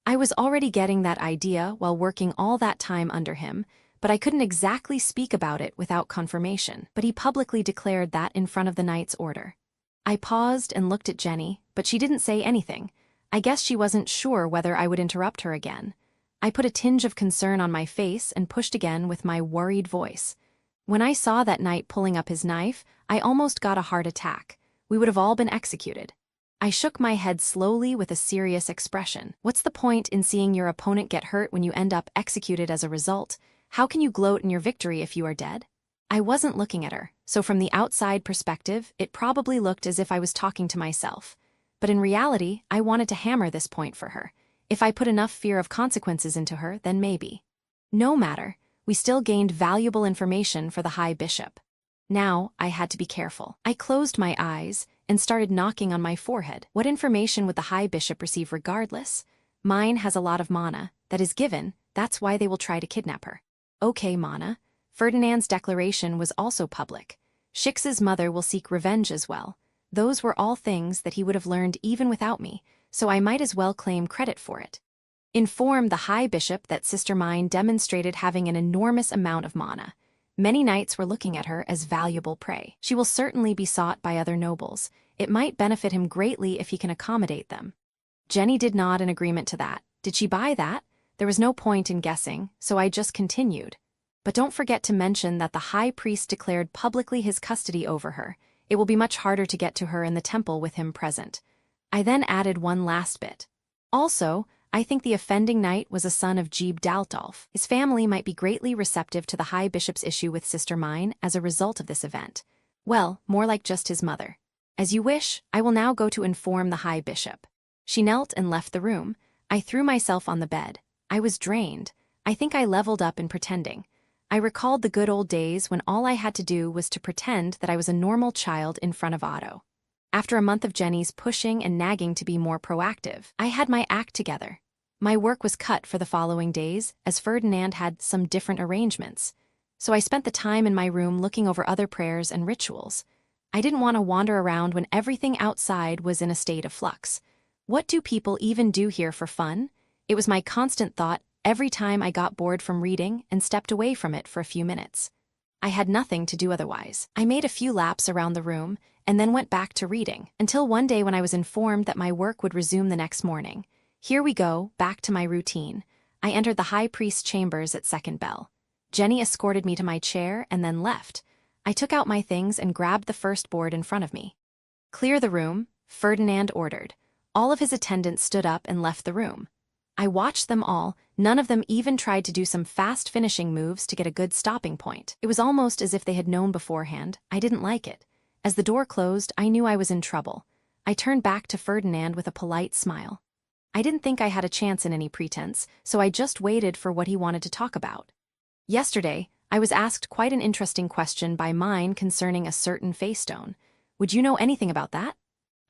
I was already getting that idea while working all that time under him, but I couldn't exactly speak about it without confirmation. But he publicly declared that in front of the Knight's Order. I paused and looked at Jenny, but she didn't say anything. I guess she wasn't sure whether I would interrupt her again. I put a tinge of concern on my face and pushed again with my worried voice. "When I saw that knight pulling up his knife, I almost got a heart attack. We would have all been executed." I shook my head slowly with a serious expression. "What's the point in seeing your opponent get hurt when you end up executed as a result? How can you gloat in your victory if you are dead?" I wasn't looking at her, so from the outside perspective, it probably looked as if I was talking to myself. But in reality, I wanted to hammer this point for her. If I put enough fear of consequences into her, then maybe. No matter, we still gained valuable information for the High Bishop. Now, I had to be careful. I closed my eyes and started knocking on my forehead. What information would the High Bishop receive regardless? Mine has a lot of mana that is given, that's why they will try to kidnap her. Okay, mana. Ferdinand's declaration was also public. Shiksa's mother will seek revenge as well. Those were all things that he would have learned even without me, so I might as well claim credit for it. Inform the High Bishop that Sister Mine demonstrated having an enormous amount of mana. Many knights were looking at her as valuable prey. She will certainly be sought by other nobles. It might benefit him greatly if he can accommodate them. Jenny did nod in agreement to that. Did she buy that? There was no point in guessing, so I just continued. But don't forget to mention that the High Priest declared publicly his custody over her. It will be much harder to get to her in the temple with him present. I then added one last bit. Also, I think the offending knight was a son of Jeeb Daltolf. His family might be greatly receptive to the High Bishop's issue with Sister Mine as a result of this event. Well, more like just his mother. As you wish, I will now go to inform the High Bishop. She knelt and left the room. I threw myself on the bed. I was drained. I think I leveled up in pretending. I recalled the good old days when all I had to do was to pretend that I was a normal child in front of Otto. After a month of Jenny's pushing and nagging to be more proactive, I had my act together. My work was cut for the following days, as Ferdinand had some different arrangements. So I spent the time in my room looking over other prayers and rituals. I didn't want to wander around when everything outside was in a state of flux. What do people even do here for fun? It was my constant thought every time I got bored from reading and stepped away from it for a few minutes. I had nothing to do otherwise. I made a few laps around the room and then went back to reading, until one day when I was informed that my work would resume the next morning. Here we go, back to my routine. I entered the High Priest's chambers at second bell. Jenny escorted me to my chair and then left. I took out my things and grabbed the first board in front of me. "Clear the room," Ferdinand ordered. All of his attendants stood up and left the room. I watched them all. None of them even tried to do some fast finishing moves to get a good stopping point. It was almost as if they had known beforehand. I didn't like it. As the door closed, I knew I was in trouble. I turned back to Ferdinand with a polite smile. I didn't think I had a chance in any pretense, so I just waited for what he wanted to talk about. Yesterday, I was asked quite an interesting question by mine concerning a certain feystone. Would you know anything about that?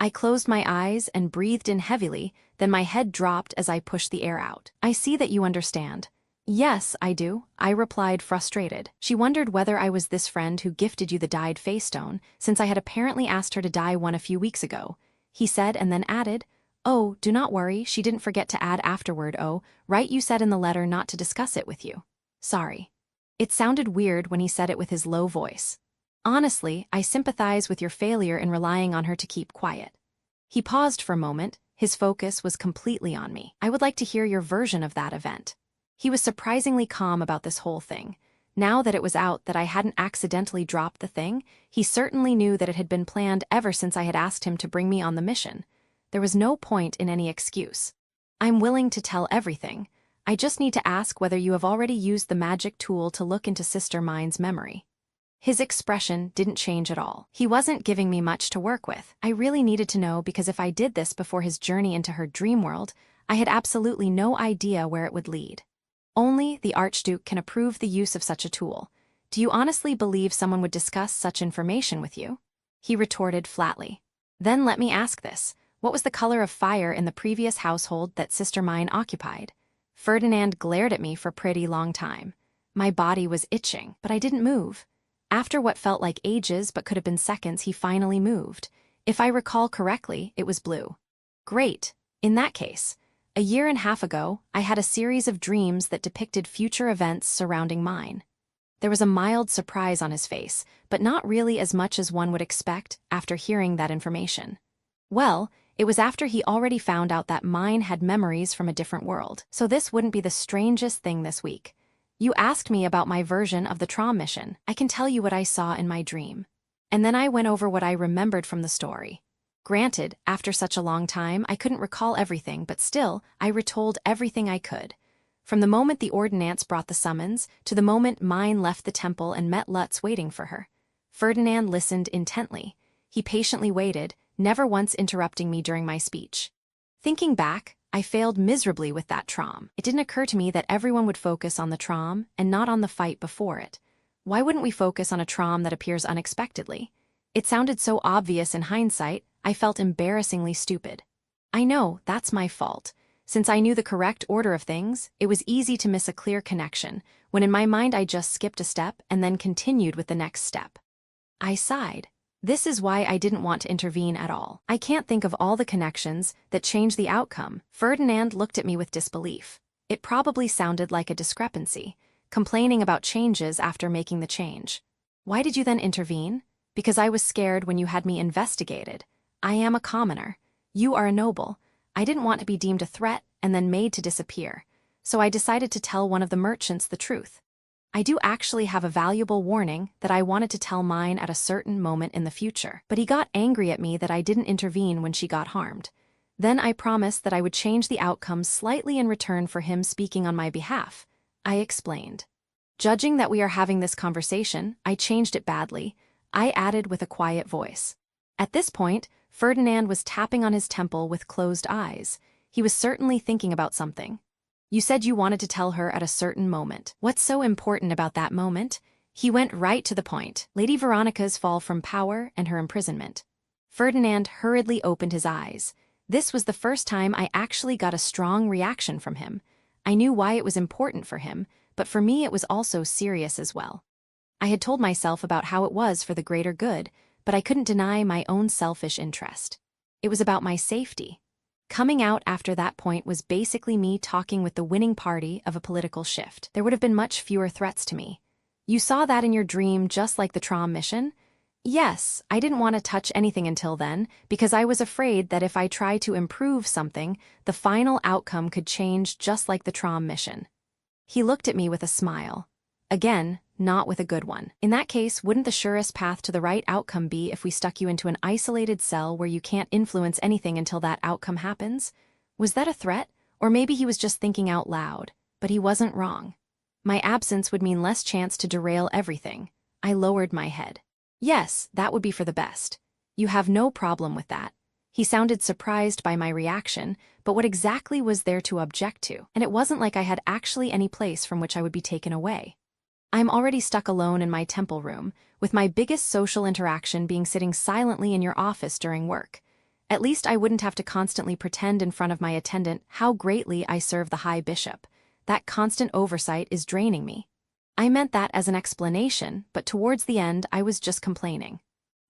I closed my eyes and breathed in heavily, then my head dropped as I pushed the air out. I see that you understand. Yes, I do, I replied, frustrated. She wondered whether I was this friend who gifted you the dyed feystone, since I had apparently asked her to dye one a few weeks ago. He said and then added, "Oh, do not worry," she didn't forget to add afterward, "Oh, right, you said in the letter not to discuss it with you. Sorry." It sounded weird when he said it with his low voice. Honestly, I sympathize with your failure in relying on her to keep quiet. He paused for a moment. His focus was completely on me. I would like to hear your version of that event. He was surprisingly calm about this whole thing. Now that it was out that I hadn't accidentally dropped the thing, he certainly knew that it had been planned ever since I had asked him to bring me on the mission. There was no point in any excuse. I'm willing to tell everything. I just need to ask whether you have already used the magic tool to look into Sister Mine's memory. His expression didn't change at all. He wasn't giving me much to work with. I really needed to know because if I did this before his journey into her dream world, I had absolutely no idea where it would lead. Only the Archduke can approve the use of such a tool. Do you honestly believe someone would discuss such information with you? He retorted flatly. Then let me ask this. What was the color of fire in the previous household that Sister Mine occupied? Ferdinand glared at me for a pretty long time. My body was itching, but I didn't move. After what felt like ages but could have been seconds, he finally moved. If I recall correctly, it was blue. Great. In that case, a year and a half ago, I had a series of dreams that depicted future events surrounding mine. There was a mild surprise on his face, but not really as much as one would expect after hearing that information. Well, it was after he already found out that mine had memories from a different world, so this wouldn't be the strangest thing this week. You asked me about my version of the Trombe mission. I can tell you what I saw in my dream. And then I went over what I remembered from the story. Granted, after such a long time, I couldn't recall everything, but still, I retold everything I could. From the moment the ordinance brought the summons, to the moment mine left the temple and met Lutz waiting for her. Ferdinand listened intently. He patiently waited, never once interrupting me during my speech. Thinking back, I failed miserably with that Trombe. It didn't occur to me that everyone would focus on the Trombe and not on the fight before it. Why wouldn't we focus on a Trombe that appears unexpectedly? It sounded so obvious in hindsight, I felt embarrassingly stupid. I know, that's my fault. Since I knew the correct order of things, it was easy to miss a clear connection, when in my mind I just skipped a step and then continued with the next step. I sighed. This is why I didn't want to intervene at all. I can't think of all the connections that change the outcome. Ferdinand looked at me with disbelief. It probably sounded like a discrepancy, complaining about changes after making the change. Why did you then intervene? Because I was scared when you had me investigated. I am a commoner. You are a noble. I didn't want to be deemed a threat and then made to disappear. So I decided to tell one of the merchants the truth. I do actually have a valuable warning that I wanted to tell mine at a certain moment in the future, but he got angry at me that I didn't intervene when she got harmed. Then I promised that I would change the outcome slightly in return for him speaking on my behalf. I explained. Judging that we are having this conversation, I changed it badly. I added with a quiet voice. At this point, Ferdinand was tapping on his temple with closed eyes. He was certainly thinking about something. You said you wanted to tell her at a certain moment. What's so important about that moment? He went right to the point. Lady Veronica's fall from power and her imprisonment. Ferdinand hurriedly opened his eyes. This was the first time I actually got a strong reaction from him. I knew why it was important for him, but for me it was also serious as well. I had told myself about how it was for the greater good, but I couldn't deny my own selfish interest. It was about my safety. Coming out after that point was basically me talking with the winning party of a political shift. There would have been much fewer threats to me. You saw that in your dream just like the Trombe mission? Yes, I didn't want to touch anything until then, because I was afraid that if I tried to improve something, the final outcome could change just like the Trombe mission. He looked at me with a smile. Again, not with a good one. In that case, wouldn't the surest path to the right outcome be if we stuck you into an isolated cell where you can't influence anything until that outcome happens? Was that a threat? Or maybe he was just thinking out loud. But he wasn't wrong. My absence would mean less chance to derail everything. I lowered my head. Yes, that would be for the best. You have no problem with that. He sounded surprised by my reaction, but what exactly was there to object to? And it wasn't like I had actually any place from which I would be taken away. I'm already stuck alone in my temple room, with my biggest social interaction being sitting silently in your office during work. At least I wouldn't have to constantly pretend in front of my attendant how greatly I serve the High Bishop. That constant oversight is draining me. I meant that as an explanation, but towards the end I was just complaining.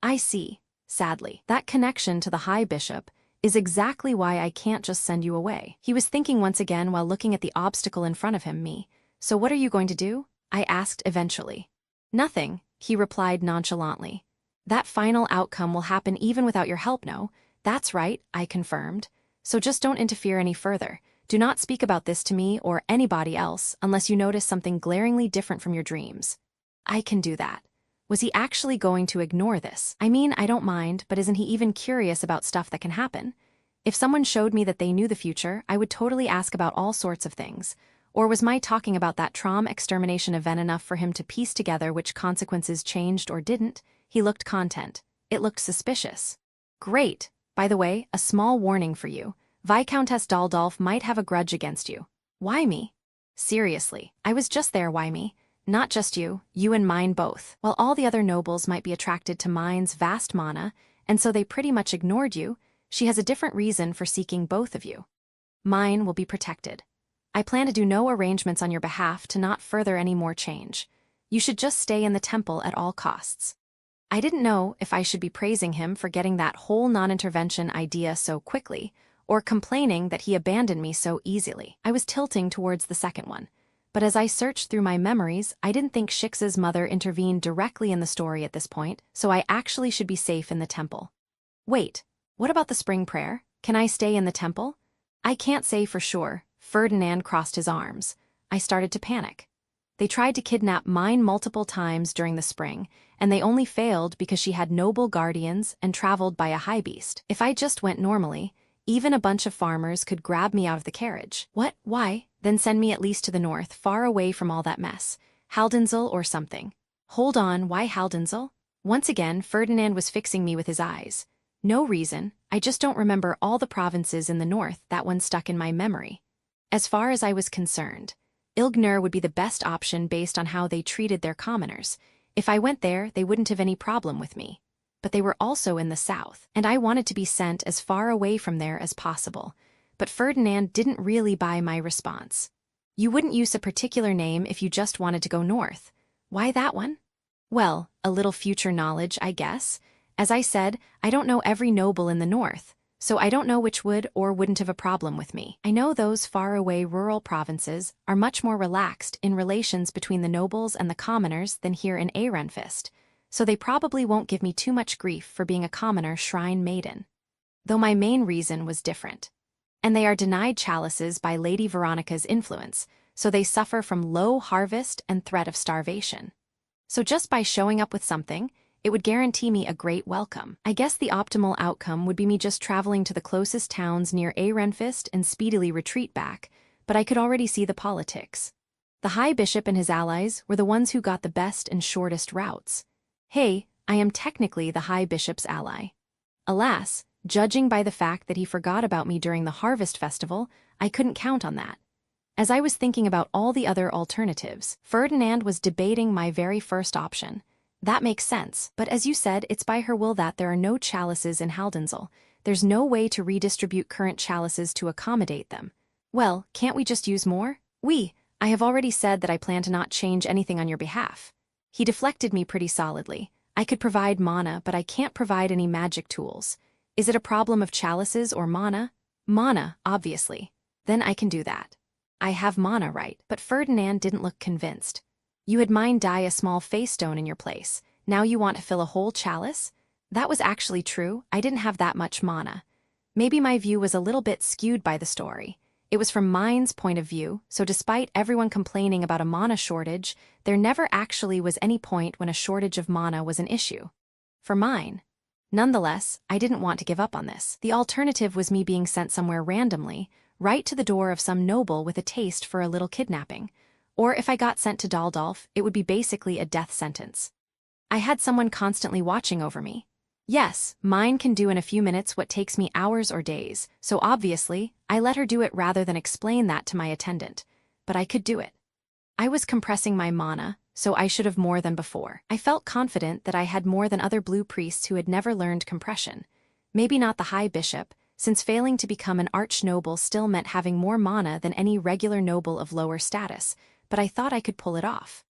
I see, sadly, that connection to the High Bishop is exactly why I can't just send you away. He was thinking once again while looking at the obstacle in front of him, me. So what are you going to do? I asked eventually. Nothing, he replied nonchalantly. That final outcome will happen even without your help, no? That's right, I confirmed. So just don't interfere any further. Do not speak about this to me or anybody else unless you notice something glaringly different from your dreams. I can do that. Was he actually going to ignore this? I mean, I don't mind, but isn't he even curious about stuff that can happen? If someone showed me that they knew the future, I would totally ask about all sorts of things. Or was my talking about that Trombe extermination event enough for him to piece together which consequences changed or didn't? He looked content. It looked suspicious. Great. By the way, a small warning for you. Viscountess Daldolf might have a grudge against you. Why me? Seriously, I was just there, why me? Not just you and mine both. While all the other nobles might be attracted to mine's vast mana, and so they pretty much ignored you, she has a different reason for seeking both of you. Mine will be protected. I plan to do no arrangements on your behalf to not further any more change. You should just stay in the temple at all costs. I didn't know if I should be praising him for getting that whole non-intervention idea so quickly, or complaining that he abandoned me so easily. I was tilting towards the second one. But as I searched through my memories, I didn't think Shix's mother intervened directly in the story at this point, so I actually should be safe in the temple. Wait, what about the spring prayer? Can I stay in the temple? I can't say for sure. Ferdinand crossed his arms. I started to panic. They tried to kidnap mine multiple times during the spring, and they only failed because she had noble guardians and traveled by a high beast. If I just went normally, even a bunch of farmers could grab me out of the carriage. What? Why? Then send me at least to the north, far away from all that mess. Haldenzel or something. Hold on, why Haldenzel? Once again, Ferdinand was fixing me with his eyes. No reason, I just don't remember all the provinces in the north. That one stuck in my memory. As far as I was concerned, Ilgnur would be the best option based on how they treated their commoners. If I went there, they wouldn't have any problem with me. But they were also in the south, and I wanted to be sent as far away from there as possible. But Ferdinand didn't really buy my response. You wouldn't use a particular name if you just wanted to go north. Why that one? Well, a little future knowledge, I guess. As I said, I don't know every noble in the north, so I don't know which would or wouldn't have a problem with me. I know those faraway rural provinces are much more relaxed in relations between the nobles and the commoners than here in Ehrenfest, so they probably won't give me too much grief for being a commoner shrine maiden. Though my main reason was different. And they are denied chalices by Lady Veronica's influence, so they suffer from low harvest and threat of starvation. So just by showing up with something, it would guarantee me a great welcome. I guess the optimal outcome would be me just traveling to the closest towns near Ehrenfest and speedily retreat back, but I could already see the politics. The High Bishop and his allies were the ones who got the best and shortest routes. Hey, I am technically the High Bishop's ally. Alas, judging by the fact that he forgot about me during the Harvest Festival, I couldn't count on that. As I was thinking about all the other alternatives, Ferdinand was debating my very first option. That makes sense, but as you said, it's by her will that there are no chalices in Haldenzel. There's no way to redistribute current chalices to accommodate them. Well, can't we just use more? I have already said that I plan to not change anything on your behalf. He deflected me pretty solidly. I could provide mana, but I can't provide any magic tools. Is it a problem of chalices or mana? Mana, obviously. Then I can do that. I have mana, right? But Ferdinand didn't look convinced. You had mine dye a small feystone in your place. Now you want to fill a whole chalice? That was actually true. I didn't have that much mana. Maybe my view was a little bit skewed by the story. It was from mine's point of view, so despite everyone complaining about a mana shortage, there never actually was any point when a shortage of mana was an issue. For mine. Nonetheless, I didn't want to give up on this. The alternative was me being sent somewhere randomly, right to the door of some noble with a taste for a little kidnapping. Or if I got sent to Daldalf, it would be basically a death sentence. I had someone constantly watching over me. Yes, mine can do in a few minutes what takes me hours or days, so obviously, I let her do it rather than explain that to my attendant. But I could do it. I was compressing my mana, so I should have more than before. I felt confident that I had more than other blue priests who had never learned compression. Maybe not the high bishop, since failing to become an arch-noble still meant having more mana than any regular noble of lower status, but I thought I could pull it off.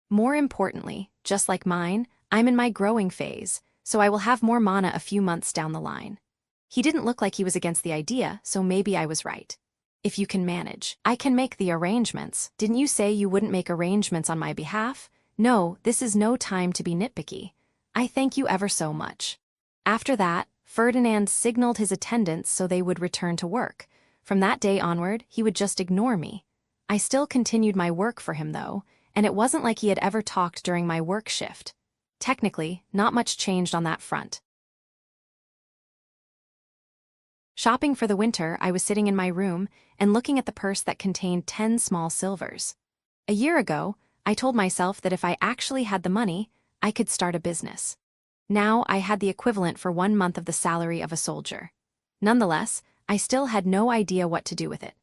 More importantly, just like mine, I'm in my growing phase, so I will have more mana a few months down the line. He didn't look like he was against the idea, so maybe I was right. If you can manage, I can make the arrangements. Didn't you say you wouldn't make arrangements on my behalf? No, this is no time to be nitpicky. I thank you ever so much. After that, Ferdinand signaled his attendants so they would return to work. From that day onward, he would just ignore me. I still continued my work for him though, and it wasn't like he had ever talked during my work shift. Technically, not much changed on that front. Shopping for the winter, I was sitting in my room and looking at the purse that contained 10 small silvers. A year ago, I told myself that if I actually had the money, I could start a business. Now I had the equivalent for 1 month of the salary of a soldier. Nonetheless, I still had no idea what to do with it.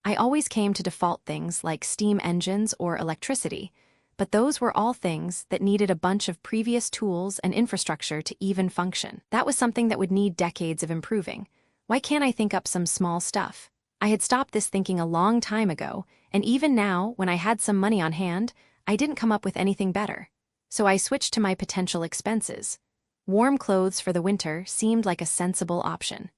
I always came to default things like steam engines or electricity, but those were all things that needed a bunch of previous tools and infrastructure to even function. That was something that would need decades of improving. Why can't I think up some small stuff? I had stopped this thinking a long time ago, and even now, when I had some money on hand, I didn't come up with anything better. So I switched to my potential expenses. Warm clothes for the winter seemed like a sensible option.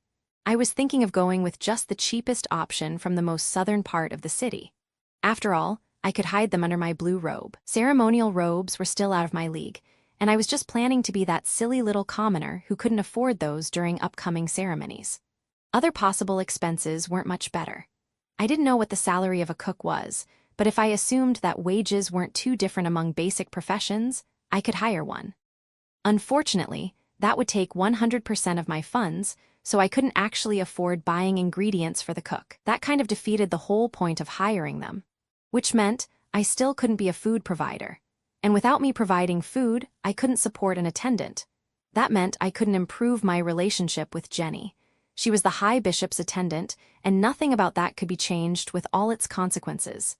I was thinking of going with just the cheapest option from the most southern part of the city. After all, I could hide them under my blue robe. Ceremonial robes were still out of my league, and I was just planning to be that silly little commoner who couldn't afford those during upcoming ceremonies. Other possible expenses weren't much better. I didn't know what the salary of a cook was, but if I assumed that wages weren't too different among basic professions, I could hire one. Unfortunately, that would take 100% of my funds, so I couldn't actually afford buying ingredients for the cook. That kind of defeated the whole point of hiring them. Which meant I still couldn't be a food provider. And without me providing food, I couldn't support an attendant. That meant I couldn't improve my relationship with Jenny. She was the High Bishop's attendant, and nothing about that could be changed with all its consequences.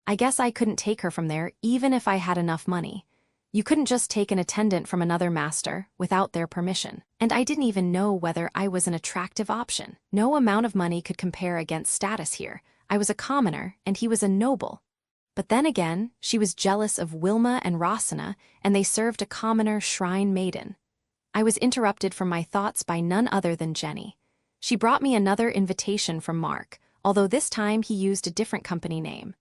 I guess I couldn't take her from there even if I had enough money. You couldn't just take an attendant from another master without their permission. And I didn't even know whether I was an attractive option. No amount of money could compare against status here. I was a commoner, and he was a noble. But then again, she was jealous of Wilma and Rosina, and they served a commoner shrine maiden. I was interrupted from my thoughts by none other than Jenny. She brought me another invitation from Mark, although this time he used a different company name.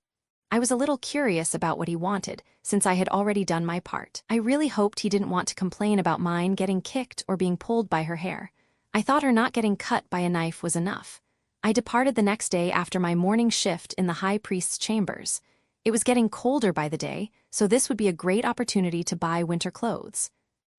I was a little curious about what he wanted, since I had already done my part. I really hoped he didn't want to complain about mine getting kicked or being pulled by her hair. I thought her not getting cut by a knife was enough. I departed the next day after my morning shift in the High Priest's chambers. It was getting colder by the day, so this would be a great opportunity to buy winter clothes.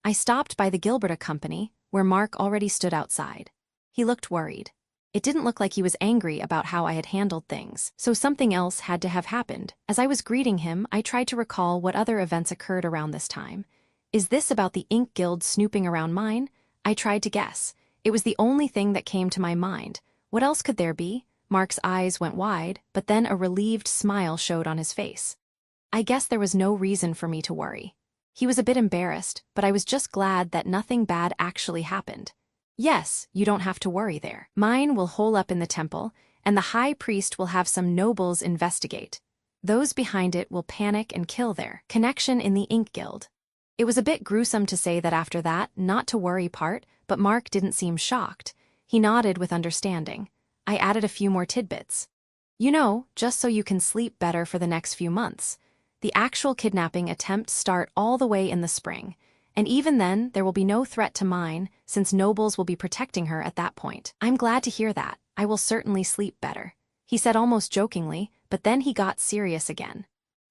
I stopped by the Gilberta Company, where Mark already stood outside. He looked worried. It didn't look like he was angry about how I had handled things, so something else had to have happened. As I was greeting him, I tried to recall what other events occurred around this time. Is this about the Ink Guild snooping around mine? I tried to guess. It was the only thing that came to my mind. What else could there be? Mark's eyes went wide, but then a relieved smile showed on his face. I guess there was no reason for me to worry. He was a bit embarrassed, but I was just glad that nothing bad actually happened. Yes, you don't have to worry there. Mine will hole up in the temple, and the High Priest will have some nobles investigate. Those behind it will panic and kill their connection in the Ink Guild. It was a bit gruesome to say that after that, not to worry part, but Mark didn't seem shocked. He nodded with understanding. I added a few more tidbits. You know, just so you can sleep better for the next few months. The actual kidnapping attempts start all the way in the spring, and even then there will be no threat to mine since nobles will be protecting her at that point. I'm glad to hear that. I will certainly sleep better, he said almost jokingly, but then he got serious again.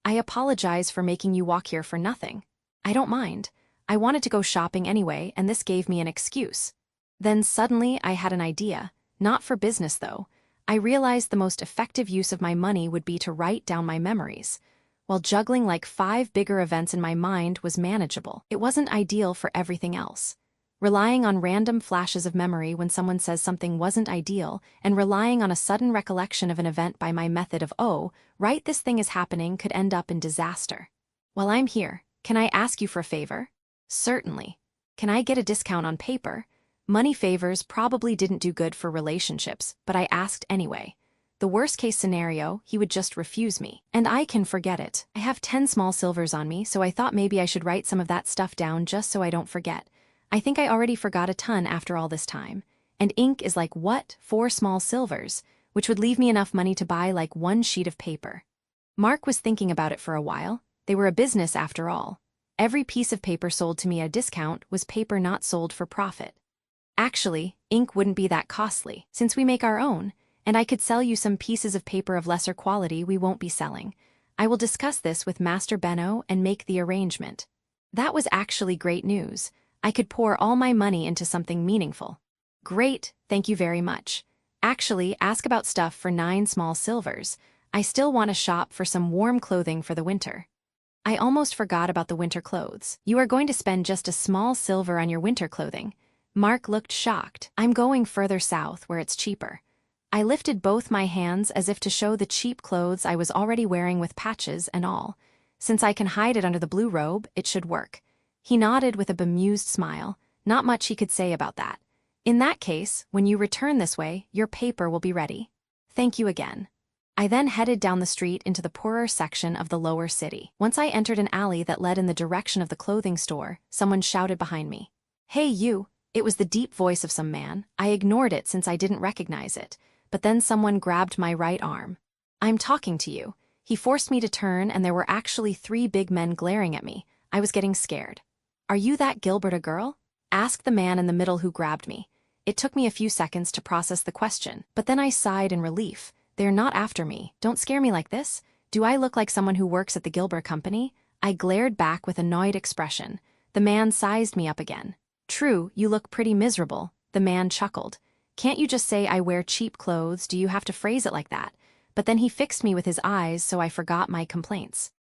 I apologize for making you walk here for nothing. I don't mind. I wanted to go shopping anyway, and this gave me an excuse. Then suddenly I had an idea, not for business though. I realized the most effective use of my money would be to write down my memories. While juggling like 5 bigger events in my mind was manageable, it wasn't ideal for everything else. Relying on random flashes of memory when someone says something wasn't ideal, and relying on a sudden recollection of an event by my method of, oh, right, this thing is happening, could end up in disaster. While I'm here, can I ask you for a favor? Certainly. Can I get a discount on paper? Money favors probably didn't do good for relationships, but I asked anyway. The worst-case scenario, he would just refuse me, and I can forget it. I have 10 small silvers on me, so I thought maybe I should write some of that stuff down just so I don't forget. I think I already forgot a ton after all this time. And ink is like what? 4 small silvers, which would leave me enough money to buy like 1 sheet of paper. Mark was thinking about it for a while. They were a business after all. Every piece of paper sold to me at a discount was paper not sold for profit. Actually, ink wouldn't be that costly, since we make our own, and I could sell you some pieces of paper of lesser quality we won't be selling. I will discuss this with Master Benno and make the arrangement. That was actually great news. I could pour all my money into something meaningful. Great, thank you very much. Actually, ask about stuff for 9 small silvers. I still want to shop for some warm clothing for the winter. I almost forgot about the winter clothes. You are going to spend just a small silver on your winter clothing. Mark looked shocked. I'm going further south where it's cheaper. I lifted both my hands as if to show the cheap clothes I was already wearing with patches and all. Since I can hide it under the blue robe, it should work. He nodded with a bemused smile. Not much he could say about that. In that case, when you return this way, your paper will be ready. Thank you again. I then headed down the street into the poorer section of the lower city. Once I entered an alley that led in the direction of the clothing store, someone shouted behind me. Hey you! It was the deep voice of some man. I ignored it since I didn't recognize it, but then someone grabbed my right arm. I'm talking to you. He forced me to turn and there were actually 3 big men glaring at me. I was getting scared. Are you that Gilberta girl? Asked the man in the middle who grabbed me. It took me a few seconds to process the question, but then I sighed in relief. They're not after me. Don't scare me like this. Do I look like someone who works at the Gilbert Company? I glared back with annoyed expression. The man sized me up again. True, you look pretty miserable, the man chuckled. Can't you just say I wear cheap clothes? Do you have to phrase it like that? But then he fixed me with his eyes, so I forgot my complaints.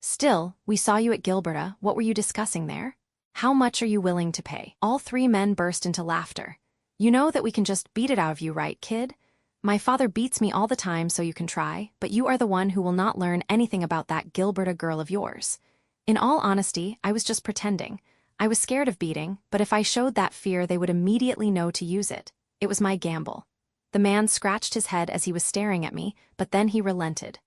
Still, we saw you at Gilberta. What were you discussing there? How much are you willing to pay? All 3 men burst into laughter. You know that we can just beat it out of you, right, kid? My father beats me all the time, so you can try, but you are the one who will not learn anything about that Gilberta girl of yours. In all honesty, I was just pretending. I was scared of beating, but if I showed that fear they would immediately know to use it. It was my gamble. The man scratched his head as he was staring at me, but then he relented.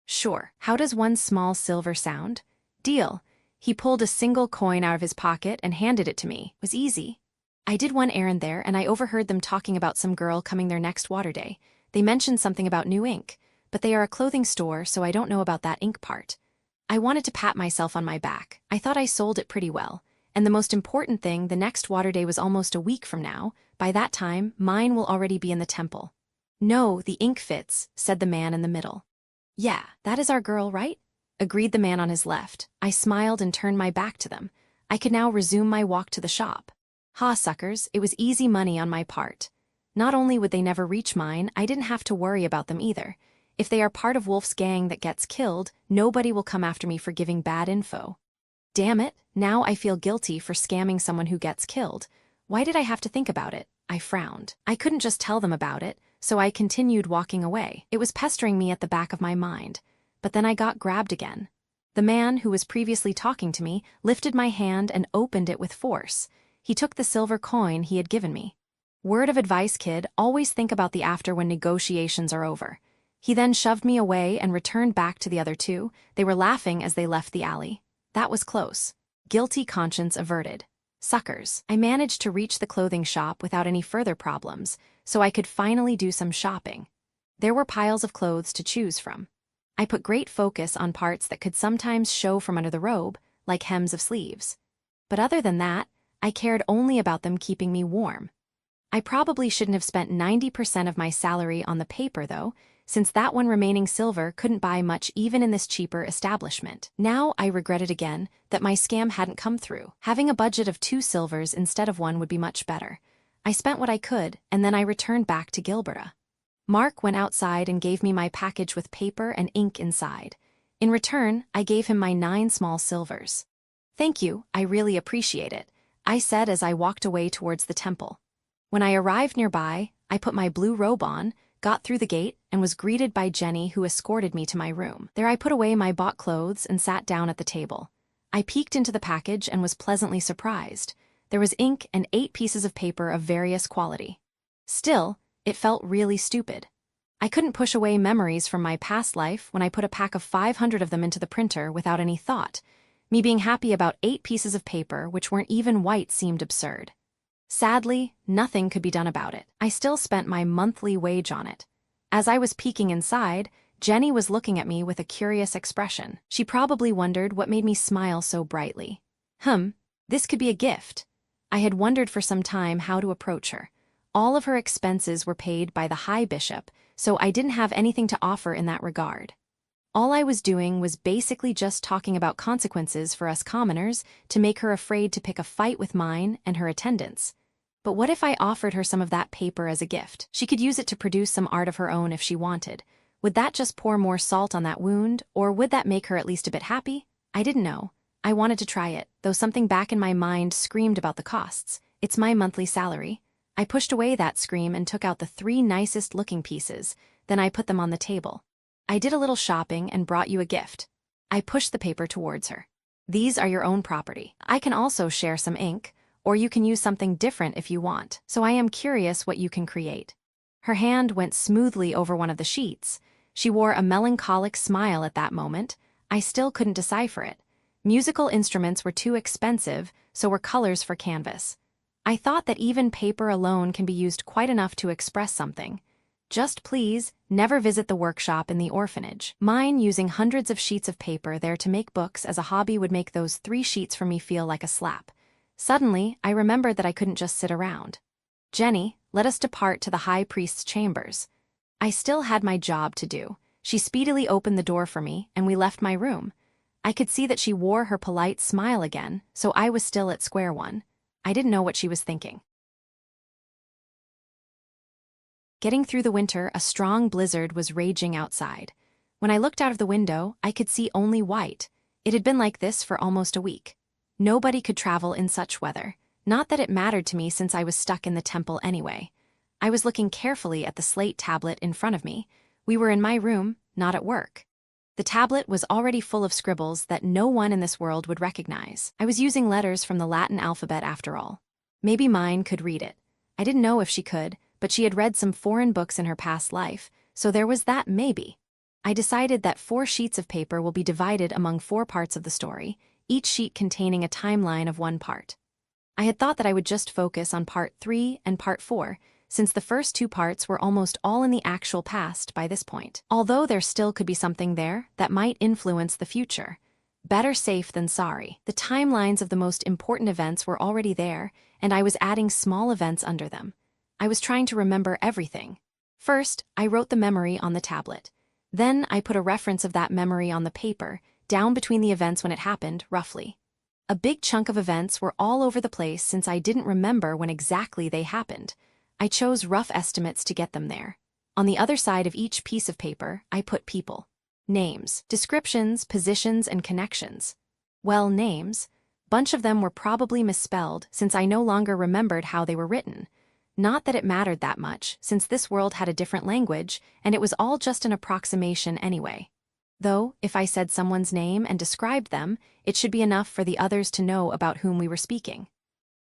Sure, how does 1 small silver sound? Deal. He pulled a single coin out of his pocket and handed it to me. It was easy. I did 1 errand there and I overheard them talking about some girl coming their next water day. They mentioned something about new ink, but they are a clothing store, so I don't know about that ink part. I wanted to pat myself on my back. I thought I sold it pretty well. And the most important thing, the next water day was almost a week from now. By that time, mine will already be in the temple. No, the ink fits, said the man in the middle. Yeah, that is our girl, right? Agreed the man on his left. I smiled and turned my back to them. I could now resume my walk to the shop. Ha, suckers, it was easy money on my part. Not only would they never reach mine, I didn't have to worry about them either. If they are part of Wolf's gang that gets killed, nobody will come after me for giving bad info. Damn it, now I feel guilty for scamming someone who gets killed. Why did I have to think about it? I frowned. I couldn't just tell them about it, so I continued walking away. It was pestering me at the back of my mind. But then I got grabbed again. The man, who was previously talking to me, lifted my hand and opened it with force. He took the silver coin he had given me. Word of advice, kid, always think about the after when negotiations are over. He then shoved me away and returned back to the other 2. They were laughing as they left the alley. That was close. Guilty conscience averted. Suckers. I managed to reach the clothing shop without any further problems, so I could finally do some shopping. There were piles of clothes to choose from. I put great focus on parts that could sometimes show from under the robe, like hems of sleeves. But other than that, I cared only about them keeping me warm. I probably shouldn't have spent 90% of my salary on the paper, though, since that one remaining silver couldn't buy much even in this cheaper establishment. Now I regretted again that my scam hadn't come through. Having a budget of 2 silvers instead of 1 would be much better. I spent what I could, and then I returned back to Gilberta. Mark went outside and gave me my package with paper and ink inside. In return, I gave him my 9 small silvers. "Thank you, I really appreciate it," I said as I walked away towards the temple. When I arrived nearby, I put my blue robe on, got through the gate, and was greeted by Jenny, who escorted me to my room. There I put away my bought clothes and sat down at the table. I peeked into the package and was pleasantly surprised. There was ink and 8 pieces of paper of various quality. Still, it felt really stupid. I couldn't push away memories from my past life when I put a pack of 500 of them into the printer without any thought. Me being happy about 8 pieces of paper which weren't even white seemed absurd. Sadly, nothing could be done about it. I still spent my monthly wage on it. As I was peeking inside, Jenny was looking at me with a curious expression. She probably wondered what made me smile so brightly. This could be a gift. I had wondered for some time how to approach her. All of her expenses were paid by the High Bishop, so I didn't have anything to offer in that regard. All I was doing was basically just talking about consequences for us commoners to make her afraid to pick a fight with mine and her attendants. But what if I offered her some of that paper as a gift? She could use it to produce some art of her own if she wanted. Would that just pour more salt on that wound, or would that make her at least a bit happy? I didn't know. I wanted to try it, though something back in my mind screamed about the costs. It's my monthly salary. I pushed away that scream and took out the 3 nicest-looking pieces, then I put them on the table. "I did a little shopping and brought you a gift." I pushed the paper towards her. "These are your own property. I can also share some ink, or you can use something different if you want, so I am curious what you can create." Her hand went smoothly over one of the sheets. She wore a melancholic smile at that moment. I still couldn't decipher it. Musical instruments were too expensive, so were colors for canvas. I thought that even paper alone can be used quite enough to express something. "Just please, never visit the workshop in the orphanage." Mine using hundreds of sheets of paper there to make books as a hobby would make those 3 sheets for me feel like a slap. Suddenly, I remembered that I couldn't just sit around. "Jenny, let us depart to the High Priest's chambers." I still had my job to do. She speedily opened the door for me, and we left my room. I could see that she wore her polite smile again, so I was still at square one. I didn't know what she was thinking. Getting through the winter, a strong blizzard was raging outside. When I looked out of the window, I could see only white. It had been like this for almost a week. Nobody could travel in such weather. Not that it mattered to me since I was stuck in the temple anyway. I was looking carefully at the slate tablet in front of me. We were in my room, not at work. The tablet was already full of scribbles that no one in this world would recognize. I was using letters from the Latin alphabet after all. Maybe mine could read it. I didn't know if she could, but she had read some foreign books in her past life, so there was that maybe. I decided that 4 sheets of paper will be divided among 4 parts of the story, each sheet containing a timeline of 1 part. I had thought that I would just focus on part 3 and part 4, since the first 2 parts were almost all in the actual past by this point. Although there still could be something there that might influence the future. Better safe than sorry. The timelines of the most important events were already there, and I was adding small events under them. I was trying to remember everything. First, I wrote the memory on the tablet. Then I put a reference of that memory on the paper, down between the events when it happened, roughly. A big chunk of events were all over the place since I didn't remember when exactly they happened. I chose rough estimates to get them there. On the other side of each piece of paper, I put people. Names, descriptions, positions, and connections. Well, names. Bunch of them were probably misspelled since I no longer remembered how they were written. Not that it mattered that much, since this world had a different language, and it was all just an approximation anyway. Though, if I said someone's name and described them, it should be enough for the others to know about whom we were speaking.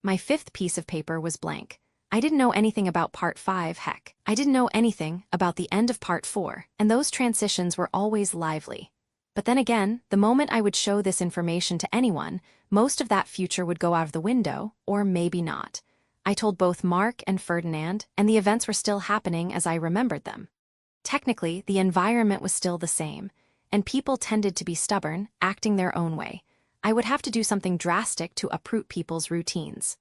My 5th piece of paper was blank. I didn't know anything about part 5, heck. I didn't know anything about the end of part 4, and those transitions were always lively. But then again, the moment I would show this information to anyone, most of that future would go out of the window, or maybe not. I told both Mark and Ferdinand, and the events were still happening as I remembered them. Technically, the environment was still the same, and people tended to be stubborn, acting their own way. I would have to do something drastic to uproot people's routines.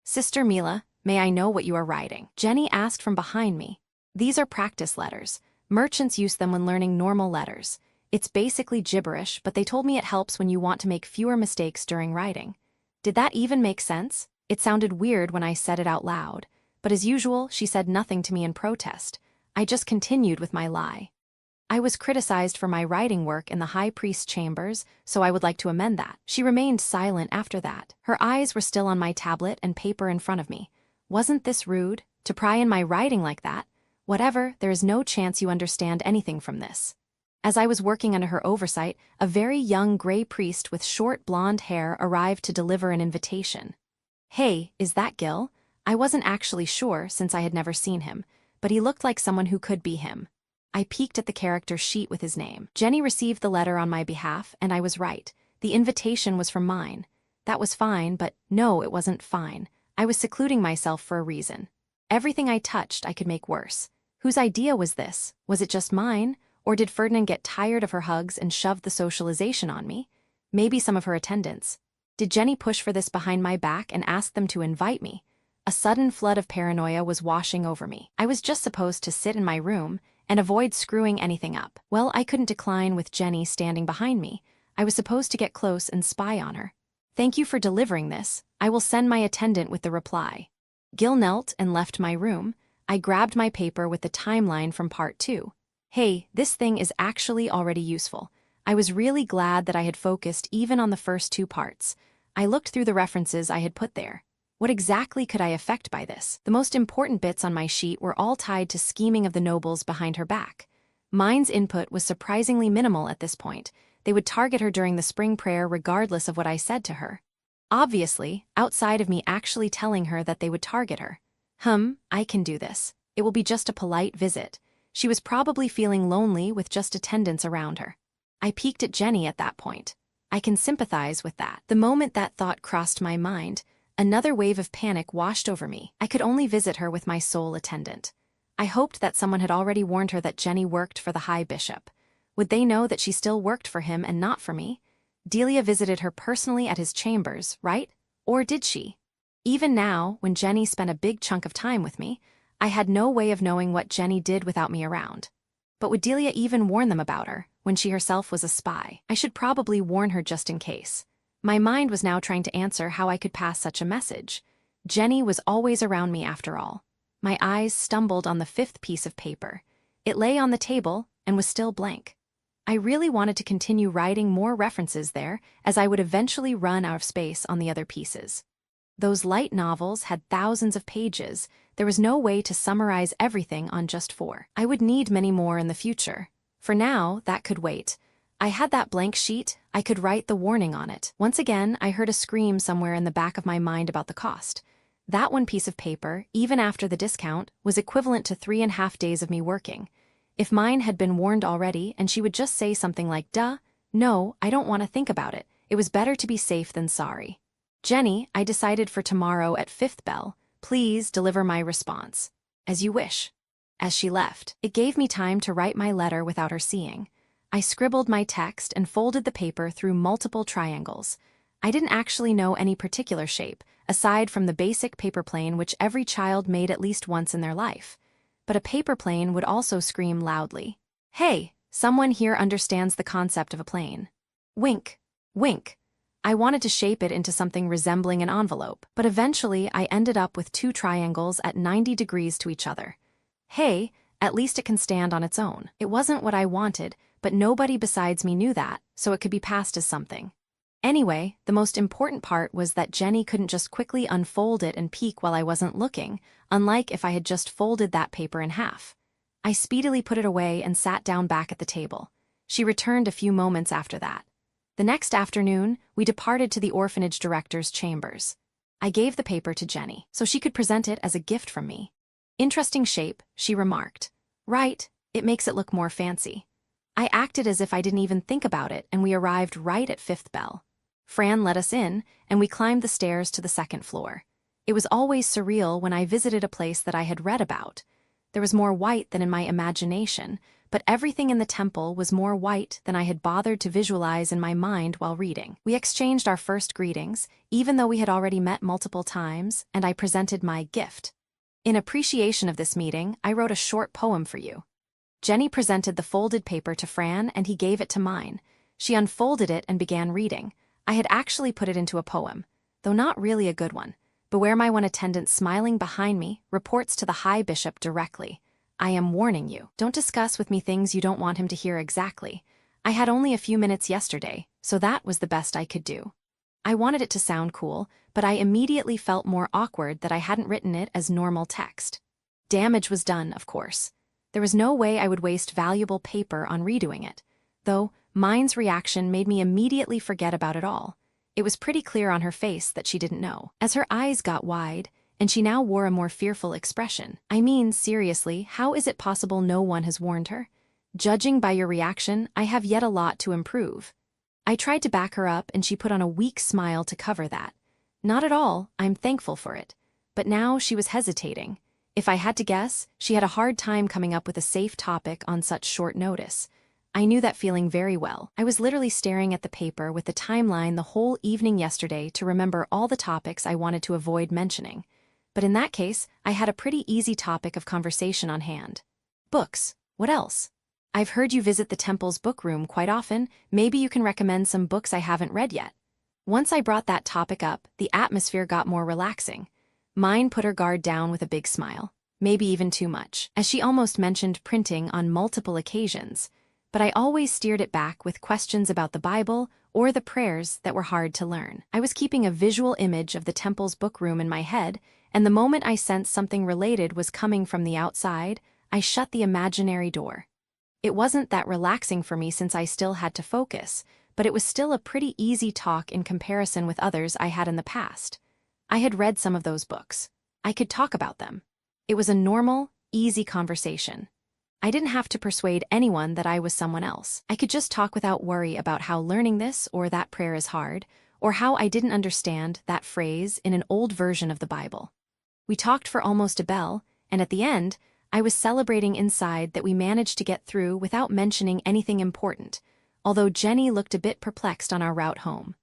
Sister Mila, may I know what you are writing? Jenny asked from behind me. These are practice letters. Merchants use them when learning normal letters. It's basically gibberish, but they told me it helps when you want to make fewer mistakes during writing. Did that even make sense? It sounded weird when I said it out loud, but as usual, she said nothing to me in protest. I just continued with my lie. I was criticized for my writing work in the High Priest's chambers, so I would like to amend that. She remained silent after that. Her eyes were still on my tablet and paper in front of me. Wasn't this rude? To pry in my writing like that? Whatever, there is no chance you understand anything from this. As I was working under her oversight, a very young gray priest with short blonde hair arrived to deliver an invitation. Hey, is that Gil? I wasn't actually sure since I had never seen him, but he looked like someone who could be him. I peeked at the character sheet with his name. Jenny received the letter on my behalf, and I was right. The invitation was from mine. That was fine, but no, it wasn't fine. I was secluding myself for a reason. Everything I touched I could make worse. Whose idea was this? Was it just mine? Or did Ferdinand get tired of her hugs and shoved the socialization on me? Maybe some of her attendants. Did Jenny push for this behind my back and ask them to invite me? A sudden flood of paranoia was washing over me. I was just supposed to sit in my room and avoid screwing anything up. Well, I couldn't decline with Jenny standing behind me. I was supposed to get close and spy on her. Thank you for delivering this. I will send my attendant with the reply. Gil knelt and left my room. I grabbed my paper with the timeline from part 2. Hey, this thing is actually already useful. I was really glad that I had focused even on the first 2 parts. I looked through the references I had put there. What exactly could I affect by this? The most important bits on my sheet were all tied to scheming of the nobles behind her back. Mine's input was surprisingly minimal at this point. They would target her during the spring prayer regardless of what I said to her. Obviously, outside of me actually telling her that they would target her. I can do this. It will be just a polite visit. She was probably feeling lonely with just attendants around her. I peeked at Jenny at that point. I can sympathize with that. The moment that thought crossed my mind, another wave of panic washed over me. I could only visit her with my sole attendant. I hoped that someone had already warned her that Jenny worked for the High Bishop. Would they know that she still worked for him and not for me? Delia visited her personally at his chambers, right? Or did she? Even now, when Jenny spent a big chunk of time with me, I had no way of knowing what Jenny did without me around. But would Delia even warn them about her, when she herself was a spy? I should probably warn her just in case. My mind was now trying to answer how I could pass such a message. Jenny was always around me after all. My eyes stumbled on the 5th piece of paper. It lay on the table and was still blank. I really wanted to continue writing more references there, as I would eventually run out of space on the other pieces. Those light novels had thousands of pages. There was no way to summarize everything on just 4. I would need many more in the future. For now, that could wait. I had that blank sheet. I could write the warning on it. Once again, I heard a scream somewhere in the back of my mind about the cost. That one piece of paper, even after the discount, was equivalent to 3.5 days of me working. If mine had been warned already and she would just say something like, duh, no, I don't want to think about it. It was better to be safe than sorry. Jenny, I decided for tomorrow at 5th bell. Please deliver my response. As you wish. As she left, it gave me time to write my letter without her seeing. I scribbled my text and folded the paper through multiple triangles. I didn't actually know any particular shape, aside from the basic paper plane which every child made at least once in their life. But a paper plane would also scream loudly. Hey, someone here understands the concept of a plane. Wink. Wink. I wanted to shape it into something resembling an envelope, but eventually I ended up with 2 triangles at 90 degrees to each other. Hey, at least it can stand on its own. It wasn't what I wanted, but nobody besides me knew that, so it could be passed as something. Anyway, the most important part was that Jenny couldn't just quickly unfold it and peek while I wasn't looking, unlike if I had just folded that paper in half. I speedily put it away and sat down back at the table. She returned a few moments after that. The next afternoon, we departed to the orphanage director's chambers. I gave the paper to Jenny, so she could present it as a gift from me. Interesting shape, she remarked. Right, it makes it look more fancy. I acted as if I didn't even think about it, and we arrived right at 5th bell. Fran let us in, and we climbed the stairs to the 2nd floor. It was always surreal when I visited a place that I had read about. There was more white than in my imagination, but everything in the temple was more white than I had bothered to visualize in my mind while reading. We exchanged our first greetings, even though we had already met multiple times, and I presented my gift. In appreciation of this meeting, I wrote a short poem for you. Jenny presented the folded paper to Fran and he gave it to mine. She unfolded it and began reading. I had actually put it into a poem, though not really a good one. Beware my one attendant smiling behind me, reports to the High Bishop directly. I am warning you, don't discuss with me things you don't want him to hear exactly. I had only a few minutes yesterday, so that was the best I could do. I wanted it to sound cool, but I immediately felt more awkward that I hadn't written it as normal text. Damage was done, of course. There was no way I would waste valuable paper on redoing it, though mine's reaction made me immediately forget about it all. It was pretty clear on her face that she didn't know. As her eyes got wide, and she now wore a more fearful expression. I mean, seriously, how is it possible no one has warned her? Judging by your reaction, I have yet a lot to improve. I tried to back her up and she put on a weak smile to cover that. Not at all, I'm thankful for it. But now she was hesitating. If I had to guess, she had a hard time coming up with a safe topic on such short notice. I knew that feeling very well. I was literally staring at the paper with the timeline the whole evening yesterday to remember all the topics I wanted to avoid mentioning. But in that case, I had a pretty easy topic of conversation on hand. Books. What else? I've heard you visit the temple's book room quite often. Maybe you can recommend some books I haven't read yet. Once I brought that topic up, the atmosphere got more relaxing. Mine put her guard down with a big smile. Maybe even too much, as she almost mentioned printing on multiple occasions. But I always steered it back with questions about the Bible or the prayers that were hard to learn. I was keeping a visual image of the temple's book room in my head, and the moment I sensed something related was coming from the outside, I shut the imaginary door. It wasn't that relaxing for me since I still had to focus, but it was still a pretty easy talk in comparison with others I had in the past. I had read some of those books. I could talk about them. It was a normal, easy conversation. I didn't have to persuade anyone that I was someone else. I could just talk without worry about how learning this or that prayer is hard, or how I didn't understand that phrase in an old version of the Bible. We talked for almost a bell, and at the end, I was celebrating inside that we managed to get through without mentioning anything important, although Jenny looked a bit perplexed on our route home.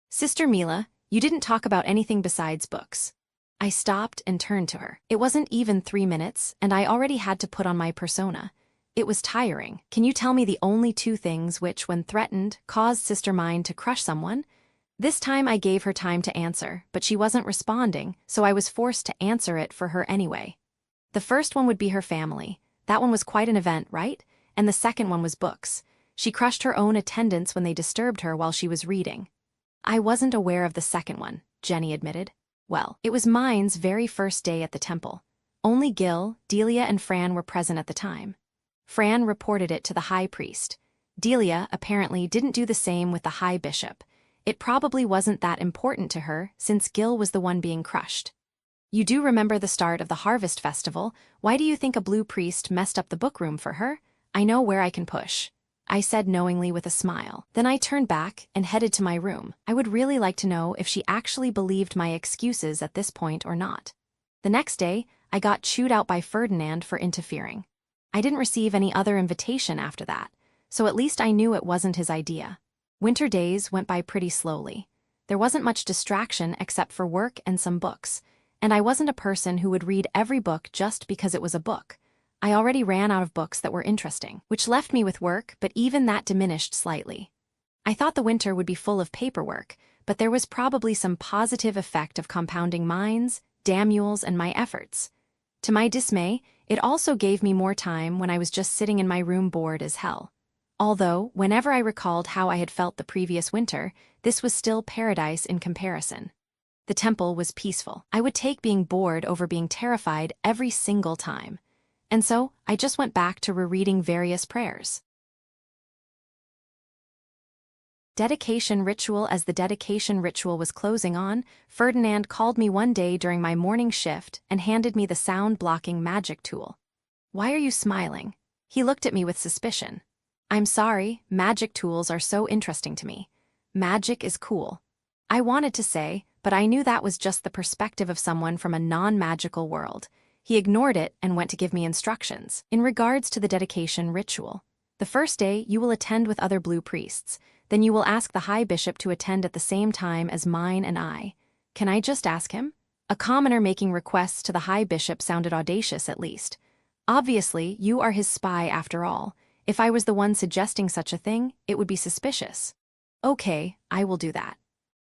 Sister Mila, you didn't talk about anything besides books. I stopped and turned to her. It wasn't even 3 minutes, and I already had to put on my persona. It was tiring. Can you tell me the only 2 things which, when threatened, caused Sister Mine to crush someone? This time I gave her time to answer, but she wasn't responding, so I was forced to answer it for her anyway. The first one would be her family. That one was quite an event, right? And the second one was books. She crushed her own attendants when they disturbed her while she was reading. I wasn't aware of the second one, Jenny admitted. Well, it was mine's very first day at the temple. Only Gil, Delia, and Fran were present at the time. Fran reported it to the high priest. Delia apparently didn't do the same with the high bishop. It probably wasn't that important to her since Gil was the one being crushed. You do remember the start of the harvest festival. Why do you think a blue priest messed up the book room for her? I know where I can push, I said knowingly with a smile. Then I turned back and headed to my room. I would really like to know if she actually believed my excuses at this point or not. The next day, I got chewed out by Ferdinand for interfering. I didn't receive any other invitation after that, so at least I knew it wasn't his idea. Winter days went by pretty slowly. There wasn't much distraction except for work and some books, and I wasn't a person who would read every book just because it was a book. I already ran out of books that were interesting, which left me with work, but even that diminished slightly. I thought the winter would be full of paperwork, but there was probably some positive effect of compounding mines, Damuel's, and my efforts. To my dismay, it also gave me more time when I was just sitting in my room bored as hell. Although, whenever I recalled how I had felt the previous winter, this was still paradise in comparison. The temple was peaceful. I would take being bored over being terrified every single time. And so, I just went back to rereading various prayers. Dedication ritual. As the dedication ritual was closing on, Ferdinand called me one day during my morning shift and handed me the sound-blocking magic tool. Why are you smiling? He looked at me with suspicion. I'm sorry, magic tools are so interesting to me. Magic is cool. I wanted to say, but I knew that was just the perspective of someone from a non-magical world. He ignored it and went to give me instructions. In regards to the dedication ritual, the first day you will attend with other blue priests. Then you will ask the High Bishop to attend at the same time as mine and I. Can I just ask him? A commoner making requests to the High Bishop sounded audacious at least. Obviously, you are his spy after all. If I was the one suggesting such a thing, it would be suspicious. Okay, I will do that.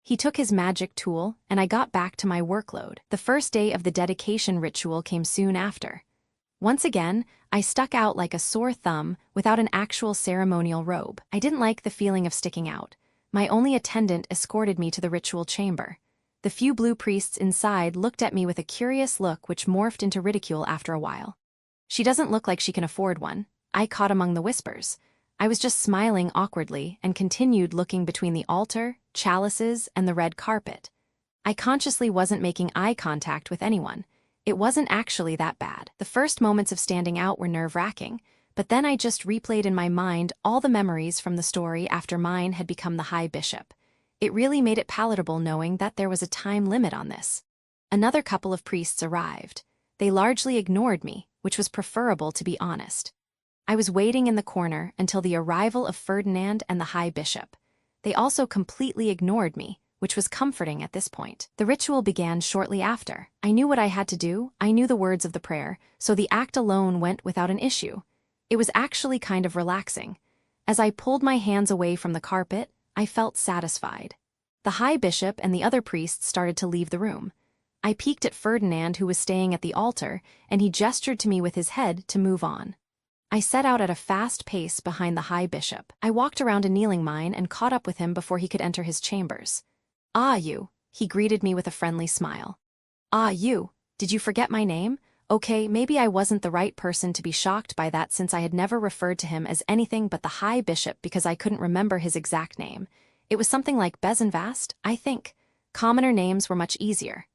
He took his magic tool, and I got back to my workload. The first day of the dedication ritual came soon after. Once again, I stuck out like a sore thumb without an actual ceremonial robe. I didn't like the feeling of sticking out. My only attendant escorted me to the ritual chamber. The few blue priests inside looked at me with a curious look which morphed into ridicule after a while. She doesn't look like she can afford one, I caught among the whispers. I was just smiling awkwardly and continued looking between the altar, chalices, and the red carpet. I consciously wasn't making eye contact with anyone. It wasn't actually that bad. The first moments of standing out were nerve-wracking, but then I just replayed in my mind all the memories from the story after mine had become the High Bishop. It really made it palatable knowing that there was a time limit on this. Another couple of priests arrived. They largely ignored me, which was preferable to be honest. I was waiting in the corner until the arrival of Ferdinand and the High Bishop. They also completely ignored me, which was comforting at this point. The ritual began shortly after. I knew what I had to do, I knew the words of the prayer, so the act alone went without an issue. It was actually kind of relaxing. As I pulled my hands away from the carpet, I felt satisfied. The High Bishop and the other priests started to leave the room. I peeked at Ferdinand, who was staying at the altar, and he gestured to me with his head to move on. I set out at a fast pace behind the High Bishop. I walked around a kneeling mine and caught up with him before he could enter his chambers. "Ah, you," he greeted me with a friendly smile. "Ah, you, did you forget my name? Okay, maybe I wasn't the right person to be shocked by that since I had never referred to him as anything but the High Bishop because I couldn't remember his exact name. It was something like Bezenvast, I think. Commoner names were much easier.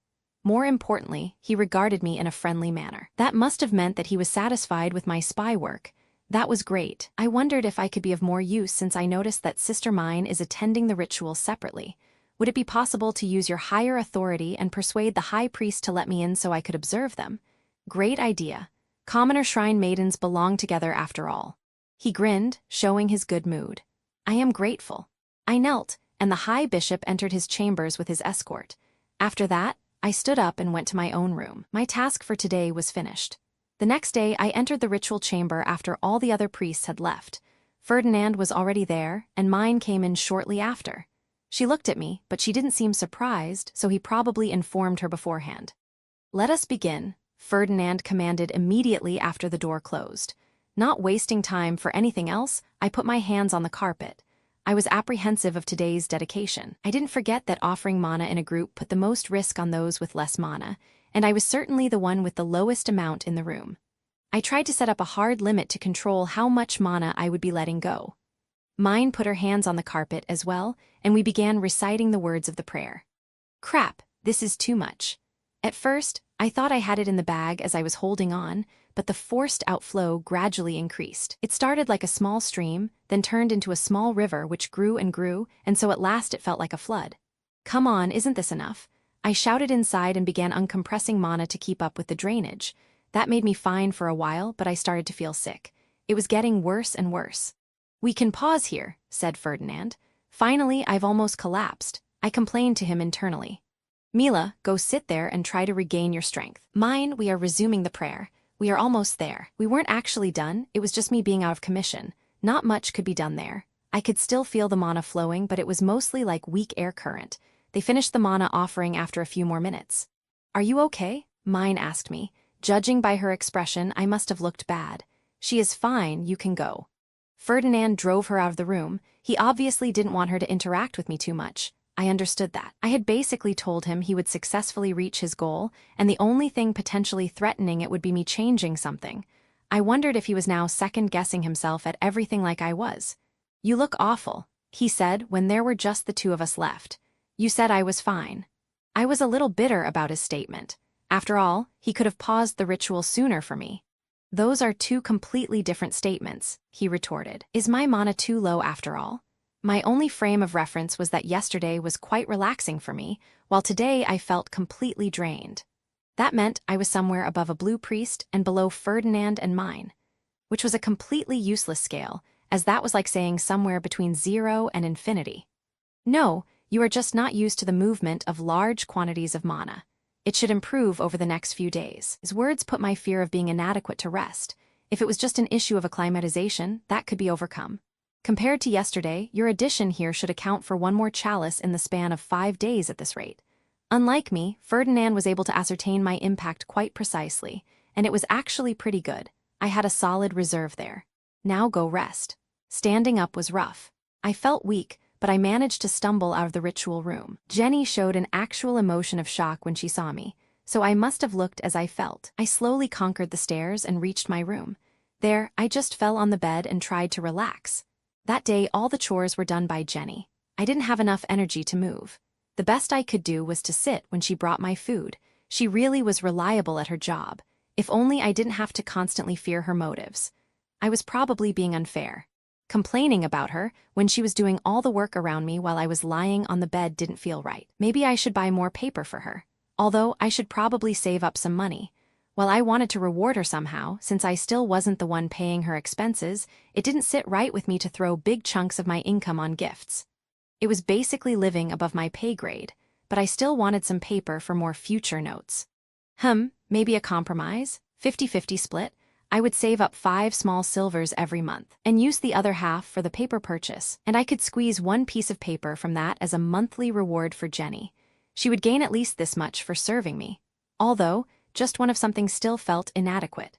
More importantly, he regarded me in a friendly manner. That must have meant that he was satisfied with my spy work. That was great. I wondered if I could be of more use since I noticed that Sister Mine is attending the ritual separately. Would it be possible to use your higher authority and persuade the High Priest to let me in so I could observe them? Great idea. Commoner shrine maidens belong together after all. He grinned, showing his good mood. I am grateful. I knelt, and the High Bishop entered his chambers with his escort. After that, I stood up and went to my own room. My task for today was finished. The next day, I entered the ritual chamber after all the other priests had left. Ferdinand was already there, and mine came in shortly after. She looked at me, but she didn't seem surprised, so he probably informed her beforehand. "Let us begin," Ferdinand commanded immediately after the door closed. Not wasting time for anything else, I put my hands on the carpet. I was apprehensive of today's dedication. I didn't forget that offering mana in a group put the most risk on those with less mana, and I was certainly the one with the lowest amount in the room. I tried to set up a hard limit to control how much mana I would be letting go. Mine put her hands on the carpet as well, and we began reciting the words of the prayer. Crap, this is too much. At first, I thought I had it in the bag as I was holding on, but the forced outflow gradually increased. It started like a small stream, then turned into a small river which grew, and so at last it felt like a flood. Come on, isn't this enough? I shouted inside and began uncompressing mana to keep up with the drainage. That made me fine for a while, but I started to feel sick. It was getting worse and worse. "We can pause here," said Ferdinand. "Finally, I've almost collapsed." I complained to him internally. "Mila, go sit there and try to regain your strength." "Mine, we are resuming the prayer. We are almost there." We weren't actually done, it was just me being out of commission. Not much could be done there. I could still feel the mana flowing, but it was mostly like weak air current. They finished the mana offering after a few more minutes. "Are you okay?" Mine asked me. Judging by her expression, I must have looked bad. "She is fine, you can go." Ferdinand drove her out of the room. He obviously didn't want her to interact with me too much. I understood that. I had basically told him he would successfully reach his goal, and the only thing potentially threatening it would be me changing something. I wondered if he was now second-guessing himself at everything like I was. "You look awful," he said when there were just the two of us left. "You said I was fine." I was a little bitter about his statement. After all, he could have paused the ritual sooner for me. "Those are two completely different statements," he retorted. "Is my mana too low after all?" My only frame of reference was that yesterday was quite relaxing for me, while today I felt completely drained. That meant I was somewhere above a blue priest and below Ferdinand and mine, which was a completely useless scale, as that was like saying somewhere between 0 and infinity. No, you are just not used to the movement of large quantities of mana. It should improve over the next few days. His words put my fear of being inadequate to rest. If it was just an issue of acclimatization, that could be overcome. Compared to yesterday, your addition here should account for one more chalice in the span of 5 days at this rate. Unlike me, Ferdinand was able to ascertain my impact quite precisely, and it was actually pretty good. I had a solid reserve there. Now go rest. Standing up was rough. I felt weak, but I managed to stumble out of the ritual room. Jenny showed an actual emotion of shock when she saw me, so I must have looked as I felt. I slowly conquered the stairs and reached my room. There, I just fell on the bed and tried to relax. That day, all the chores were done by Jenny. I didn't have enough energy to move. The best I could do was to sit when she brought my food. She really was reliable at her job. If only I didn't have to constantly fear her motives. I was probably being unfair. Complaining about her when she was doing all the work around me while I was lying on the bed didn't feel right. Maybe I should buy more paper for her. Although I should probably save up some money. While I wanted to reward her somehow, since I still wasn't the one paying her expenses, it didn't sit right with me to throw big chunks of my income on gifts. It was basically living above my pay grade, but I still wanted some paper for more future notes. Maybe a compromise, 50-50 split. I would save up 5 small silvers every month, and use the other half for the paper purchase, and I could squeeze one piece of paper from that as a monthly reward for Jenny. She would gain at least this much for serving me. Although, just one of something still felt inadequate.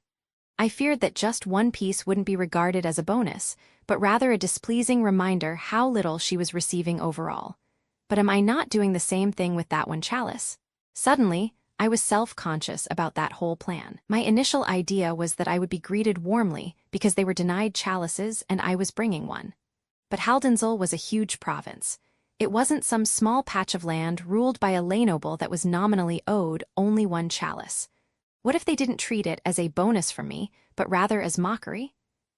I feared that just one piece wouldn't be regarded as a bonus, but rather a displeasing reminder how little she was receiving overall. But am I not doing the same thing with that one chalice? Suddenly, I was self-conscious about that whole plan. My initial idea was that I would be greeted warmly because they were denied chalices and I was bringing one. But Haldenzel was a huge province. It wasn't some small patch of land ruled by a lay noble that was nominally owed only one chalice. What if they didn't treat it as a bonus from me, but rather as mockery?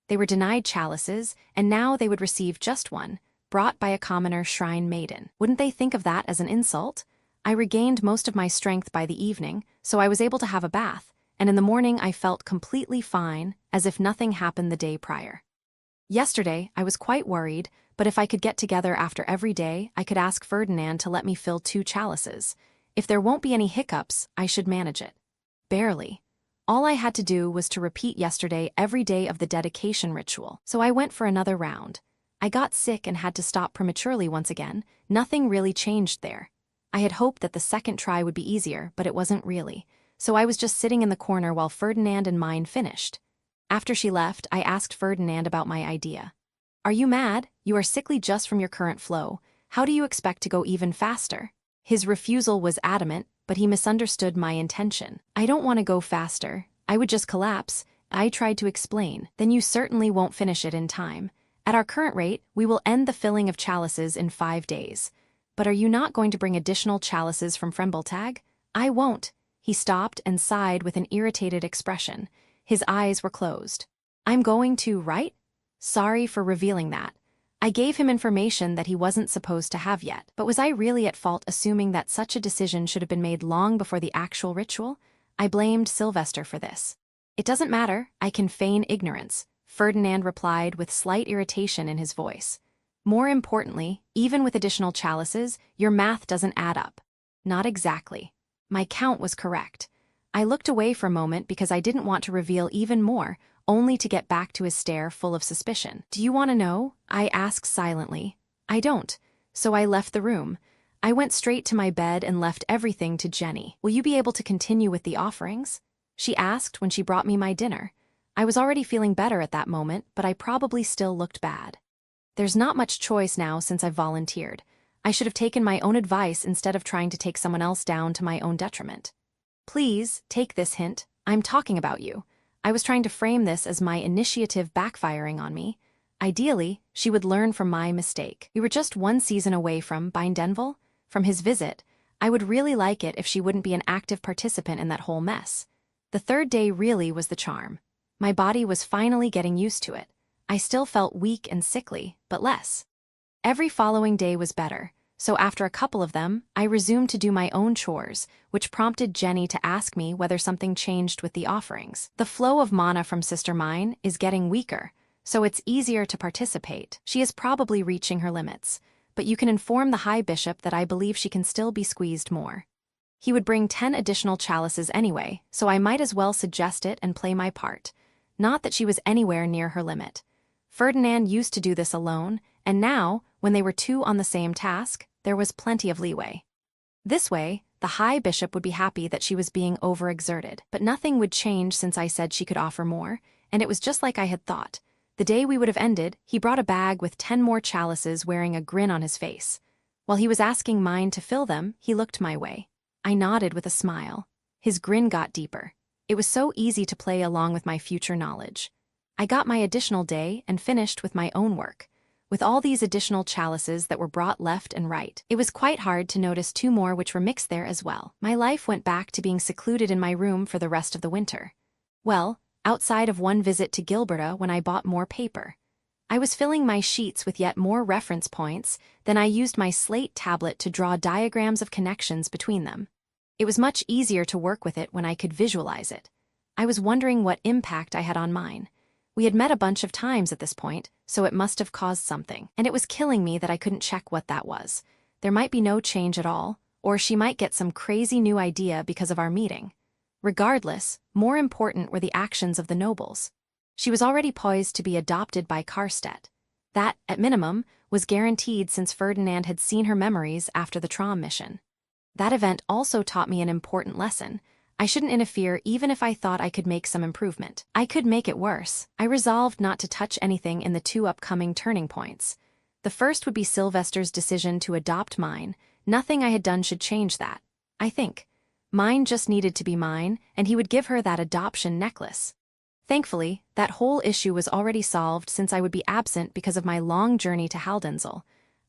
They were denied chalices, and now they would receive just one, brought by a commoner shrine maiden. Wouldn't they think of that as an insult? I regained most of my strength by the evening, so I was able to have a bath, and in the morning I felt completely fine, as if nothing happened the day prior. Yesterday, I was quite worried, but if I could get together after every day, I could ask Ferdinand to let me fill 2 chalices. If there won't be any hiccups, I should manage it. Barely. All I had to do was to repeat yesterday every day of the dedication ritual, so I went for another round. I got sick and had to stop prematurely once again. Nothing really changed there. I had hoped that the second try would be easier, but it wasn't really, so I was just sitting in the corner while Ferdinand and mine finished. After she left, I asked Ferdinand about my idea. Are you mad? You are sickly just from your current flow. How do you expect to go even faster? His refusal was adamant, but he misunderstood my intention. I don't want to go faster. I would just collapse. I tried to explain. Then you certainly won't finish it in time. At our current rate, we will end the filling of chalices in 5 days. But are you not going to bring additional chalices from Frembeltag? I won't. He stopped and sighed with an irritated expression. His eyes were closed. I'm going to, right? Sorry for revealing that. I gave him information that he wasn't supposed to have yet, but was I really at fault assuming that such a decision should have been made long before the actual ritual? I blamed Sylvester for this. It doesn't matter, I can feign ignorance, Ferdinand replied with slight irritation in his voice. More importantly, even with additional chalices, your math doesn't add up. Not exactly. My count was correct. I looked away for a moment because I didn't want to reveal even more, only to get back to his stare full of suspicion. Do you want to know? I asked silently. I don't. So I left the room. I went straight to my bed and left everything to Jenny. Will you be able to continue with the offerings? She asked when she brought me my dinner. I was already feeling better at that moment, but I probably still looked bad. There's not much choice now since I've volunteered. I should have taken my own advice instead of trying to take someone else down to my own detriment. Please, take this hint. I'm talking about you. I was trying to frame this as my initiative backfiring on me. Ideally, she would learn from my mistake. We were just 1 season away from Bindenville, from his visit. I would really like it if she wouldn't be an active participant in that whole mess. The 3rd day really was the charm. My body was finally getting used to it. I still felt weak and sickly, but less. Every following day was better, so after a couple of them, I resumed to do my own chores, which prompted Jenny to ask me whether something changed with the offerings. The flow of mana from Sister Mine is getting weaker, so it's easier to participate. She is probably reaching her limits, but you can inform the High Bishop that I believe she can still be squeezed more. He would bring 10 additional chalices anyway, so I might as well suggest it and play my part. Not that she was anywhere near her limit. Ferdinand used to do this alone, and now, when they were two on the same task, there was plenty of leeway. This way, the High Bishop would be happy that she was being overexerted, but nothing would change since I said she could offer more, and it was just like I had thought. The day we would have ended, he brought a bag with 10 more chalices wearing a grin on his face. While he was asking mine to fill them, he looked my way. I nodded with a smile. His grin got deeper. It was so easy to play along with my future knowledge. I got my additional day and finished with my own work. With all these additional chalices that were brought left and right, it was quite hard to notice 2 more which were mixed there as well. My life went back to being secluded in my room for the rest of the winter. Well, outside of one visit to Gilberta when I bought more paper. I was filling my sheets with yet more reference points, then I used my slate tablet to draw diagrams of connections between them. It was much easier to work with it when I could visualize it. I was wondering what impact I had on mine. We had met a bunch of times at this point, so it must have caused something, and it was killing me that I couldn't check what that was. There might be no change at all, or she might get some crazy new idea because of our meeting. Regardless, more important were the actions of the nobles. She was already poised to be adopted by Karstedt. That, at minimum, was guaranteed since Ferdinand had seen her memories after the Trombe mission. That event also taught me an important lesson. I shouldn't interfere even if I thought I could make some improvement. I could make it worse. I resolved not to touch anything in the 2 upcoming turning points. The first would be Sylvester's decision to adopt mine. Nothing I had done should change that, I think. Mine just needed to be mine, and he would give her that adoption necklace. Thankfully, that whole issue was already solved since I would be absent because of my long journey to Haldenzel.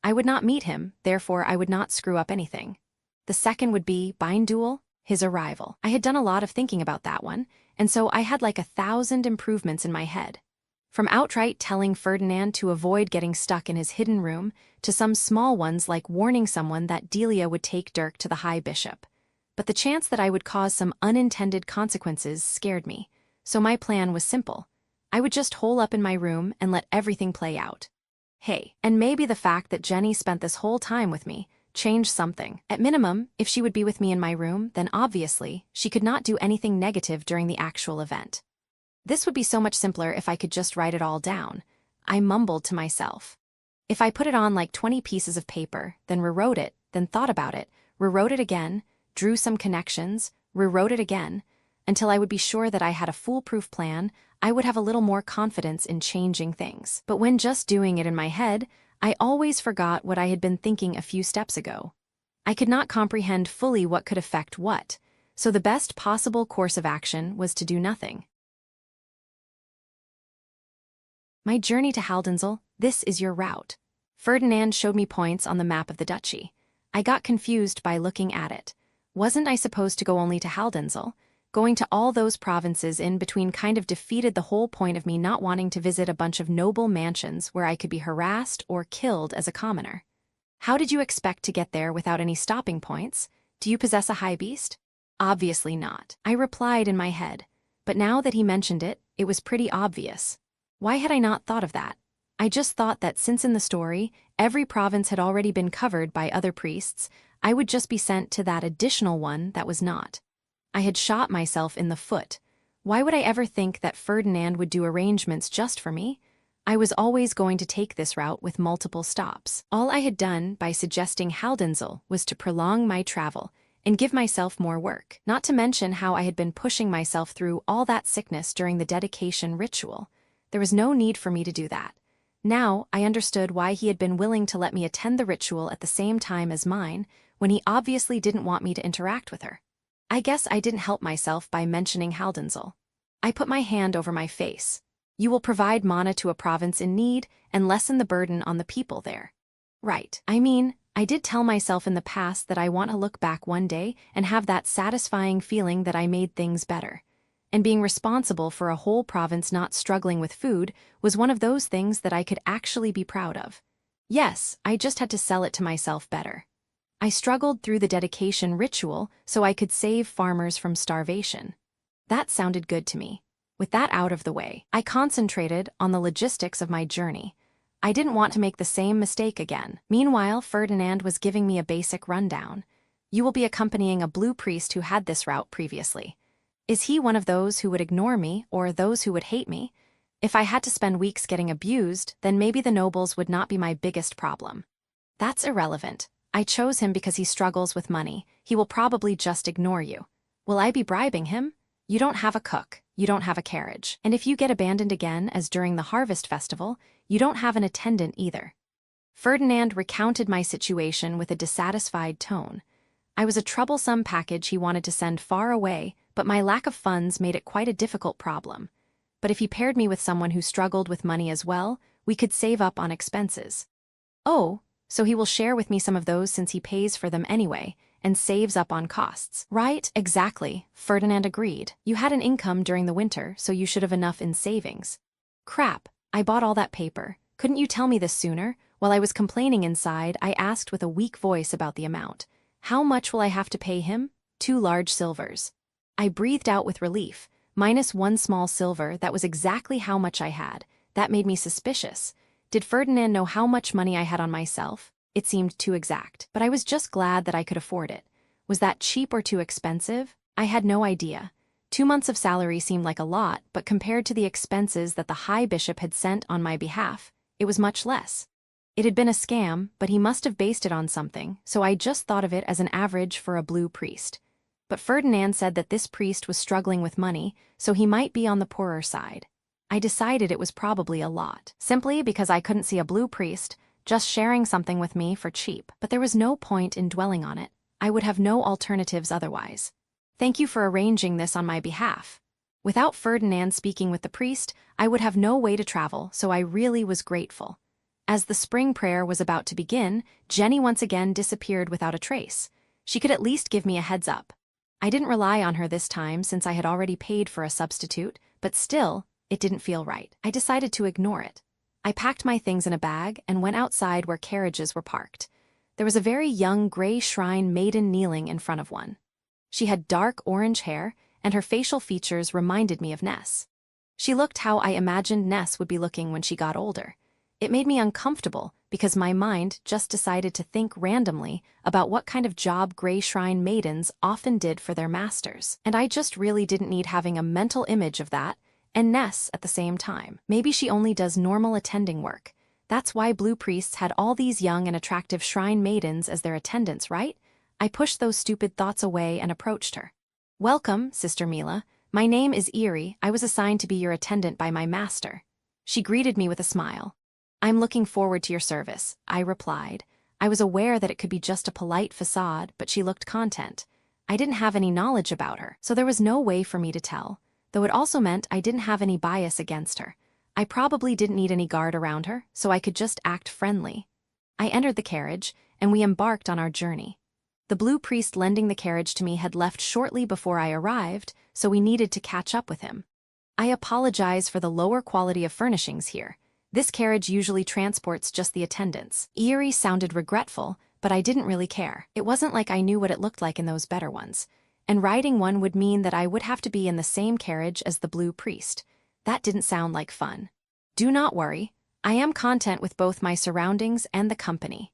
I would not meet him, therefore I would not screw up anything. The second would be Binduel, his arrival. I had done a lot of thinking about that one, and so I had like 1,000 improvements in my head. From outright telling Ferdinand to avoid getting stuck in his hidden room, to some small ones like warning someone that Delia would take Dirk to the High Bishop. But the chance that I would cause some unintended consequences scared me, so my plan was simple. I would just hole up in my room and let everything play out. Hey, and maybe the fact that Jenny spent this whole time with me changed something. At minimum, if she would be with me in my room, then obviously, she could not do anything negative during the actual event. This would be so much simpler if I could just write it all down. I mumbled to myself. If I put it on like 20 pieces of paper, then rewrote it, then thought about it, rewrote it again, drew some connections, rewrote it again, until I would be sure that I had a foolproof plan, I would have a little more confidence in changing things. But when just doing it in my head, I always forgot what I had been thinking a few steps ago. I could not comprehend fully what could affect what, so the best possible course of action was to do nothing. My journey to Haldenzel, this is your route. Ferdinand showed me points on the map of the duchy. I got confused by looking at it. Wasn't I supposed to go only to Haldenzel? Going to all those provinces in between kind of defeated the whole point of me not wanting to visit a bunch of noble mansions where I could be harassed or killed as a commoner. How did you expect to get there without any stopping points? Do you possess a high beast? Obviously not, I replied in my head. But now that he mentioned it, it was pretty obvious. Why had I not thought of that? I just thought that since in the story, every province had already been covered by other priests, I would just be sent to that additional one that was not. I had shot myself in the foot. Why would I ever think that Ferdinand would do arrangements just for me? I was always going to take this route with multiple stops. All I had done by suggesting Haldenzel was to prolong my travel and give myself more work, not to mention how I had been pushing myself through all that sickness during the dedication ritual. There was no need for me to do that. Now, I understood why he had been willing to let me attend the ritual at the same time as mine, when he obviously didn't want me to interact with her. I guess I didn't help myself by mentioning Haldenzel. I put my hand over my face. You will provide mana to a province in need and lessen the burden on the people there. Right. I mean, I did tell myself in the past that I want to look back one day and have that satisfying feeling that I made things better. And being responsible for a whole province not struggling with food was one of those things that I could actually be proud of. Yes, I just had to sell it to myself better. I struggled through the dedication ritual so I could save farmers from starvation. That sounded good to me. With that out of the way, I concentrated on the logistics of my journey. I didn't want to make the same mistake again. Meanwhile, Ferdinand was giving me a basic rundown. You will be accompanying a blue priest who had this route previously. Is he one of those who would ignore me or those who would hate me? If I had to spend weeks getting abused, then maybe the nobles would not be my biggest problem. That's irrelevant. I chose him because he struggles with money. He will probably just ignore you. Will I be bribing him? You don't have a cook. You don't have a carriage. And if you get abandoned again, as during the harvest festival, you don't have an attendant either. Ferdinand recounted my situation with a dissatisfied tone. I was a troublesome package he wanted to send far away, but my lack of funds made it quite a difficult problem. But if he paired me with someone who struggled with money as well, we could save up on expenses. Oh, so he will share with me some of those since he pays for them anyway, and saves up on costs. Right, exactly, Ferdinand agreed. You had an income during the winter, so you should have enough in savings. Crap, I bought all that paper. Couldn't you tell me this sooner? While I was complaining inside, I asked with a weak voice about the amount. How much will I have to pay him? 2 large silvers. I breathed out with relief. Minus 1 small silver, that was exactly how much I had. That made me suspicious. Did Ferdinand know how much money I had on myself? It seemed too exact, but I was just glad that I could afford it. Was that cheap or too expensive? I had no idea. 2 months of salary seemed like a lot, but compared to the expenses that the High Bishop had sent on my behalf, it was much less. It had been a scam, but he must have based it on something, so I just thought of it as an average for a blue priest. But Ferdinand said that this priest was struggling with money, so he might be on the poorer side. I decided it was probably a lot, simply because I couldn't see a blue priest just sharing something with me for cheap. But there was no point in dwelling on it. I would have no alternatives otherwise. Thank you for arranging this on my behalf. Without Ferdinand speaking with the priest, I would have no way to travel, so I really was grateful. As the spring prayer was about to begin, Jenny once again disappeared without a trace. She could at least give me a heads up. I didn't rely on her this time since I had already paid for a substitute, but still, it didn't feel right. I decided to ignore it. I packed my things in a bag and went outside where carriages were parked. There was a very young gray shrine maiden kneeling in front of one. She had dark orange hair, and her facial features reminded me of Ness. She looked how I imagined Ness would be looking when she got older. It made me uncomfortable because my mind just decided to think randomly about what kind of job gray shrine maidens often did for their masters. And I just really didn't need having a mental image of that and Ness at the same time. Maybe she only does normal attending work. That's why blue priests had all these young and attractive shrine maidens as their attendants, right? I pushed those stupid thoughts away and approached her. Welcome, Sister Mila. My name is Eerie. I was assigned to be your attendant by my master. She greeted me with a smile. I'm looking forward to your service, I replied. I was aware that it could be just a polite facade, but she looked content. I didn't have any knowledge about her, so there was no way for me to tell, though it also meant I didn't have any bias against her. I probably didn't need any guard around her, so I could just act friendly. I entered the carriage, and we embarked on our journey. The blue priest lending the carriage to me had left shortly before I arrived, so we needed to catch up with him. I apologize for the lower quality of furnishings here. This carriage usually transports just the attendants. Eerie sounded regretful, but I didn't really care. It wasn't like I knew what it looked like in those better ones. And riding one would mean that I would have to be in the same carriage as the blue priest. That didn't sound like fun. Do not worry. I am content with both my surroundings and the company.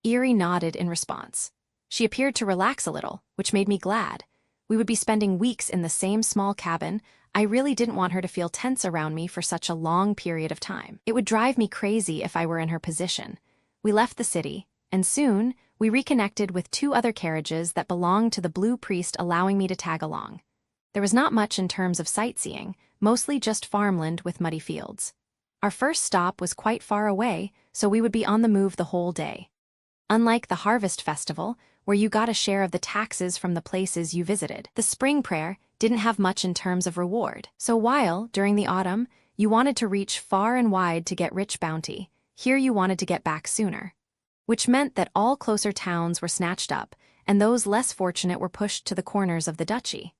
Eerie nodded in response. She appeared to relax a little, which made me glad. We would be spending weeks in the same small cabin. I really didn't want her to feel tense around me for such a long period of time. It would drive me crazy if I were in her position. We left the city, and soon, we reconnected with 2 other carriages that belonged to the blue priest, allowing me to tag along. There was not much in terms of sightseeing, mostly just farmland with muddy fields. Our first stop was quite far away, so we would be on the move the whole day. Unlike the harvest festival, where you got a share of the taxes from the places you visited, the spring prayer didn't have much in terms of reward. So while, during the autumn, you wanted to reach far and wide to get rich bounty, here you wanted to get back sooner. Which meant that all closer towns were snatched up, and those less fortunate were pushed to the corners of the duchy.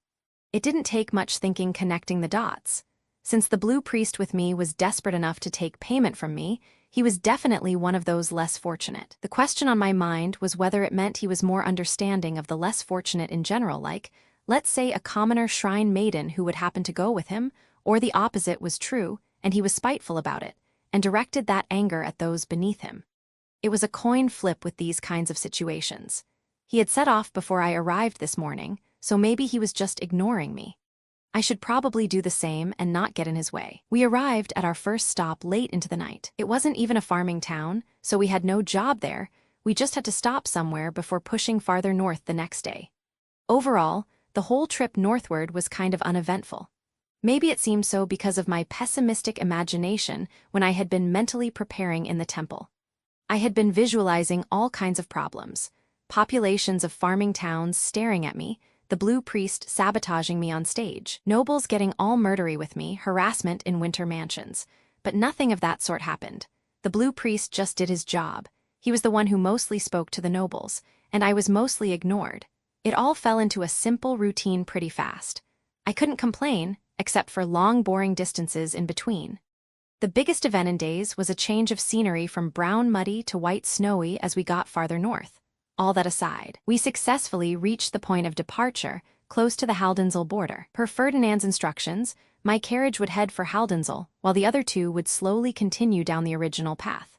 It didn't take much thinking connecting the dots. Since the blue priest with me was desperate enough to take payment from me, He was definitely one of those less fortunate. The question on my mind was whether it meant he was more understanding of the less fortunate in general, like, let's say, a commoner shrine maiden who would happen to go with him, or the opposite was true, and he was spiteful about it, and directed that anger at those beneath him. It was a coin flip with these kinds of situations. He had set off before I arrived this morning, so maybe he was just ignoring me. I should probably do the same and not get in his way. We arrived at our first stop late into the night. It wasn't even a farming town, so we had no job there. We just had to stop somewhere before pushing farther north the next day. Overall, the whole trip northward was kind of uneventful. Maybe it seemed so because of my pessimistic imagination when I had been mentally preparing in the temple. I had been visualizing all kinds of problems. Populations of farming towns staring at me, the blue priest sabotaging me on stage, nobles getting all murdery with me, harassment in winter mansions. But nothing of that sort happened. The blue priest just did his job. He was the one who mostly spoke to the nobles, and I was mostly ignored. It all fell into a simple routine pretty fast. I couldn't complain, except for long, boring distances in between. The biggest event in days was a change of scenery from brown muddy to white snowy as we got farther north. All that aside, we successfully reached the point of departure, close to the Haldenzel border. Per Ferdinand's instructions, my carriage would head for Haldenzel, while the other two would slowly continue down the original path.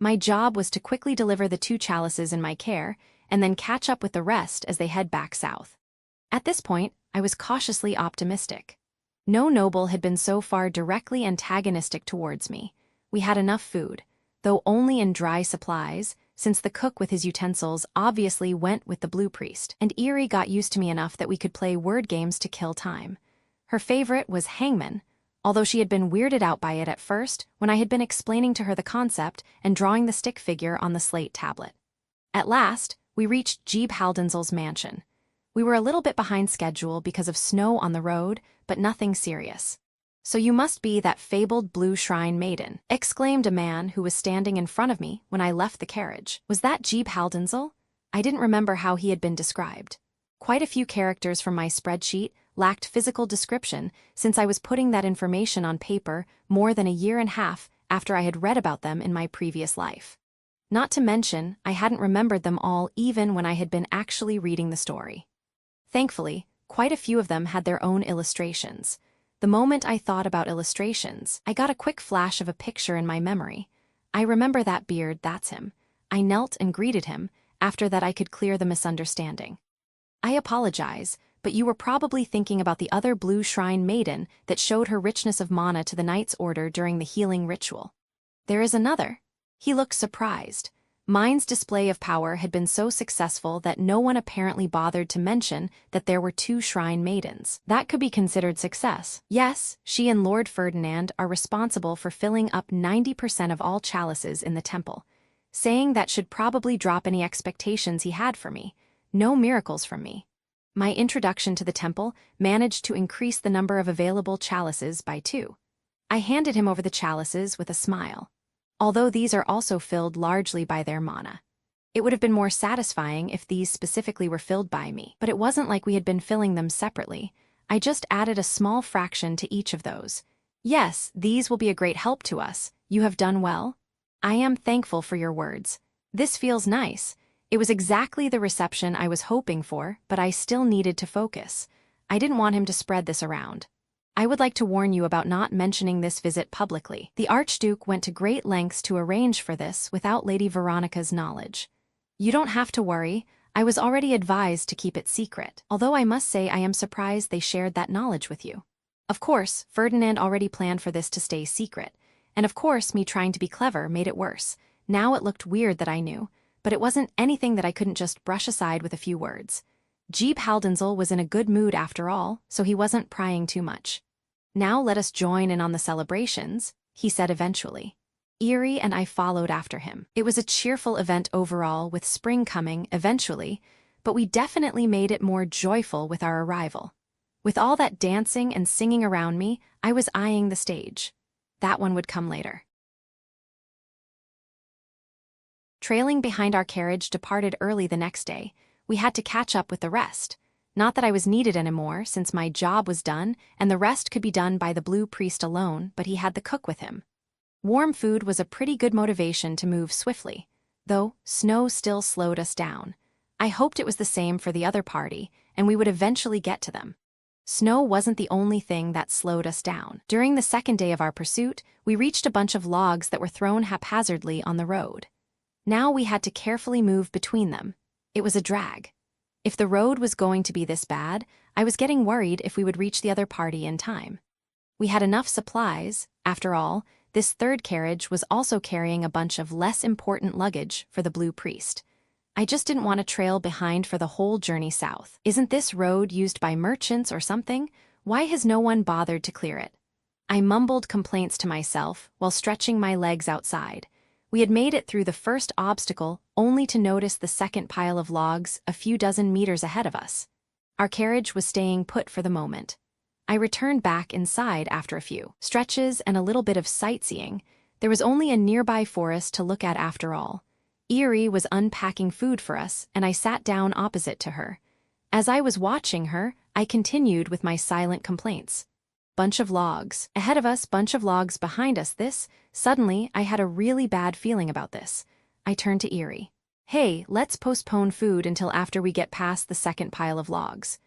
My job was to quickly deliver the 2 chalices in my care, and then catch up with the rest as they head back south. At this point, I was cautiously optimistic. No noble had been so far directly antagonistic towards me. We had enough food, though only in dry supplies, since the cook with his utensils obviously went with the blue priest, and Eerie got used to me enough that we could play word games to kill time. Her favorite was hangman, although she had been weirded out by it at first when I had been explaining to her the concept and drawing the stick figure on the slate tablet. At last, we reached Jeeb Haldenzel's mansion. We were a little bit behind schedule because of snow on the road, but nothing serious. "So you must be that fabled blue shrine maiden," exclaimed a man who was standing in front of me when I left the carriage. Was that Jeeb Haldenzel? I didn't remember how he had been described. Quite a few characters from my spreadsheet lacked physical description since I was putting that information on paper more than a year and a half after I had read about them in my previous life. Not to mention, I hadn't remembered them all even when I had been actually reading the story. Thankfully, quite a few of them had their own illustrations. The moment I thought about illustrations, I got a quick flash of a picture in my memory. I remember that beard, that's him. I knelt and greeted him. After that I could clear the misunderstanding. "I apologize, but you were probably thinking about the other blue shrine maiden that showed her richness of mana to the Knight's Order during the healing ritual. There is another." He looked surprised. Mine's display of power had been so successful that no one apparently bothered to mention that there were 2 shrine maidens. That could be considered success. Yes, she and Lord Ferdinand are responsible for filling up 90% of all chalices in the temple. Saying that should probably drop any expectations he had for me. No miracles from me. My introduction to the temple managed to increase the number of available chalices by 2. I handed him over the chalices with a smile. Although these are also filled largely by their mana. It would have been more satisfying if these specifically were filled by me, but it wasn't like we had been filling them separately. I just added a small fraction to each of those. "Yes, these will be a great help to us. You have done well. I am thankful for your words. This feels nice." It was exactly the reception I was hoping for, but I still needed to focus. I didn't want him to spread this around. "I would like to warn you about not mentioning this visit publicly. The Archduke went to great lengths to arrange for this without Lady Veronica's knowledge. You don't have to worry, I was already advised to keep it secret, although I must say I am surprised they shared that knowledge with you. Of course, Ferdinand already planned for this to stay secret, and of course me trying to be clever made it worse. Now it looked weird that I knew, but it wasn't anything that I couldn't just brush aside with a few words. Jeeb Haldenzel was in a good mood after all, so he wasn't prying too much. "Now let us join in on the celebrations," he said eventually. Eerie and I followed after him. It was a cheerful event overall, with spring coming eventually, but we definitely made it more joyful with our arrival. With all that dancing and singing around me, I was eyeing the stage. That one would come later. Trailing behind our carriage departed early the next day. We had to catch up with the rest. Not that I was needed anymore, since my job was done, and the rest could be done by the blue priest alone, but he had the cook with him. Warm food was a pretty good motivation to move swiftly, though snow still slowed us down. I hoped it was the same for the other party, and we would eventually get to them. Snow wasn't the only thing that slowed us down. During the second day of our pursuit, we reached a bunch of logs that were thrown haphazardly on the road. Now we had to carefully move between them. It was a drag. If the road was going to be this bad, I was getting worried if we would reach the other party in time. We had enough supplies. After all, this third carriage was also carrying a bunch of less important luggage for the Blue Priest. I just didn't want to trail behind for the whole journey south. Isn't this road used by merchants or something? Why has no one bothered to clear it? I mumbled complaints to myself while stretching my legs outside. We had made it through the first obstacle only to notice the second pile of logs a few dozen meters ahead of us. Our carriage was staying put for the moment. I returned back inside after a few stretches and a little bit of sightseeing. There was only a nearby forest to look at after all. Eerie was unpacking food for us, and I sat down opposite to her. As I was watching her, I continued with my silent complaints. Bunch of logs. Ahead of us, bunch of logs behind us. Suddenly, I had a really bad feeling about this. I turned to Eerie. Hey, let's postpone food until after we get past the second pile of logs.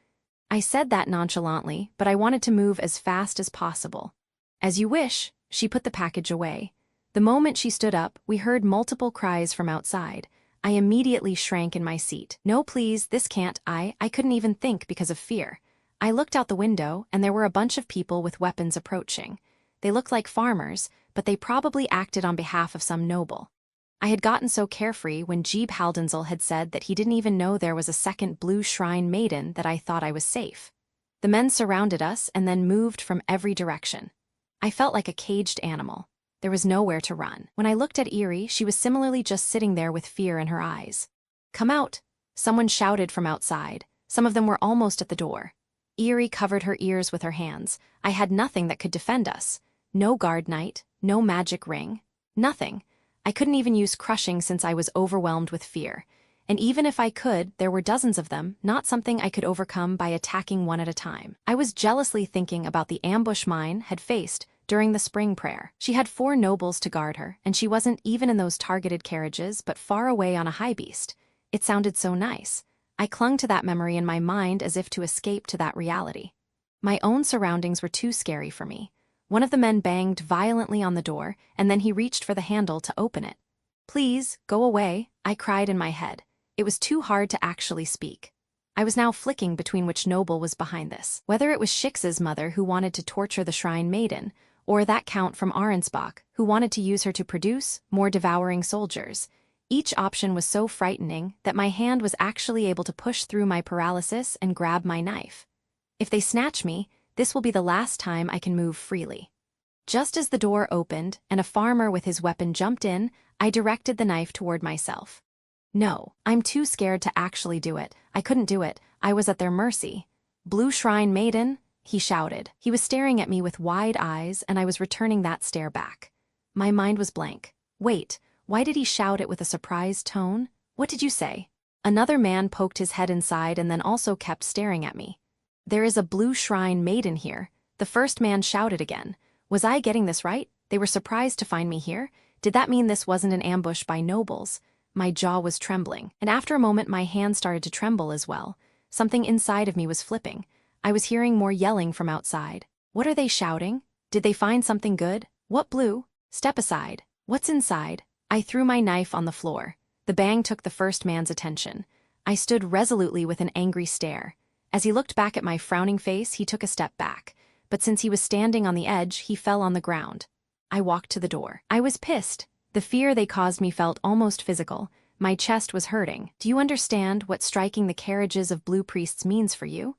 I said that nonchalantly, but I wanted to move as fast as possible. As you wish. She put the package away. The moment she stood up, we heard multiple cries from outside. I immediately shrank in my seat. No, please, this can't. I couldn't even think because of fear. I looked out the window, and there were a bunch of people with weapons approaching. They looked like farmers, but they probably acted on behalf of some noble. I had gotten so carefree when Jeeb Haldenzel had said that he didn't even know there was a second blue shrine maiden that I thought I was safe. The men surrounded us and then moved from every direction. I felt like a caged animal. There was nowhere to run. When I looked at Eerie, she was similarly just sitting there with fear in her eyes. Come out! Someone shouted from outside. Some of them were almost at the door. Eerie covered her ears with her hands. I had nothing that could defend us. No guard knight, no magic ring. Nothing. I couldn't even use crushing since I was overwhelmed with fear. And even if I could, there were dozens of them, not something I could overcome by attacking one at a time. I was jealously thinking about the ambush mine had faced during the spring prayer. She had 4 nobles to guard her, and she wasn't even in those targeted carriages but far away on a high beast. It sounded so nice. I clung to that memory in my mind as if to escape to that reality. My own surroundings were too scary for me. One of the men banged violently on the door, and then he reached for the handle to open it. Please, go away, I cried in my head. It was too hard to actually speak. I was now flicking between which noble was behind this. Whether it was Shix's mother who wanted to torture the shrine maiden, or that count from Arensbach who wanted to use her to produce more devouring soldiers. Each option was so frightening that my hand was actually able to push through my paralysis and grab my knife. If they snatch me, this will be the last time I can move freely. Just as the door opened and a farmer with his weapon jumped in, I directed the knife toward myself. No, I'm too scared to actually do it. I couldn't do it. I was at their mercy. Blue Shrine Maiden? He shouted. He was staring at me with wide eyes, and I was returning that stare back. My mind was blank. Wait, why did he shout it with a surprised tone? What did you say? Another man poked his head inside and then also kept staring at me. There is a Blue Shrine Maiden here. The first man shouted again. Was I getting this right? They were surprised to find me here? Did that mean this wasn't an ambush by nobles? My jaw was trembling, and after a moment my hand started to tremble as well. Something inside of me was flipping. I was hearing more yelling from outside. What are they shouting? Did they find something good? What blue? Step aside. What's inside? I threw my knife on the floor. The bang took the first man's attention. I stood resolutely with an angry stare. As he looked back at my frowning face, he took a step back. But since he was standing on the edge, he fell on the ground. I walked to the door. I was pissed. The fear they caused me felt almost physical. My chest was hurting. Do you understand what striking the carriages of blue priests means for you?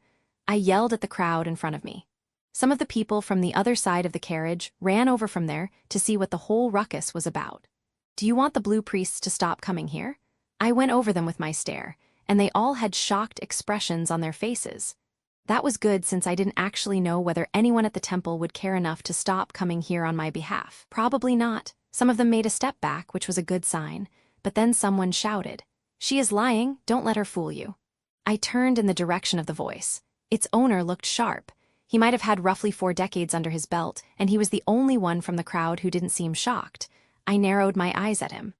I yelled at the crowd in front of me. Some of the people from the other side of the carriage ran over from there to see what the whole ruckus was about. Do you want the blue priests to stop coming here? I went over them with my stare, and they all had shocked expressions on their faces. That was good since I didn't actually know whether anyone at the temple would care enough to stop coming here on my behalf. Probably not. Some of them made a step back, which was a good sign, but then someone shouted, "She is lying, don't let her fool you." I turned in the direction of the voice. Its owner looked sharp. He might have had roughly 4 decades under his belt, and he was the only one from the crowd who didn't seem shocked. I narrowed my eyes at him.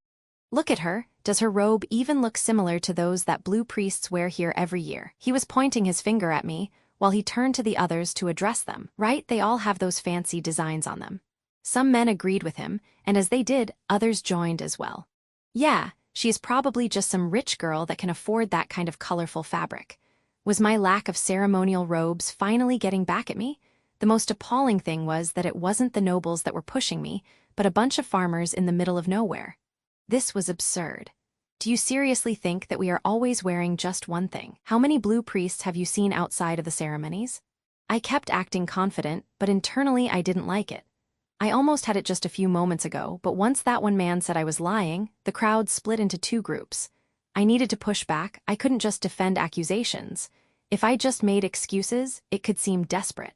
Look at her. Does her robe even look similar to those that blue priests wear here every year? He was pointing his finger at me, while he turned to the others to address them. Right, they all have those fancy designs on them. Some men agreed with him, and as they did, others joined as well. Yeah, she is probably just some rich girl that can afford that kind of colorful fabric. Was my lack of ceremonial robes finally getting back at me? The most appalling thing was that it wasn't the nobles that were pushing me, but a bunch of farmers in the middle of nowhere. This was absurd. Do you seriously think that we are always wearing just one thing? How many blue priests have you seen outside of the ceremonies? I kept acting confident, but internally I didn't like it. I almost had it just a few moments ago, but once that one man said I was lying, the crowd split into 2 groups. I needed to push back. I couldn't just defend accusations. If I just made excuses, it could seem desperate.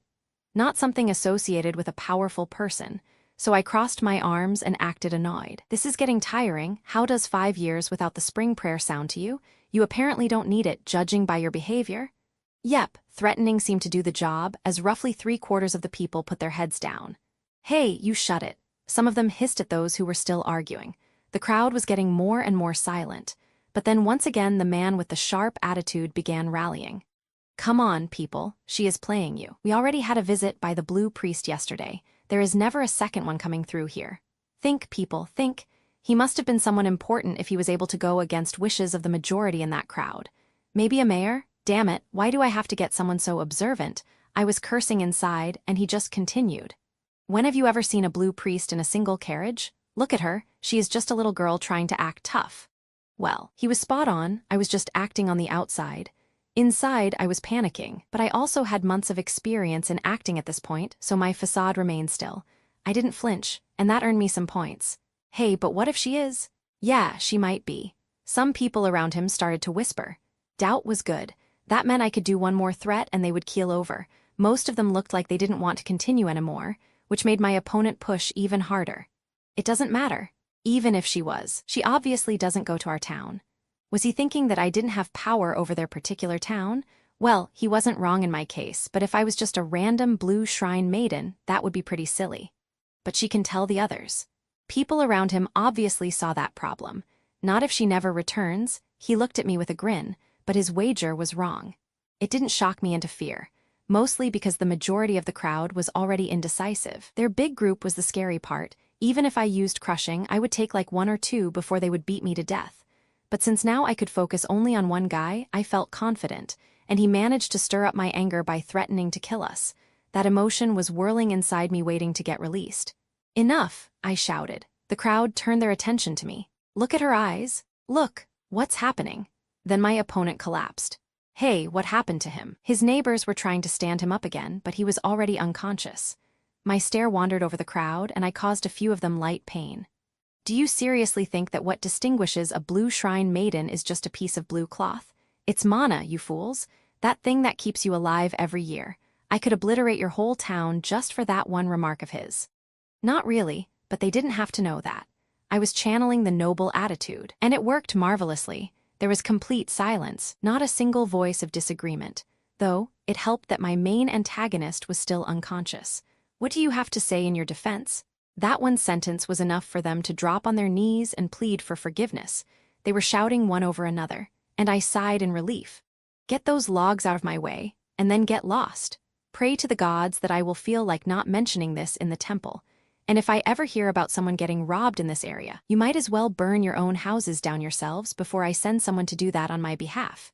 Not something associated with a powerful person. So I crossed my arms and acted annoyed. This is getting tiring. How does 5 years without the spring prayer sound to you? You apparently don't need it, judging by your behavior. Yep, threatening seemed to do the job, as roughly 3/4 of the people put their heads down. Hey, you shut it. Some of them hissed at those who were still arguing. The crowd was getting more and more silent. But then once again the man with the sharp attitude began rallying. Come on, people, she is playing you. We already had a visit by the blue priest yesterday. There is never a second one coming through here. Think, people, think. He must have been someone important if he was able to go against wishes of the majority in that crowd. Maybe a mayor? Damn it, why do I have to get someone so observant? I was cursing inside, and he just continued. When have you ever seen a blue priest in a single carriage? Look at her, she is just a little girl trying to act tough. Well, he was spot on, I was just acting on the outside. Inside, I was panicking, but I also had months of experience in acting at this point, so my facade remained still. I didn't flinch, and that earned me some points. Hey, but what if she is? Yeah, she might be. Some people around him started to whisper. Doubt was good. That meant I could do one more threat and they would keel over. Most of them looked like they didn't want to continue anymore, which made my opponent push even harder. It doesn't matter. Even if she was, she obviously doesn't go to our town. Was he thinking that I didn't have power over their particular town? Well, he wasn't wrong in my case, but if I was just a random blue shrine maiden, that would be pretty silly. But she can tell the others. People around him obviously saw that problem. Not if she never returns. He looked at me with a grin, but his wager was wrong. It didn't shock me into fear, mostly because the majority of the crowd was already indecisive. Their big group was the scary part. Even if I used crushing, I would take like 1 or 2 before they would beat me to death. But since now I could focus only on one guy, I felt confident, and he managed to stir up my anger by threatening to kill us. That emotion was whirling inside me waiting to get released. Enough, I shouted. The crowd turned their attention to me. Look at her eyes. Look, what's happening? Then my opponent collapsed. Hey, what happened to him? His neighbors were trying to stand him up again, but he was already unconscious. My stare wandered over the crowd, and I caused a few of them light pain. Do you seriously think that what distinguishes a blue shrine maiden is just a piece of blue cloth? It's mana, you fools. That thing that keeps you alive every year. I could obliterate your whole town just for that one remark of his. Not really, but they didn't have to know that. I was channeling the noble attitude, and it worked marvelously. There was complete silence, not a single voice of disagreement. Though, it helped that my main antagonist was still unconscious. What do you have to say in your defense? That one sentence was enough for them to drop on their knees and plead for forgiveness. They were shouting one over another, and I sighed in relief. Get those logs out of my way, and then get lost. Pray to the gods that I will feel like not mentioning this in the temple. And if I ever hear about someone getting robbed in this area, you might as well burn your own houses down yourselves before I send someone to do that on my behalf.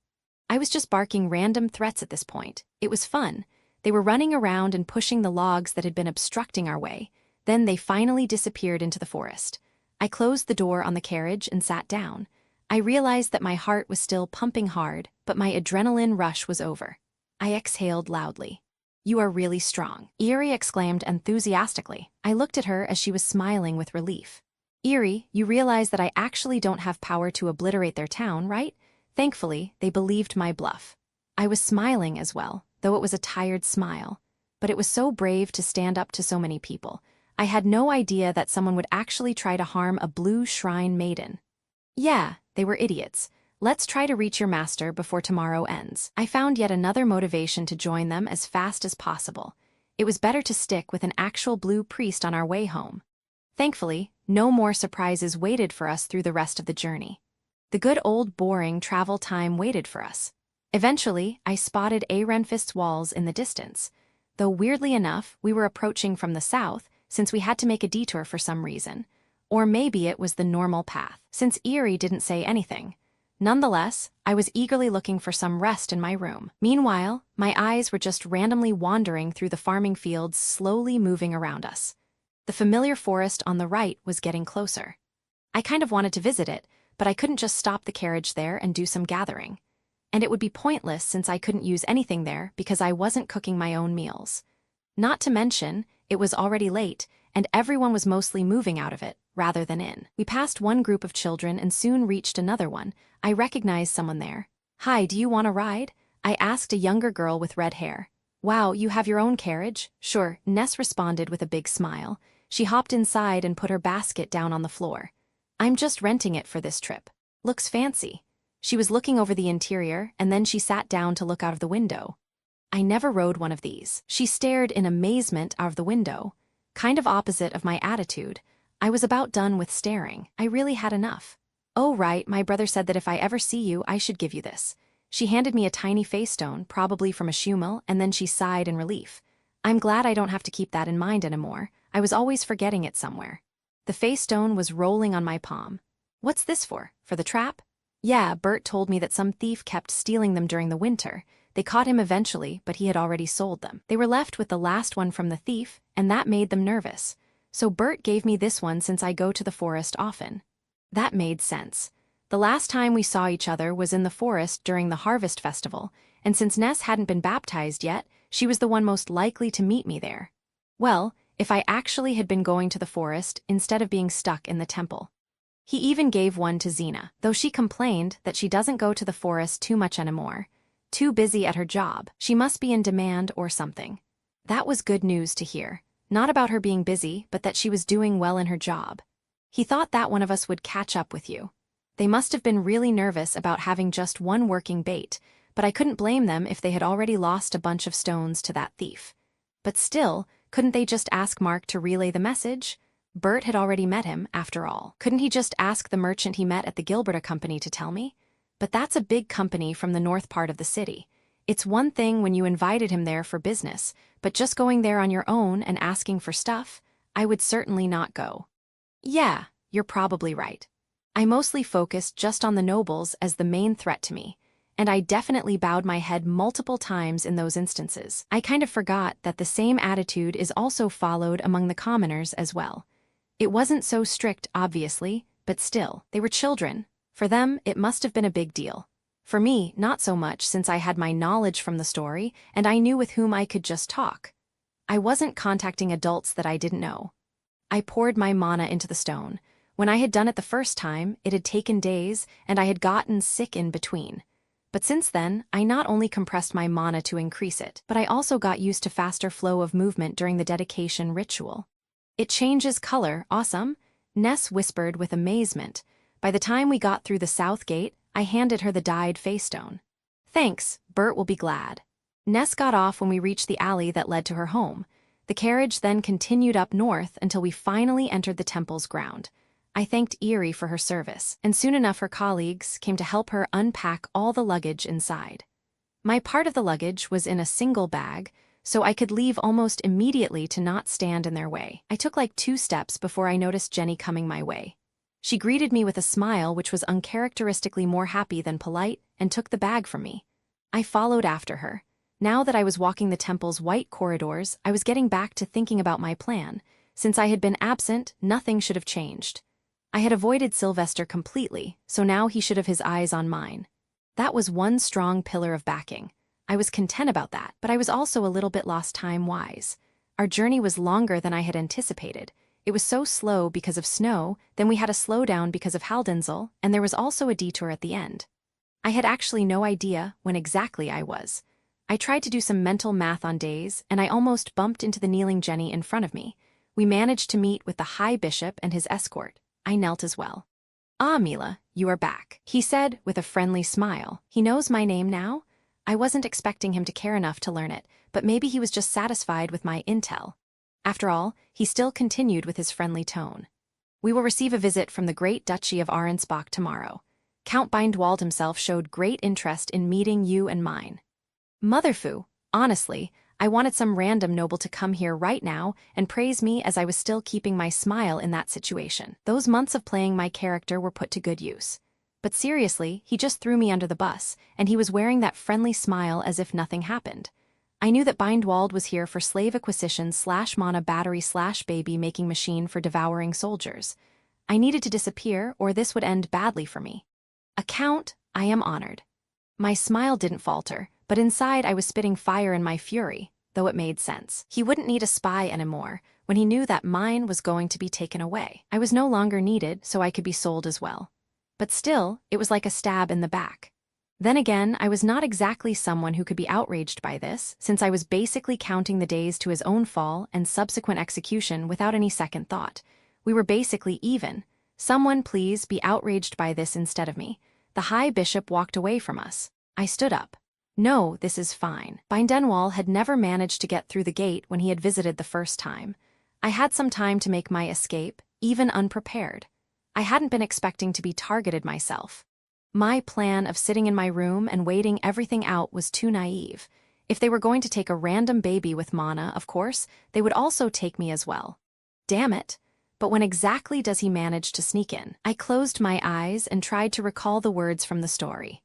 I was just barking random threats at this point. It was fun. They were running around and pushing the logs that had been obstructing our way. Then they finally disappeared into the forest. I closed the door on the carriage and sat down. I realized that my heart was still pumping hard, but my adrenaline rush was over. I exhaled loudly. You are really strong, Eerie exclaimed enthusiastically. I looked at her as she was smiling with relief. Eerie, you realize that I actually don't have power to obliterate their town, right? Thankfully, they believed my bluff. I was smiling as well, though it was a tired smile. But it was so brave to stand up to so many people. I had no idea that someone would actually try to harm a blue shrine maiden. Yeah, they were idiots. Let's try to reach your master before tomorrow ends. I found yet another motivation to join them as fast as possible. It was better to stick with an actual blue priest on our way home. Thankfully, no more surprises waited for us through the rest of the journey. The good old boring travel time waited for us. Eventually, I spotted Renfist's walls in the distance, though weirdly enough, we were approaching from the south since we had to make a detour for some reason. Or maybe it was the normal path, since Eerie didn't say anything. Nonetheless, I was eagerly looking for some rest in my room. Meanwhile, my eyes were just randomly wandering through the farming fields, slowly moving around us. The familiar forest on the right was getting closer. I kind of wanted to visit it, but I couldn't just stop the carriage there and do some gathering. And it would be pointless since I couldn't use anything there because I wasn't cooking my own meals. Not to mention, it was already late, and everyone was mostly moving out of it, rather than in. We passed one group of children and soon reached another one. I recognized someone there. "Hi, do you want a ride?" I asked a younger girl with red hair. "Wow, you have your own carriage?" "Sure," Ness responded with a big smile. She hopped inside and put her basket down on the floor. "I'm just renting it for this trip. Looks fancy." She was looking over the interior, and then she sat down to look out of the window. "I never rode one of these." She stared in amazement out of the window. Kind of opposite of my attitude. I was about done with staring. I really had enough. "Oh right, my brother said that if I ever see you, I should give you this." She handed me a tiny feystone, probably from a Shumil, and then she sighed in relief. "I'm glad I don't have to keep that in mind anymore. I was always forgetting it somewhere." The feystone was rolling on my palm. "What's this for? For the trap?" "Yeah, Bert told me that some thief kept stealing them during the winter. They caught him eventually, but he had already sold them. They were left with the last one from the thief, and that made them nervous. So Bert gave me this one since I go to the forest often." That made sense. The last time we saw each other was in the forest during the harvest festival, and since Ness hadn't been baptized yet, she was the one most likely to meet me there. Well, if I actually had been going to the forest instead of being stuck in the temple. He even gave one to Xena, though she complained that she doesn't go to the forest too much anymore. Too busy at her job. She must be in demand or something. That was good news to hear. Not about her being busy, but that she was doing well in her job. He thought that one of us would catch up with you. They must have been really nervous about having just one working bait, but I couldn't blame them if they had already lost a bunch of stones to that thief. But still, couldn't they just ask Mark to relay the message? Bert had already met him, after all. Couldn't he just ask the merchant he met at the Gilberta Company to tell me? But that's a big company from the north part of the city. It's one thing when you invited him there for business, but just going there on your own and asking for stuff, I would certainly not go. Yeah, you're probably right. I mostly focused just on the nobles as the main threat to me, and I definitely bowed my head multiple times in those instances. I kind of forgot that the same attitude is also followed among the commoners as well. It wasn't so strict, obviously, but still, they were children. For them, it must have been a big deal. For me, not so much since I had my knowledge from the story and I knew with whom I could just talk. I wasn't contacting adults that I didn't know. I poured my mana into the stone. When I had done it the first time, it had taken days and I had gotten sick in between. But since then, I not only compressed my mana to increase it, but I also got used to faster flow of movement during the dedication ritual. "It changes color, awesome," Ness whispered with amazement. By the time we got through the south gate, I handed her the dyed feystone. "Thanks, Bert will be glad." Ness got off when we reached the alley that led to her home. The carriage then continued up north until we finally entered the temple's ground. I thanked Eerie for her service, and soon enough her colleagues came to help her unpack all the luggage inside. My part of the luggage was in a single bag, so I could leave almost immediately to not stand in their way. I took like 2 steps before I noticed Jenny coming my way. She greeted me with a smile which was uncharacteristically more happy than polite and took the bag from me. I followed after her. Now that I was walking the temple's white corridors, I was getting back to thinking about my plan. Since I had been absent, nothing should have changed. I had avoided Sylvester completely, so now he should have his eyes on mine. That was one strong pillar of backing. I was content about that, but I was also a little bit lost time-wise. Our journey was longer than I had anticipated. It was so slow because of snow, then we had a slowdown because of Haldenzel, and there was also a detour at the end. I had actually no idea when exactly I was. I tried to do some mental math on days, and I almost bumped into the kneeling Jenny in front of me. We managed to meet with the High Bishop and his escort. I knelt as well. "Ah, Mila, you are back," he said with a friendly smile. He knows my name now? I wasn't expecting him to care enough to learn it, but maybe he was just satisfied with my intel. After all, he still continued with his friendly tone. "We will receive a visit from the Great Duchy of Arensbach tomorrow. Count Bindwald himself showed great interest in meeting you and mine." Motherfoo, honestly, I wanted some random noble to come here right now and praise me as I was still keeping my smile in that situation. Those months of playing my character were put to good use. But seriously, he just threw me under the bus, and he was wearing that friendly smile as if nothing happened. I knew that Bindwald was here for slave acquisition / mana battery / baby making machine for devouring soldiers. I needed to disappear, or this would end badly for me. "Count, I am honored." My smile didn't falter, but inside I was spitting fire in my fury, though it made sense. He wouldn't need a spy anymore when he knew that mine was going to be taken away. I was no longer needed, so I could be sold as well. But still, it was like a stab in the back. Then again, I was not exactly someone who could be outraged by this, since I was basically counting the days to his own fall and subsequent execution without any second thought. We were basically even. Someone please be outraged by this instead of me. The High Bishop walked away from us. I stood up. "No, this is fine." Bindwald had never managed to get through the gate when he had visited the first time. I had some time to make my escape, even unprepared. I hadn't been expecting to be targeted myself. My plan of sitting in my room and waiting everything out was too naive. If they were going to take a random baby with mana, of course, they would also take me as well. Damn it. But when exactly does he manage to sneak in? I closed my eyes and tried to recall the words from the story.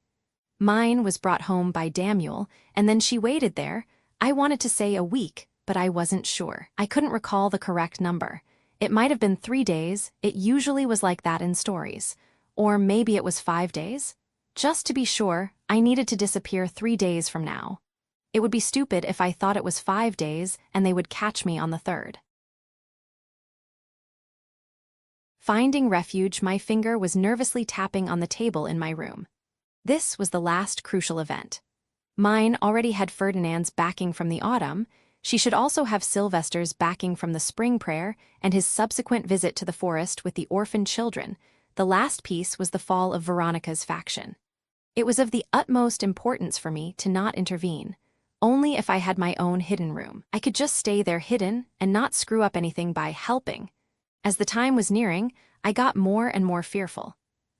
Mine was brought home by Damuel, and then she waited there. I wanted to say a week, but I wasn't sure. I couldn't recall the correct number. It might have been 3 days, it usually was like that in stories. Or maybe it was 5 days? Just to be sure, I needed to disappear 3 days from now. It would be stupid if I thought it was 5 days and they would catch me on the 3rd. Finding refuge, my finger was nervously tapping on the table in my room. This was the last crucial event. Mine already had Ferdinand's backing from the autumn. She should also have Sylvester's backing from the spring prayer and his subsequent visit to the forest with the orphaned children. The last piece was the fall of Veronica's faction. It was of the utmost importance for me to not intervene. Only if I had my own hidden room. I could just stay there hidden and not screw up anything by helping. As the time was nearing, I got more and more fearful.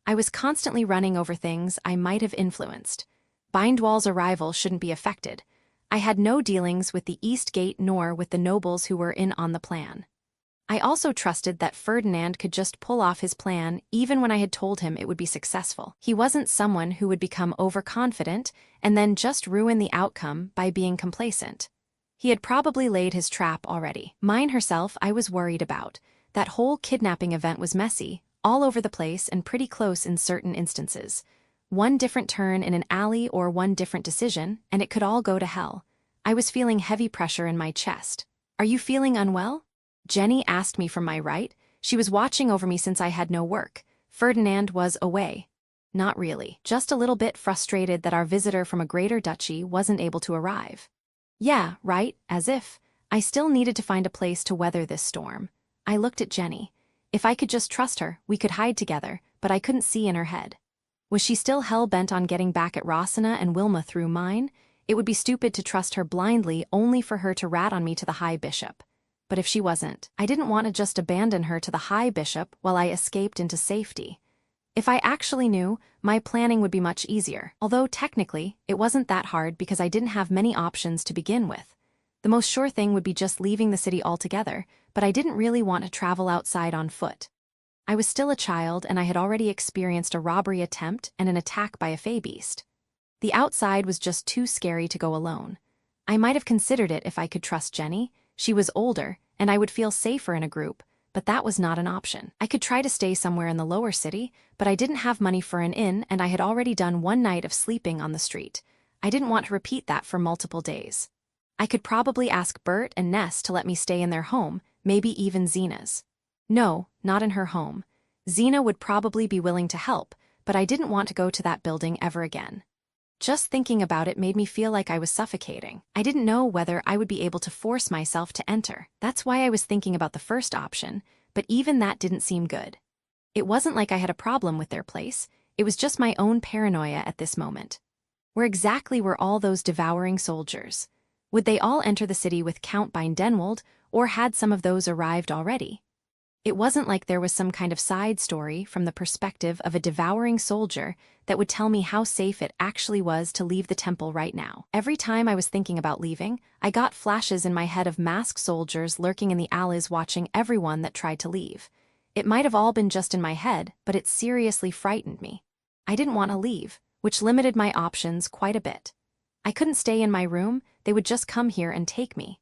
I was constantly running over things I might have influenced. Bindwald's arrival shouldn't be affected. I had no dealings with the East Gate nor with the nobles who were in on the plan. I also trusted that Ferdinand could just pull off his plan even when I had told him it would be successful. He wasn't someone who would become overconfident and then just ruin the outcome by being complacent. He had probably laid his trap already. Mine herself I was worried about. That whole kidnapping event was messy, all over the place and pretty close in certain instances. One different turn in an alley or one different decision, and it could all go to hell. I was feeling heavy pressure in my chest. "Are you feeling unwell?" Jenny asked me from my right. She was watching over me since I had no work. Ferdinand was away. Not really. Just a little bit frustrated that our visitor from a greater duchy wasn't able to arrive. Yeah, right, as if. I still needed to find a place to weather this storm. I looked at Jenny. If I could just trust her, we could hide together, but I couldn't see in her head. Was she still hell-bent on getting back at Rosina and Wilma through mine? It would be stupid to trust her blindly only for her to rat on me to the High Bishop. But if she wasn't, I didn't want to just abandon her to the High Bishop while I escaped into safety. If I actually knew, my planning would be much easier, although technically, it wasn't that hard because I didn't have many options to begin with. The most sure thing would be just leaving the city altogether, but I didn't really want to travel outside on foot. I was still a child and I had already experienced a robbery attempt and an attack by a fey beast. The outside was just too scary to go alone. I might have considered it if I could trust Jenny. She was older, and I would feel safer in a group, but that was not an option. I could try to stay somewhere in the lower city, but I didn't have money for an inn and I had already done one night of sleeping on the street. I didn't want to repeat that for multiple days. I could probably ask Bert and Ness to let me stay in their home, maybe even Zena's. No, not in her home. Zena would probably be willing to help, but I didn't want to go to that building ever again. Just thinking about it made me feel like I was suffocating. I didn't know whether I would be able to force myself to enter. That's why I was thinking about the first option, but even that didn't seem good. It wasn't like I had a problem with their place, it was just my own paranoia at this moment. Where exactly were all those devouring soldiers? Would they all enter the city with Count Bindenwald, or had some of those arrived already? It wasn't like there was some kind of side story from the perspective of a devouring soldier that would tell me how safe it actually was to leave the temple right now. Every time I was thinking about leaving, I got flashes in my head of masked soldiers lurking in the alleys watching everyone that tried to leave. It might have all been just in my head, but it seriously frightened me. I didn't want to leave, which limited my options quite a bit. I couldn't stay in my room, they would just come here and take me.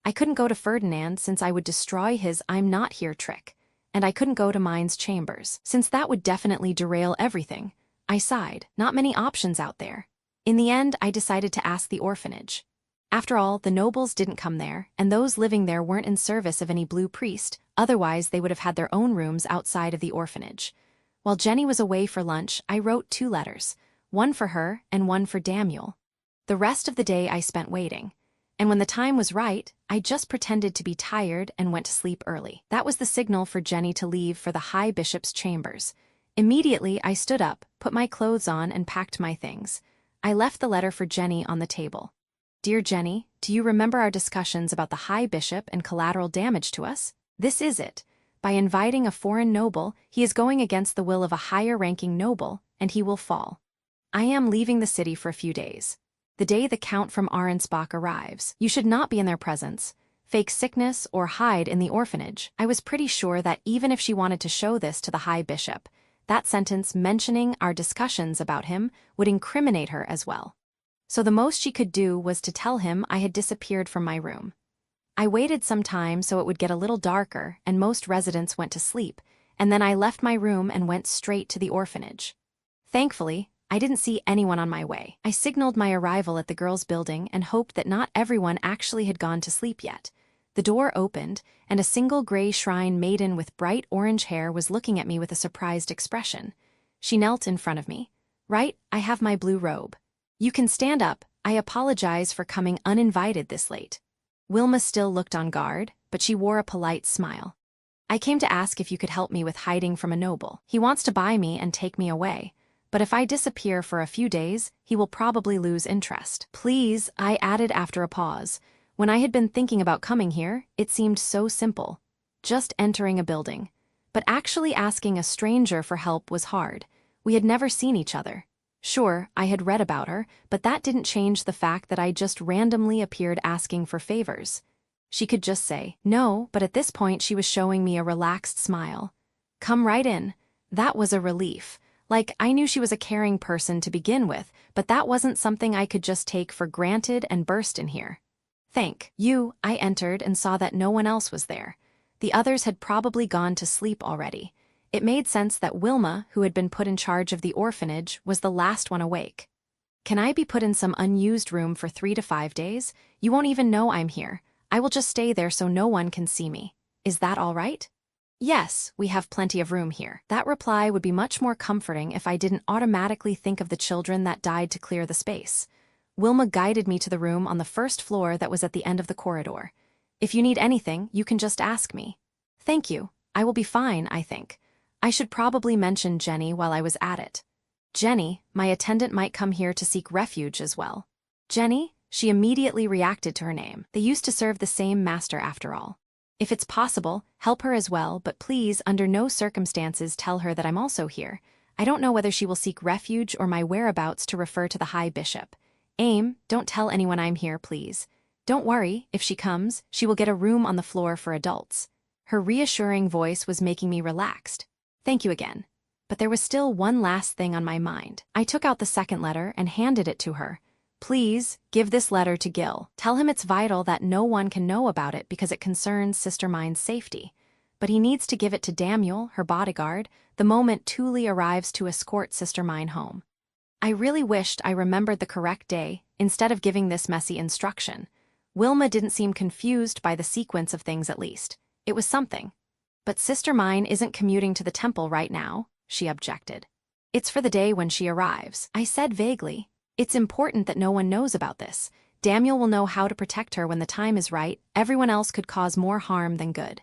I couldn't go to Ferdinand since I would destroy his "I'm not here" trick, and I couldn't go to Mine's chambers, since that would definitely derail everything. I sighed, not many options out there. In the end, I decided to ask the orphanage. After all, the nobles didn't come there, and those living there weren't in service of any blue priest, otherwise they would have had their own rooms outside of the orphanage. While Jenny was away for lunch, I wrote 2 letters, one for her and one for Daniel. The rest of the day I spent waiting. And when the time was right, I just pretended to be tired and went to sleep early. That was the signal for Jenny to leave for the High Bishop's chambers. Immediately, I stood up, put my clothes on, and packed my things. I left the letter for Jenny on the table. Dear Jenny, do you remember our discussions about the High Bishop and collateral damage to us? This is it. By inviting a foreign noble, he is going against the will of a higher-ranking noble, and he will fall. I am leaving the city for a few days. The day the Count from Arensbach arrives, you should not be in their presence, fake sickness, or hide in the orphanage. I was pretty sure that even if she wanted to show this to the High Bishop, that sentence mentioning our discussions about him would incriminate her as well. So the most she could do was to tell him I had disappeared from my room. I waited some time so it would get a little darker and most residents went to sleep, and then I left my room and went straight to the orphanage. Thankfully, I didn't see anyone on my way. I signaled my arrival at the girls' building and hoped that not everyone actually had gone to sleep yet. The door opened, and a single gray shrine maiden with bright orange hair was looking at me with a surprised expression. She knelt in front of me. Right, I have my blue robe. You can stand up. I apologize for coming uninvited this late. Wilma still looked on guard, but she wore a polite smile. I came to ask if you could help me with hiding from a noble. He wants to buy me and take me away. But if I disappear for a few days, he will probably lose interest. Please, I added after a pause. When I had been thinking about coming here, it seemed so simple. Just entering a building. But actually asking a stranger for help was hard. We had never seen each other. Sure, I had read about her, but that didn't change the fact that I just randomly appeared asking for favors. She could just say no, but at this point she was showing me a relaxed smile. Come right in. That was a relief. Like, I knew she was a caring person to begin with, but that wasn't something I could just take for granted and burst in here. Thank you. I entered and saw that no one else was there. The others had probably gone to sleep already. It made sense that Wilma, who had been put in charge of the orphanage, was the last one awake. Can I be put in some unused room for 3 to 5 days? You won't even know I'm here. I will just stay there so no one can see me. Is that all right? Yes, we have plenty of room here. That reply would be much more comforting if I didn't automatically think of the children that died to clear the space. Wilma guided me to the room on the first floor that was at the end of the corridor. If you need anything, you can just ask me. Thank you. I will be fine, I think. I should probably mention Jenny while I was at it. Jenny, my attendant might come here to seek refuge as well. Jenny? She immediately reacted to her name. They used to serve the same master after all. If it's possible, help her as well, but please, under no circumstances, tell her that I'm also here. I don't know whether she will seek refuge or my whereabouts to refer to the High Bishop. Aim, don't tell anyone I'm here, please. Don't worry, if she comes, she will get a room on the floor for adults. Her reassuring voice was making me relaxed. Thank you again. But there was still one last thing on my mind. I took out the second letter and handed it to her. Please, give this letter to Gil. Tell him it's vital that no one can know about it because it concerns Sister Mine's safety. But he needs to give it to Daniel, her bodyguard, the moment Taue arrives to escort Sister Mine home. I really wished I remembered the correct day, instead of giving this messy instruction. Wilma didn't seem confused by the sequence of things at least. It was something. But Sister Mine isn't commuting to the temple right now, she objected. It's for the day when she arrives, I said vaguely. It's important that no one knows about this. Daniel will know how to protect her when the time is right. Everyone else could cause more harm than good.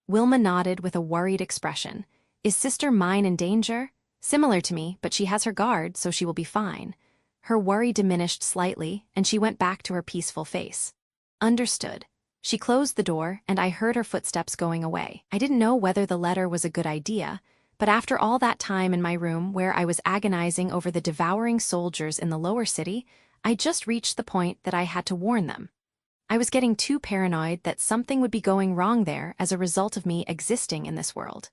Wilma nodded with a worried expression. Is Sister Mine in danger? Similar to me, but she has her guard, so she will be fine. Her worry diminished slightly, and she went back to her peaceful face. Understood. She closed the door, and I heard her footsteps going away. I didn't know whether the letter was a good idea, but after all that time in my room where I was agonizing over the devouring soldiers in the lower city, I just reached the point that I had to warn them. I was getting too paranoid that something would be going wrong there as a result of me existing in this world.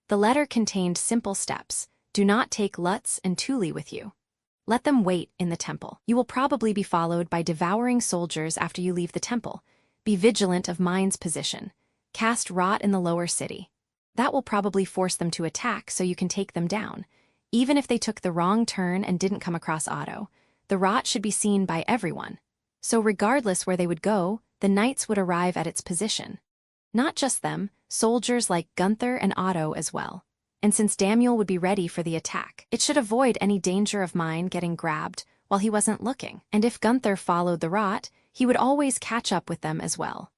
The letter contained simple steps. Do not take Lutz and Taue with you. Let them wait in the temple. You will probably be followed by devouring soldiers after you leave the temple. Be vigilant of Mine's position. Cast rot in the lower city. That will probably force them to attack so you can take them down. Even if they took the wrong turn and didn't come across Otto, the rot should be seen by everyone. So regardless where they would go, the knights would arrive at its position. Not just them, soldiers like Gunther and Otto as well. And since Daniel would be ready for the attack, it should avoid any danger of Mine getting grabbed while he wasn't looking. And if Gunther followed the rot, he would always catch up with them as well.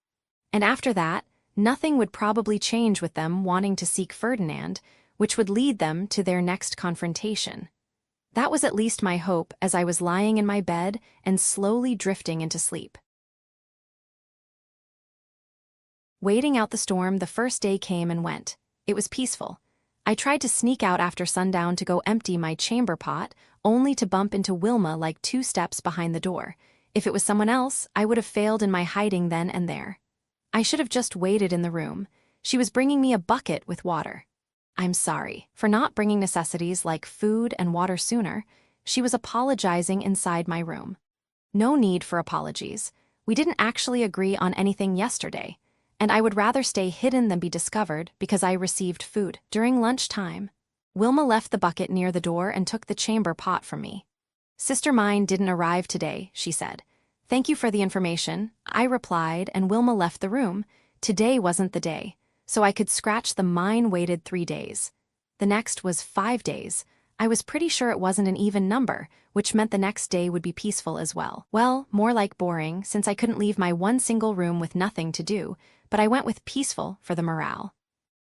And after that, nothing would probably change with them wanting to seek Ferdinand, which would lead them to their next confrontation. That was at least my hope as I was lying in my bed and slowly drifting into sleep. Waiting out the storm, the first day came and went. It was peaceful. I tried to sneak out after sundown to go empty my chamber pot, only to bump into Wilma like 2 steps behind the door. If it was someone else, I would have failed in my hiding then and there. I should have just waited in the room. She was bringing me a bucket with water. I'm sorry for not bringing necessities like food and water sooner. She was apologizing inside my room. No need for apologies. We didn't actually agree on anything yesterday, and I would rather stay hidden than be discovered because I received food. During lunchtime, Wilma left the bucket near the door and took the chamber pot from me. Sister Mine didn't arrive today, she said. Thank you for the information, I replied, and Wilma left the room. Today wasn't the day, so I could scratch the Mine waited 3 days. The next was 5 days. I was pretty sure it wasn't an even number, which meant the next day would be peaceful as well. Well, more like boring, since I couldn't leave my one single room with nothing to do, but I went with peaceful for the morale.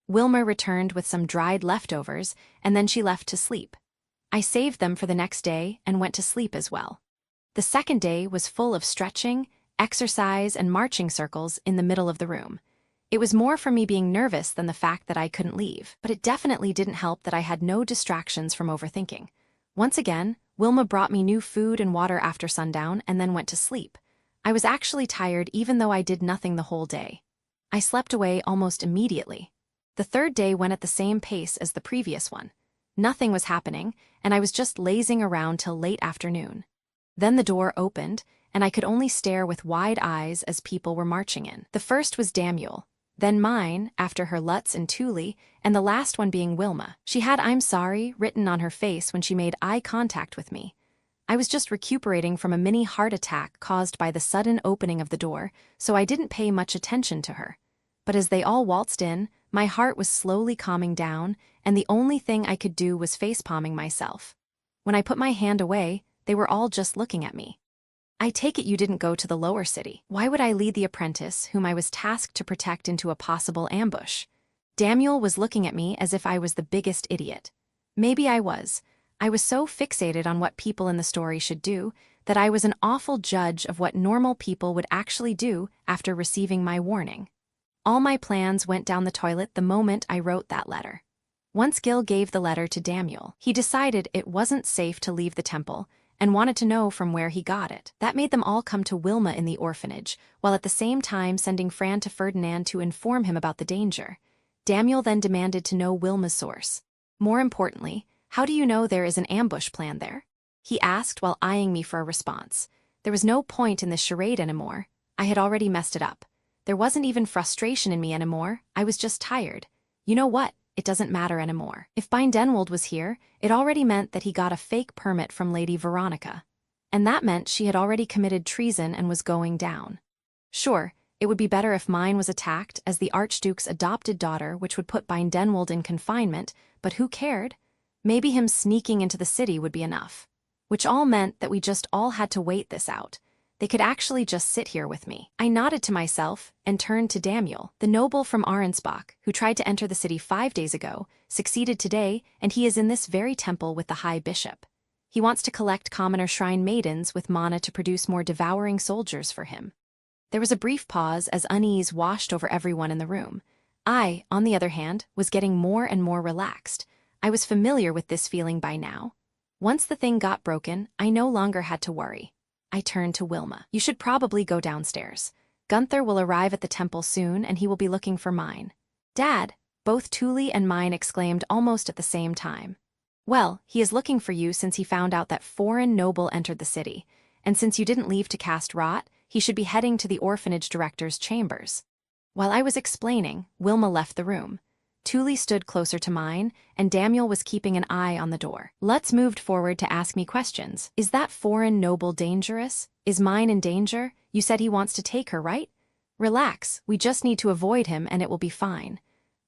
Wilma returned with some dried leftovers, and then she left to sleep. I saved them for the next day and went to sleep as well. The second day was full of stretching, exercise, and marching circles in the middle of the room. It was more from me being nervous than the fact that I couldn't leave, but it definitely didn't help that I had no distractions from overthinking. Once again, Wilma brought me new food and water after sundown and then went to sleep. I was actually tired even though I did nothing the whole day. I slept away almost immediately. The third day went at the same pace as the previous one. Nothing was happening, and I was just lazing around till late afternoon. Then the door opened, and I could only stare with wide eyes as people were marching in. The first was Daniel, then Mine, after her Lutz and Taue, and the last one being Wilma. She had "I'm sorry" written on her face when she made eye contact with me. I was just recuperating from a mini heart attack caused by the sudden opening of the door, so I didn't pay much attention to her. But as they all waltzed in, my heart was slowly calming down, and the only thing I could do was facepalming myself. When I put my hand away, they were all just looking at me. I take it you didn't go to the lower city. Why would I lead the apprentice whom I was tasked to protect into a possible ambush? Daniel was looking at me as if I was the biggest idiot. Maybe I was. I was so fixated on what people in the story should do that I was an awful judge of what normal people would actually do after receiving my warning. All my plans went down the toilet the moment I wrote that letter. Once Gil gave the letter to Daniel, he decided it wasn't safe to leave the temple and wanted to know from where he got it. That made them all come to Wilma in the orphanage, while at the same time sending Fran to Ferdinand to inform him about the danger. Daniel then demanded to know Wilma's source. More importantly, how do you know there is an ambush plan there? He asked while eyeing me for a response. There was no point in this charade anymore. I had already messed it up. There wasn't even frustration in me anymore, I was just tired. You know what? It doesn't matter anymore. If Bindenwald was here, it already meant that he got a fake permit from Lady Veronica. And that meant she had already committed treason and was going down. Sure, it would be better if Mine was attacked as the Archduke's adopted daughter, which would put Bindenwald in confinement, but who cared? Maybe him sneaking into the city would be enough. Which all meant that we just all had to wait this out. They could actually just sit here with me. I nodded to myself and turned to Daniel, the noble from Arensbach, who tried to enter the city 5 days ago, succeeded today, and he is in this very temple with the High Bishop. He wants to collect commoner shrine maidens with mana to produce more devouring soldiers for him. There was a brief pause as unease washed over everyone in the room. I, on the other hand, was getting more and more relaxed. I was familiar with this feeling by now. Once the thing got broken, I no longer had to worry. I turned to Wilma. You should probably go downstairs. Gunther will arrive at the temple soon and he will be looking for mine. Dad, both Taue and mine exclaimed almost at the same time. Well, he is looking for you since he found out that foreign noble entered the city, and since you didn't leave to cast rot, he should be heading to the orphanage director's chambers. While I was explaining, Wilma left the room. Taue stood closer to mine, and Daniel was keeping an eye on the door. Lutz moved forward to ask me questions. Is that foreign noble dangerous? Is mine in danger? You said he wants to take her, right? Relax, we just need to avoid him and it will be fine.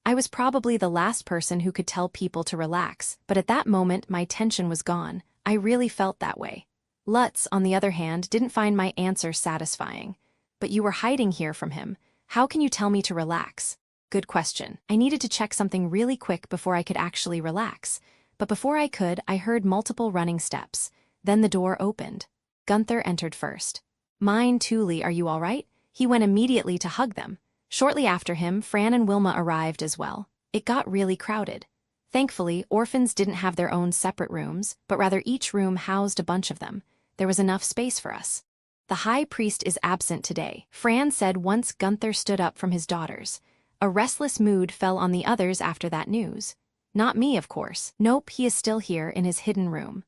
I was probably the last person who could tell people to relax, but at that moment my tension was gone. I really felt that way. Lutz, on the other hand, didn't find my answer satisfying. But you were hiding here from him. How can you tell me to relax? Good question. I needed to check something really quick before I could actually relax. But before I could, I heard multiple running steps. Then the door opened. Gunther entered first. Mine, Taue, are you all right? He went immediately to hug them. Shortly after him, Fran and Wilma arrived as well. It got really crowded. Thankfully, orphans didn't have their own separate rooms, but rather each room housed a bunch of them. There was enough space for us. The high priest is absent today, Fran said once Gunther stood up from his daughters. A restless mood fell on the others after that news. Not me, of course. Nope, he is still here in his hidden room.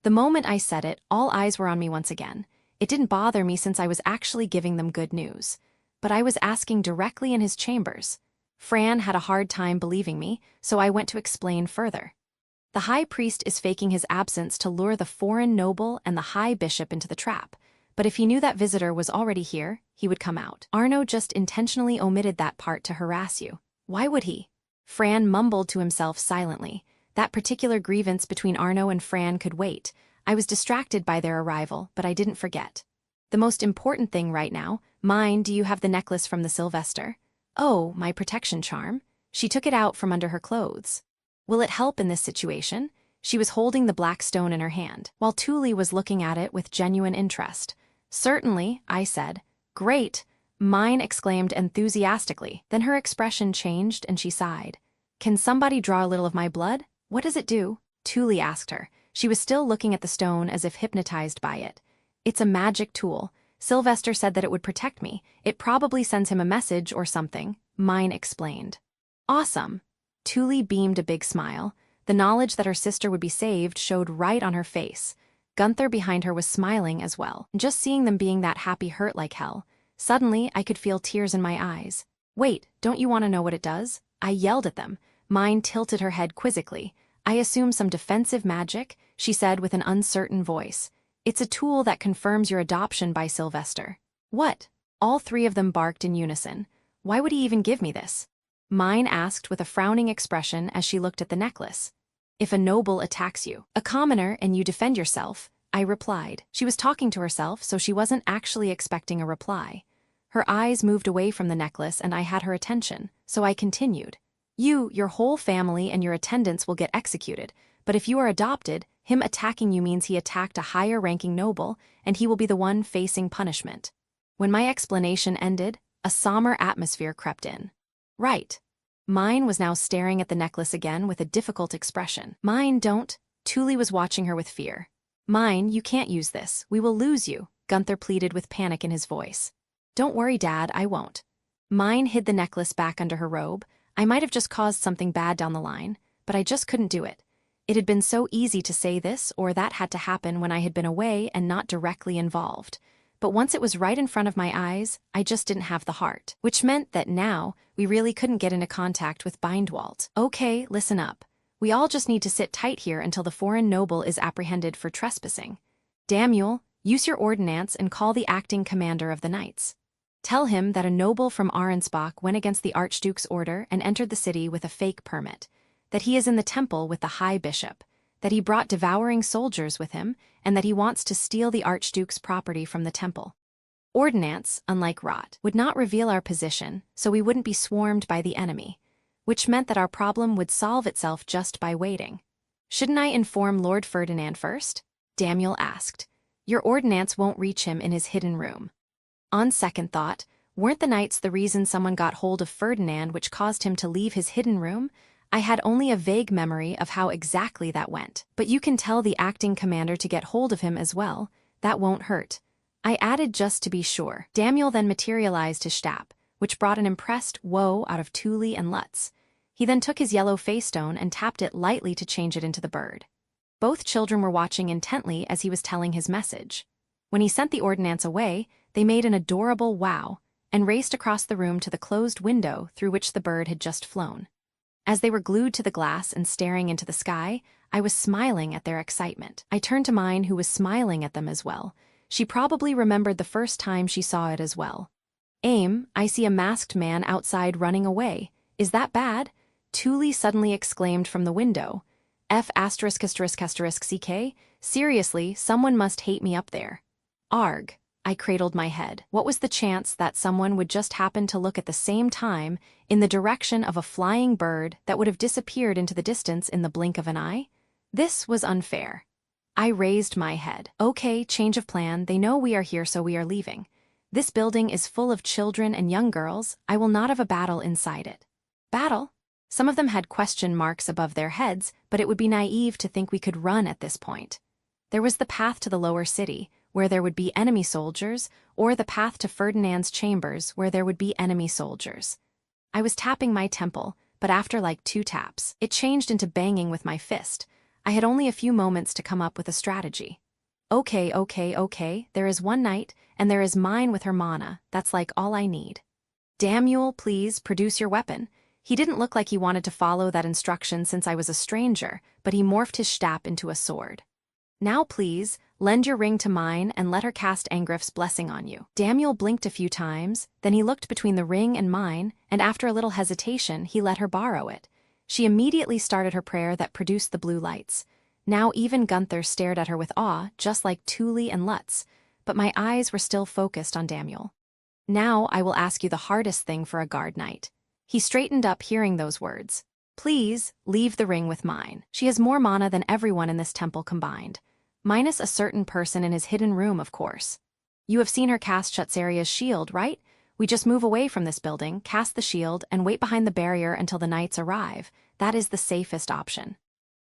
The moment I said it, all eyes were on me once again. It didn't bother me since I was actually giving them good news. But I was asking directly in his chambers. Fran had a hard time believing me, so I went to explain further. The high priest is faking his absence to lure the foreign noble and the high bishop into the trap. But if he knew that visitor was already here, he would come out. Arno just intentionally omitted that part to harass you. Why would he? Fran mumbled to himself silently. That particular grievance between Arno and Fran could wait. I was distracted by their arrival, but I didn't forget. The most important thing right now, mine, do you have the necklace from the Sylvester? Oh, my protection charm. She took it out from under her clothes. Will it help in this situation? She was holding the black stone in her hand, while Taue was looking at it with genuine interest. Certainly, I said. Great, mine exclaimed enthusiastically. Then her expression changed and she sighed. Can somebody draw a little of my blood? What does it do? Taue asked her. She was still looking at the stone as if hypnotized by it. It's a magic tool. Sylvester said that it would protect me. It probably sends him a message or something, mine explained. Awesome. Taue beamed a big smile. The knowledge that her sister would be saved showed right on her face. Gunther behind her was smiling as well. Just seeing them being that happy hurt like hell. Suddenly, I could feel tears in my eyes. Wait, don't you want to know what it does? I yelled at them. Mine tilted her head quizzically. I assume some defensive magic, she said with an uncertain voice. It's a tool that confirms your adoption by Sylvester. What? All three of them barked in unison. Why would he even give me this? Mine asked with a frowning expression as she looked at the necklace. If a noble attacks you, a commoner, and you defend yourself, I replied. She was talking to herself, so she wasn't actually expecting a reply. Her eyes moved away from the necklace and I had her attention, so I continued. You, your whole family, and your attendants will get executed, but if you are adopted, him attacking you means he attacked a higher-ranking noble, and he will be the one facing punishment. When my explanation ended, a somber atmosphere crept in. Right. Mine was now staring at the necklace again with a difficult expression. Mine, don't. Taue was watching her with fear. Mine, you can't use this. We will lose you, Gunther pleaded with panic in his voice. Don't worry, Dad, I won't. Mine hid the necklace back under her robe. I might have just caused something bad down the line, but I just couldn't do it. It had been so easy to say this or that had to happen when I had been away and not directly involved. But once it was right in front of my eyes, I just didn't have the heart. Which meant that now, we really couldn't get into contact with Bindwalt. Okay, listen up. We all just need to sit tight here until the foreign noble is apprehended for trespassing. Daniel, use your ordnance and call the acting commander of the knights. Tell him that a noble from Arensbach went against the Archduke's order and entered the city with a fake permit, that he is in the temple with the High Bishop, that he brought devouring soldiers with him, and that he wants to steal the Archduke's property from the temple. Ordnance, unlike rot, would not reveal our position, so we wouldn't be swarmed by the enemy, which meant that our problem would solve itself just by waiting. Shouldn't I inform Lord Ferdinand first? Daniel asked. Your ordnance won't reach him in his hidden room. On second thought, weren't the nights the reason someone got hold of Ferdinand which caused him to leave his hidden room? I had only a vague memory of how exactly that went. But you can tell the acting commander to get hold of him as well. That won't hurt. I added just to be sure. Daniel then materialized his stab, which brought an impressed whoa out of Taue and Lutz. He then took his yellow feystone and tapped it lightly to change it into the bird. Both children were watching intently as he was telling his message. When he sent the ordnance away, they made an adorable wow and raced across the room to the closed window through which the bird had just flown. As they were glued to the glass and staring into the sky, I was smiling at their excitement. I turned to mine, who was smiling at them as well. She probably remembered the first time she saw it as well. Aim, I see a masked man outside running away. Is that bad? Taue suddenly exclaimed from the window. F********CK? Seriously, someone must hate me up there. Arg. I cradled my head. What was the chance that someone would just happen to look at the same time in the direction of a flying bird that would have disappeared into the distance in the blink of an eye? This was unfair. I raised my head. Okay, change of plan. They know we are here, so we are leaving. This building is full of children and young girls. I will not have a battle inside it. Battle? Some of them had question marks above their heads, but it would be naive to think we could run at this point. There was the path to the lower city, where there would be enemy soldiers, or the path to Ferdinand's chambers, where there would be enemy soldiers. I was tapping my temple, but after like 2 taps, it changed into banging with my fist. I had only a few moments to come up with a strategy. Okay, there is one knight, and there is mine with her mana. That's like all I need. Daniel, please, produce your weapon. He didn't look like he wanted to follow that instruction since I was a stranger, but he morphed his stab into a sword. Now please, lend your ring to mine and let her cast Angriff's blessing on you. Daniel blinked a few times, then he looked between the ring and mine, and after a little hesitation, he let her borrow it. She immediately started her prayer that produced the blue lights. Now even Gunther stared at her with awe, just like Taue and Lutz, but my eyes were still focused on Daniel. Now I will ask you the hardest thing for a guard knight. He straightened up hearing those words. Please, leave the ring with mine. She has more mana than everyone in this temple combined. Minus a certain person in his hidden room, of course. You have seen her cast Shutsaria's shield, right? We just move away from this building, cast the shield, and wait behind the barrier until the knights arrive. That is the safest option.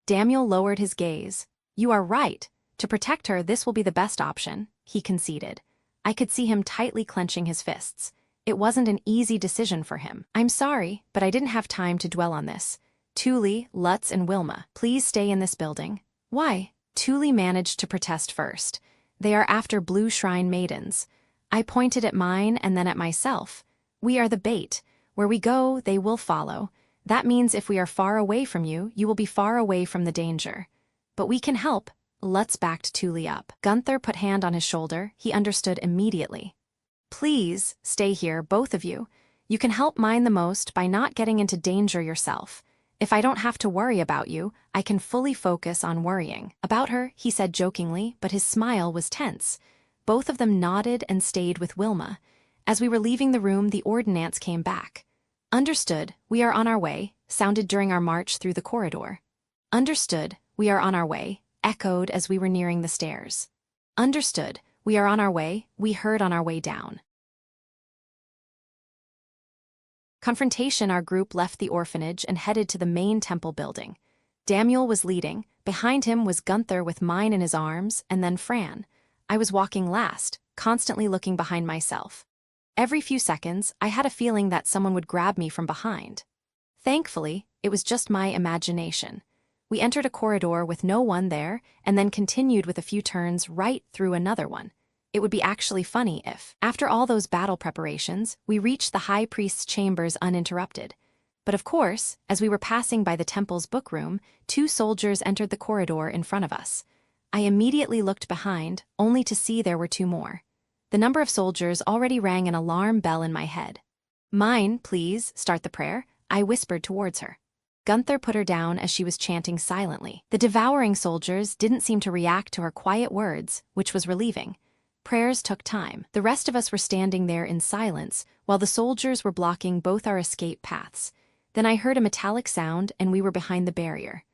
Daniel lowered his gaze. You are right. To protect her, this will be the best option, he conceded. I could see him tightly clenching his fists. It wasn't an easy decision for him. I'm sorry, but I didn't have time to dwell on this. Taue, Lutz, and Wilma, please stay in this building. Why? Taue managed to protest first. They are after Blue Shrine maidens. I pointed at mine and then at myself. We are the bait. Where we go, they will follow. That means if we are far away from you, you will be far away from the danger. But we can help. Lutz backed Taue up. Gunther put hand on his shoulder. He understood immediately. Please, stay here, both of you. You can help mine the most by not getting into danger yourself. If I don't have to worry about you, I can fully focus on worrying. About her, he said jokingly, but his smile was tense. Both of them nodded and stayed with Wilma. As we were leaving the room, the ordnance came back. Understood, we are on our way, sounded during our march through the corridor. Understood, we are on our way, echoed as we were nearing the stairs. Understood, we are on our way, we heard on our way down. Confrontation. Our group left the orphanage and headed to the main temple building. Daniel was leading, behind him was Gunther with mine in his arms, and then Fran. I was walking last, constantly looking behind myself. Every few seconds, I had a feeling that someone would grab me from behind. Thankfully, it was just my imagination. We entered a corridor with no one there, and then continued with a few turns right through another one. It would be actually funny if, after all those battle preparations, we reached the High Priest's chambers uninterrupted. But of course, as we were passing by the temple's bookroom, 2 soldiers entered the corridor in front of us. I immediately looked behind, only to see there were 2 more. The number of soldiers already rang an alarm bell in my head. Mine, please, start the prayer, I whispered towards her. Gunther put her down as she was chanting silently. The devouring soldiers didn't seem to react to her quiet words, which was relieving. Prayers took time. The rest of us were standing there in silence, while the soldiers were blocking both our escape paths. Then I heard a metallic sound, and we were behind the barrier.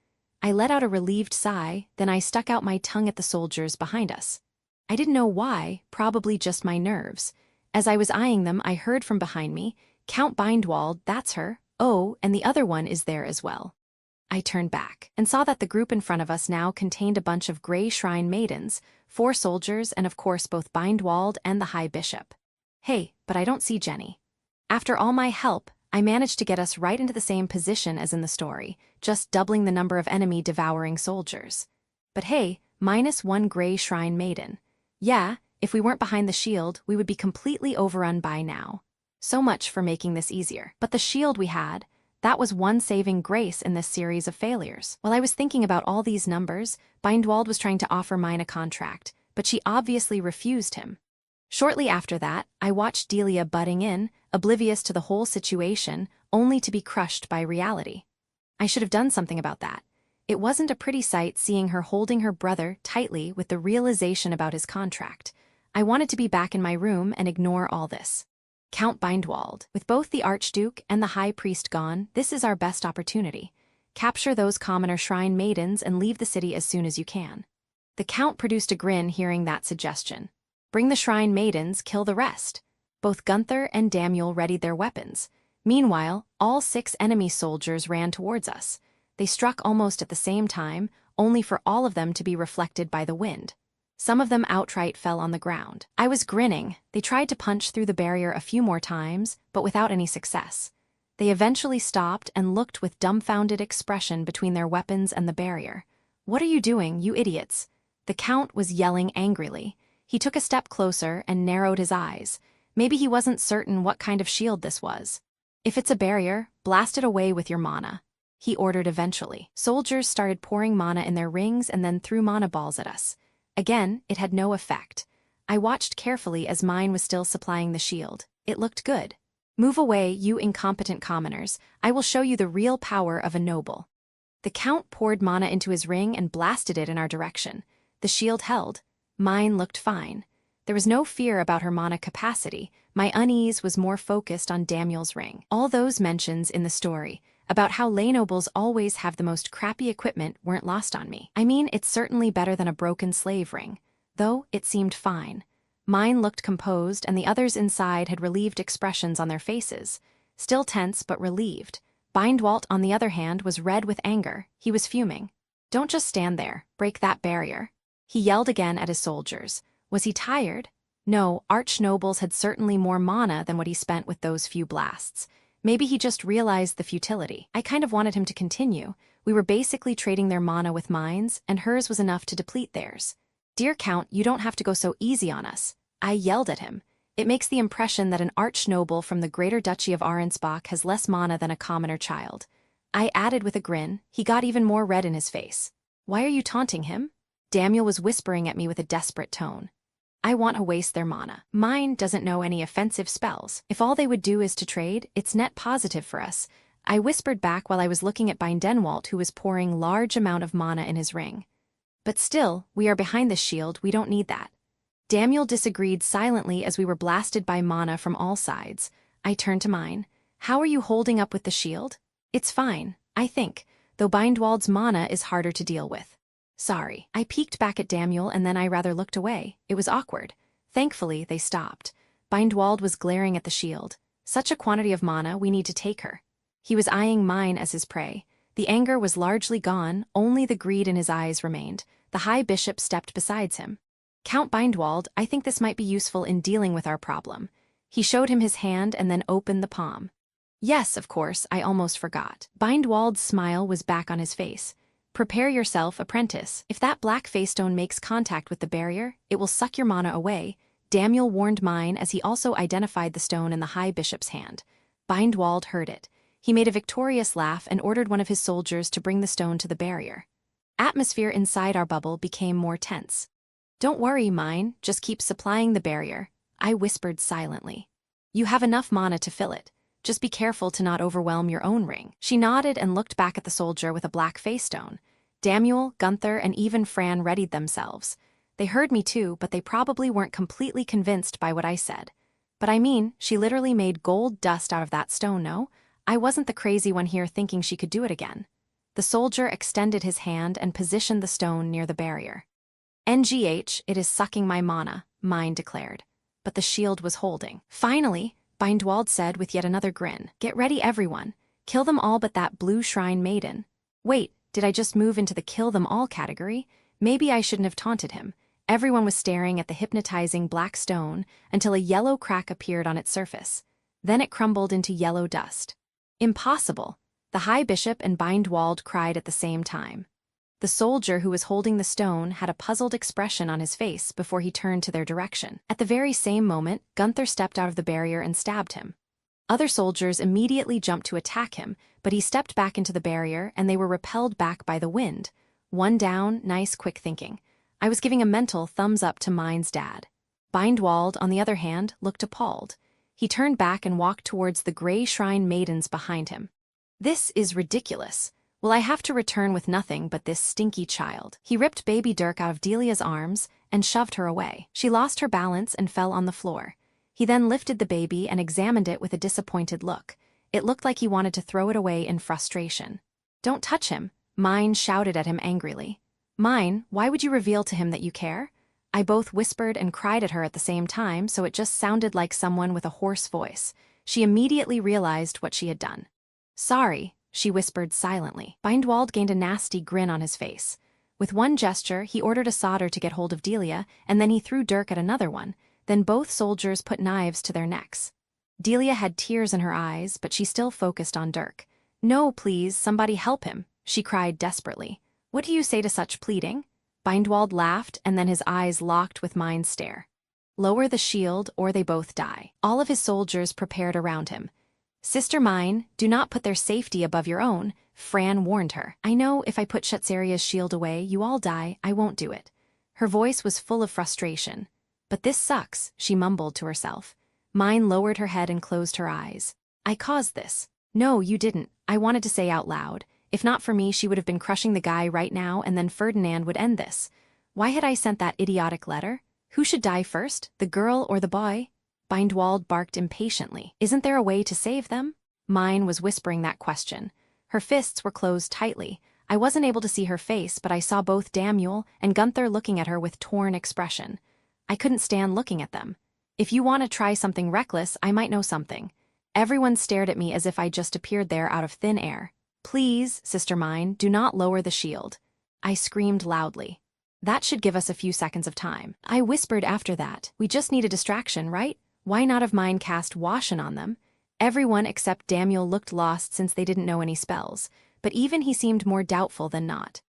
I let out a relieved sigh, then I stuck out my tongue at the soldiers behind us. I didn't know why, probably just my nerves. As I was eyeing them, I heard from behind me, "Count Bindwald, that's her. Oh, and the other one is there as well." I turned back and saw that the group in front of us now contained a bunch of gray shrine maidens, 4 soldiers, and of course both Bindwald and the High Bishop. Hey, but I don't see Jenny. After all my help, I managed to get us right into the same position as in the story, just doubling the number of enemy-devouring soldiers. But hey, -1 gray shrine maiden. Yeah, if we weren't behind the shield, we would be completely overrun by now. So much for making this easier. But the shield we had, that was one saving grace in this series of failures. While I was thinking about all these numbers, Bindwald was trying to offer mine a contract, but she obviously refused him. Shortly after that, I watched Delia butting in, oblivious to the whole situation, only to be crushed by reality. I should have done something about that. It wasn't a pretty sight seeing her holding her brother tightly with the realization about his contract. I wanted to be back in my room and ignore all this. Count Bindwald, with both the Archduke and the High Priest gone, this is our best opportunity. Capture those commoner shrine maidens and leave the city as soon as you can. The Count produced a grin hearing that suggestion. Bring the shrine maidens, kill the rest. Both Gunther and Damiel readied their weapons. Meanwhile, all 6 enemy soldiers ran towards us. They struck almost at the same time, only for all of them to be reflected by the wind. Some of them outright fell on the ground. I was grinning. They tried to punch through the barrier a few more times, but without any success. They eventually stopped and looked with dumbfounded expression between their weapons and the barrier. "What are you doing, you idiots?" The Count was yelling angrily. He took a step closer and narrowed his eyes. Maybe he wasn't certain what kind of shield this was. "If it's a barrier, blast it away with your mana," he ordered eventually. Soldiers started pouring mana in their rings and then threw mana balls at us. Again, it had no effect. I watched carefully as mine was still supplying the shield. It looked good. "Move away, you incompetent commoners. I will show you the real power of a noble." The Count poured mana into his ring and blasted it in our direction. The shield held. Mine looked fine. There was no fear about her mana capacity. My unease was more focused on Damiel's ring. All those mentions in the story about how lay nobles always have the most crappy equipment weren't lost on me. I mean, it's certainly better than a broken slave ring, though it seemed fine. Mine looked composed, and the others inside had relieved expressions on their faces. Still tense, but relieved. Bindwald, on the other hand, was red with anger. He was fuming. "Don't just stand there. Break that barrier." He yelled again at his soldiers. Was he tired? No, arch-nobles had certainly more mana than what he spent with those few blasts. Maybe he just realized the futility. I kind of wanted him to continue. We were basically trading their mana with mines, and hers was enough to deplete theirs. "Dear Count, you don't have to go so easy on us." I yelled at him. It makes the impression that an arch-noble from the Greater Duchy of Arensbach has less mana than a commoner child. I added with a grin. He got even more red in his face. "Why are you taunting him?" Damiel was whispering at me with a desperate tone. "I want to waste their mana. Mine doesn't know any offensive spells. If all they would do is to trade, it's net positive for us." I whispered back while I was looking at Bindwald, who was pouring large amount of mana in his ring. "But still, we are behind the shield, we don't need that." Damiel disagreed silently as we were blasted by mana from all sides. I turned to mine. "How are you holding up with the shield?" "It's fine, I think, though Bindwald's mana is harder to deal with." "Sorry." I peeked back at Damiel and then I rather looked away. It was awkward. Thankfully, they stopped. Bindwald was glaring at the shield. "Such a quantity of mana, we need to take her." He was eyeing mine as his prey. The anger was largely gone, only the greed in his eyes remained. The High Bishop stepped beside him. "Count Bindwald, I think this might be useful in dealing with our problem." He showed him his hand and then opened the palm. "Yes, of course, I almost forgot." Bindwald's smile was back on his face. "Prepare yourself, apprentice. If that black feystone makes contact with the barrier, it will suck your mana away." Damiel warned mine as he also identified the stone in the High Bishop's hand. Bindwald heard it. He made a victorious laugh and ordered one of his soldiers to bring the stone to the barrier. Atmosphere inside our bubble became more tense. "Don't worry, mine, just keep supplying the barrier," I whispered silently. "You have enough mana to fill it. Just be careful to not overwhelm your own ring." She nodded and looked back at the soldier with a black feystone. Damiel, Gunther, and even Fran readied themselves. They heard me too, but they probably weren't completely convinced by what I said. But I mean, she literally made gold dust out of that stone, no? I wasn't the crazy one here thinking she could do it again. The soldier extended his hand and positioned the stone near the barrier. NGH, it is sucking my mana, mine declared. But the shield was holding. Finally, Bindwald said with yet another grin. Get ready, everyone. Kill them all but that blue shrine maiden. Wait, did I just move into the kill them all category? Maybe I shouldn't have taunted him. Everyone was staring at the hypnotizing black stone until a yellow crack appeared on its surface. Then it crumbled into yellow dust. Impossible! The High Bishop and Bindwald cried at the same time. The soldier who was holding the stone had a puzzled expression on his face before he turned to their direction. At the very same moment, Gunther stepped out of the barrier and stabbed him. Other soldiers immediately jumped to attack him, but he stepped back into the barrier and they were repelled back by the wind. One down, nice quick thinking. I was giving a mental thumbs up to mine's dad. Bindwald, on the other hand, looked appalled. He turned back and walked towards the gray shrine maidens behind him. This is ridiculous. Will I have to return with nothing but this stinky child? He ripped baby Dirk out of Delia's arms and shoved her away. She lost her balance and fell on the floor. He then lifted the baby and examined it with a disappointed look. It looked like he wanted to throw it away in frustration. Don't touch him, Mine shouted at him angrily. Mine, why would you reveal to him that you care? I both whispered and cried at her at the same time, so it just sounded like someone with a hoarse voice. She immediately realized what she had done. Sorry, she whispered silently. Bindwald gained a nasty grin on his face. With one gesture, he ordered a soldier to get hold of Delia, and then he threw Dirk at another one. Then both soldiers put knives to their necks. Delia had tears in her eyes, but she still focused on Dirk. No, please, somebody help him, she cried desperately. What do you say to such pleading? Bindwald laughed, and then his eyes locked with Mine's stare. Lower the shield, or they both die. All of his soldiers prepared around him. Sister Mine, do not put their safety above your own, Fran warned her. I know if I put Shetsaria's shield away, you all die, I won't do it. Her voice was full of frustration. But this sucks, she mumbled to herself. Mine lowered her head and closed her eyes. I caused this. No, you didn't, I wanted to say out loud. If not for me, she would have been crushing the guy right now, and then Ferdinand would end this. Why had I sent that idiotic letter? Who should die first, the girl or the boy? Bindwald barked impatiently. Isn't there a way to save them? Mine was whispering that question. Her fists were closed tightly. I wasn't able to see her face, but I saw both Damuel and Gunther looking at her with torn expression. I couldn't stand looking at them. If you want to try something reckless, I might know something. Everyone stared at me as if I just appeared there out of thin air. Please, Sister Mine, do not lower the shield. I screamed loudly. That should give us a few seconds of time. I whispered after that. We just need a distraction, right? Why not have Mine cast Washin on them? Everyone except Damuel looked lost since they didn't know any spells, but even he seemed more doubtful than not.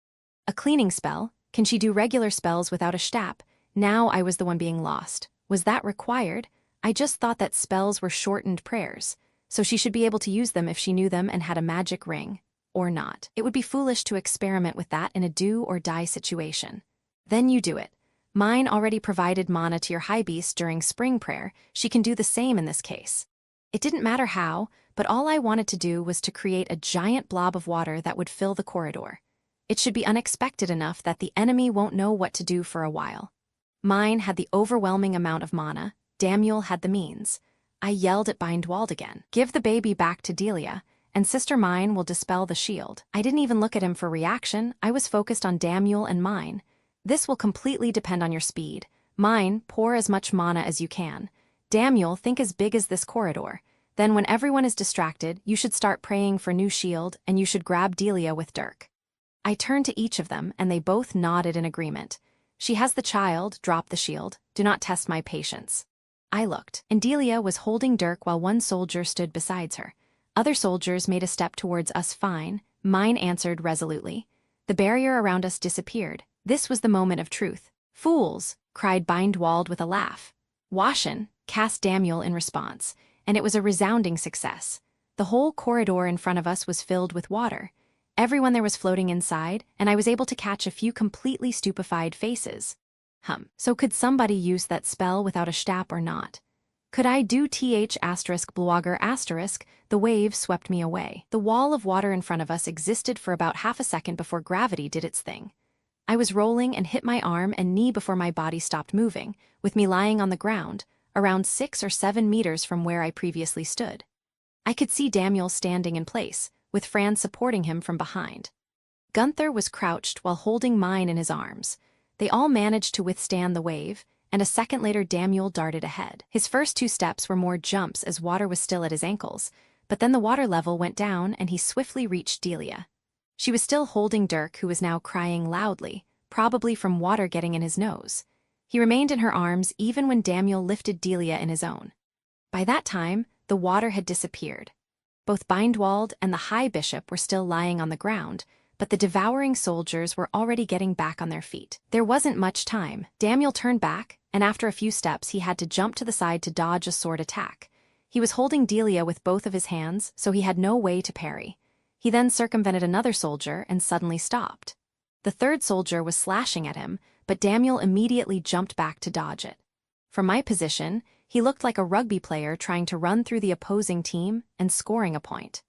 A cleaning spell? Can she do regular spells without a shtap? Now I was the one being lost. Was that required? I just thought that spells were shortened prayers, so she should be able to use them if she knew them and had a magic ring. Or not. It would be foolish to experiment with that in a do-or-die situation. Then you do it. Mine already provided mana to your high beast during spring prayer. She can do the same in this case. It didn't matter how, but all I wanted to do was to create a giant blob of water that would fill the corridor. It should be unexpected enough that the enemy won't know what to do for a while. Mine had the overwhelming amount of mana. Damuel had the means. I yelled at Bindwald again. Give the baby back to Delia, and Sister Mine will dispel the shield. I didn't even look at him for reaction. I was focused on Damuel and Mine. This will completely depend on your speed. Mine, pour as much mana as you can. Damuel, think as big as this corridor. Then when everyone is distracted, you should start praying for new shield, and you should grab Delia with Dirk. I turned to each of them, and they both nodded in agreement. She has the child, drop the shield. Do not test my patience. I looked, and Delia was holding Dirk while one soldier stood beside her. Other soldiers made a step towards us. Fine. Mine answered resolutely. The barrier around us disappeared. This was the moment of truth. Fools, cried Bindwald with a laugh. Washin, cast Damuel in response, and it was a resounding success. The whole corridor in front of us was filled with water. Everyone there was floating inside, and I was able to catch a few completely stupefied faces. So could somebody use that spell without a shtap or not? Could I do *blogger**? The wave swept me away. The wall of water in front of us existed for about half a second before gravity did its thing. I was rolling and hit my arm and knee before my body stopped moving, with me lying on the ground, around 6 or 7 meters from where I previously stood. I could see Daniel standing in place, with Fran supporting him from behind. Gunther was crouched while holding mine in his arms. They all managed to withstand the wave, and a second later Daniel darted ahead. His first 2 steps were more jumps as water was still at his ankles, but then the water level went down and he swiftly reached Delia. She was still holding Dirk, who was now crying loudly, probably from water getting in his nose. He remained in her arms even when Daniel lifted Delia in his own. By that time, the water had disappeared. Both Bindwald and the High Bishop were still lying on the ground, but the devouring soldiers were already getting back on their feet. There wasn't much time. Daniel turned back, and after a few steps he had to jump to the side to dodge a sword attack. He was holding Delia with both of his hands, so he had no way to parry. He then circumvented another soldier and suddenly stopped. The third soldier was slashing at him, but Daniel immediately jumped back to dodge it. From my position, he looked like a rugby player trying to run through the opposing team and scoring a point.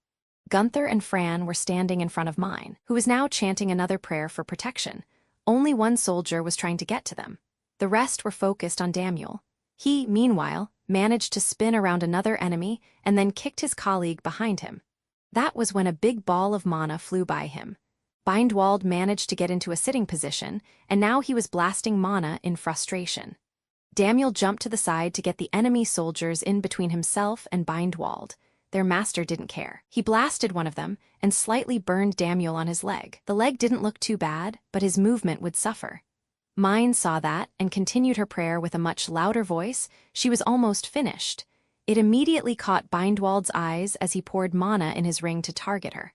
Gunther and Fran were standing in front of mine, who was now chanting another prayer for protection. Only one soldier was trying to get to them. The rest were focused on Daniel. He, meanwhile, managed to spin around another enemy and then kicked his colleague behind him. That was when a big ball of mana flew by him. Bindwald managed to get into a sitting position, and now he was blasting mana in frustration. Daniel jumped to the side to get the enemy soldiers in between himself and Bindwald. Their master didn't care. He blasted one of them and slightly burned Daniel on his leg. The leg didn't look too bad, but his movement would suffer. Mine saw that and continued her prayer with a much louder voice. She was almost finished. It immediately caught Bindwald's eyes as he poured mana in his ring to target her.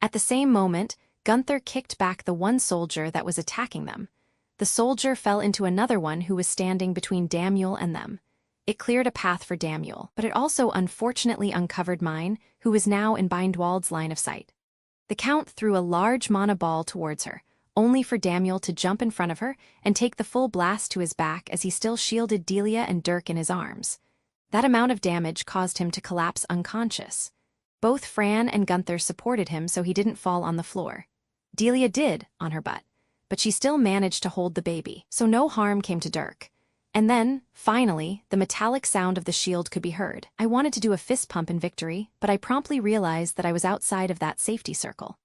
At the same moment, Gunther kicked back the one soldier that was attacking them. The soldier fell into another one who was standing between Daniel and them. It cleared a path for Daniel, but it also unfortunately uncovered mine, who was now in Bindwald's line of sight. The Count threw a large mana ball towards her, only for Daniel to jump in front of her and take the full blast to his back as he still shielded Delia and Dirk in his arms. That amount of damage caused him to collapse unconscious. Both Fran and Gunther supported him so he didn't fall on the floor. Delia did, on her butt, but she still managed to hold the baby, so no harm came to Dirk. And then, finally, the metallic sound of the shield could be heard. I wanted to do a fist pump in victory, but I promptly realized that I was outside of that safety circle.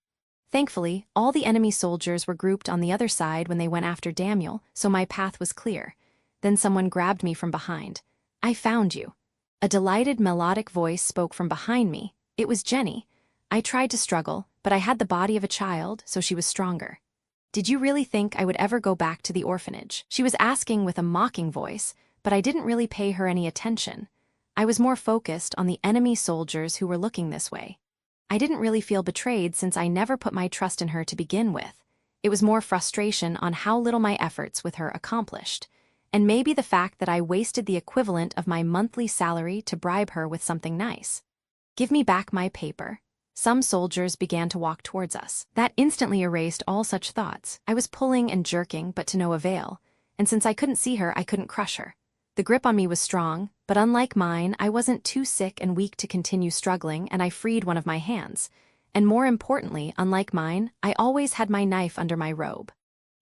Thankfully, all the enemy soldiers were grouped on the other side when they went after Daniel, so my path was clear. Then someone grabbed me from behind. "I found you." A delighted melodic voice spoke from behind me. It was Jenny. I tried to struggle, but I had the body of a child, so she was stronger. "Did you really think I would ever go back to the orphanage?" She was asking with a mocking voice, but I didn't really pay her any attention. I was more focused on the enemy soldiers who were looking this way. I didn't really feel betrayed since I never put my trust in her to begin with. It was more frustration on how little my efforts with her accomplished, and maybe the fact that I wasted the equivalent of my monthly salary to bribe her with something nice. "Give me back my paper." Some soldiers began to walk towards us. That instantly erased all such thoughts. I was pulling and jerking, but to no avail, and since I couldn't see her, I couldn't crush her. The grip on me was strong, but unlike mine, I wasn't too sick and weak to continue struggling, and I freed one of my hands. And more importantly, unlike mine, I always had my knife under my robe.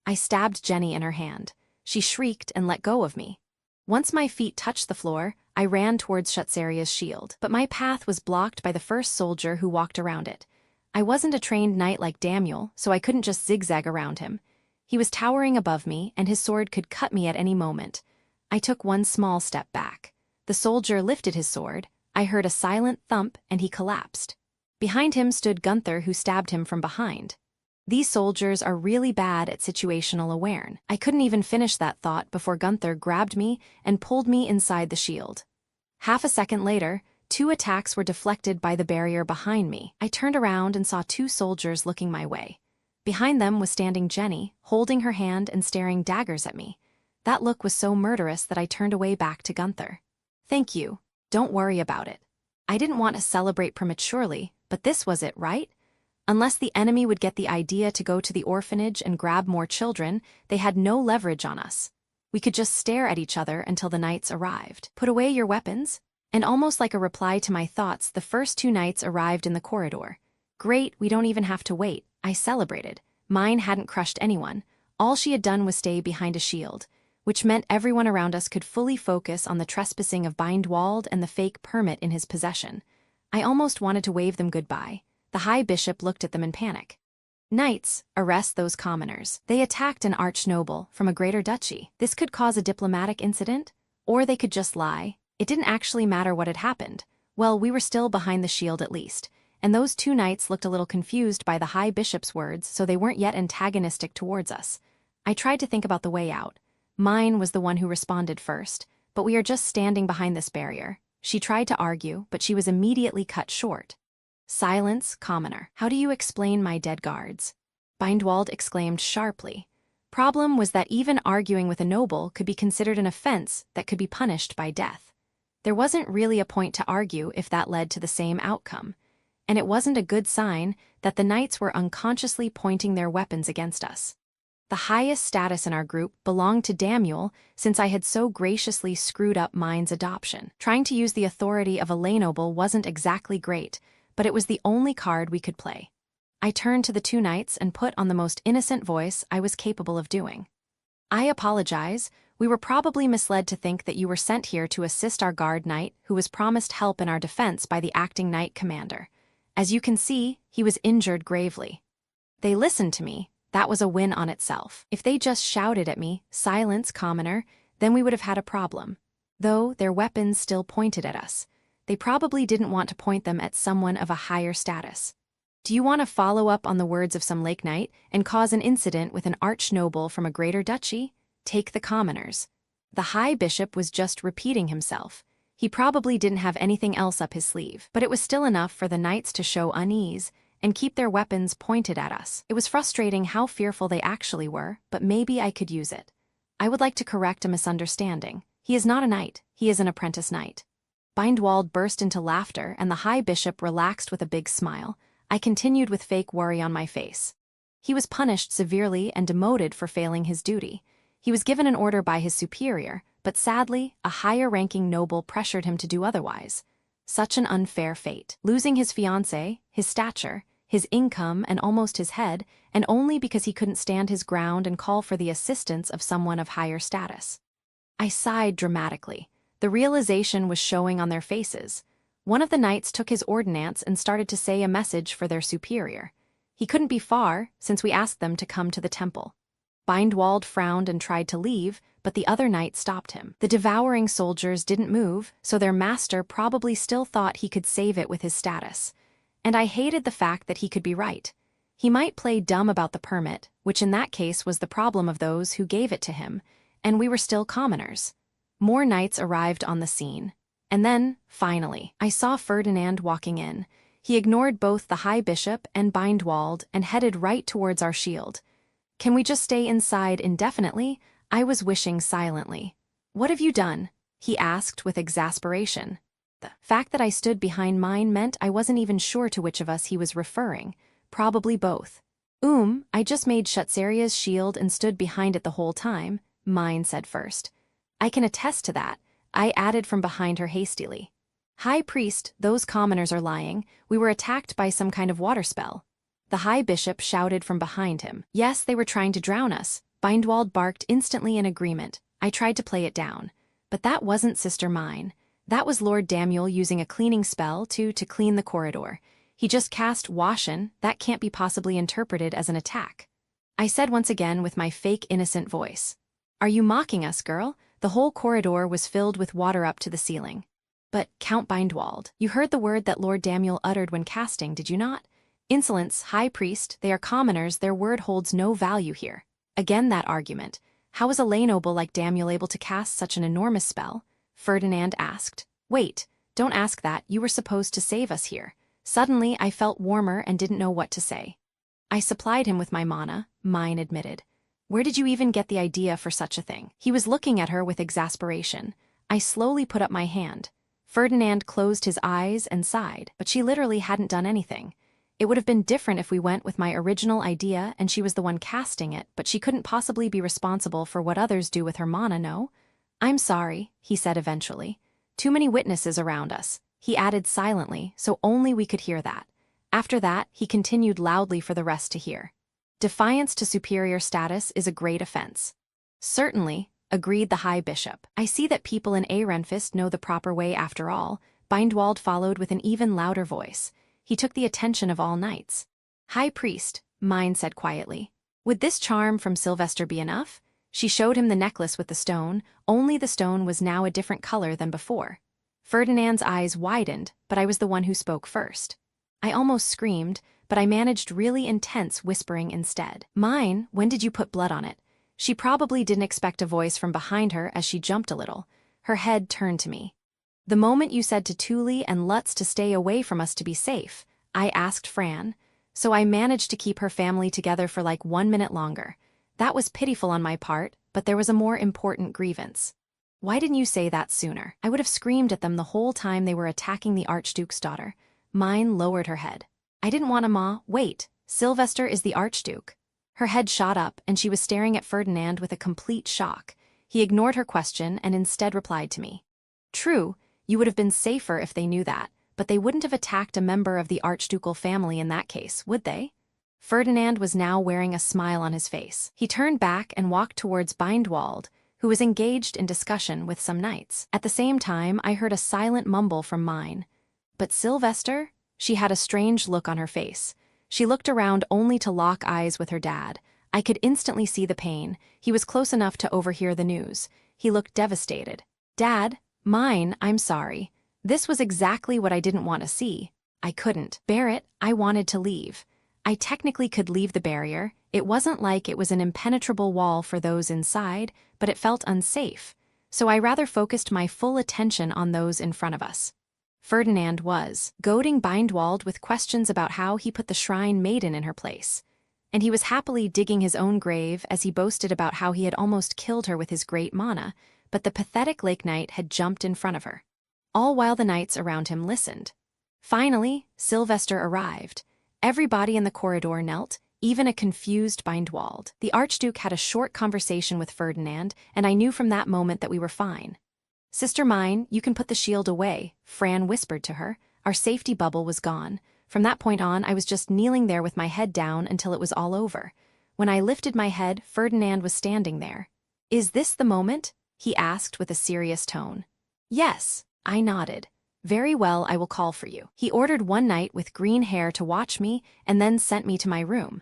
I stabbed Jenny in her hand. She shrieked and let go of me. Once my feet touched the floor, I ran towards Shutsaria's shield, but my path was blocked by the first soldier who walked around it. I wasn't a trained knight like Daniel, so I couldn't just zigzag around him. He was towering above me, and his sword could cut me at any moment. I took one small step back. The soldier lifted his sword, I heard a silent thump, and he collapsed. Behind him stood Gunther, who stabbed him from behind. These soldiers are really bad at situational awareness. I couldn't even finish that thought before Gunther grabbed me and pulled me inside the shield. Half a second later, 2 attacks were deflected by the barrier behind me. I turned around and saw 2 soldiers looking my way. Behind them was standing Jenny, holding her hand and staring daggers at me. That look was so murderous that I turned away back to Gunther. "Thank you. Don't worry about it." I didn't want to celebrate prematurely, but this was it, right? Unless the enemy would get the idea to go to the orphanage and grab more children, they had no leverage on us. We could just stare at each other until the knights arrived. "Put away your weapons." And almost like a reply to my thoughts, the first 2 knights arrived in the corridor. "Great, we don't even have to wait," I celebrated. Mine hadn't crushed anyone. All she had done was stay behind a shield, which meant everyone around us could fully focus on the trespassing of Bindwald and the fake permit in his possession. I almost wanted to wave them goodbye. The High Bishop looked at them in panic. Knights, arrest those commoners. They attacked an archnoble from a greater duchy. This could cause a diplomatic incident, or they could just lie. It didn't actually matter what had happened. Well, we were still behind the shield at least, and those two knights looked a little confused by the High Bishop's words, so they weren't yet antagonistic towards us. I tried to think about the way out. Mine was the one who responded first, but we are just standing behind this barrier. She tried to argue, but she was immediately cut short. Silence, commoner. How do you explain my dead guards? Bindwald exclaimed sharply. Problem was that even arguing with a noble could be considered an offense that could be punished by death. There wasn't really a point to argue if that led to the same outcome, and it wasn't a good sign that the knights were unconsciously pointing their weapons against us. The highest status in our group belonged to Damuel, since I had so graciously screwed up mine's adoption. Trying to use the authority of a lay noble wasn't exactly great, but it was the only card we could play. I turned to the two knights and put on the most innocent voice I was capable of doing. I apologize. We were probably misled to think that you were sent here to assist our guard knight who was promised help in our defense by the acting knight commander. As you can see, he was injured gravely. They listened to me. That was a win on itself. If they just shouted at me, "Silence, commoner," then we would have had a problem. Though their weapons still pointed at us. They probably didn't want to point them at someone of a higher status. Do you want to follow up on the words of some lake knight and cause an incident with an archnoble from a greater duchy? Take the commoners. The High Bishop was just repeating himself. He probably didn't have anything else up his sleeve, but it was still enough for the knights to show unease and keep their weapons pointed at us. It was frustrating how fearful they actually were, but maybe I could use it. I would like to correct a misunderstanding. He is not a knight, he is an apprentice knight. Bindwald burst into laughter, and the High Bishop relaxed with a big smile. I continued with fake worry on my face. He was punished severely and demoted for failing his duty. He was given an order by his superior, but sadly, a higher-ranking noble pressured him to do otherwise. Such an unfair fate. Losing his fiancée, his stature, his income, and almost his head, and only because he couldn't stand his ground and call for the assistance of someone of higher status. I sighed dramatically. The realization was showing on their faces. One of the knights took his ordnance and started to say a message for their superior. He couldn't be far, since we asked them to come to the temple. Bindwald frowned and tried to leave, but the other knight stopped him. The devouring soldiers didn't move, so their master probably still thought he could save it with his status. And I hated the fact that he could be right. He might play dumb about the permit, which in that case was the problem of those who gave it to him, and we were still commoners. More knights arrived on the scene. And then, finally, I saw Ferdinand walking in. He ignored both the High Bishop and Bindwald and headed right towards our shield. Can we just stay inside indefinitely? I was wishing silently. What have you done? He asked with exasperation. The fact that I stood behind mine meant I wasn't even sure to which of us he was referring. Probably both. I just made Shutsaria's shield and stood behind it the whole time, mine said first. I can attest to that, I added from behind her hastily. High Priest, those commoners are lying. We were attacked by some kind of water spell. The High Bishop shouted from behind him. Yes, they were trying to drown us. Bindwald barked instantly in agreement. I tried to play it down. But that wasn't Sister Mine. That was Lord Damuel using a cleaning spell to clean the corridor. He just cast Washin. That can't be possibly interpreted as an attack. I said once again with my fake innocent voice. Are you mocking us, girl? The whole corridor was filled with water up to the ceiling. But, Count Bindwald, you heard the word that Lord Damuel uttered when casting, did you not? Insolence, High Priest, they are commoners, their word holds no value here. Again that argument. How was a lay noble like Damuel able to cast such an enormous spell? Ferdinand asked. Wait, don't ask that, you were supposed to save us here. Suddenly I felt warmer and didn't know what to say. I supplied him with my mana, mine admitted. Where did you even get the idea for such a thing? He was looking at her with exasperation. I slowly put up my hand. Ferdinand closed his eyes and sighed, but she literally hadn't done anything. It would have been different if we went with my original idea and she was the one casting it, but she couldn't possibly be responsible for what others do with her mana, no? I'm sorry, he said eventually. Too many witnesses around us. He added silently, so only we could hear that. After that, he continued loudly for the rest to hear. Defiance to superior status is a great offense. Certainly, agreed the High Bishop. I see that people in Ehrenfest know the proper way after all, Bindwald followed with an even louder voice. He took the attention of all knights. High Priest, mine said quietly. Would this charm from Sylvester be enough? She showed him the necklace with the stone, only the stone was now a different color than before. Ferdinand's eyes widened, but I was the one who spoke first. I almost screamed, but I managed really intense whispering instead. Mine, when did you put blood on it? She probably didn't expect a voice from behind her as she jumped a little. Her head turned to me. The moment you said to Taue and Lutz to stay away from us to be safe, I asked Fran, so I managed to keep her family together for like 1 minute longer. That was pitiful on my part, but there was a more important grievance. Why didn't you say that sooner? I would have screamed at them the whole time they were attacking the Archduke's daughter. Mine lowered her head. I didn't want Ma. Wait, Sylvester is the Archduke. Her head shot up, and she was staring at Ferdinand with a complete shock. He ignored her question and instead replied to me. True, you would have been safer if they knew that, but they wouldn't have attacked a member of the archducal family in that case, would they? Ferdinand was now wearing a smile on his face. He turned back and walked towards Bindwald, who was engaged in discussion with some knights. At the same time, I heard a silent mumble from mine. But Sylvester? She had a strange look on her face. She looked around only to lock eyes with her dad. I could instantly see the pain. He was close enough to overhear the news. He looked devastated. Dad, mine, I'm sorry. This was exactly what I didn't want to see. I couldn't bear it. I wanted to leave. I technically could leave the barrier. It wasn't like it was an impenetrable wall for those inside, but it felt unsafe. So I rather focused my full attention on those in front of us. Ferdinand was goading Bindwald with questions about how he put the shrine maiden in her place. And he was happily digging his own grave as he boasted about how he had almost killed her with his great mana, but the pathetic Lake Knight had jumped in front of her. All while the knights around him listened. Finally, Sylvester arrived. Everybody in the corridor knelt, even a confused Bindwald. The Archduke had a short conversation with Ferdinand, and I knew from that moment that we were fine. Sister mine, you can put the shield away, Fran whispered to her. Our safety bubble was gone. From that point on, I was just kneeling there with my head down until it was all over. When I lifted my head, Ferdinand was standing there. Is this the moment? He asked with a serious tone. Yes, I nodded. Very well, I will call for you. He ordered one knight with green hair to watch me and then sent me to my room.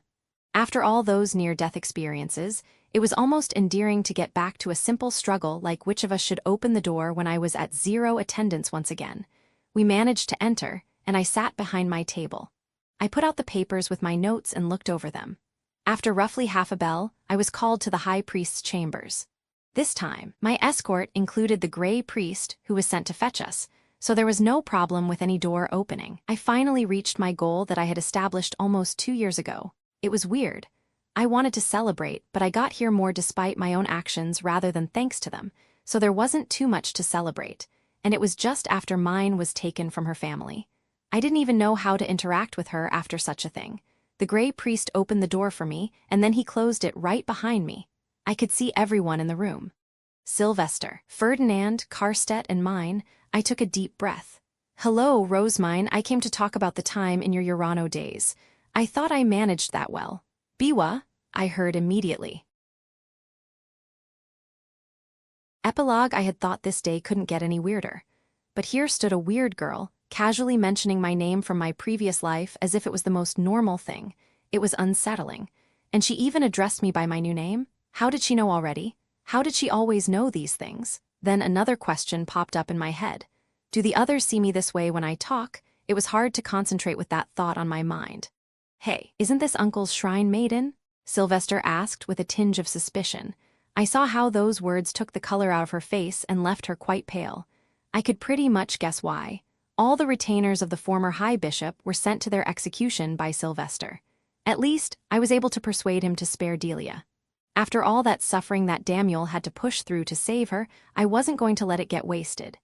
After all those near-death experiences, it was almost endearing to get back to a simple struggle like which of us should open the door when I was at 0 attendance once again. We managed to enter, and I sat behind my table. I put out the papers with my notes and looked over them. After roughly half a bell, I was called to the High Priest's chambers. This time, my escort included the Grey Priest who was sent to fetch us, so there was no problem with any door opening. I finally reached my goal that I had established almost 2 years ago. It was weird. I wanted to celebrate, but I got here more despite my own actions rather than thanks to them, so there wasn't too much to celebrate, and it was just after mine was taken from her family. I didn't even know how to interact with her after such a thing. The Grey Priest opened the door for me, and then he closed it right behind me. I could see everyone in the room. Sylvester, Ferdinand, Karstedt, and mine. I took a deep breath. Hello, Rosemine, I came to talk about the time in your Urano days. I thought I managed that well. Biwa, I heard immediately. Epilogue. I had thought this day couldn't get any weirder. But here stood a weird girl, casually mentioning my name from my previous life as if it was the most normal thing. It was unsettling. And she even addressed me by my new name? How did she know already? How did she always know these things? Then another question popped up in my head. Do the others see me this way when I talk? It was hard to concentrate with that thought on my mind. Hey, isn't this Uncle's shrine maiden? Sylvester asked with a tinge of suspicion. I saw how those words took the color out of her face and left her quite pale. I could pretty much guess why. All the retainers of the former High Bishop were sent to their execution by Sylvester. At least, I was able to persuade him to spare Delia. After all that suffering that Daniel had to push through to save her, I wasn't going to let it get wasted.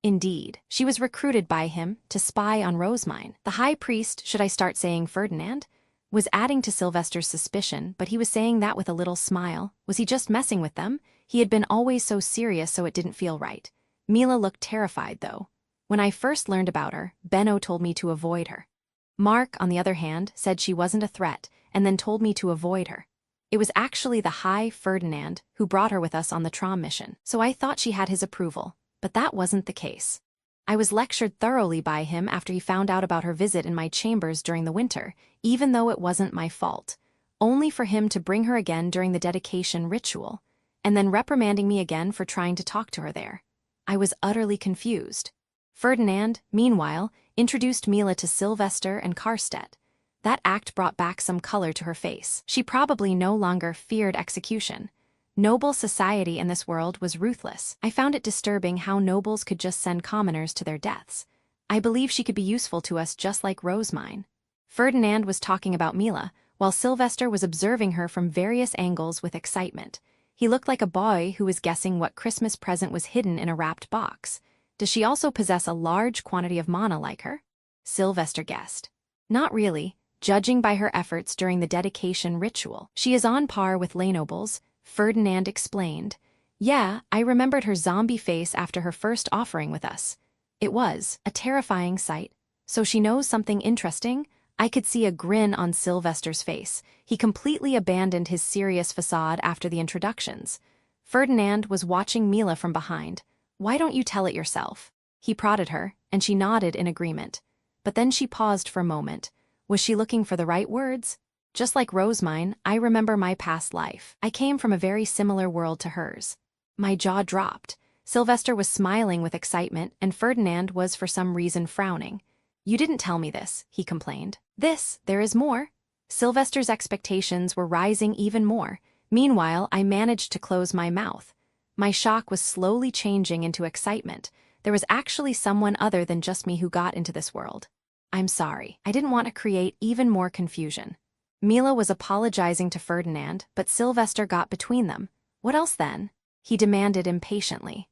Indeed, she was recruited by him to spy on Rosemine. The High Priest, should I start saying Ferdinand, was adding to Sylvester's suspicion, but he was saying that with a little smile. Was he just messing with them? He had been always so serious, so it didn't feel right. Mila looked terrified, though. When I first learned about her, Benno told me to avoid her. Mark, on the other hand, said she wasn't a threat, and then told me to avoid her. It was actually the High Ferdinand who brought her with us on the Trombe mission, so I thought she had his approval, but that wasn't the case. I was lectured thoroughly by him after he found out about her visit in my chambers during the winter, even though it wasn't my fault, only for him to bring her again during the dedication ritual, and then reprimanding me again for trying to talk to her there. I was utterly confused. Ferdinand, meanwhile, introduced Mila to Sylvester and Karstedt. That act brought back some color to her face. She probably no longer feared execution. Noble society in this world was ruthless. I found it disturbing how nobles could just send commoners to their deaths. I believe she could be useful to us just like Rosemine. Ferdinand was talking about Mila, while Sylvester was observing her from various angles with excitement. He looked like a boy who was guessing what Christmas present was hidden in a wrapped box. Does she also possess a large quantity of mana like her? Sylvester guessed. Not really, judging by her efforts during the dedication ritual. She is on par with lay nobles, Ferdinand explained. Yeah, I remembered her zombie face after her first offering with us. It was a terrifying sight. So she knows something interesting? I could see a grin on Sylvester's face. He completely abandoned his serious facade after the introductions. Ferdinand was watching Mila from behind. Why don't you tell it yourself? He prodded her, and she nodded in agreement. But then she paused for a moment. Was she looking for the right words? Just like Rosemine, I remember my past life. I came from a very similar world to hers. My jaw dropped. Sylvester was smiling with excitement, and Ferdinand was for some reason frowning. You didn't tell me this, he complained. There is more. Sylvester's expectations were rising even more. Meanwhile, I managed to close my mouth. My shock was slowly changing into excitement. There was actually someone other than just me who got into this world. I'm sorry. I didn't want to create even more confusion. Mila was apologizing to Ferdinand, but Sylvester got between them. What else then? He demanded impatiently.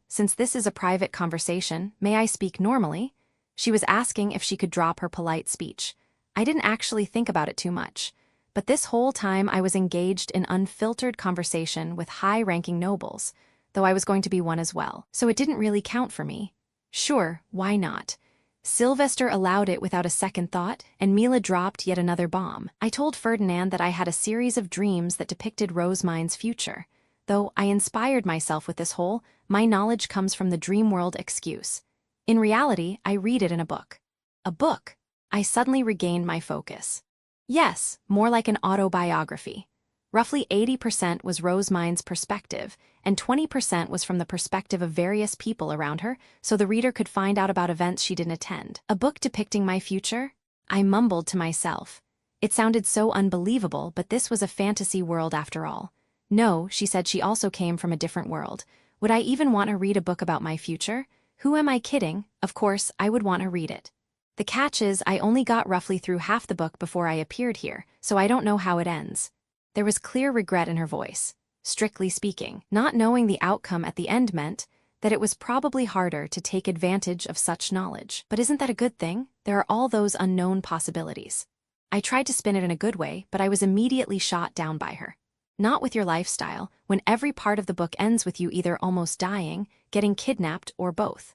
Since this is a private conversation, may I speak normally? She was asking if she could drop her polite speech. I didn't actually think about it too much, but this whole time I was engaged in unfiltered conversation with high-ranking nobles, though I was going to be one as well, so it didn't really count for me. Sure, why not? Sylvester allowed it without a second thought, and Mila dropped yet another bomb. I told Ferdinand that I had a series of dreams that depicted Rosemine's future. Though I inspired myself with this whole, my knowledge comes from the dream world excuse. In reality, I read it in a book. A book? I suddenly regained my focus. Yes, more like an autobiography. Roughly 80% was Rosemine's perspective, and 20% was from the perspective of various people around her, so the reader could find out about events she didn't attend. A book depicting my future? I mumbled to myself. It sounded so unbelievable, but this was a fantasy world after all. No, she said she also came from a different world. Would I even want to read a book about my future? Who am I kidding? Of course, I would want to read it. The catch is I only got roughly through half the book before I appeared here, so I don't know how it ends. There was clear regret in her voice. Strictly speaking, not knowing the outcome at the end meant that it was probably harder to take advantage of such knowledge. But isn't that a good thing? There are all those unknown possibilities. I tried to spin it in a good way, but I was immediately shot down by her. Not with your lifestyle, when every part of the book ends with you either almost dying, getting kidnapped, or both.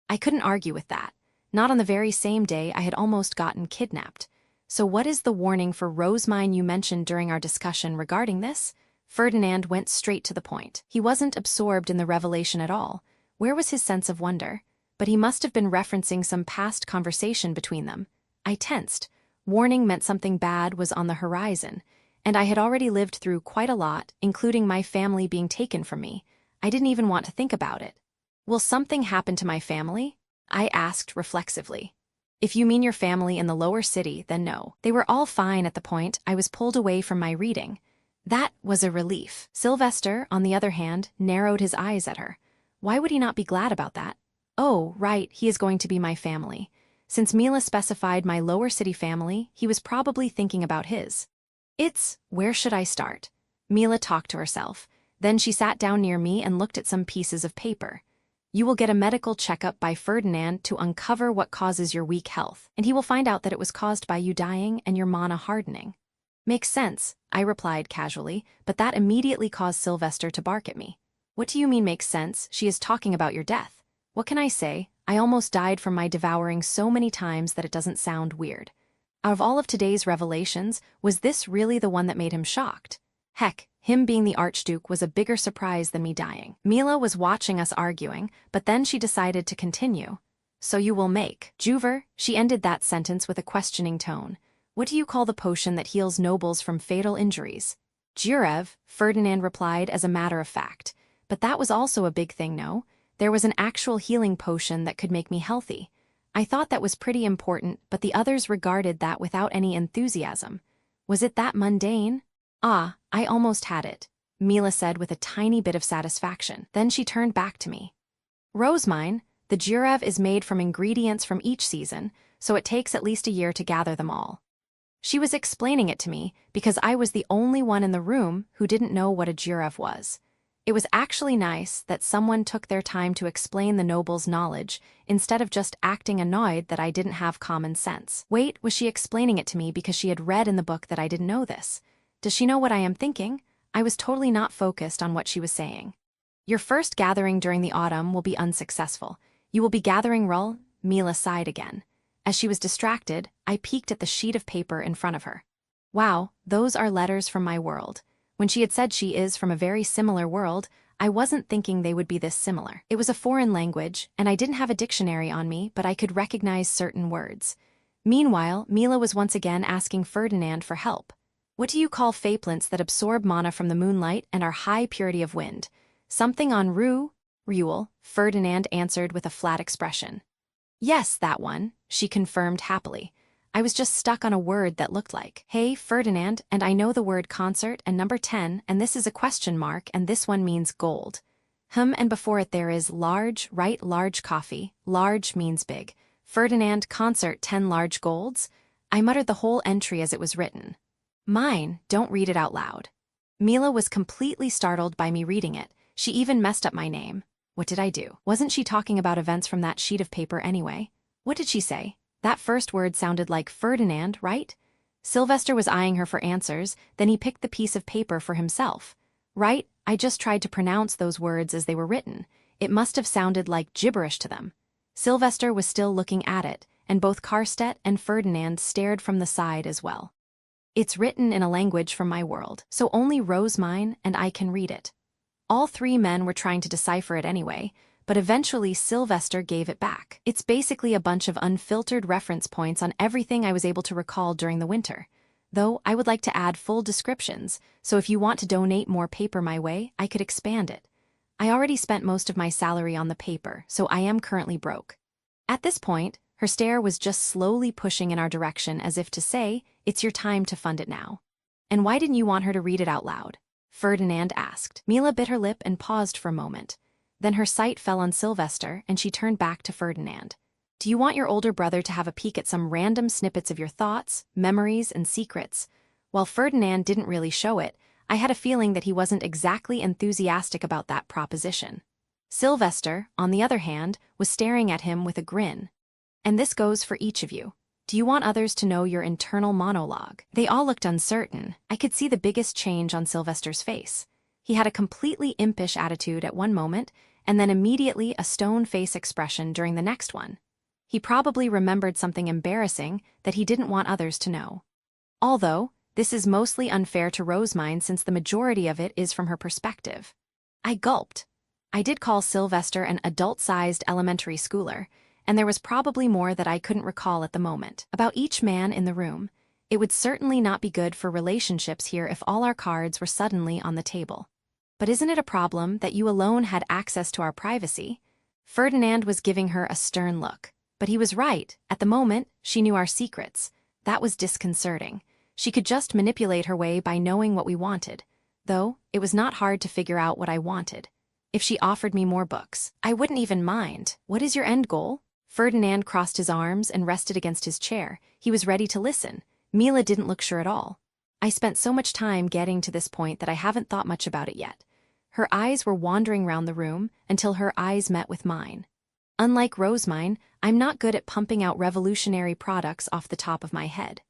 I couldn't argue with that. Not on the very same day I had almost gotten kidnapped. So what is the warning for Rosemine you mentioned during our discussion regarding this? Ferdinand went straight to the point. He wasn't absorbed in the revelation at all. Where was his sense of wonder? But he must have been referencing some past conversation between them. I tensed. Warning meant something bad was on the horizon, and I had already lived through quite a lot, including my family being taken from me. I didn't even want to think about it. Will something happen to my family? I asked reflexively. If you mean your family in the lower city, then no. They were all fine at the point I was pulled away from my reading. That was a relief. Sylvester, on the other hand, narrowed his eyes at her. Why would he not be glad about that? Oh, right, he is going to be my family. Since Mila specified my lower city family, he was probably thinking about his. Where should I start? Mila talked to herself. Then she sat down near me and looked at some pieces of paper. You will get a medical checkup by Ferdinand to uncover what causes your weak health, and he will find out that it was caused by you dying and your mana hardening. Makes sense, I replied casually, but that immediately caused Sylvester to bark at me. What do you mean makes sense? She is talking about your death. What can I say? I almost died from my devouring so many times that it doesn't sound weird. Out of all of today's revelations, was this really the one that made him shocked? Heck, him being the Archduke was a bigger surprise than me dying. Mila was watching us arguing, but then she decided to continue. So you will make. Juver, she ended that sentence with a questioning tone. What do you call the potion that heals nobles from fatal injuries? Jurev, Ferdinand replied as a matter of fact. But that was also a big thing, no? There was an actual healing potion that could make me healthy. I thought that was pretty important, but the others regarded that without any enthusiasm. Was it that mundane? Ah, I almost had it, Mila said with a tiny bit of satisfaction. Then she turned back to me. Rosemine, the Jurev is made from ingredients from each season, so it takes at least a year to gather them all. She was explaining it to me because I was the only one in the room who didn't know what a Jurev was. It was actually nice that someone took their time to explain the noble's knowledge instead of just acting annoyed that I didn't have common sense. Wait, was she explaining it to me because she had read in the book that I didn't know this? Does she know what I am thinking? I was totally not focused on what she was saying. Your first gathering during the autumn will be unsuccessful. You will be gathering Rull. Mila sighed again. As she was distracted, I peeked at the sheet of paper in front of her. Wow, those are letters from my world. When she had said she is from a very similar world, I wasn't thinking they would be this similar. It was a foreign language, and I didn't have a dictionary on me, but I could recognize certain words. Meanwhile, Mila was once again asking Ferdinand for help. What do you call faplants that absorb mana from the moonlight and are high purity of wind? Something on Ruel, Ferdinand answered with a flat expression. Yes, that one, she confirmed happily. I was just stuck on a word that looked like, hey, Ferdinand, and I know the word concert and number 10, and this is a question mark, and this one means gold. And before it there is large, right, large coffee, large means big. Ferdinand, concert, 10 large golds? I muttered the whole entry as it was written. Mine, don't read it out loud. Mila was completely startled by me reading it. She even messed up my name. What did I do? Wasn't she talking about events from that sheet of paper anyway? What did she say? That first word sounded like Ferdinand, right? Sylvester was eyeing her for answers, then he picked the piece of paper for himself. Right, I just tried to pronounce those words as they were written. It must have sounded like gibberish to them. Sylvester was still looking at it, and both Karstedt and Ferdinand stared from the side as well. It's written in a language from my world, so only Rosemine and I can read it. All three men were trying to decipher it anyway, but eventually Sylvester gave it back. It's basically a bunch of unfiltered reference points on everything I was able to recall during the winter. Though I would like to add full descriptions, so if you want to donate more paper my way, I could expand it. I already spent most of my salary on the paper, so I am currently broke. At this point, her stare was just slowly pushing in our direction as if to say, it's your time to fund it now. And why didn't you want her to read it out loud? Ferdinand asked. Mila bit her lip and paused for a moment. Then her sight fell on Sylvester, and she turned back to Ferdinand. Do you want your older brother to have a peek at some random snippets of your thoughts, memories, and secrets? While Ferdinand didn't really show it, I had a feeling that he wasn't exactly enthusiastic about that proposition. Sylvester, on the other hand, was staring at him with a grin. And this goes for each of you. Do you want others to know your internal monologue? They all looked uncertain. I could see the biggest change on Sylvester's face. He had a completely impish attitude at one moment, and then immediately a stone-face expression during the next one. He probably remembered something embarrassing that he didn't want others to know. Although, this is mostly unfair to Rosemine since the majority of it is from her perspective. I gulped. I did call Sylvester an adult-sized elementary schooler, and there was probably more that I couldn't recall at the moment. About each man in the room, it would certainly not be good for relationships here if all our cards were suddenly on the table. But isn't it a problem that you alone had access to our privacy? Ferdinand was giving her a stern look. But he was right. At the moment, she knew our secrets. That was disconcerting. She could just manipulate her way by knowing what we wanted. Though, it was not hard to figure out what I wanted. If she offered me more books, I wouldn't even mind. What is your end goal? Ferdinand crossed his arms and rested against his chair. He was ready to listen. Mila didn't look sure at all. I spent so much time getting to this point that I haven't thought much about it yet. Her eyes were wandering round the room until her eyes met with mine. Unlike Rosemine, I'm not good at pumping out revolutionary products off the top of my head.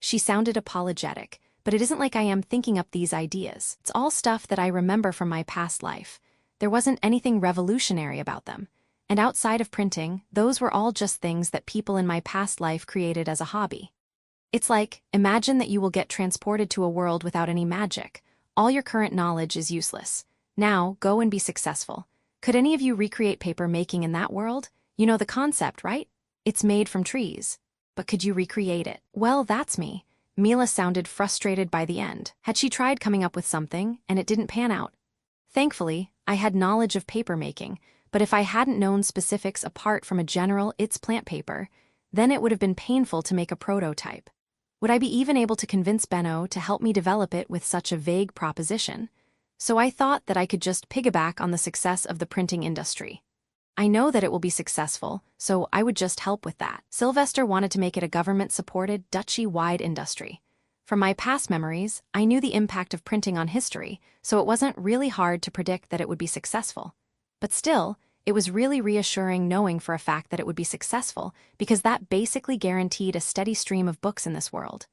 She sounded apologetic, but it isn't like I am thinking up these ideas. It's all stuff that I remember from my past life. There wasn't anything revolutionary about them. And outside of printing, those were all just things that people in my past life created as a hobby. It's like, imagine that you will get transported to a world without any magic. All your current knowledge is useless. Now, go and be successful. Could any of you recreate paper making in that world? You know the concept, right? It's made from trees. But could you recreate it? Well, that's me. Mila sounded frustrated by the end. Had she tried coming up with something, and it didn't pan out? Thankfully, I had knowledge of paper making, but if I hadn't known specifics apart from a general "it's plant paper," then it would have been painful to make a prototype. Would I be even able to convince Benno to help me develop it with such a vague proposition? So I thought that I could just piggyback on the success of the printing industry. I know that it will be successful, so I would just help with that. Sylvester wanted to make it a government-supported, duchy-wide industry. From my past memories, I knew the impact of printing on history, so it wasn't really hard to predict that it would be successful. But still, it was really reassuring knowing for a fact that it would be successful, because that basically guaranteed a steady stream of books in this world.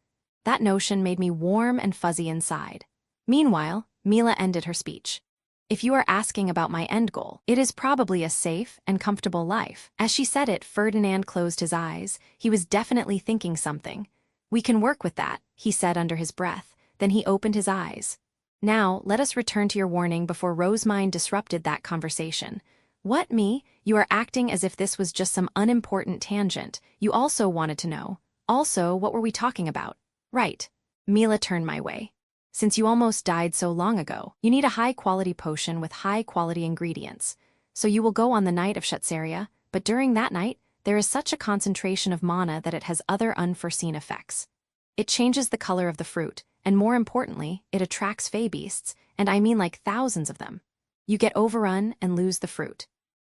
That notion made me warm and fuzzy inside. Meanwhile, Mila ended her speech. If you are asking about my end goal, it is probably a safe and comfortable life. As she said it, Ferdinand closed his eyes. He was definitely thinking something. We can work with that, he said under his breath. Then he opened his eyes. Now, let us return to your warning before Rosemind disrupted that conversation. What, me? You are acting as if this was just some unimportant tangent. You also wanted to know. Also, what were we talking about? Right. Mila turned my way. Since you almost died so long ago, you need a high-quality potion with high-quality ingredients. So you will go on the night of Shetseria, but during that night, there is such a concentration of mana that it has other unforeseen effects. It changes the color of the fruit, and more importantly, it attracts fey beasts, and I mean like thousands of them. You get overrun and lose the fruit.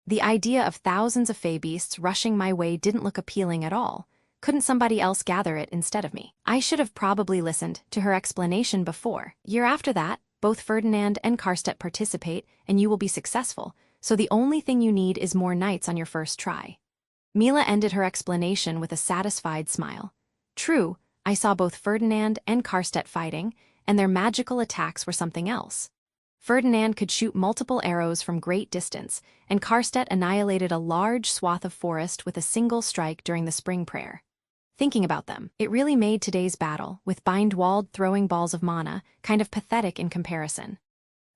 The idea of thousands of fey beasts rushing my way didn't look appealing at all. Couldn't somebody else gather it instead of me? I should have probably listened to her explanation before. Year after that, both Ferdinand and Karstedt participate, and you will be successful, so the only thing you need is more nights on your first try. Mila ended her explanation with a satisfied smile. True, I saw both Ferdinand and Karstedt fighting, and their magical attacks were something else. Ferdinand could shoot multiple arrows from great distance, and Karstedt annihilated a large swath of forest with a single strike during the spring prayer. Thinking about them, it really made today's battle, with Bindwald throwing balls of mana, kind of pathetic in comparison.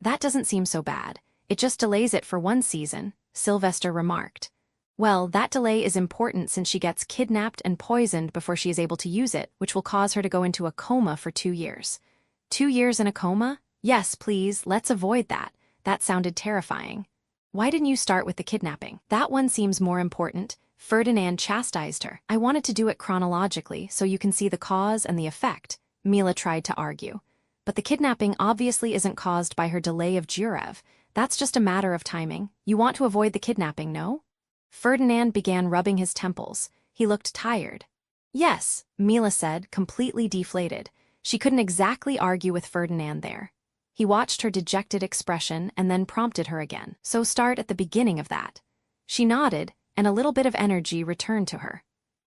That doesn't seem so bad. It just delays it for one season, Sylvester remarked. Well, that delay is important since she gets kidnapped and poisoned before she is able to use it, which will cause her to go into a coma for 2 years. 2 years in a coma? Yes, please, let's avoid that. That sounded terrifying. Why didn't you start with the kidnapping? That one seems more important. Ferdinand chastised her. I wanted to do it chronologically so you can see the cause and the effect, Mila tried to argue. But the kidnapping obviously isn't caused by her delay of Jurev. That's just a matter of timing. You want to avoid the kidnapping, no? Ferdinand began rubbing his temples. He looked tired. Yes, Mila said, completely deflated. She couldn't exactly argue with Ferdinand there. He watched her dejected expression and then prompted her again. So start at the beginning of that. She nodded, and a little bit of energy returned to her.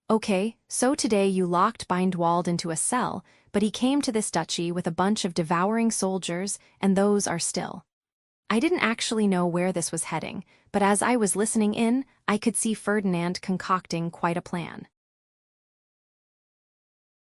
Okay, so today you locked Bindwald into a cell, but he came to this duchy with a bunch of devouring soldiers, and those are still. I didn't actually know where this was heading, but as I was listening in, I could see Ferdinand concocting quite a plan.